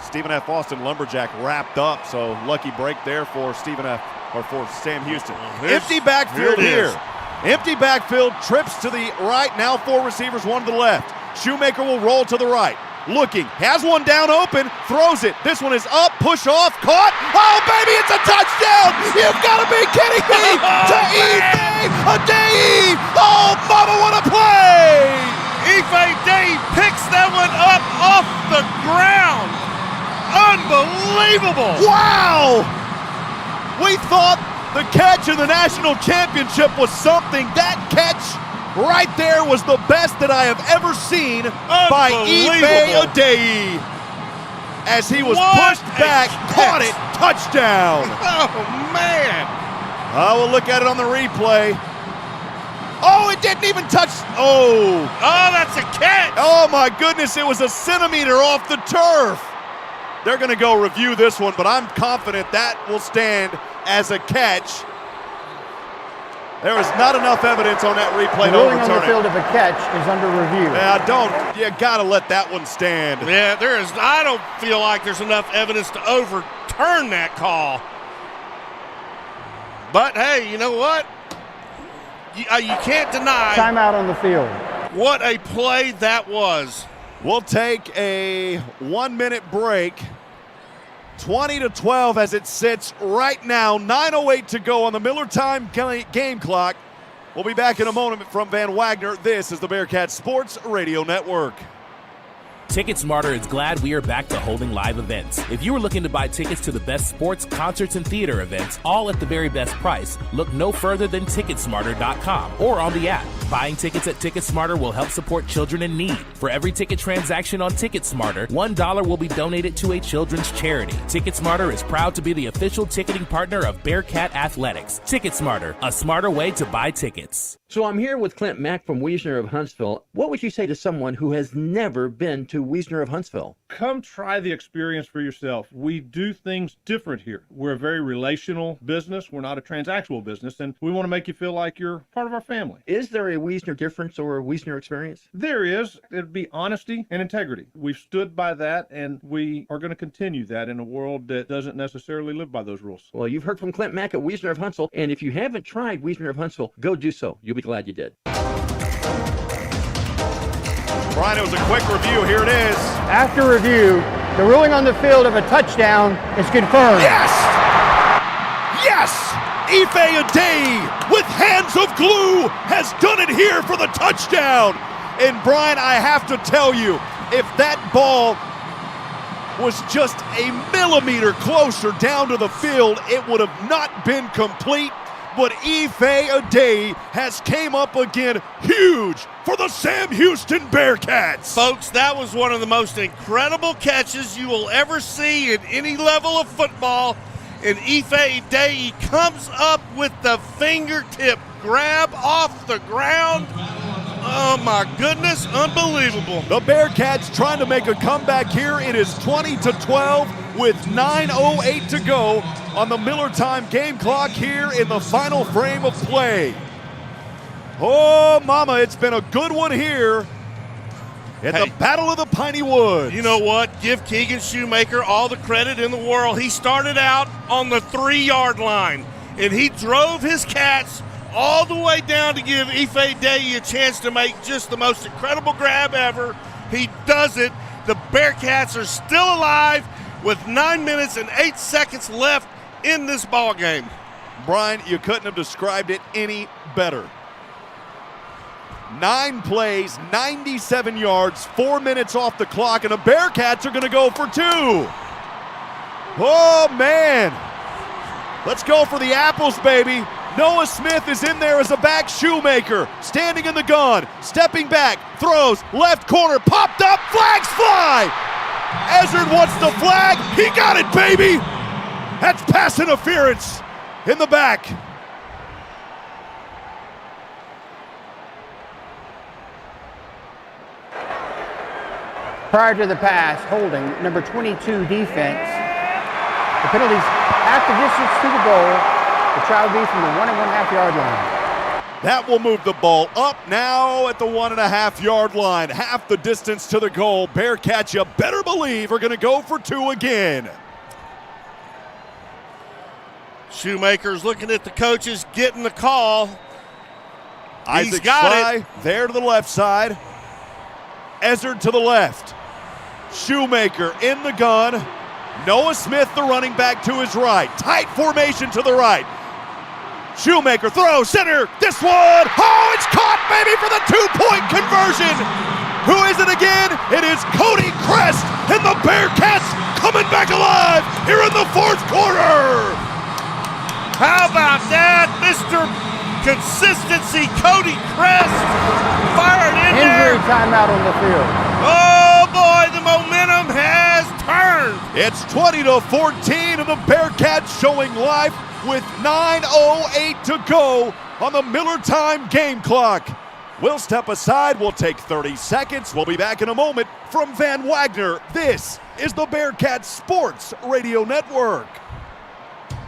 Stephen F. Austin Lumberjack wrapped up, so lucky break there for for Sam Houston. Empty backfield here. Empty backfield, trips to the right. Now 4 receivers, 1 to the left. Shoemaker will roll to the right. Looking, has one down open, throws it. This one is up, push off, caught. Oh, baby, it's a touchdown! You've got to be kidding me! To Ife Adei! Oh, mama, what a play! Ife Adei picks that one up off the ground. Unbelievable! Wow! We thought the catch in the national championship was something. That catch right there was the best that I have ever seen by Ife Adei. As he was pushed back, caught it, touchdown. Oh, man. We'll look at it on the replay. Oh, it didn't even touch. Oh, that's a catch. Oh, my goodness, it was a centimeter off the turf. They're going to go review this one, but I'm confident that will stand as a catch. There is not enough evidence on that replay to overturn it. Ruling on the field if a catch is under review. Yeah, you got to let that one stand. Yeah, I don't feel like there's enough evidence to overturn that call. But, hey, you know what? You can't deny. Timeout on the field. What a play that was. We'll take a 1-minute break. 20-12 as it sits right now. 9:08 to go on the Miller Time game clock. We'll be back in a moment from Van Wagner. This is the Bearcat Sports Radio Network. TicketSmarter is glad we are back to holding live events. If you are looking to buy tickets to the best sports, concerts, and theater events, all at the very best price, look no further than TicketSmarter.com or on the app. Buying tickets at TicketSmarter will help support children in need. For every ticket transaction on TicketSmarter, $1 will be donated to a children's charity. TicketSmarter is proud to be the official ticketing partner of Bearcat Athletics. TicketSmarter, a smarter way to buy tickets. So I'm here with Clint Mack from Wiesner of Huntsville. What would you say to someone who has never been to Wiesner of Huntsville? Come try the experience for yourself. We do things different here. We're a very relational business. We're not a transactional business, and we want to make you feel like you're part of our family. Is there a Wiesner difference or a Wiesner experience? There is. It'd be honesty and integrity. We've stood by that, and we are going to continue that in a world that doesn't necessarily live by those rules. Well, you've heard from Clint Mack at Wiesner of Huntsville, and if you haven't tried Wiesner of Huntsville, go do so. You'll be glad you did. Brian, it was a quick review. Here it is. After review, the ruling on the field of a touchdown is confirmed. Yes! Yes! Ife Adey with hands of glue has done it here for the touchdown. And Brian, I have to tell you, if that ball was just a millimeter closer down to the field, it would have not been complete. But Ife Adey has came up again huge for the Sam Houston Bearcats. Folks, that was one of the most incredible catches you will ever see in any level of football. And Ife Adey comes up with the fingertip grab off the ground. Oh my goodness, unbelievable. The Bearcats trying to make a comeback here. It is 20-12 with 9:08 to go on the Miller time game clock here in the final frame of play. Oh mama, it's been a good one here at the Battle of the Piney Woods. You know what? Give Keegan Shoemaker all the credit in the world. He started out on the 3-yard line, and he drove his Cats all the way down to give Ife Adey a chance to make just the most incredible grab ever. He does it. The Bearcats are still alive with 9 minutes and 8 seconds left in this ball game. Brian, you couldn't have described it any better. 9 plays, 97 yards, 4 minutes off the clock, and the Bearcats are going to go for 2. Oh, man. Let's go for the apples, baby. Noah Smith is in there as a back. Shoemaker standing in the gun, stepping back, throws, left corner, popped up, flags fly. Ezard wants the flag. He got it, baby. That's pass interference in the back. Prior to the pass, holding number 22 defense. The penalties half the distance to the goal. The try will be from the 1.5 yard line. That will move the ball up now at the 1.5 yard line. Half the distance to the goal. Bearcats, you better believe, are going to go for 2 again. Shoemaker's looking at the coaches, getting the call. Isaac Sly there to the left side. Ezard to the left. Shoemaker in the gun. Noah Smith, the running back, to his right. Tight formation to the right. Shoemaker throws, center, this one. Oh, it's caught, baby, for the 2-point conversion. Who is it again? It is Cody Crest, and the Bearcats coming back alive here in the 4th quarter. How about that, Mr. Consistency, Cody Crest, fired in there. Injury timeout on the field. Oh boy, the momentum has turned. It's 20-14, and the Bearcats showing life with 9:08 to go on the Miller time game clock. We'll step aside. We'll take 30 seconds. We'll be back in a moment from Van Wagner. This is the Bearcats Sports Radio Network.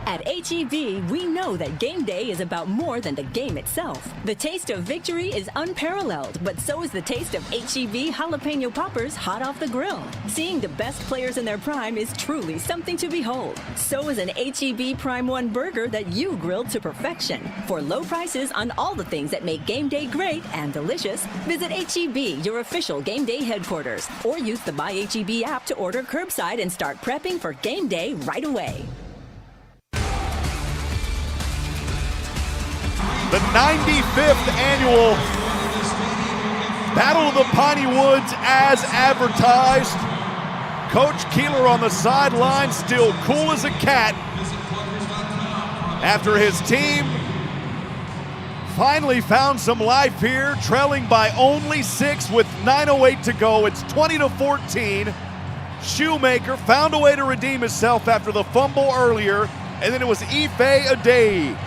At H-E-B, we know that game day is about more than the game itself. The taste of victory is unparalleled, but so is the taste of H-E-B jalapeno poppers hot off the grill. Seeing the best players in their prime is truly something to behold. So is an H-E-B Prime 1 burger that you grilled to perfection. For low prices on all the things that make game day great and delicious, visit H-E-B, your official game day headquarters, or use the My H-E-B app to order curbside and start prepping for game day right away. The 95th annual Battle of the Piney Woods as advertised. Coach Keeler on the sideline, still cool as a cat after his team finally found some life here, trailing by only 6 with 9:08 to go. It's 20-14. Shoemaker found a way to redeem himself after the fumble earlier, and then it was Ife Adey.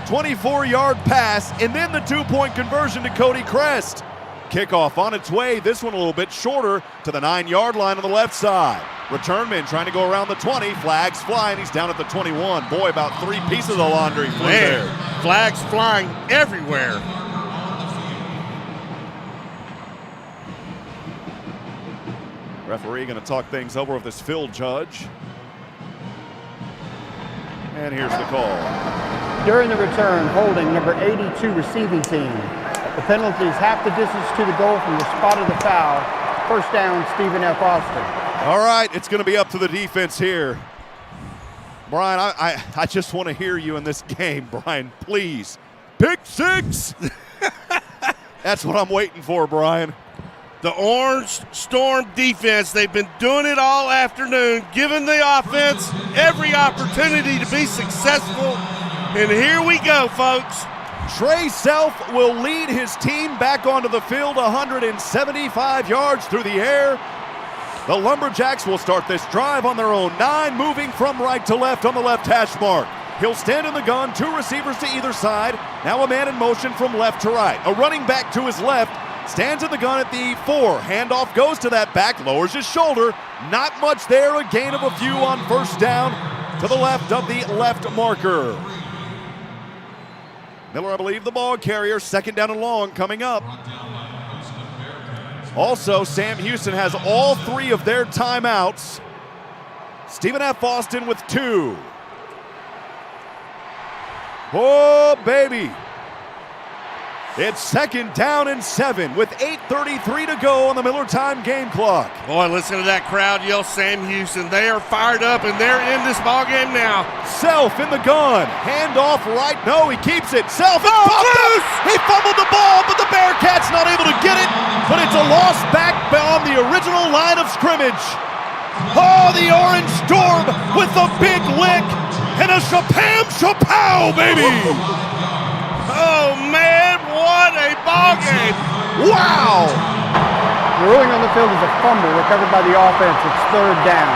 24-yard pass, and then the 2-point conversion to Cody Crest. Kickoff on its way, this one a little bit shorter to the 9-yard line on the left side. Return man trying to go around the 20, flags flying, he's down at the 21. Boy, about 3 pieces of laundry flew there. Flags flying everywhere. Referee going to talk things over with this Phil Judge. And here's the call. During the return, holding number 82 receiving team. The penalty is half the distance to the goal from the spot of the foul. First down, Stephen F. Austin. All right, it's going to be up to the defense here. Brian, I just want to hear you in this game, Brian, please. Pick 6! That's what I'm waiting for, Brian. The Orange Storm defense, they've been doing it all afternoon, giving the offense every opportunity to be successful. And here we go, folks. Trey Self will lead his team back onto the field, 175 yards through the air. The Lumberjacks will start this drive on their own 9, moving from right to left on the left hash mark. He'll stand in the gun, 2 receivers to either side. Now a man in motion from left to right. A running back to his left, stands in the gun at the 4. Handoff goes to that back, lowers his shoulder. Not much there, a gain of a few on first down to the left of the left marker. Miller, I believe, the ball carrier. Second down and long coming up. Also, Sam Houston has all 3 of their timeouts. Stephen F. Austin with 2. Oh, baby. It's second down and 7 with 8:33 to go on the Miller time game clock. Boy, listen to that crowd yell Sam Houston. They are fired up, and they're in this ball game now. Self in the gun. Handoff right. No, he keeps it. Self is popped up. He fumbled the ball, but the Bearcats not able to get it. But it's a loss back on the original line of scrimmage. Oh, the Orange Storm with the big lick and a chapow, baby. Oh, man, what a ball game. Wow. The ruling on the field is a fumble recovered by the offense. It's third down.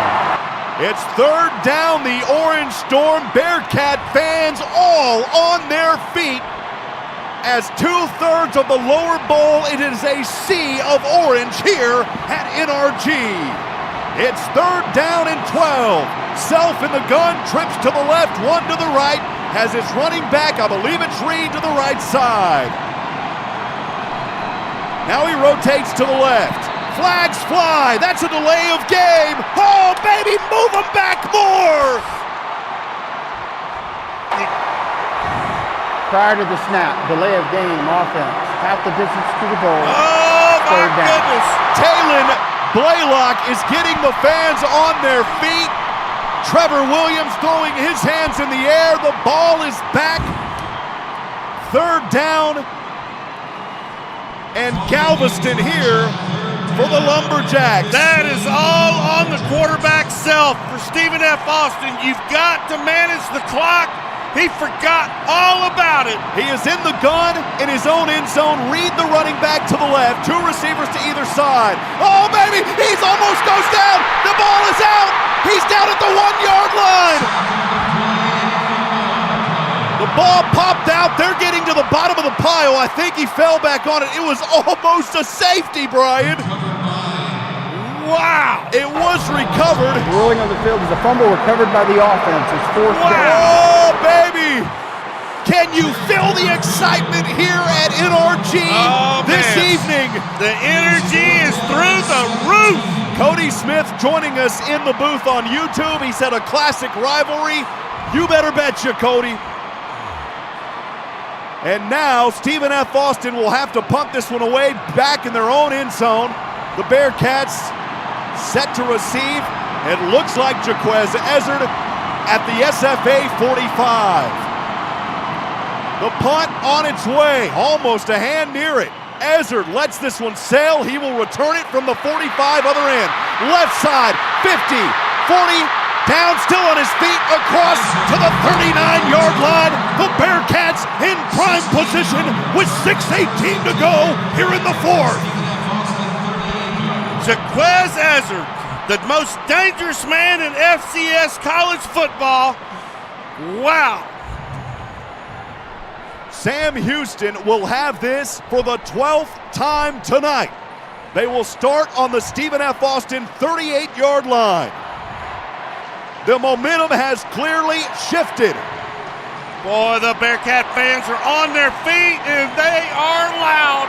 It's third down. The Orange Storm Bearcat fans all on their feet. As 2/3 of the lower bowl, it is a sea of orange here at NRG. It's third down and 12. Self in the gun, trips to the left, 1 to the right. Has his running back, I believe it's Reed, to the right side. Now he rotates to the left. Flags fly. That's a delay of game. Oh, baby, move him back more. Prior to the snap, delay of game, offense. Half the distance to the goal. Oh, my goodness. Taylon Blaylock is getting the fans on their feet. Trevor Williams throwing his hands in the air. The ball is back. Third down. And Galveston here for the Lumberjacks. That is all on the quarterback Self for Stephen F. Austin. You've got to manage the clock. He forgot all about it. He is in the gun in his own end zone. Reed, the running back, to the left. 2 receivers to either side. Oh, baby, he's almost goes down. The ball is out. He's down at the 1-yard line. The ball popped out. They're getting to the bottom of the pile. I think he fell back on it. It was almost a safety, Brian. Wow. It was recovered. The ruling on the field is a fumble recovered by the offense. It's fourth down. Oh, baby. Can you feel the excitement here at NRG this evening? The energy is through the roof. Cody Smith joining us in the booth on YouTube. He said a classic rivalry. You better bet you, Cody. And now Stephen F. Austin will have to punt this one away back in their own end zone. The Bearcats set to receive. It looks like Jaquez Ezzard at the SFA 45. The punt on its way, almost a hand near it. Ezard lets this one sail. He will return it from the 45 other end. Left side, 50, 40, down, still on his feet, across to the 39-yard line. The Bearcats in prime position with 6:18 to go here in the fourth. Jaquez Ezard, the most dangerous man in FCS college football. Wow. Sam Houston will have this for the 12th time tonight. They will start on the Stephen F. Austin 38-yard line. The momentum has clearly shifted. Boy, the Bearcat fans are on their feet, and they are loud.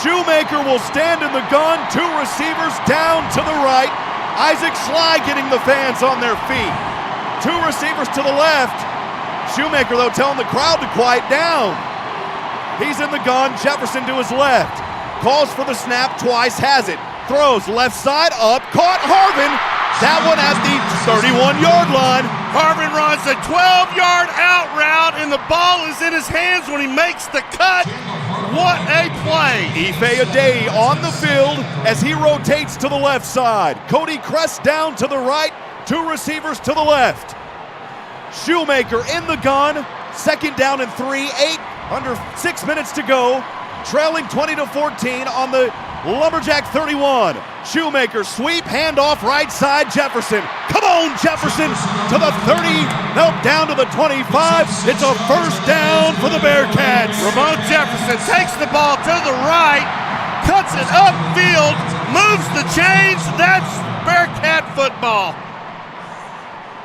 Shoemaker will stand in the gun, 2 receivers down to the right. Isaac Sly getting the fans on their feet. 2 receivers to the left. Shoemaker, though, telling the crowd to quiet down. He's in the gun, Jefferson to his left. Calls for the snap twice, has it. Throws left side, up, caught Harvin. That one at the 31-yard line. Harvin runs a 12-yard out route, and the ball is in his hands when he makes the cut. What a play. Ife Adey on the field as he rotates to the left side. Cody Crest down to the right, 2 receivers to the left. Shoemaker in the gun, 2nd down and 3, 8, under 6 minutes to go. Trailing 20-14 on the Lumberjack 31. Shoemaker sweep, handoff right side, Jefferson. Come on, Jefferson, to the 30, nope, down to the 25. It's a first down for the Bearcats. Ramon Jefferson takes the ball to the right, cuts it upfield, moves the chains. That's Bearcat football.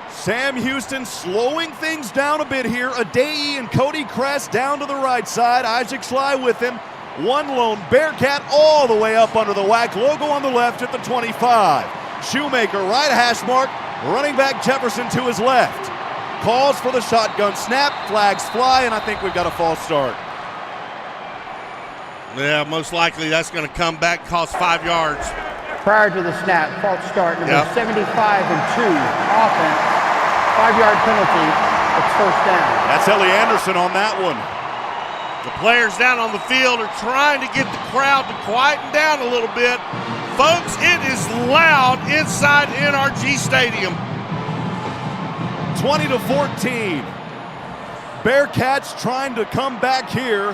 Sam Houston slowing things down a bit here. Adey and Cody Crest down to the right side. Isaac Sly with him. 1 lone Bearcat all the way up under the WAC logo on the left at the 25. Shoemaker right hash mark. Running back Jefferson to his left. Calls for the shotgun snap. Flags fly, and I think we've got a false start. Yeah, most likely that's going to come back, cost 5 yards. Prior to the snap, false start, number 75 and 2, offense. 5-yard penalty, it's first down. That's Ellie Anderson on that one. The players down on the field are trying to get the crowd to quieten down a little bit. Folks, it is loud inside NRG Stadium. 20-14. Bearcats trying to come back here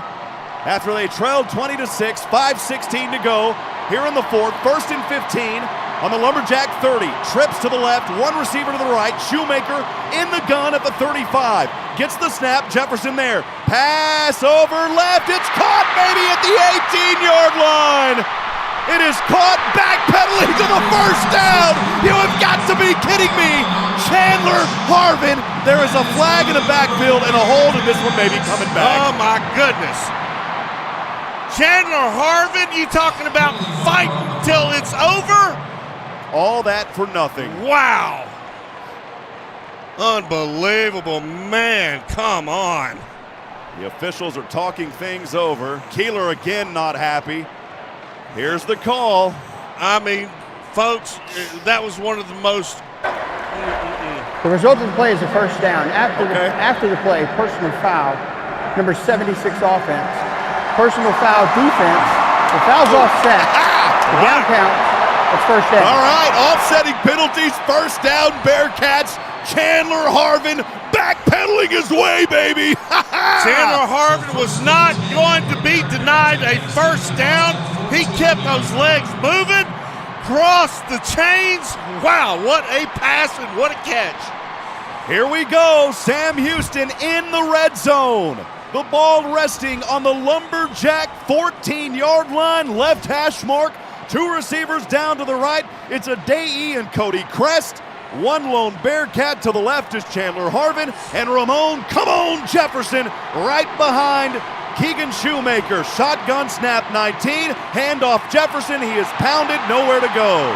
after they trailed 20-6, 5:16 to go. Here in the fourth, 1st and 15 on the Lumberjack 30. Trips to the left, 1 receiver to the right. Shoemaker in the gun at the 35. Gets the snap, Jefferson there. Pass over left, it's caught, baby, at the 18-yard line. It is caught, backpedaling to the first down. You have got to be kidding me. Chandler Harvin. There is a flag in the backfield and a hold, and this one may be coming back. Oh, my goodness. Chandler Harvin, you talking about fighting till it's over? All that for nothing. Wow. Unbelievable. Man, come on. The officials are talking things over. Keeler again not happy. Here's the call. I mean, folks, that was one of the most... The result of the play is a first down. After the play, personal foul, number 76 offense. Personal foul defense. The foul's offset. The down count. It's first down. All right, offsetting penalties. First down, Bearcats. Chandler Harvin backpedaling his way, baby. Chandler Harvin was not going to be denied a first down. He kept those legs moving, crossed the chains. Wow, what a pass and what a catch. Here we go. Sam Houston in the red zone. The ball resting on the Lumberjack 14-yard line, left hash mark. 2 receivers down to the right. It's Adey and Cody Crest. 1 lone Bearcat to the left is Chandler Harvin. And Ramon, come on, Jefferson, right behind Keegan Shoemaker. Shotgun snap 19. Handoff Jefferson. He is pounded, nowhere to go.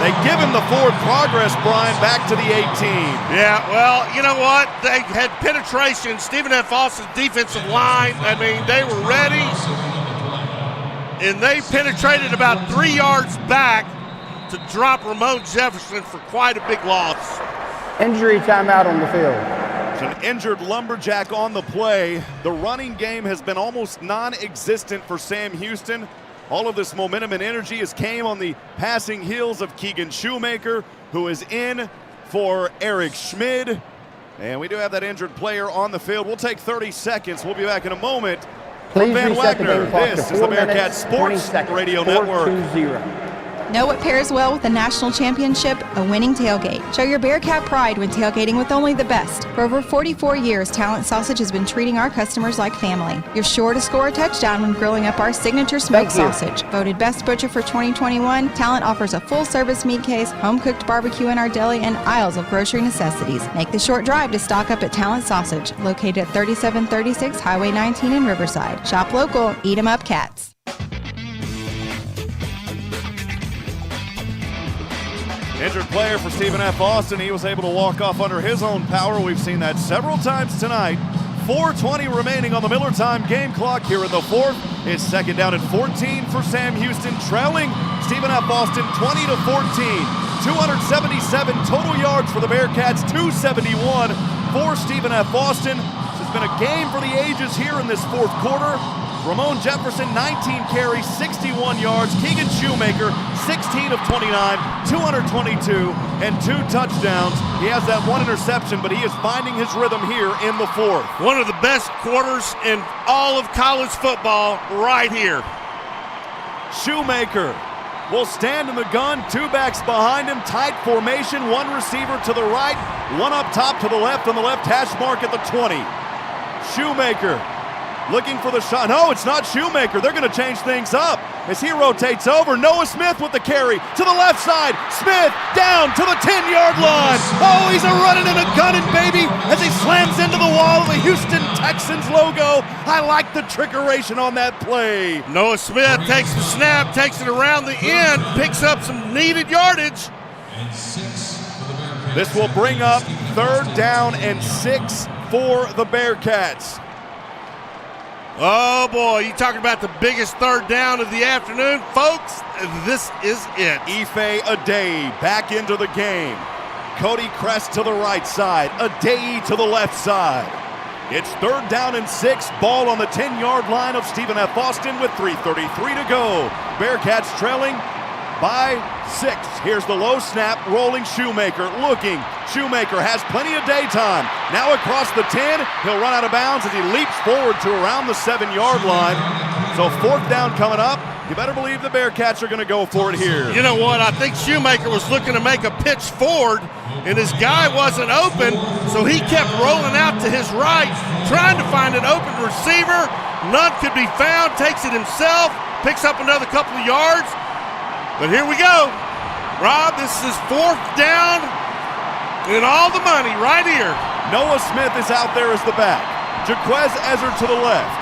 They give him the forward progress, Brian, back to the 18. Yeah, well, you know what? They had penetration. Stephen F. Austin's defensive line, I mean, they were ready. And they penetrated about 3 yards back to drop Ramon Jefferson for quite a big loss. Injury timeout on the field. An injured Lumberjack on the play. The running game has been almost non-existent for Sam Houston. All of this momentum and energy has came on the passing heels of Keegan Shoemaker, who is in for Eric Schmid. And we do have that injured player on the field. We'll take 30 seconds. We'll be back in a moment. Please Van reset the Wagner, game clock this to is the 4 Bearcat minutes, 20 Sports seconds. Radio 4, Network. 2-0. Know what pairs well with the national championship? A winning tailgate. Show your Bearcat pride when tailgating with only the best. For over 44 years, Talent Sausage has been treating our customers like family. You're sure to score a touchdown when grilling up our signature smoked sausage. Voted Best Butcher for 2021, Talent offers a full-service meat case, home-cooked barbecue in our deli, and aisles of grocery necessities. Make the short drive to stock up at Talent Sausage, located at 3736 Highway 19 in Riverside. Shop local, eat 'em up, cats. Injured player for Stephen F. Austin. He was able to walk off under his own power. We've seen that several times tonight. 4:20 remaining on the Miller time game clock here in the fourth. It's second down and 14 for Sam Houston, trailing Stephen F. Austin 20-14. 277 total yards for the Bearcats, 271 for Stephen F. Austin. This has been a game for the ages here in this fourth quarter. Ramon Jefferson, 19 carries, 61 yards. Keegan Shoemaker, 16 of 29, 222, and 2 touchdowns. He has that 1 interception, but he is finding his rhythm here in the fourth. One of the best quarters in all of college football right here. Shoemaker will stand in the gun, 2 backs behind him, tight formation, 1 receiver to the right, 1 up top to the left on the left hash mark at the 20. Shoemaker looking for the shot. No, it's not Shoemaker. They're going to change things up as he rotates over. Noah Smith with the carry to the left side. Smith down to the 10-yard line. Oh, he's a running and a gunning, baby, as he slams into the wall of the Houston Texans logo. I like the trickeration on that play. Noah Smith takes the snap, takes it around the end, picks up some needed yardage. This will bring up 3rd down and 6 for the Bearcats. Oh boy, you talking about the biggest 3rd down of the afternoon, folks? This is it. Ife Adey back into the game. Cody Crest to the right side, Adey to the left side. It's 3rd down and 6, ball on the 10-yard line of Stephen F. Austin with 3:33 to go. Bearcats trailing by 6. Here's the low snap, rolling Shoemaker, looking. Shoemaker has plenty of daytime. Now across the 10, he'll run out of bounds as he leaps forward to around the 7-yard line. So 4th down coming up. You better believe the Bearcats are going to go for it here. You know what? I think Shoemaker was looking to make a pitch forward, and his guy wasn't open, so he kept rolling out to his right, trying to find an open receiver. None could be found, takes it himself, picks up another couple of yards. But here we go. Rob, this is 4th down and all the money right here. Noah Smith is out there as the back. Jaquez Ezer to the left.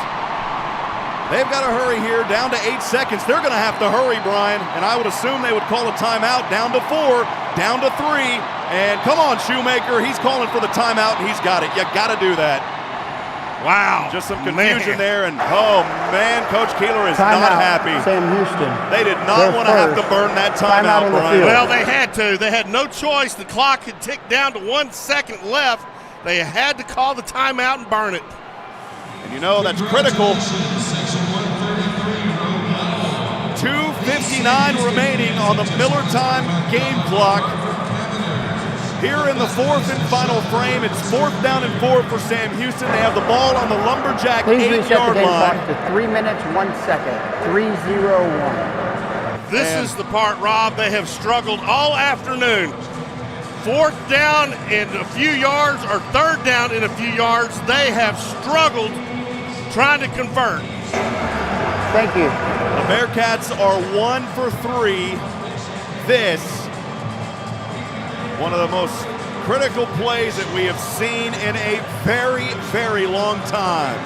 They've got to hurry here, down to 8 seconds. They're going to have to hurry, Brian, and I would assume they would call a timeout, down to 4, down to 3, and come on, Shoemaker. He's calling for the timeout, and he's got it. You got to do that. Wow. Just some confusion there, and oh man, Coach Keeler is not happy. Sam Houston. They did not want to have to burn that timeout, Brian. Well, they had to. They had no choice. The clock had ticked down to 1 second left. They had to call the timeout and burn it. And you know that's critical. 2:59 remaining on the Miller time game clock. Here in the 4th and final frame, it's 4th down and 4 for Sam Houston. They have the ball on the Lumberjack 8-yard line. To 3 minutes, 1 second, 3:01. This is the part, Rob, they have struggled all afternoon. 4th down in a few yards or 3rd down in a few yards, they have struggled trying to convert. Thank you. The Bearcats are 1 for 3. This, one of the most critical plays that we have seen in a very, very long time.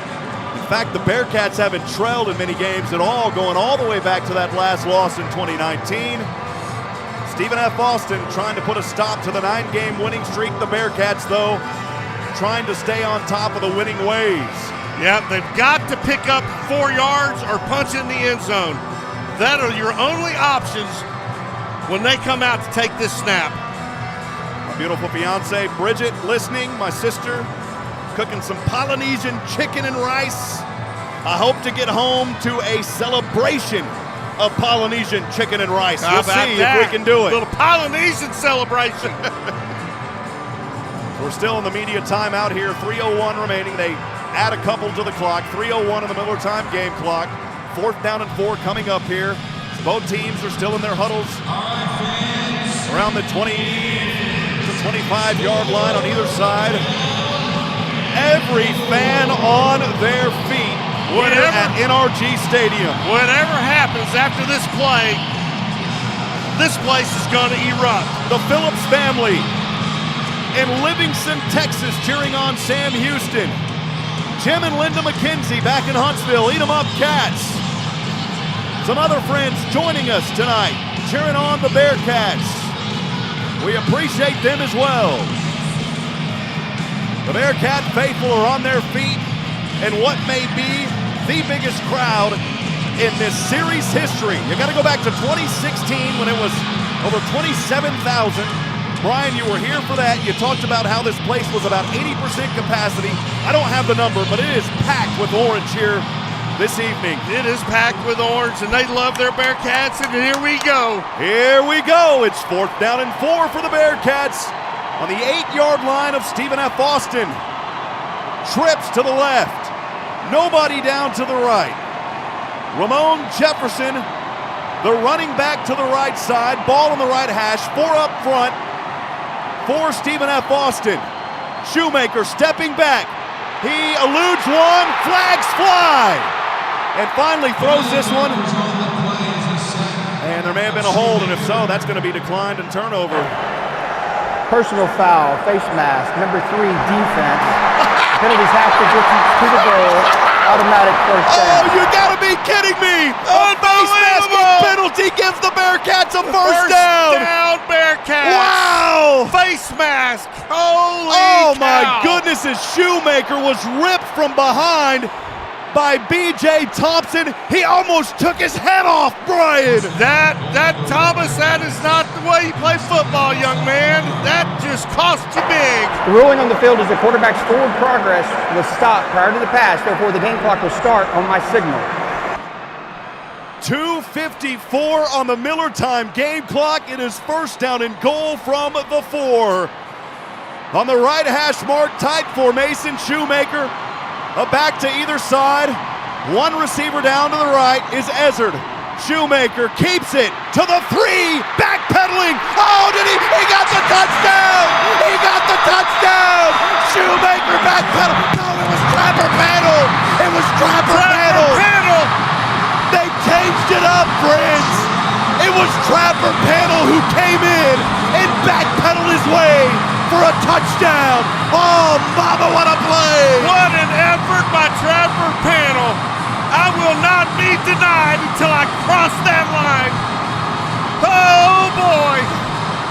In fact, the Bearcats haven't trailed in many games at all, going all the way back to that last loss in 2019. Stephen F. Austin trying to put a stop to the 9-game winning streak. The Bearcats, though, trying to stay on top of the winning ways. Yeah, they've got to pick up 4 yards or punch in the end zone. That are your only options when they come out to take this snap. My beautiful fiance, Bridget, listening, my sister, cooking some Polynesian chicken and rice. I hope to get home to a celebration of Polynesian chicken and rice. We'll see if we can do it. A little Polynesian celebration. We're still in the media timeout here. 3:01 remaining. They add a couple to the clock. 3:01 in the Miller time game clock. 4th down and 4 coming up here. Both teams are still in their huddles around the 20 to 25-yard line on either side. Every fan on their feet here at NRG Stadium. Whatever happens after this play, this place is going to erupt. The Phillips family in Livingston, Texas, cheering on Sam Houston. Jim and Linda McKenzie back in Huntsville. Eat 'em up, Cats. Some other friends joining us tonight, cheering on the Bearcats. We appreciate them as well. The Bearcat faithful are on their feet in what may be the biggest crowd in this series history. You got to go back to 2016 when it was over 27,000. Brian, you were here for that. You talked about how this place was about 80% capacity. I don't have the number, but it is packed with orange here this evening. It is packed with orange, and they love their Bearcats, and here we go. Here we go. It's 4th down and 4 for the Bearcats on the 8-yard line of Stephen F. Austin. Trips to the left. Nobody down to the right. Ramon Jefferson, the running back to the right side. Ball on the right hash. 4 up front for Stephen F. Austin. Shoemaker stepping back. He eludes one. Flags fly. And finally throws this one. And there may have been a hold, and if so, that's going to be declined and turnover. Personal foul, face mask, number 3 defense. Penalties half the distance to the goal. Automatic first down. Oh, you gotta be kidding me! A face masking penalty gives the Bearcats a first down! First down, Bearcats! Wow! Face mask! Holy Oh cow. my goodness, his Shoemaker was ripped from behind by B.J. Thompson. He almost took his head off, Brian! That Thomas, that is not the way you play football, young man. That just cost you big. The ruling on the field is the quarterback's forward progress was stopped prior to the pass, therefore the game clock will start on my signal. 2:54 on the Miller time game clock. It is first down and goal from the 4. On the right hash mark, tight formation, Shoemaker. A back to either side. One receiver down to the right is Ezzard. Shoemaker keeps it to the 3, backpedaling. Oh, did he? He got the touchdown! He got the touchdown! Shoemaker backpedaling. No, it was Trapper Panel. It was Trapper Panel. They changed it up, friends. It was Trapper Panel who came in and backpedaled his way for a touchdown. Oh, mama, what a play. What an effort by Trapper Panel. I will not be denied until I cross that line. Oh, boy.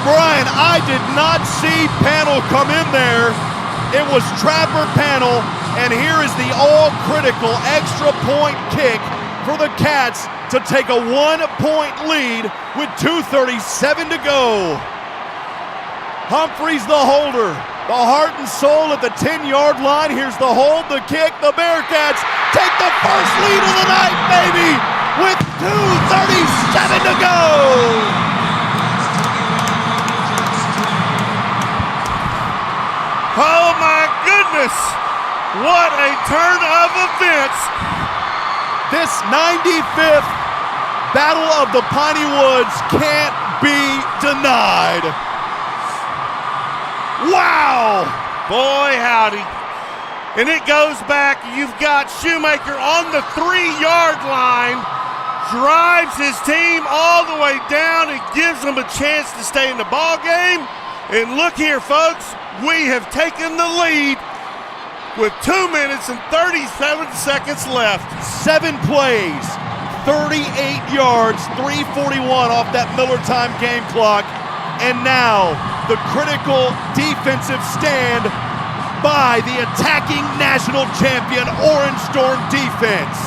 Brian, I did not see Panel come in there. It was Trapper Panel, and here is the all-critical extra point kick for the Cats to take a 1-point lead with 2:37 to go. Humphreys the holder, the heart and soul at the 10-yard line. Here's the hold, the kick. The Bearcats take the first lead of the night, baby, with 2:37 to go. Oh, my goodness. What a turn of events. This 95th Battle of the Piney Woods can't be denied. Wow! Boy, howdy. And it goes back. You've got Shoemaker on the 3-yard line, drives his team all the way down and gives them a chance to stay in the ball game. And look here, folks, we have taken the lead with 2 minutes and 37 seconds left. 7 plays, 38 yards, 3:41 off that Miller time game clock. And now the critical defensive stand by the attacking national champion Orange Storm defense.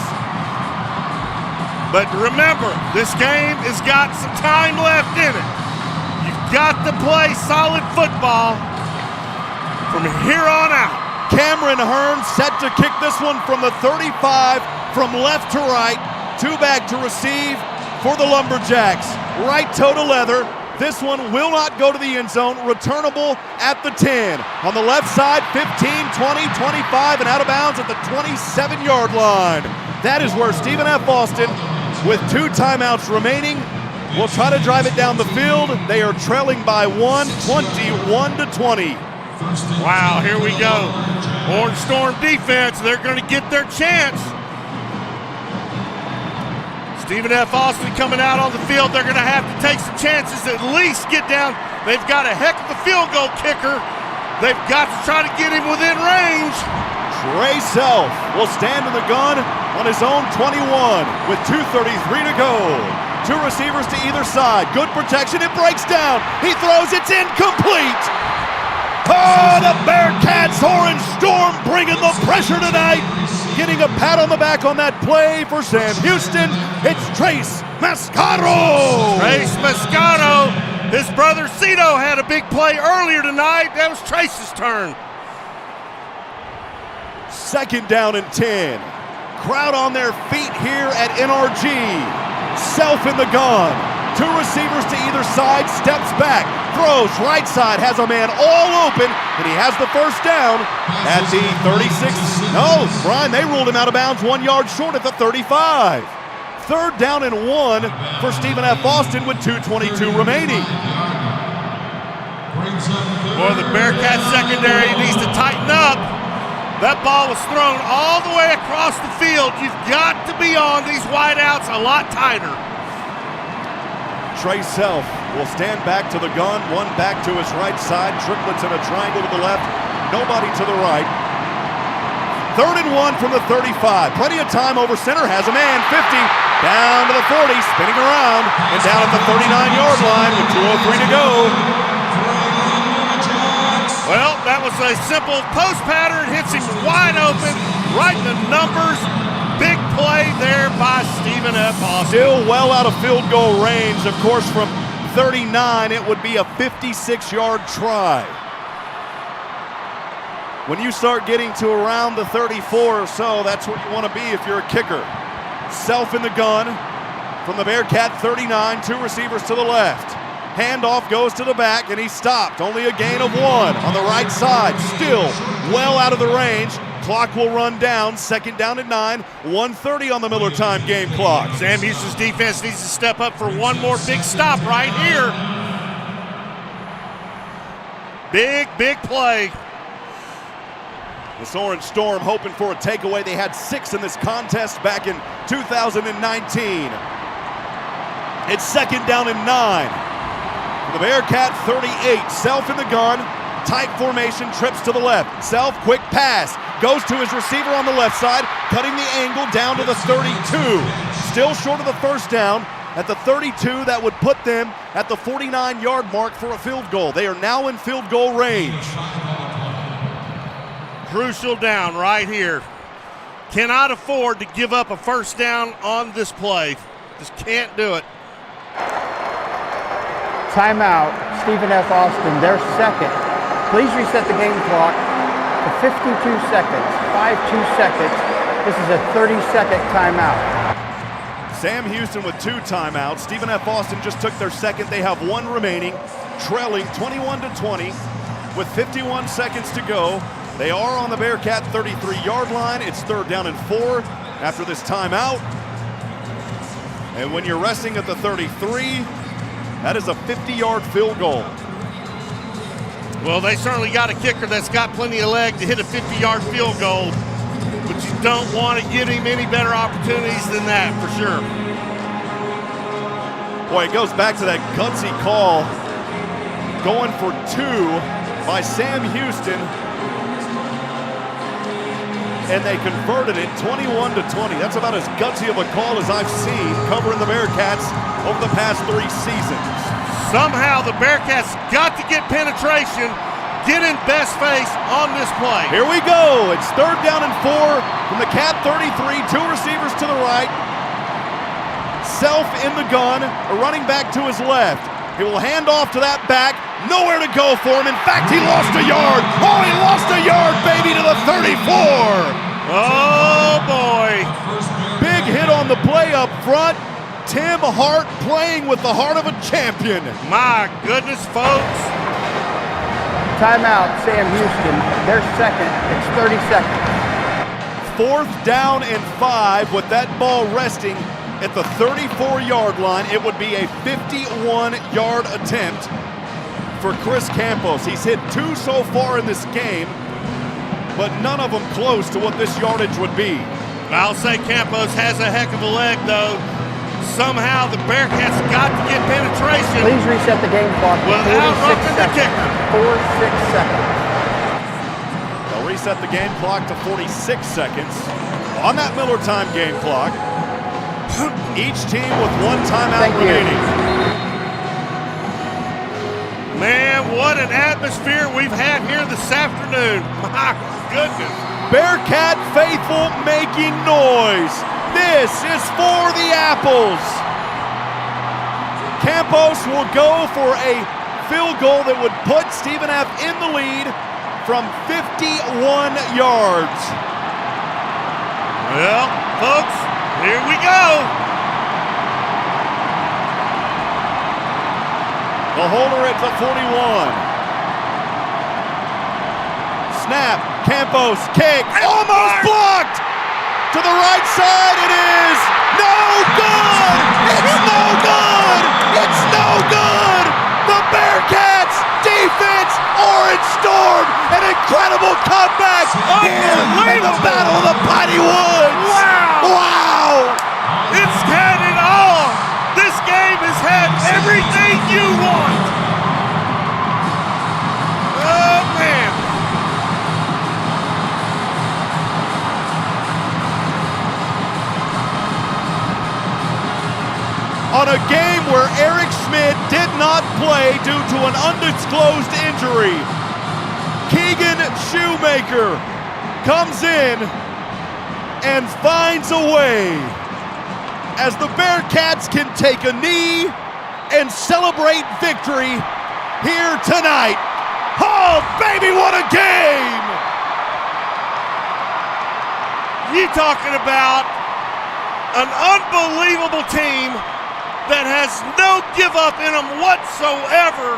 But remember, this game has got some time left in it. You've got to play solid football from here on out. Cameron Hearn set to kick this one from the 35, from left to right. Two back to receive for the Lumberjacks. Right toe to leather. This one will not go to the end zone. Returnable at the 10. On the left side, 15, 20, 25, and out of bounds at the 27-yard line. That is where Stephen F. Austin, with 2 timeouts remaining, will try to drive it down the field. They are trailing by 1, 21-20. Wow, here we go. Orange Storm defense, they're going to get their chance. Stephen F. Austin coming out on the field. They're going to have to take some chances, at least get down. They've got a heck of a field goal kicker. They've got to try to get him within range. Trey Self will stand in the gun on his own 21 with 2:33 to go. 2 receivers to either side. Good protection. It breaks down. He throws. It's incomplete. Oh, the Bearcats Orange Storm bringing the pressure tonight. Getting a pat on the back on that play for Sam Houston. It's Trace Mascaro. Trace Mascaro. His brother Cito had a big play earlier tonight. That was Trace's turn. 2nd down and 10. Crowd on their feet here at NRG. Self in the gun. 2 receivers to either side, steps back, throws right side, has a man all open, and he has the first down at the 36. No, Brian, they ruled him out of bounds 1 yard short at the 35. 3rd down and 1 for Stephen F. Austin with 2:22 remaining. Boy, the Bearcats secondary needs to tighten up. That ball was thrown all the way across the field. You've got to be on these wideouts a lot tighter. Trey Self will stand back to the gun, 1 back to his right side, triplets in a triangle to the left, nobody to the right. 3rd and 1 from the 35. Plenty of time over center, has a man, 50, down to the 40, spinning around, and down at the 39-yard line with 2:03 to go. Well, that was a simple post pattern, hits him wide open, right in the numbers. Big play there by Stephen F. Austin. Still well out of field goal range. Of course, from 39, it would be a 56-yard try. When you start getting to around the 34 or so, that's where you want to be if you're a kicker. Self in the gun from the Bearcat 39, 2 receivers to the left. Handoff goes to the back, and he stopped. Only a gain of 1 on the right side. Still well out of the range. Clock will run down. 2nd down at 9. 1:30 on the Miller time game clock. Sam Houston's defense needs to step up for one more big stop right here. Big play. This Orange Storm hoping for a takeaway. They had 6 in this contest back in 2019. It's 2nd down and 9. The Bearcat 38. Self in the gun. Tight formation, trips to the left. Self, quick pass. Goes to his receiver on the left side, cutting the angle down to the 32. Still short of the first down. At the 32, that would put them at the 49-yard mark for a field goal. They are now in field goal range. Crucial down right here. Cannot afford to give up a first down on this play. Just can't do it. Timeout, Stephen F. Austin, their 2nd. Please reset the game clock to 52 seconds, 52 seconds. This is a 30-second timeout. Sam Houston with 2 timeouts. Stephen F. Austin just took their 2nd. They have 1 remaining, trailing 21-20 with 51 seconds to go. They are on the Bearcat 33-yard line. It's 3rd down and 4 after this timeout. And when you're resting at the 33, that is a 50-yard field goal. Well, they certainly got a kicker that's got plenty of leg to hit a 50-yard field goal, but you don't want to give him any better opportunities than that, for sure. Boy, it goes back to that gutsy call, going for 2 by Sam Houston, and they converted it 21-20. That's about as gutsy of a call as I've seen covering the Bearcats over the past 3 seasons. Somehow the Bearcats got to get penetration, get in best face on this play. Here we go. It's 3rd down and 4 from the Cat 33. 2 receivers to the right. Self in the gun, a running back to his left. He will hand off to that back. Nowhere to go for him. In fact, he lost a yard. Oh, he lost a yard, baby, to the 34. Oh, boy. Big hit on the play up front. Tim Hart playing with the heart of a champion. My goodness, folks. Timeout, Sam Houston. They're second. It's 30 seconds. 4th down and 5 with that ball resting at the 34-yard line. It would be a 51-yard attempt for Chris Campos. He's hit 2 so far in this game, but none of them close to what this yardage would be. I'll say Campos has a heck of a leg, though. Somehow the Bearcats got to get penetration. Please reset the game clock. Without roughing the kicker. 4-6 seconds. They'll reset the game clock to 46 seconds on that Miller time game clock. Each team with 1 timeout remaining. Man, what an atmosphere we've had here this afternoon. My goodness. Bearcat faithful making noise. This is for the Apples. Campos will go for a field goal that would put Stephen F. in the lead from 51 yards. Well, folks, here we go. The holder at the 41. Snap, Campos, kick, almost blocked! To the right side, it is no good! It's no good! It's no good! The Bearcats defense, Orange Storm, an incredible comeback here in the Battle of the Piney Woods! Wow! It's had it all! This game has had everything you want! Oh, man! On a game where Eric Schmidt did not play due to an undisclosed injury, Keegan Shoemaker comes in and finds a way as the Bearcats can take a knee and celebrate victory here tonight. Oh, baby, what a game! You talking about an unbelievable team that has no give up in them whatsoever.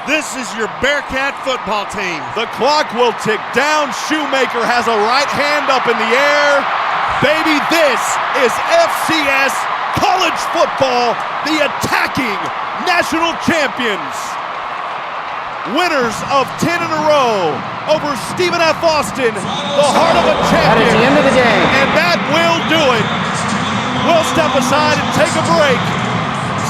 This is your Bearcat football team. The clock will tick down. Shoemaker has a right hand up in the air. Baby, this is FCS college football, the attacking national champions. Winners of 10 in a row over Stephen F. Austin, the heart of a champion. That is the end of the game. And that will do it. We'll step aside and take a break.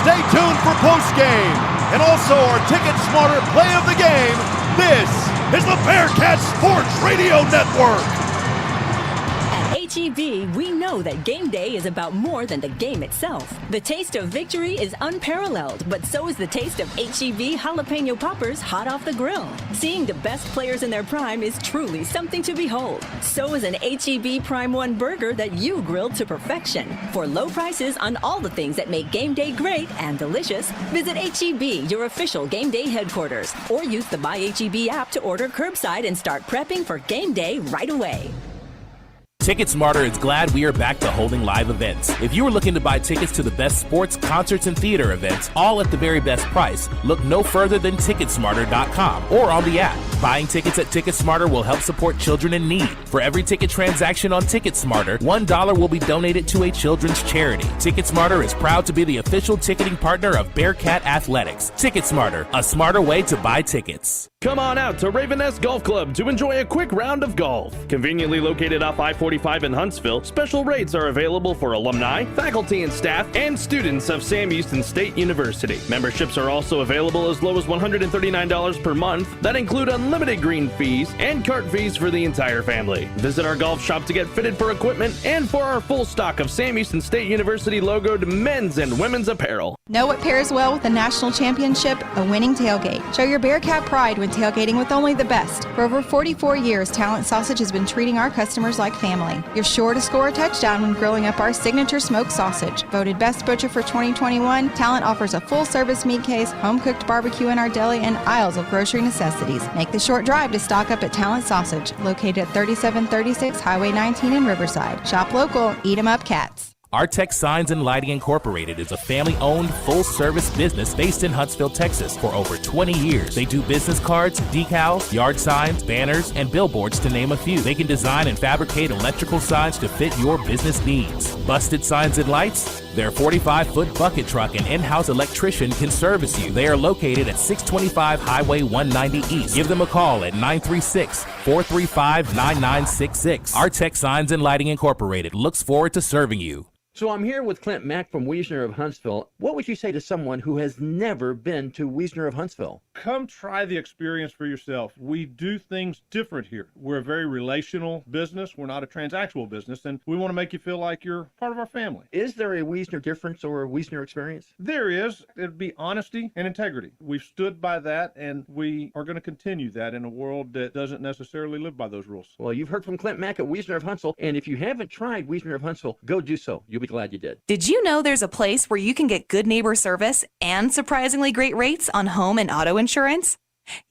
Stay tuned for postgame and also our Ticket Smarter play of the game. This is the Bearcat Sports Radio Network. At HEB, we know that game day is about more than the game itself. The taste of victory is unparalleled, but so is the taste of HEB jalapeno poppers hot off the grill. Seeing the best players in their prime is truly something to behold. So is an HEB Prime 1 burger that you grilled to perfection. For low prices on all the things that make game day great and delicious, visit HEB, your official game day headquarters, or use the Buy HEB app to order curbside and start prepping for game day right away. Ticket Smarter is glad we are back to holding live events. If you are looking to buy tickets to the best sports, concerts, and theater events, all at the very best price, look no further than Ticketsmarter.com or on the app. Buying tickets at TicketSmarter will help support children in need. For every ticket transaction on TicketSmarter, $1 will be donated to a children's charity. TicketSmarter is proud to be the official ticketing partner of Bearcat Athletics. TicketSmarter, a smarter way to buy tickets. Come on out to Raven Nest Golf Club to enjoy a quick round of golf. Conveniently located off I-45 in Huntsville, special rates are available for alumni, faculty and staff, and students of Sam Houston State University. Memberships are also available as low as $139 per month that include unlimited green fees and cart fees for the entire family. Visit our golf shop to get fitted for equipment and for our full stock of Sam Houston State University logoed men's and women's apparel. Know what pairs well with a national championship? A winning tailgate. Show your Bearcat pride when tailgating with only the best. For over 44 years, Talent Sausage has been treating our customers like family. You're sure to score a touchdown when grilling up our signature smoked sausage. Voted Best Butcher for 2021, Talent offers a full-service meat case, home-cooked barbecue in our deli, and aisles of grocery necessities. Make the short drive to stock up at Talent Sausage, located at 3736 Highway 19 in Riverside. Shop local, eat 'em up cats. Artex Signs and Lighting Incorporated is a family-owned, full-service business based in Huntsville, Texas for over 20 years. They do business cards, decals, yard signs, banners, and billboards to name a few. They can design and fabricate electrical signs to fit your business needs. Busted signs and lights? Their 45-foot bucket truck and in-house electrician can service you. They are located at 625 Highway 190 East. Give them a call at 936-435-9966. Artex Signs and Lighting Incorporated looks forward to serving you. So I'm here with Clint Mack from Wiesner of Huntsville. What would you say to someone who has never been to Wiesner of Huntsville? Come try the experience for yourself. We do things different here. We're a very relational business. We're not a transactional business, and we want to make you feel like you're part of our family. Is there a Wiesner difference or a Wiesner experience? There is. It'd be honesty and integrity. We've stood by that, and we are going to continue that in a world that doesn't necessarily live by those rules. Well, you've heard from Clint Mack at Wiesner of Huntsville, and if you haven't tried Wiesner of Huntsville, go do so. You'll be glad you did. Did you know there's a place where you can get good neighbor service and surprisingly great rates on home and auto insurance?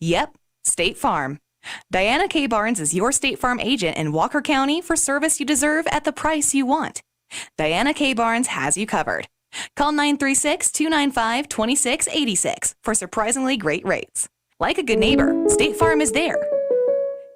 Yep, State Farm. Diana K. Barnes is your State Farm agent in Walker County for service you deserve at the price you want. Diana K. Barnes has you covered. Call 936-295-2686 for surprisingly great rates. Like a good neighbor, State Farm is there.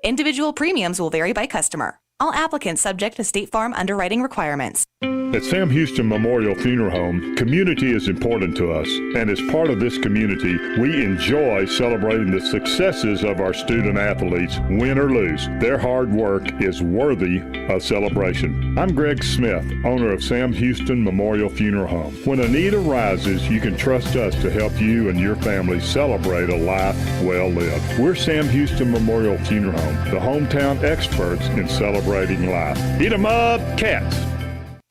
Individual premiums will vary by customer. All applicants subject to State Farm underwriting requirements. At Sam Houston Memorial Funeral Home, community is important to us, and as part of this community, we enjoy celebrating the successes of our student athletes, win or lose. Their hard work is worthy of celebration. I'm Greg Smith, owner of Sam Houston Memorial Funeral Home. When a need arises, you can trust us to help you and your family celebrate a life well lived. We're Sam Houston Memorial Funeral Home, the hometown experts in celebrating life. Eat 'em up, cats!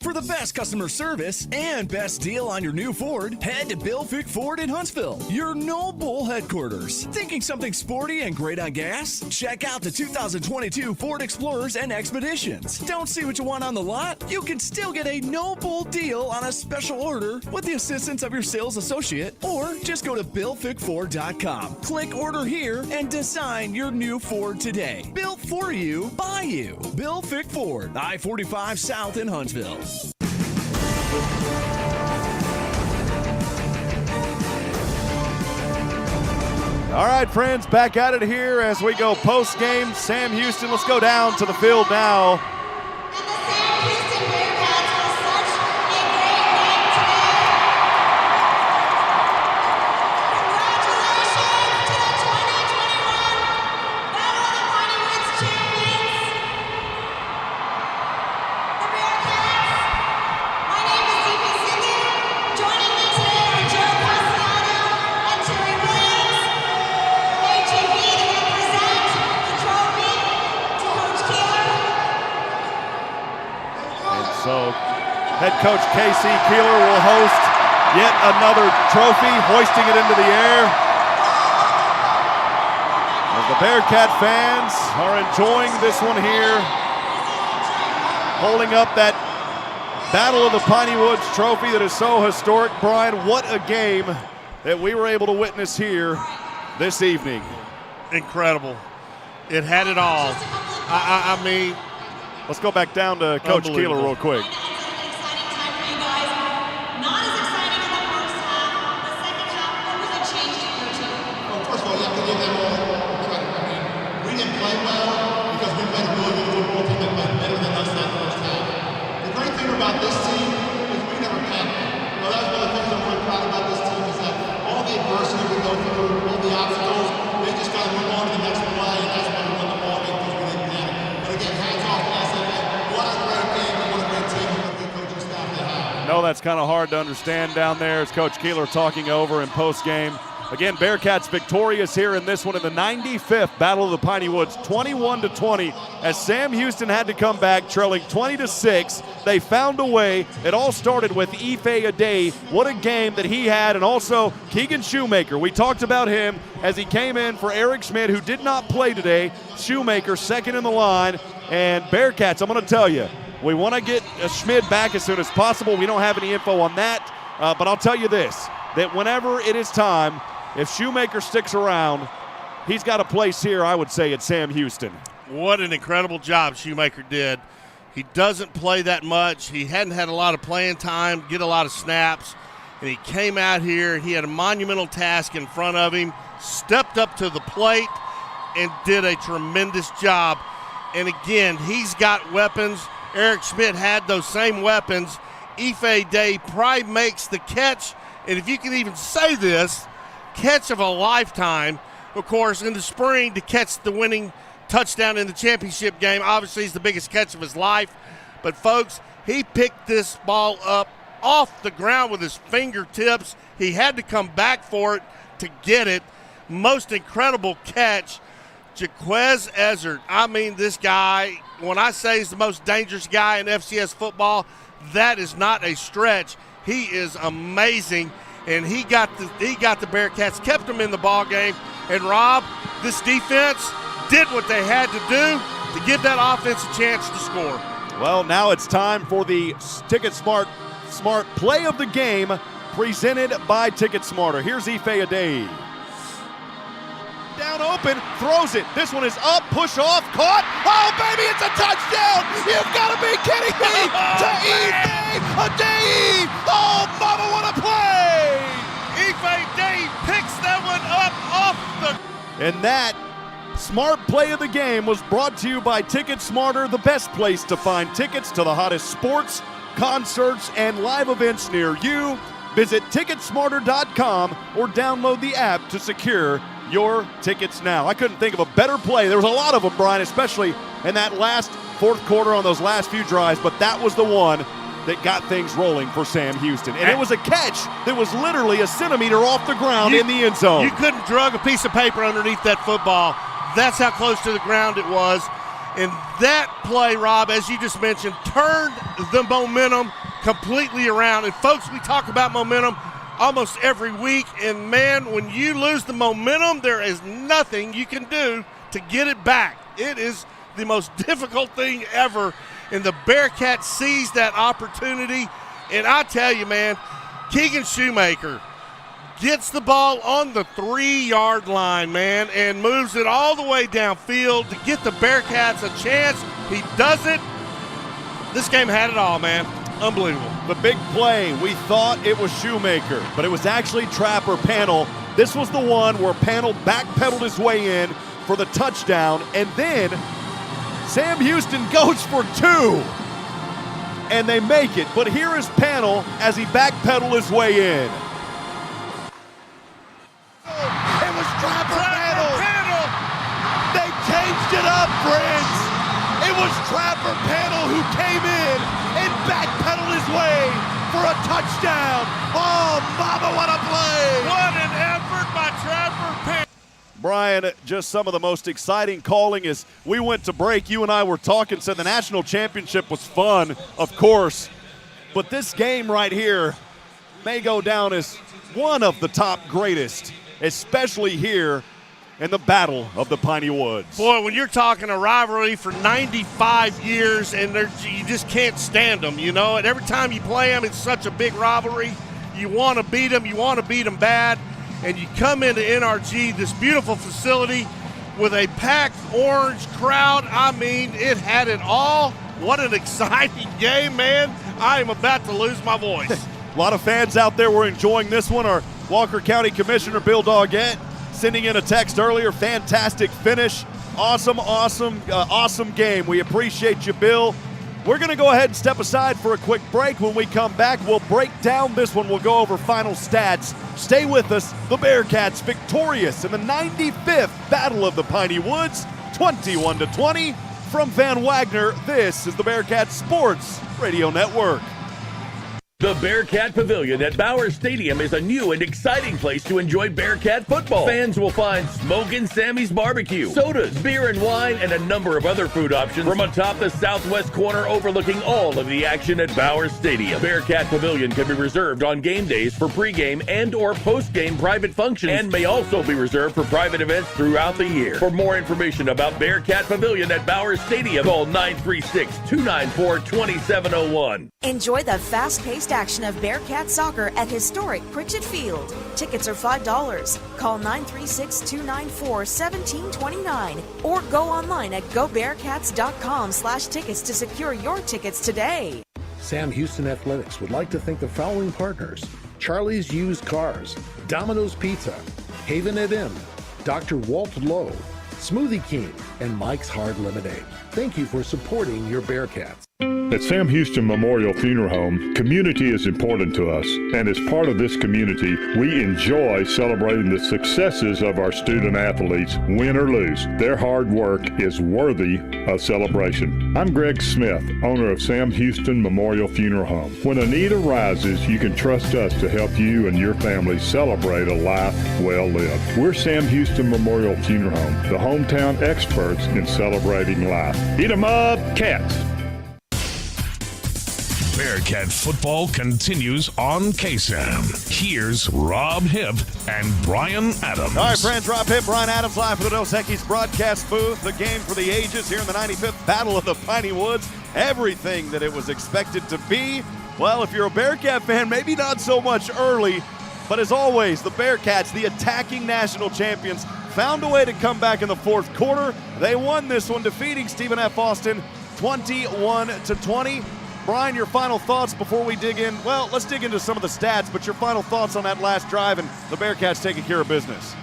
For the best customer service and best deal on your new Ford, head to Bill Fick Ford in Huntsville, your no bull headquarters. Thinking something sporty and great on gas? Check out the 2022 Ford Explorers and Expeditions. Don't see what you want on the lot? You can still get a no bull deal on a special order with the assistance of your sales associate, or just go to BillFickFord.com. Click order here and design your new Ford today. Built for you, by you. Bill Fick Ford, I-45 South in Huntsville. All right, friends, back at it here as we go post-game. Sam Houston, let's go down to the field now. So head coach K.C. Keeler will host yet another trophy, hoisting it into the air. As the Bearcat fans are enjoying this one here, holding up that Battle of the Piney Woods trophy that is so historic. Brian, what a game that we were able to witness here this evening. Incredible. It had it all. I mean, let's go back down to Coach Keeler real quick. First of all, you have to give them all credit. I mean, we didn't play well because we played a really good football team that played better than us that first half. The great thing about this team is we never panicked. You know, that's one of the things I'm really proud about this team is that all the adversity we go through, all the obstacles, they just got to move on to the next play, and that's why we won the ball game because we didn't panic. But again, hands off to SFA. What a great game and what a great team and what a good coaching staff they have. No, that's kind of hard to understand down there as Coach Keeler talking over in post-game. Again, Bearcats victorious here in this one in the 95th Battle of the Piney Woods, 21-20, as Sam Houston had to come back trailing 20-6. They found a way. It all started with Ife Adey. What a game that he had, and also Keegan Shoemaker. We talked about him as he came in for Eric Schmidt, who did not play today. Shoemaker second in the line, and Bearcats, I'm going to tell you, we want to get Schmidt back as soon as possible. We don't have any info on that, but I'll tell you this, that whenever it is time, if Shoemaker sticks around, he's got a place here, I would say, at Sam Houston. What an incredible job Shoemaker did. He doesn't play that much. He hadn't had a lot of playing time, get a lot of snaps, and he came out here. He had a monumental task in front of him, stepped up to the plate, and did a tremendous job. And again, he's got weapons. Eric Schmidt had those same weapons. Ife Adey probably makes the catch, and if you can even say this, catch of a lifetime. Of course, in the spring to catch the winning touchdown in the championship game, obviously is the biggest catch of his life. But folks, he picked this ball up off the ground with his fingertips. He had to come back for it to get it. Most incredible catch. Jaquez Ezzard, I mean, this guy, when I say he's the most dangerous guy in FCS football, that is not a stretch. He is amazing. And he got the Bearcats, kept them in the ball game. And Rob, this defense did what they had to do to give that offense a chance to score. Well, now it's time for the Ticket Smart play of the game, presented by Ticket Smarter. Here's Ife Adey. Down open, throws it. This one is up, push off, caught. Oh, baby, it's a touchdown. You've got to be kidding me. To Ife Adey. Oh, mama, what a play. Ife Adey picks that one up off the... And that smart play of the game was brought to you by Ticket Smarter, the best place to find tickets to the hottest sports, concerts, and live events near you. Visit ticketsmarter.com or download the app to secure your tickets now. I couldn't think of a better play. There was a lot of them, Brian, especially in that last fourth quarter on those last few drives, but that was the one that got things rolling for Sam Houston. And it was a catch that was literally a centimeter off the ground in the end zone. You couldn't drug a piece of paper underneath that football. That's how close to the ground it was. And that play, Rob, as you just mentioned, turned the momentum completely around. And folks, we talk about momentum almost every week, and man, when you lose the momentum, there is nothing you can do to get it back. It is the most difficult thing ever, and the Bearcats seized that opportunity. And I tell you, man, Keegan Shoemaker gets the ball on the 3-yard line, man, and moves it all the way downfield to get the Bearcats a chance. He does it. This game had it all, man. Unbelievable. The big play, we thought it was Shoemaker, but it was actually Trapper Panel. This was the one where Panel backpedaled his way in for the touchdown, and then Sam Houston goes for 2, and they make it. But here is Panel as he backpedaled his way in. It was Trapper Panel. They changed it up, friends. It was Trapper Panel who came in and backpedaled his way for a touchdown. Oh, mama, what a play. What an effort by Trapper Panel. Brian, just some of the most exciting calling as we went to break. You and I were talking, said the national championship was fun, of course. But this game right here may go down as one of the top greatest, especially here in the Battle of the Piney Woods. Boy, when you're talking a rivalry for 95 years and you just can't stand them, you know. And every time you play them, it's such a big rivalry. You want to beat them. You want to beat them bad. And you come into NRG, this beautiful facility, with a packed orange crowd. I mean, it had it all. What an exciting game, man. I am about to lose my voice. A lot of fans out there were enjoying this one. Our Walker County Commissioner, Bill Doggett, sending in a text earlier. Fantastic finish. Awesome game. We appreciate you, Bill. We're going to go ahead and step aside for a quick break. When we come back, we'll break down this one. We'll go over final stats. Stay with us. The Bearcats victorious in the 95th Battle of the Piney Woods, 21-20. From Van Wagner, this is the Bearcats Sports Radio Network. The Bearcat Pavilion at Bauer Stadium is a new and exciting place to enjoy Bearcat football. Fans will find Smokin' Sammy's Barbecue, sodas, beer and wine, and a number of other food options from atop the southwest corner overlooking all of the action at Bauer Stadium. Bearcat Pavilion can be reserved on game days for pregame and or postgame private functions and may also be reserved for private events throughout the year. For more information about Bearcat Pavilion at Bauer Stadium, call 936-294-2701. Enjoy the fast-paced action of Bearcat soccer at historic Pritchett Field. Tickets are $5. Call 936-294-1729 or go online at gobearcats.com/tickets to secure your tickets today. Sam Houston Athletics would like to thank the following partners: Charlie's Used Cars, Domino's Pizza, Haven at M, Dr. Walt Lowe, Smoothie King, and Mike's Hard Lemonade. Thank you for supporting your Bearcats. At Sam Houston Memorial Funeral Home, community is important to us, and as part of this community, we enjoy celebrating the successes of our student athletes, win or lose. Their hard work is worthy of celebration. I'm Greg Smith, owner of Sam Houston Memorial Funeral Home. When a need arises, you can trust us to help you and your family celebrate a life well lived. We're Sam Houston Memorial Funeral Home, the hometown experts in celebrating life. Eat 'em up, cats! Bearcat football continues on KSAM. Here's Rob Hipp and Brian Adams. All right, friends, Rob Hipp, Brian Adams, live from the Dos Equis broadcast booth. The game for the ages here in the 95th Battle of the Piney Woods. Everything that it was expected to be. Well, if you're a Bearcat fan, maybe not so much early, but as always, the Bearcats, the attacking national champions, found a way to come back in the fourth quarter. They won this one, defeating Stephen F. Austin 21-20. Brian, your final thoughts before we dig in. Well, let's dig into some of the stats, but your final thoughts on that last drive and the Bearcats taking care of business.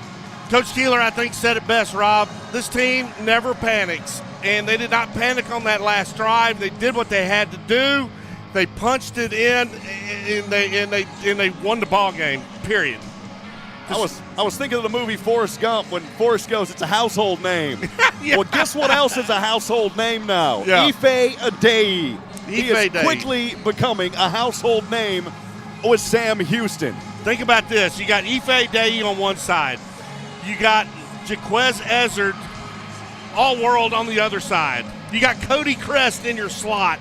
Coach Keeler, I think, said it best, Rob. This team never panics, and they did not panic on that last drive. They did what they had to do. They punched it in, and they won the ball game, period. I was thinking of the movie Forrest Gump when Forrest goes, it's a household name. Yeah. Well, guess what else is a household name now? Yeah. Ife Adeyi. He is quickly becoming a household name with Sam Houston. Think about this. You got Ife Adeyi on one side. You got Jaquez Ezzard, all-world on the other side. You got Cody Crest in your slot.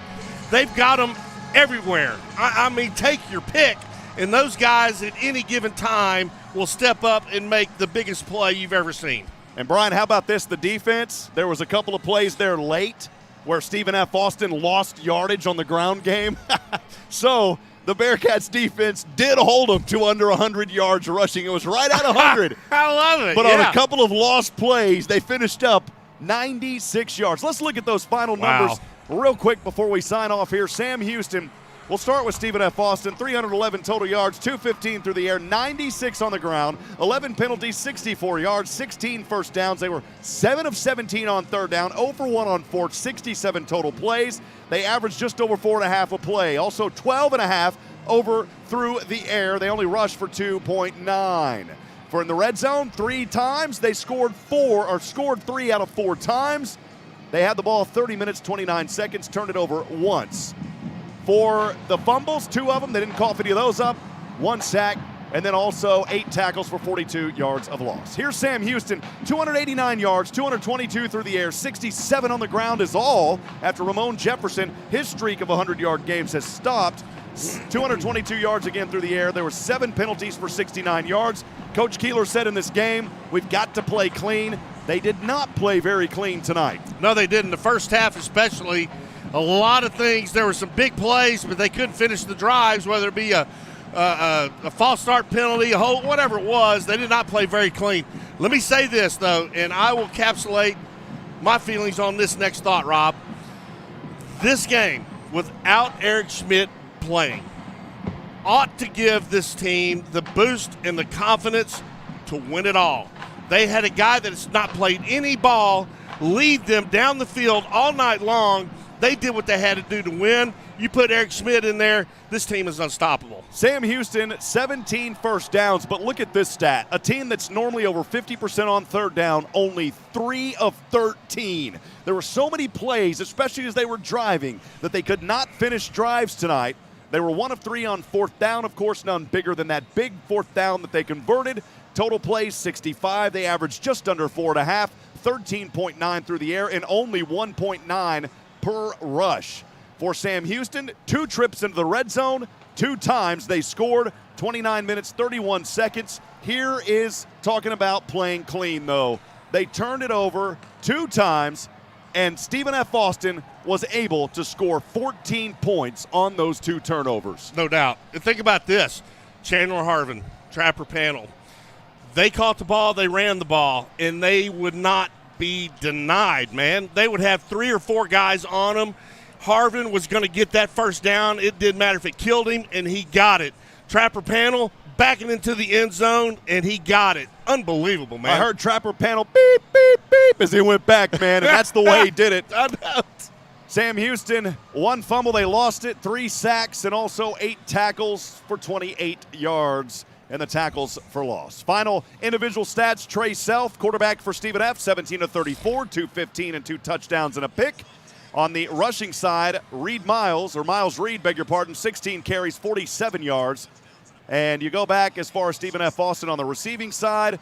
They've got them everywhere. I mean, take your pick. And those guys at any given time will step up and make the biggest play you've ever seen. And, Brian, how about this, the defense? There was a couple of plays there late where Stephen F. Austin lost yardage on the ground game. So the Bearcats defense did hold them to under 100 yards rushing. It was right at 100. I love it. But on a couple of lost plays, they finished up 96 yards. Let's look at those final numbers real quick before we sign off here. Sam Houston, we'll start with Stephen F. Austin, 311 total yards, 215 through the air, 96 on the ground, 11 penalties, 64 yards, 16 first downs. They were 7 of 17 on third down, 0 for 1 on fourth, 67 total plays. They averaged just over 4.5 a play. Also 12.5 over through the air. They only rushed for 2.9. For in the red zone, 3 times. They scored 3 out of 4 times. They had the ball 30 minutes, 29 seconds, turned it over once. For the fumbles, 2 of them, they didn't cough any of those up. 1 sack, and then also 8 tackles for 42 yards of loss. Here's Sam Houston, 289 yards, 222 through the air, 67 on the ground is all after Ramon Jefferson, his streak of 100-yard games has stopped. 222 yards again through the air. There were 7 penalties for 69 yards. Coach Keeler said in this game, we've got to play clean. They did not play very clean tonight. No, they didn't. The first half especially, a lot of things. There were some big plays, but they couldn't finish the drives, whether it be a false start penalty, a hold, whatever it was. They did not play very clean. Let me say this, though, and I will encapsulate my feelings on this next thought, Rob. This game, without Eric Schmidt playing, ought to give this team the boost and the confidence to win it all. They had a guy that has not played any ball lead them down the field all night long. They did what they had to do to win. You put Eric Schmidt in there, this team is unstoppable. Sam Houston, 17 first downs, but look at this stat. A team that's normally over 50% on third down, only 3 of 13. There were so many plays, especially as they were driving, that they could not finish drives tonight. They were 1 of 3 on 4th down. Of course, none bigger than that big 4th down that they converted. Total plays, 65. They averaged just under 4.5, 13.9 through the air, and only 1.9 per rush. For Sam Houston, 2 trips into the red zone, 2 times they scored, 29 minutes, 31 seconds. Here is talking about playing clean, though. They turned it over 2 times, and Stephen F. Austin was able to score 14 points on those 2 turnovers. No doubt. And think about this. Chandler Harvin, Trapper Panel. They caught the ball, they ran the ball, and they would not be denied, man. They would have 3 or 4 guys on them. Harvin was going to get that first down. It didn't matter if it killed him, and he got it. Trapper Panel backing into the end zone, and he got it. Unbelievable, man. I heard Trapper Panel beep, beep, beep as he went back, man, and that's the way he did it. I know. Sam Houston, 1 fumble, they lost it, 3 sacks, and also 8 tackles for 28 yards. And the tackles for loss. Final individual stats, Trey Self, quarterback for Stephen F., 17 of 34, 215 and 2 touchdowns and a pick. On the rushing side, Miles Reed, 16 carries, 47 yards. And you go back as far as Stephen F. Austin on the receiving side,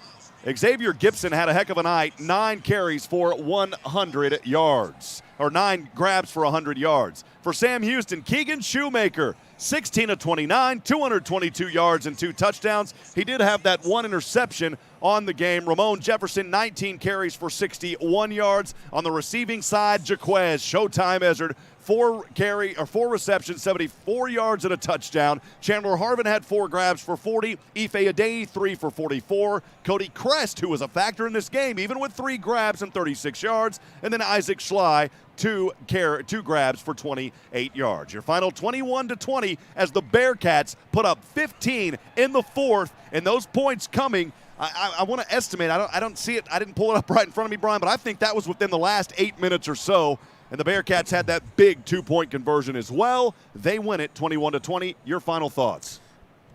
Xavier Gibson had a heck of a night, 9 carries for 100 yards, or 9 grabs for 100 yards. For Sam Houston, Keegan Shoemaker, 16 of 29, 222 yards and 2 touchdowns. He did have that 1 interception on the game. Ramon Jefferson, 19 carries for 61 yards. On the receiving side, Jaquez Showtime Ezzard, 4 receptions, 74 yards and a touchdown. Chandler Harvin had 4 grabs for 40. Ife Adeyi, 3 for 44. Cody Crest, who was a factor in this game, even with 3 grabs and 36 yards. And then Isaac Schley, 2 grabs for 28 yards. Your final 21-20 as the Bearcats put up 15 in the 4th, and those points coming. I want to estimate. I don't see it. I didn't pull it up right in front of me, Brian, but I think that was within the last 8 minutes or so. And the Bearcats had that big 2-point conversion as well. They win it 21-20. Your final thoughts?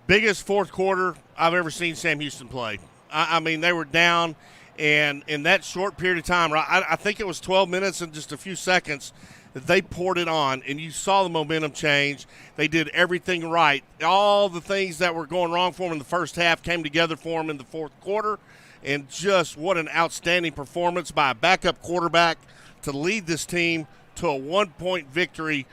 Biggest 4th quarter I've ever seen Sam Houston play. I mean, they were down. And in that short period of time, I think it was 12 minutes and just a few seconds, they poured it on, and you saw the momentum change. They did everything right. All the things that were going wrong for them in the first half came together for them in the 4th quarter, and just what an outstanding performance by a backup quarterback to lead this team to a 1-point victory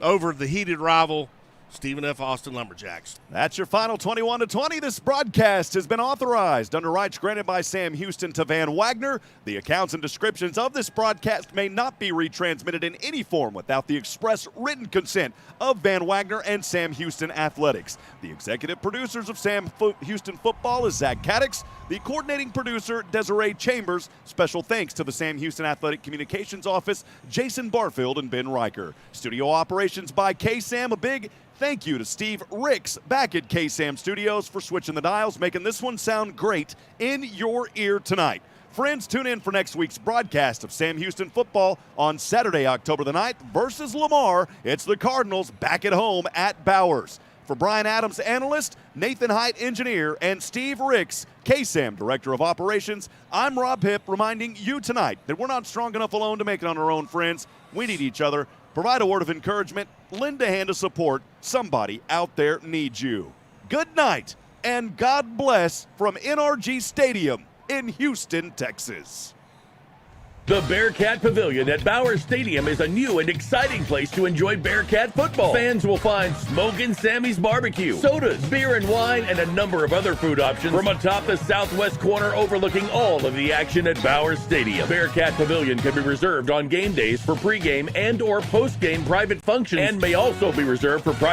over the heated rival Stephen F. Austin Lumberjacks. That's your final 21-20. This broadcast has been authorized under rights granted by Sam Houston to Van Wagner. The accounts and descriptions of this broadcast may not be retransmitted in any form without the express written consent of Van Wagner and Sam Houston Athletics. The executive producers of Sam Houston Football is Zach Cadix. The coordinating producer, Desiree Chambers. Special thanks to the Sam Houston Athletic Communications Office, Jason Barfield and Ben Riker. Studio operations by K-Sam. A big thank you to Steve Ricks back at K-Sam Studios for switching the dials, making this one sound great in your ear tonight. Friends, tune in for next week's broadcast of Sam Houston Football on Saturday, October the 9th versus Lamar. It's the Cardinals back at home at Bowers. For Brian Adams, analyst, Nathan Hight, engineer, and Steve Ricks, K-Sam Director of Operations, I'm Rob Hipp, reminding you tonight that we're not strong enough alone to make it on our own, friends. We need each other. Provide a word of encouragement, lend a hand of support. Somebody out there needs you. Good night, and God bless from NRG Stadium in Houston, Texas. The Bearcat Pavilion at Bowers Stadium is a new and exciting place to enjoy Bearcat football. Fans will find Smokin' Sammy's Barbecue, sodas, beer and wine, and a number of other food options from atop the southwest corner overlooking all of the action at Bowers Stadium. Bearcat Pavilion can be reserved on game days for pregame and or postgame private functions and may also be reserved for private